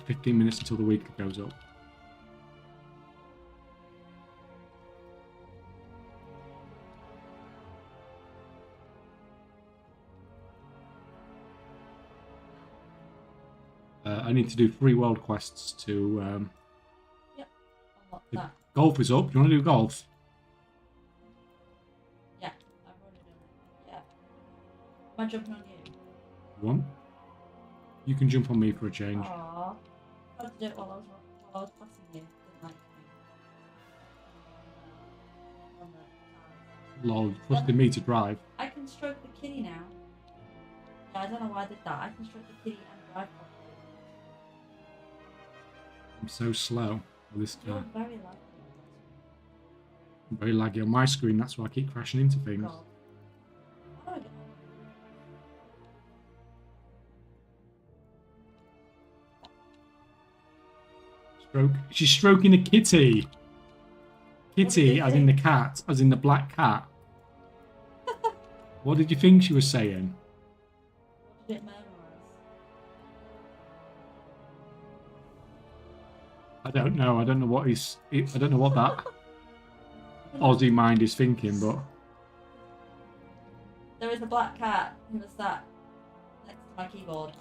15 minutes until the weekly goes up. I need to do 3 world quests to. Yep. Unlock The that. golf is up. Do you want to do golf? Yeah, I've already done it. Yeah. Am I jumping on you? You want? You can jump on me for a change. Aww. I did it while I was passing you. Didn't like me. On the side. Lol, trusting me to drive. I can stroke the kitty now. Yeah, I don't know why I did that. I can stroke the kitty and drive properly. I'm so slow with this You're car. very lucky. I'm very laggy on my screen. That's why I keep crashing into things. God. How do I get Stroke. She's stroking a kitty. Kitty, What as did in it the cat, as in the black cat. What did you think she was saying? What did it memorize? I don't know. I don't know what he's. I don't know what that Aussie mind is thinking, but There is a black cat who was sat next to my keyboard.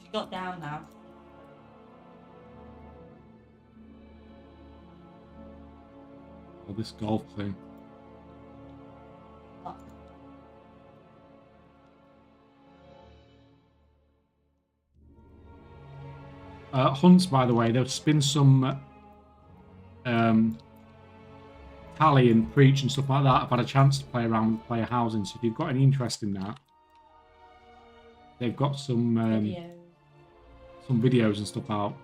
She got down now. oh, this golf thing. Oh. Hunts, by the way, there's been some tally and preach and stuff like that. I've had a chance to play around with player housing, so if you've got any interest in that, they've got some Video. some videos and stuff out.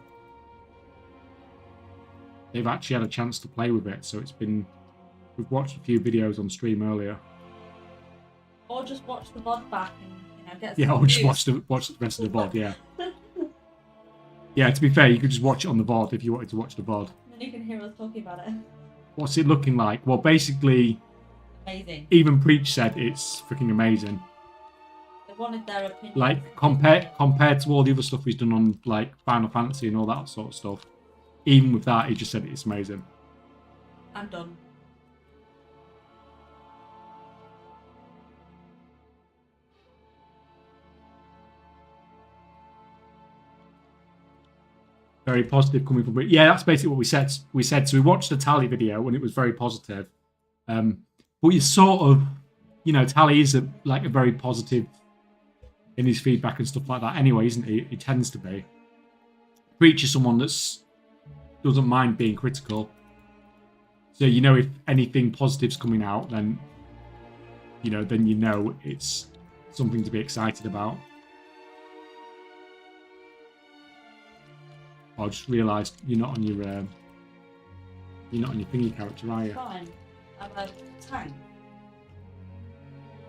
They've actually had a chance to play with it, so it's been. We've watched a few videos on stream earlier. Or just watch the VOD back and get Yeah, some or just views. watch the rest of the VOD. Yeah, yeah. To be fair, you could just watch it on the VOD if you wanted to watch the VOD. And then you can hear us talking about it. What's it looking like? Well, basically, Amazing. even Preach said it's freaking amazing. They wanted their opinion. Like compared to all the other stuff he's done on like Final Fantasy and all that sort of stuff. Even with that, he just said it's amazing. I'm done. Very positive coming from. Yeah, that's basically what we said. So we watched the Tally video and it was very positive. But you sort of, Tally is a very positive in his feedback and stuff like that. Anyway, isn't he? He tends to be. Breach is someone that's doesn't mind being critical. So if anything positive's coming out, then it's something to be excited about. I just realised you're not on your thingy character, are you? Fine. I'm a tank.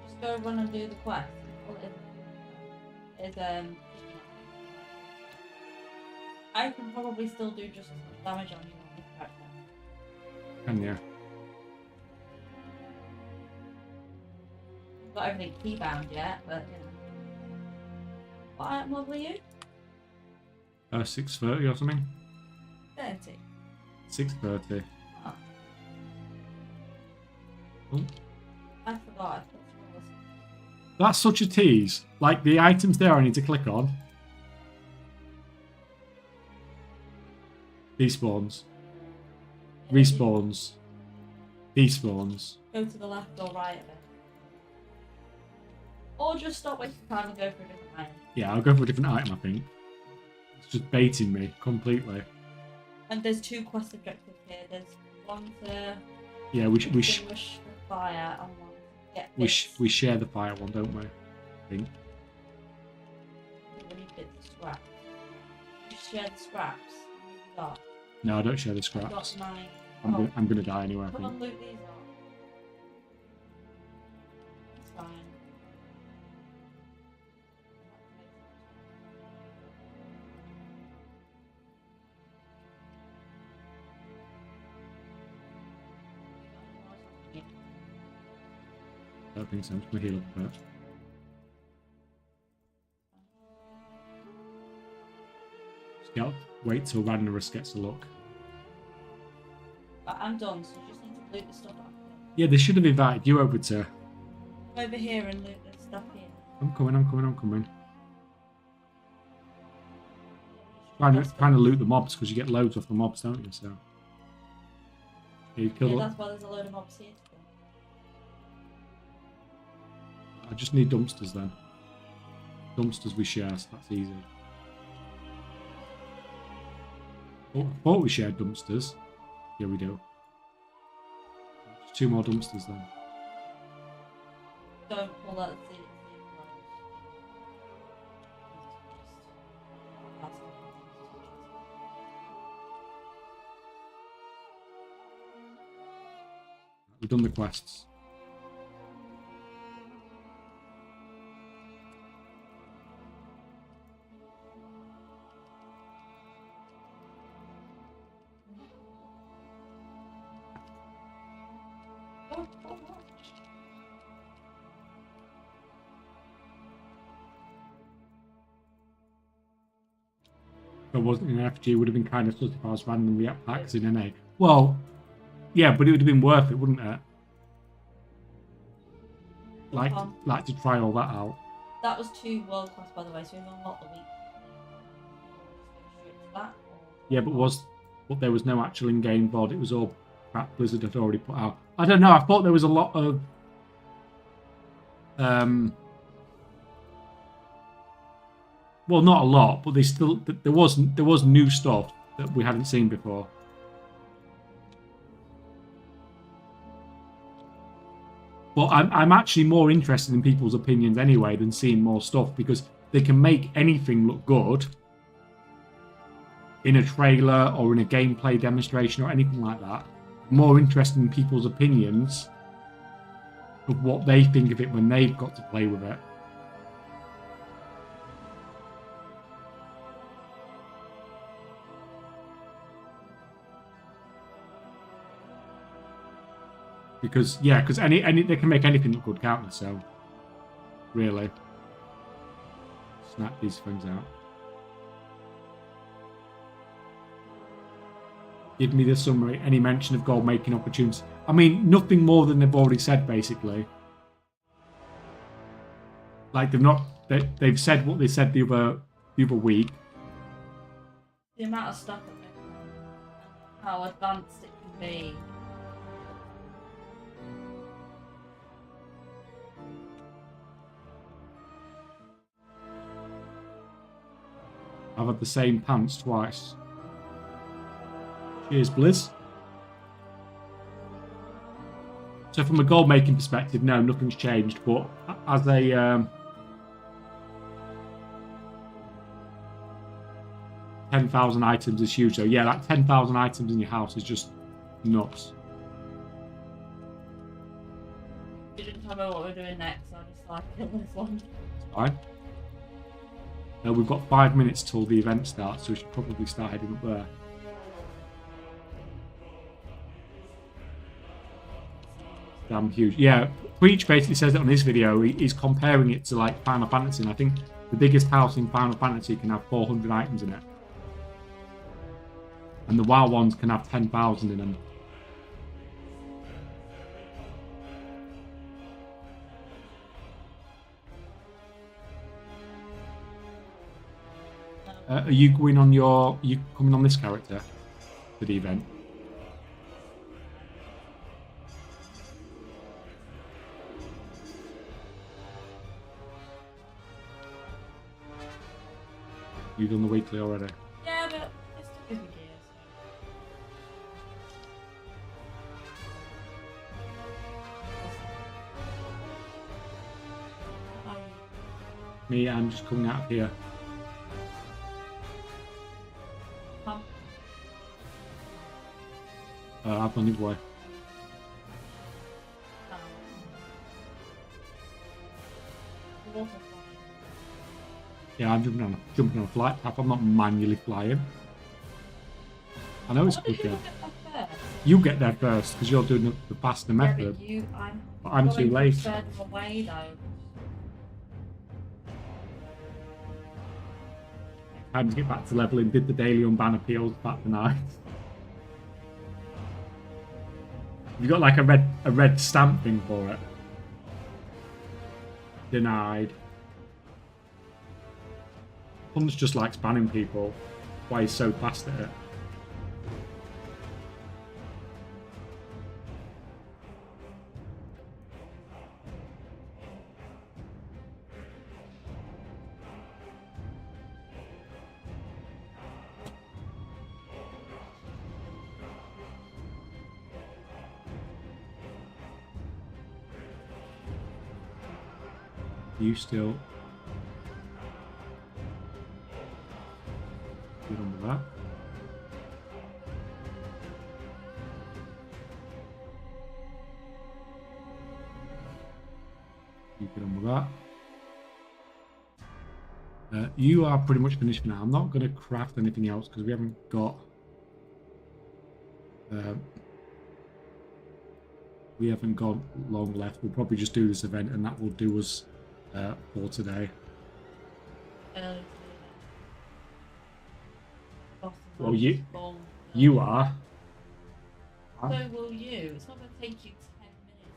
Just go run and do the quest. I can probably still do just as much damage on you on this character. Can you? Got everything keybound yet, but What item level are you? 630 or something. 30. 630. Oh. Oh. I forgot. That's such a tease. Like the items there, I need to click on. Despawns. Respawns. Despawns. Go to the left or right of it. Or just stop wasting time and go for a different item. Yeah, I'll go for a different item, I think. It's just baiting me completely. And there's 2 quest objectives here. There's one to Yeah, we extinguish the fire and one to get bits. we share the fire one, don't we? I think. We need bits of scraps. You share the scraps. How many have you got? No, I don't share the I've scraps. got 9. I'm gonna die anyway, I Come on, think. loot these up. It's fine. I don't think so. I'm just gonna heal up first. Scout, wait till Ragnarus gets a look. But I'm done, so you just need to loot the stuff up. Yeah, they should have invited you over to. Come over here and loot the stuff here. I'm coming. Trying to loot the mobs because you get loads off the mobs, don't you? So. Yeah, you Yeah, kill that's why there's a load of mobs here to kill. I just need dumpsters then. Dumpsters we share, so that's easy. Oh, I thought we shared dumpsters. Yeah, we do. Just 2 more dumpsters then. Don't pull out the seat. We've done the quests. If it wasn't in FG, it would have been kind of sus if I was randomly at packs in NA. Well, yeah, but it would have been worth it, wouldn't it? Like to try all that out. That was 2 world class, by the way, so we've unlocked the week. That, Yeah, but there was no actual in-game VOD. It was all crap Blizzard had already put out. I don't know. I thought there was a lot of well, not a lot, but there was new stuff that we hadn't seen before. But I'm actually more interested in people's opinions anyway than seeing more stuff because they can make anything look good in a trailer or in a gameplay demonstration or anything like that. More interested in people's opinions of what they think of it when they've got to play with it. Because any they can make anything look good, can't they? So really, snap these things out. Give me the summary. Any mention of gold making opportunities? I mean, nothing more than they've already said, basically. Like they've said what they said the other week. the amount of stuff at midnight and how advanced it can be. I've had the same pants twice. Cheers, Blizz. So from a goal making perspective, no, nothing's changed. But as a 10,000 items is huge. So yeah, that 10,000 items in your house is just nuts. You didn't tell me what we're doing next, so I just like kill this one. It's fine. Now we've got 5 minutes till the event starts, so we should probably start heading up there. Damn huge. Yeah, Preach basically says it on his video. He's comparing it to like Final Fantasy, and I think the biggest house in Final Fantasy can have 400 items in it. And the WoW ones can have 10,000 in them. Are you going on your... Are you coming on this character for the event? You've done the weekly already? Yeah, but it's still busy gears. Me, I'm just coming out of here. I've gone the other way. Yeah, I'm jumping on a flight path. I'm not manually flying. I know it's quicker. You get there first because you're doing the faster method. But I'm too late. Away, though. Time to get back to leveling. Did the daily unban appeals back tonight. You got like a red stamp thing for it. Denied. Hunt's just like spanning people. Why he's so fast at it. You still get on with that. You get on with that. You are pretty much finished now. I'm not going to craft anything else because we haven't got. We haven't got long left. We'll probably just do this event, and that will do us for today. Well, you are. So will you. It's not going to take you 10 minutes.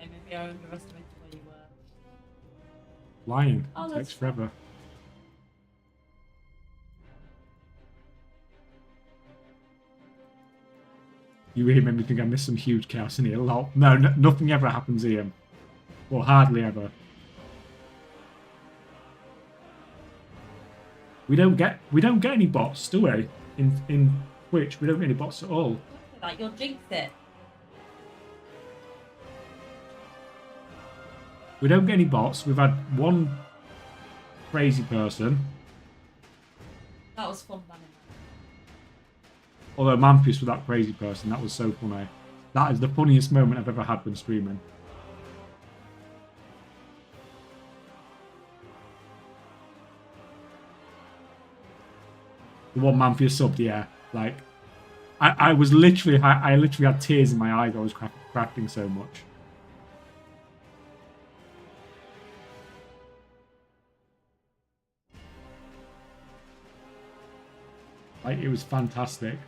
Okay, maybe I underestimated where you were. Lying. Oh, It takes forever. You really made me think I missed some huge chaos in here. Lol. No, nothing ever happens here. Well, hardly ever. We don't get any bots, do we? In Twitch, we don't get any bots at all. Look at that, you'll jinx it. We don't get any bots. We've had one crazy person. That was fun, man. Although Manfius with that crazy person, that was so funny. That is the funniest moment I've ever had when streaming. The one Manfius subbed, yeah. Like, I was literally, I literally had tears in my eyes. I was crafting so much. Like, it was fantastic.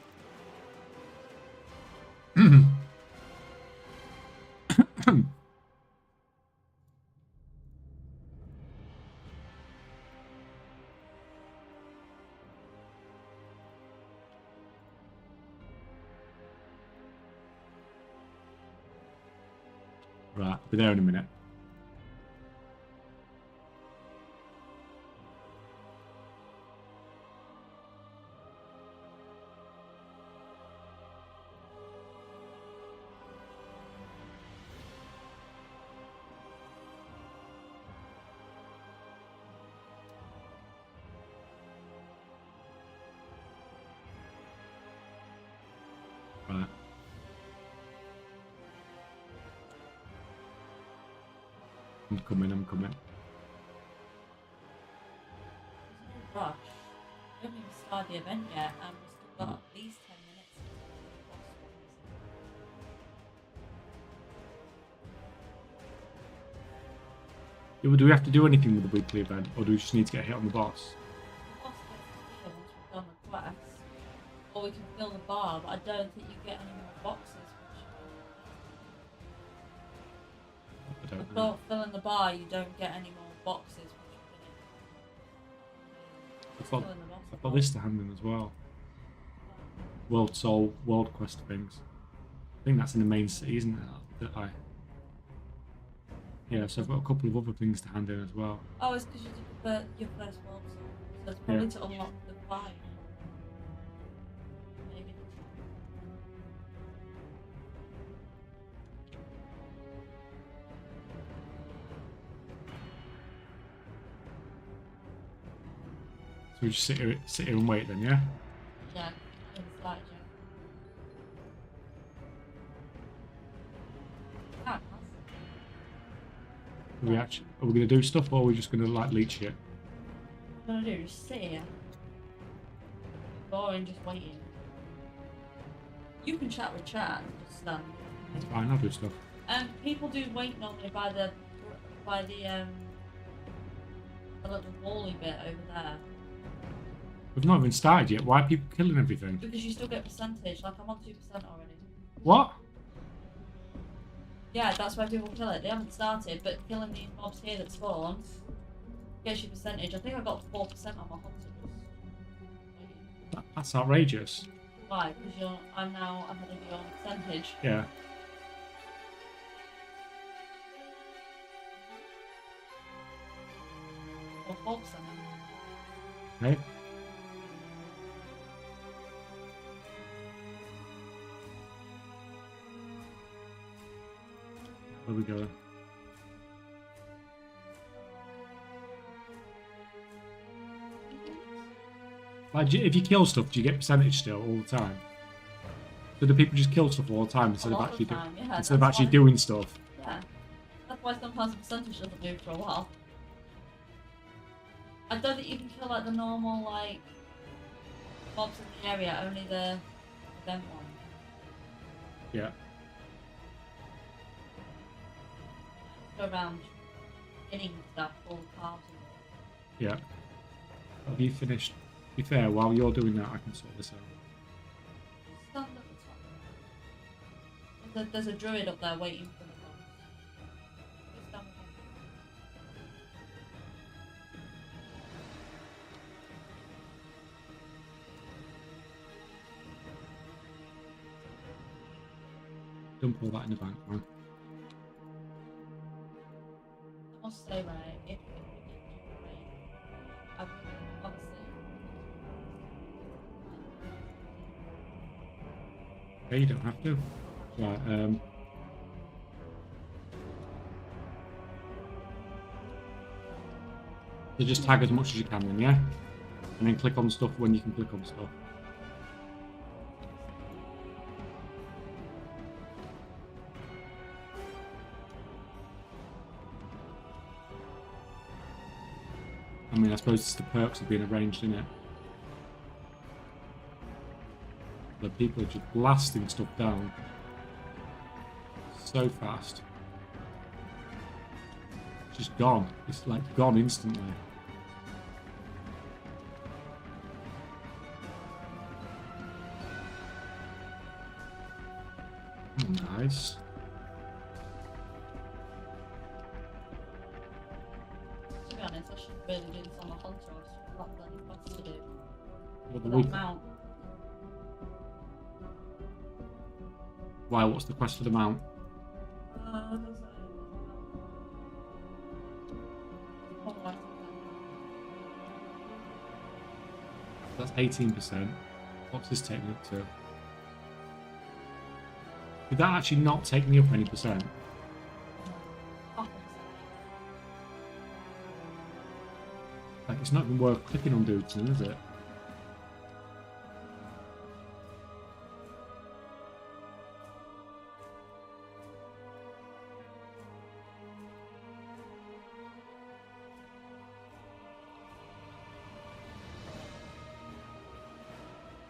Right, I'll be there in a minute. Right. I'm coming. No rush. We haven't even started the event yet, and we've still got at least 10 minutes. Yeah, well, do we have to do anything with the weekly event, or do we just need to get a hit on the boss? The boss gets to heal once we've done the quest, or we can fill the bar, but I don't think you get any more boxes. I don't know. Without filling the bar, you don't get any more boxes. I've got this to hand in as well. World Soul, World Quest things. I think that's in the main city, isn't it? Yeah, so I've got a couple of other things to hand in as well. Oh, it's because you did your first world soul. So it's probably to unlock the fight. Maybe. So we just sit here and wait then, yeah? Yeah, in the slide, yeah. Are we gonna do stuff, or are we just gonna like leech it? What I'm gonna do is sit here. Boring, just waiting. You can chat with chat and just stand. That's fine, I'll do stuff. People do wait normally by the little wally bit over there. We've not even started yet. Why are people killing everything? Because you still get percentage. Like I'm on 2% already. What? Yeah, that's why people kill it. They haven't started, but killing these mobs here that spawn gets you percentage. I think I got 4% on my hunters. That's outrageous. Why? Because I'm now ahead of you on percentage. Yeah. Or 4%. Okay. Where we going? Like, if you kill stuff, do you get percentage still all the time? So do people just kill stuff all the time instead of actually doing stuff? Yeah. That's why sometimes the percentage doesn't move for a while. I don't think you can kill like the normal like mobs in the area, only the event one. Yeah. Go around hitting stuff, all the cards. Yeah. Have you finished? To be fair, while you're doing that, I can sort this out. Stand at the top. There's a druid up there waiting for the boss. Just stand with him. Dump all that in the bank, man. I must say, right, if I would obviously. Okay, you don't have to. Right, so just tag as much as you can then, yeah? And then click on stuff when you can click on stuff. I mean, I suppose it's the perks of being arranged, isn't it? The people are just blasting stuff down so fast. It's just gone. It's like gone instantly. Nice. To be honest, I should really do this on the hunter. I've got bloody quests to do. What the That week? mount. Why? What's the quest for the mount? There's a That's 18%. What's this take me up to? Did that actually not take me up any percent? Like, it's not even worth clicking on Dudeson, is it?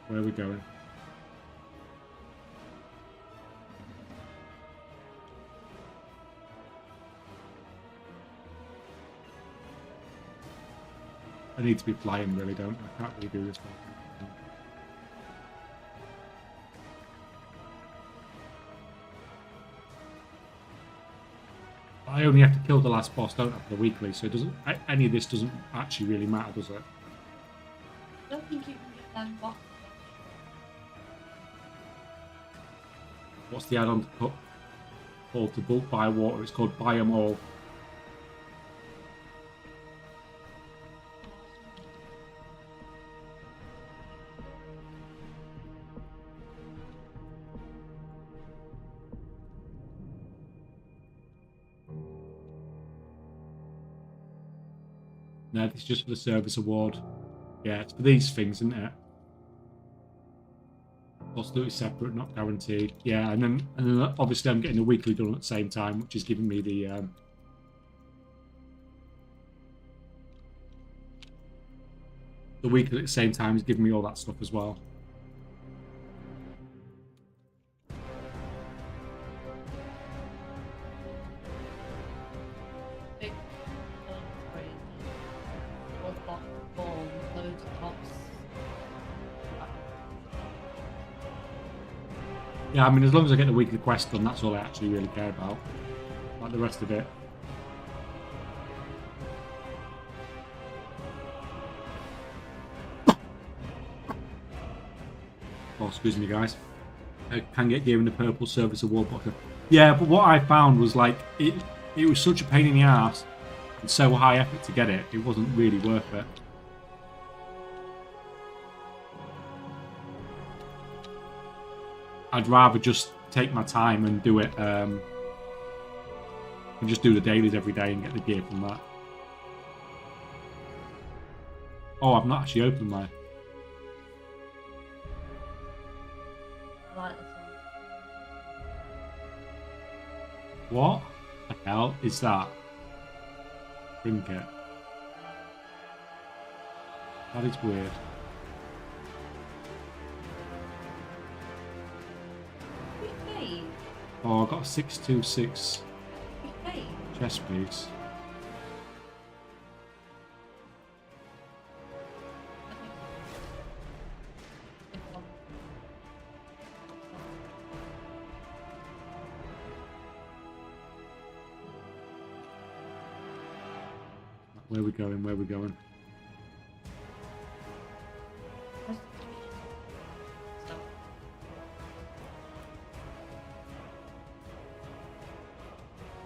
Where are we going? I need to be flying, really, don't I? I can't really do this one. I only have to kill the last boss, don't I, for the weekly, so it doesn't. Any of this doesn't actually really matter, does it? I don't think you can get them boxes. What's the add-on to put called to bulk buy water? It's called Buy 'em All. No, this is just for the service award. Yeah, it's for these things, isn't it? Possibility separate, not guaranteed. Yeah, and then obviously I'm getting the weekly done at the same time, which is giving me the weekly at the same time is giving me all that stuff as well. Big or the box form, loads of box. Yeah, I mean, as long as I get the weekly quest done, that's all I actually really care about. Like the rest of it. Oh, excuse me, guys. I can get given the purple service award box. Yeah, but what I found was like it was such a pain in the ass and so high effort to get it. It wasn't really worth it. I'd rather just take my time and do it, and just do the dailies every day and get the gear from that. Oh, I've not actually opened my. I like this What the hell is that? Trinket. That is weird. one. Oh, I got a 626 Hey, chest piece. Where are we going? Where are we going?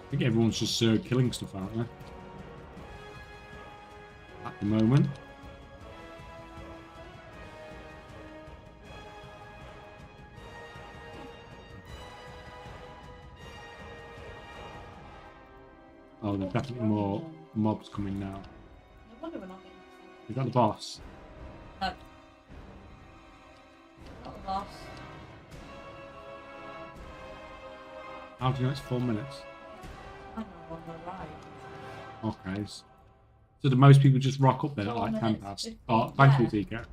I think everyone's just killing stuff, aren't they? At the moment. Oh, there's definitely more mobs coming now. No wonder we're not getting Is that the boss? no. Not the boss. How do you know it's 4 minutes? I don't know on the right. Okay. So do most people just rock up there at 4 like 10 minutes, past? 15, Oh, thank you, yeah. Tika.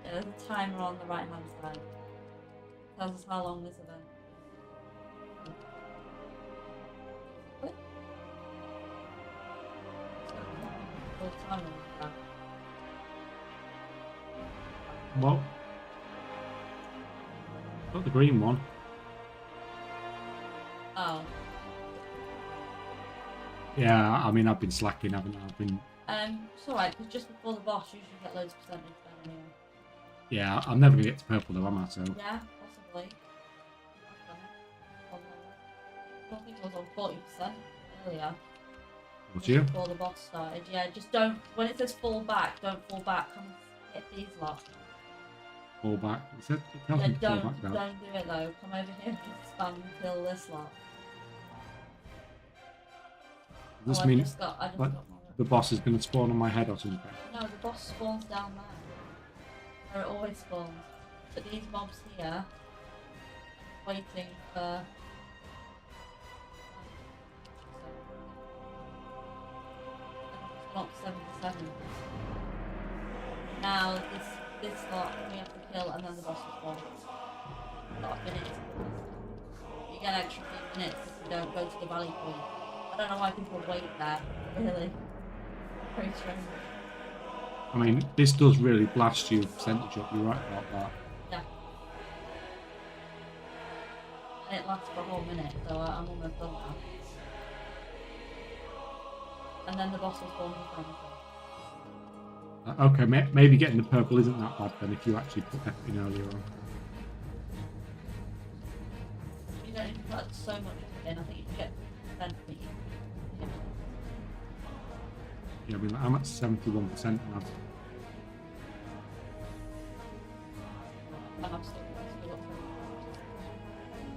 Yeah, there's a timer on the right hand side. Tells us how long this event is. Click. Full timer on that. What? Got the green one. Oh. Yeah, I mean, I've been slacking, haven't I? I've been. It's alright, because just before the boss, you should get loads of percentage then anyway. Yeah, I'm never gonna get to purple though, am I? So. Yeah, possibly. I don't think it was on 40% earlier. What's you? Before the boss started. Yeah, just don't. When it says fall back, don't fall back. Come and hit these lot. Fall back. It says it tells Yeah, me to fall don't back now. do it though. Come over here and spam and kill this lot. Does this I mean just got my. the boss is going to spawn on my head or something? No, the boss spawns down there. Where it always spawns. But these mobs here, waiting for. Not 77. Now this lot we have to kill and then the boss will spawn. Not a minute. You get extra few minutes if you don't go to the valley point. I don't know why people wait there. Really. Very strange. I mean, this does really blast you percentage up. You're right about that. Yeah. And it lasts for a whole minute, so I'm almost done now. And then the boss will spawn in front of me. Okay, maybe getting the purple isn't that bad then if you actually put that in earlier on. You don't need to put so much in. I think you can get 10 for each. Yeah, I mean, I'm at 71% now. And I'm still up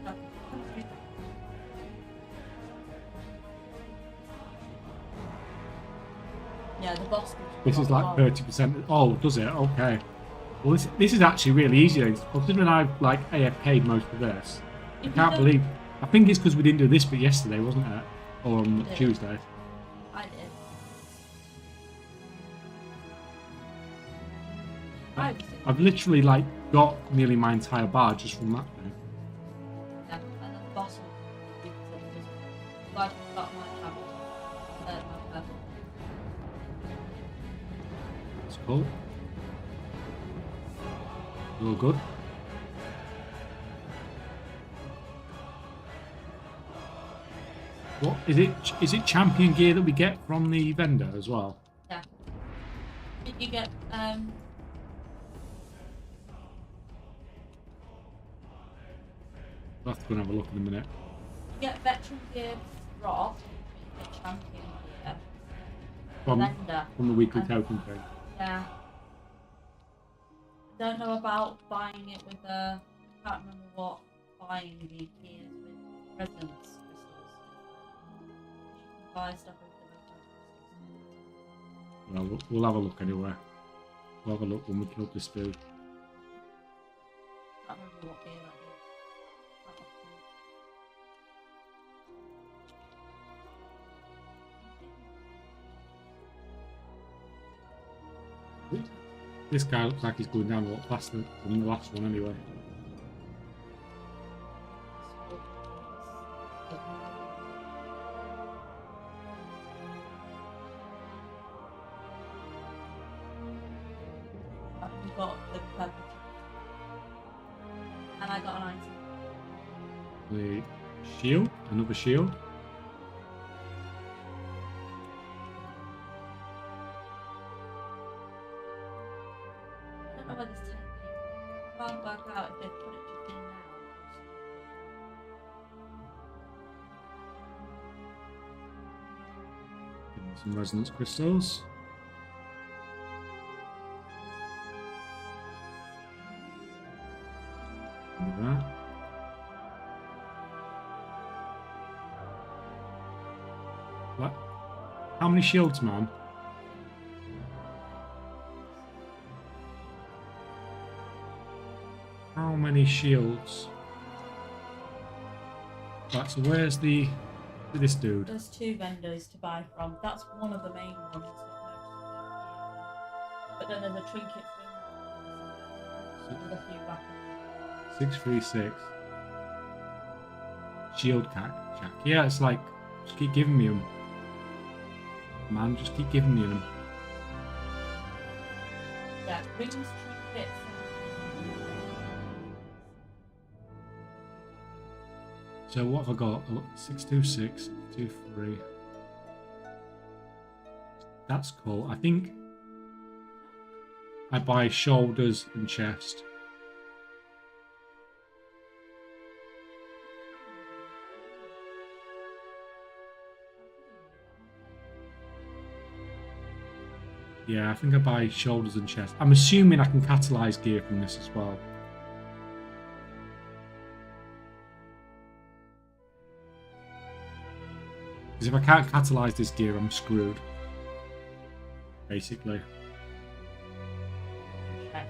to yeah, the boss. This is like 30%. Oh, does it? Okay. Well, this is actually really easy then. Considering I've like AFK'd most of this, I can't believe. I think it's because we didn't do this bit yesterday, wasn't it? Or on Tuesday. I did. I've literally like got nearly my entire bar just from that thing. Yeah, and then the boss will just like got my travel. My purple. It's cool. All good. What is it? Is it champion gear that we get from the vendor as well? Yeah. Did you get We'll have to go and have a look in a minute. you get veteran gear drop, you get champion gear. From Vendor. the weekly token thing. Yeah. I don't know about buying it with I can't remember what buying the gears with resonance crystals. You can buy stuff with the resonance crystals. Well, we'll have a look anyway. We'll have a look when we kill this food. I can't remember what gear that is. This guy looks like he's going down a lot faster than the last one anyway. We got the purple. And I got an item. The shield, another shield. I don't know where this 10 came from. I can't work out if they put it just in now. Some resonance crystals. Look at that. What? How many shields, man? How many shields? Right, so where's this dude? There's 2 vendors to buy from. That's one of the main ones. But then there's a trinket thing. With a few back. 636. Shield Jack. Yeah, it's like, just keep giving me them. Man, just keep giving me them. Yeah, rings, trinkets, So what have I got? Oh, 626, 23. That's cool. I think I buy shoulders and chest. Yeah, I think I buy shoulders and chest. I'm assuming I can catalyze gear from this as well. Because if I can't catalyze this gear, I'm screwed. Basically. Okay.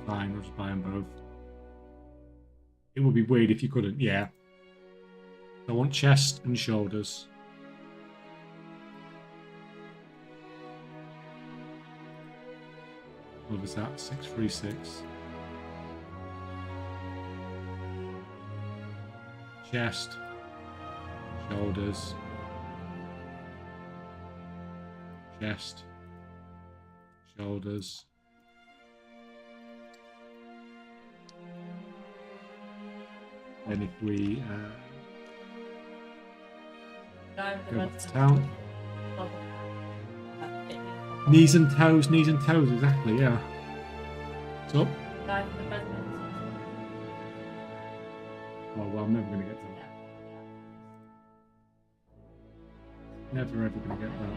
Fine, I'll just buy them both. It would be weird if you couldn't, yeah. I want chest and shoulders. What was that? 636. Chest. Shoulders. Chest. Shoulders. And if we go back to town. Knees and toes, exactly, yeah. So, oh well, I'm never going to get that. Never ever going to get that.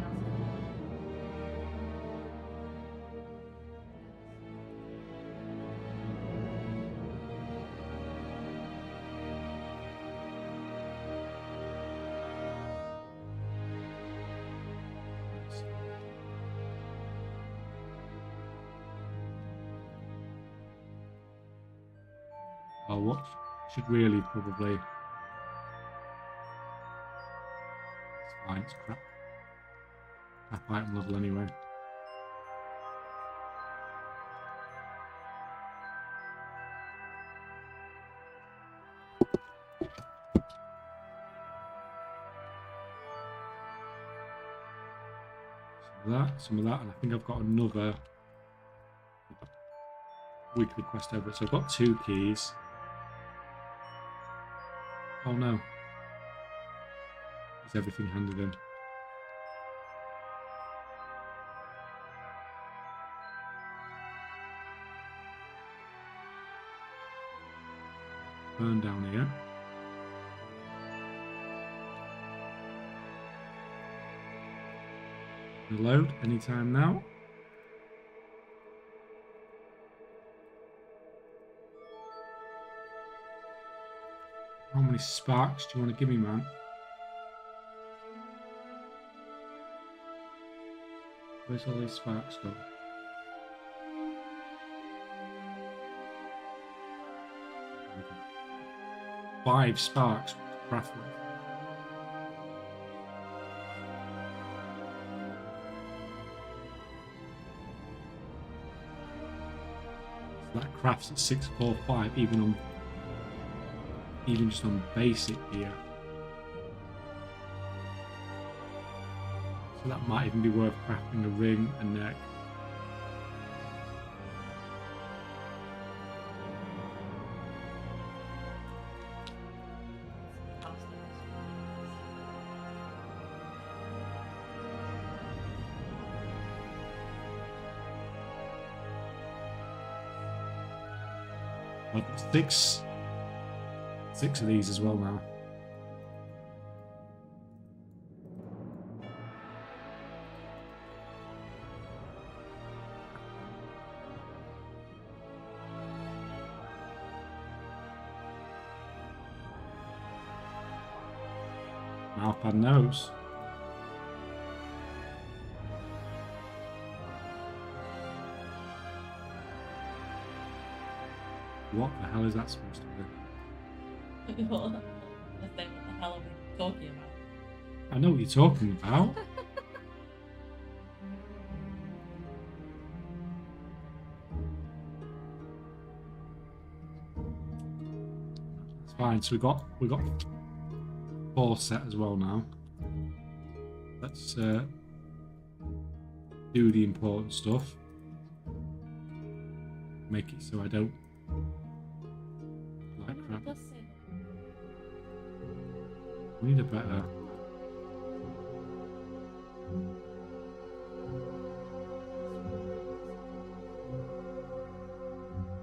Oh, what should really probably. It's fine, it's crap. Crap item level anyway. Some of that, and I think I've got another weekly quest over. So I've got 2 keys. Oh no. Is everything handed in? Burn down here. Reload anytime now. How many sparks do you want to give me, man? Where's all these sparks go? Okay. 5 sparks. Craft with. So that crafts at 645, even just on basic gear. So that might even be worth crafting a ring, a neck. I've got 6 of these as well now. Mouth and nose. What the hell is that supposed to be? What the hell are we talking about? I know what you're talking about. It's fine. So we got 4 set as well now. Let's do the important stuff. Make it so I don't like crap. We need a better.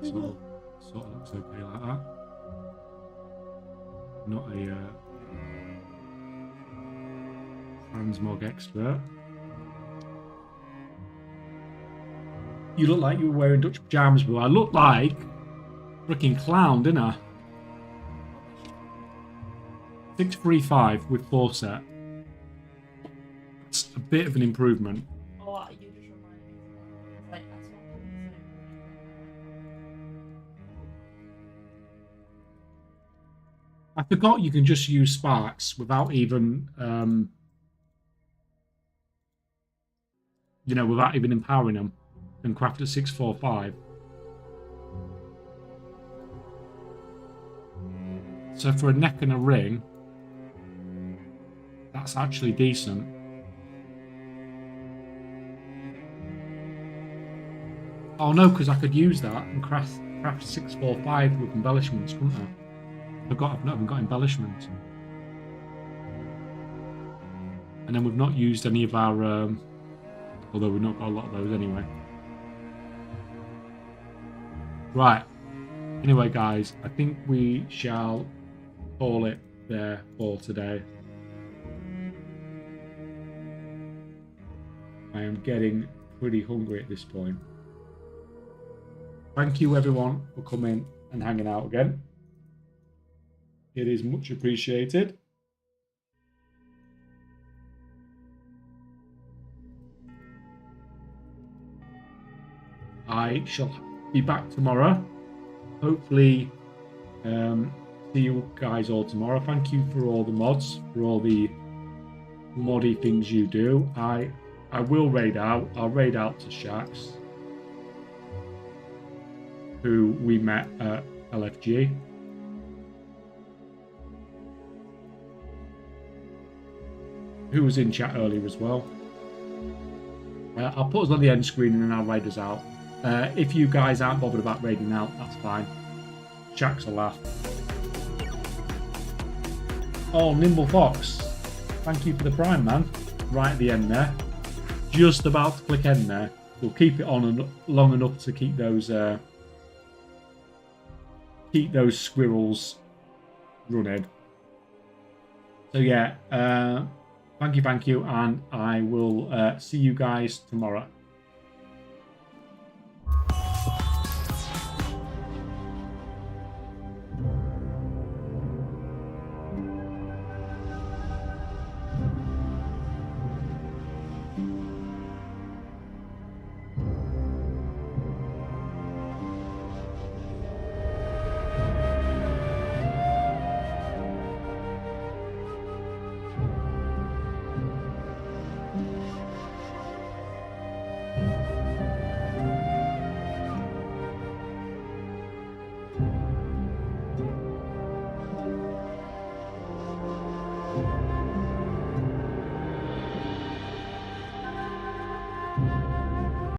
sort of looks okay like that. Not a transmog expert. You look like you were wearing Dutch pajamas, bro. I look like freaking clown, didn't I? 635 with 4 set. It's a bit of an improvement. Oh, you just reminded me. Like, that's what I'm saying. I forgot you can just use sparks without even, without even empowering them, and craft at 645. So for a neck and a ring, that's actually decent. Oh no, because I could use that and craft 645 with embellishments, couldn't I? I've not even got embellishments. And then we've not used any of our, although we've not got a lot of those anyway. Right. Anyway, guys, I think we shall call it there for today. I am getting pretty hungry at this point. Thank you, everyone, for coming and hanging out again. It is much appreciated. I shall be back tomorrow. Hopefully, see you guys all tomorrow. Thank you for all the mods, for all the moddy things you do. I will raid out. I'll raid out to Shax, who we met at LFG. Who was in chat earlier as well. I'll put us on the end screen and then I'll raid us out. If you guys aren't bothered about raiding out, that's fine. Shax will laugh. Oh, Nimble Fox. Thank you for the prime, man. Right at the end there. Just about to click end there. We'll keep it on long enough to keep those squirrels running. So yeah, thank you, and I will see you guys tomorrow.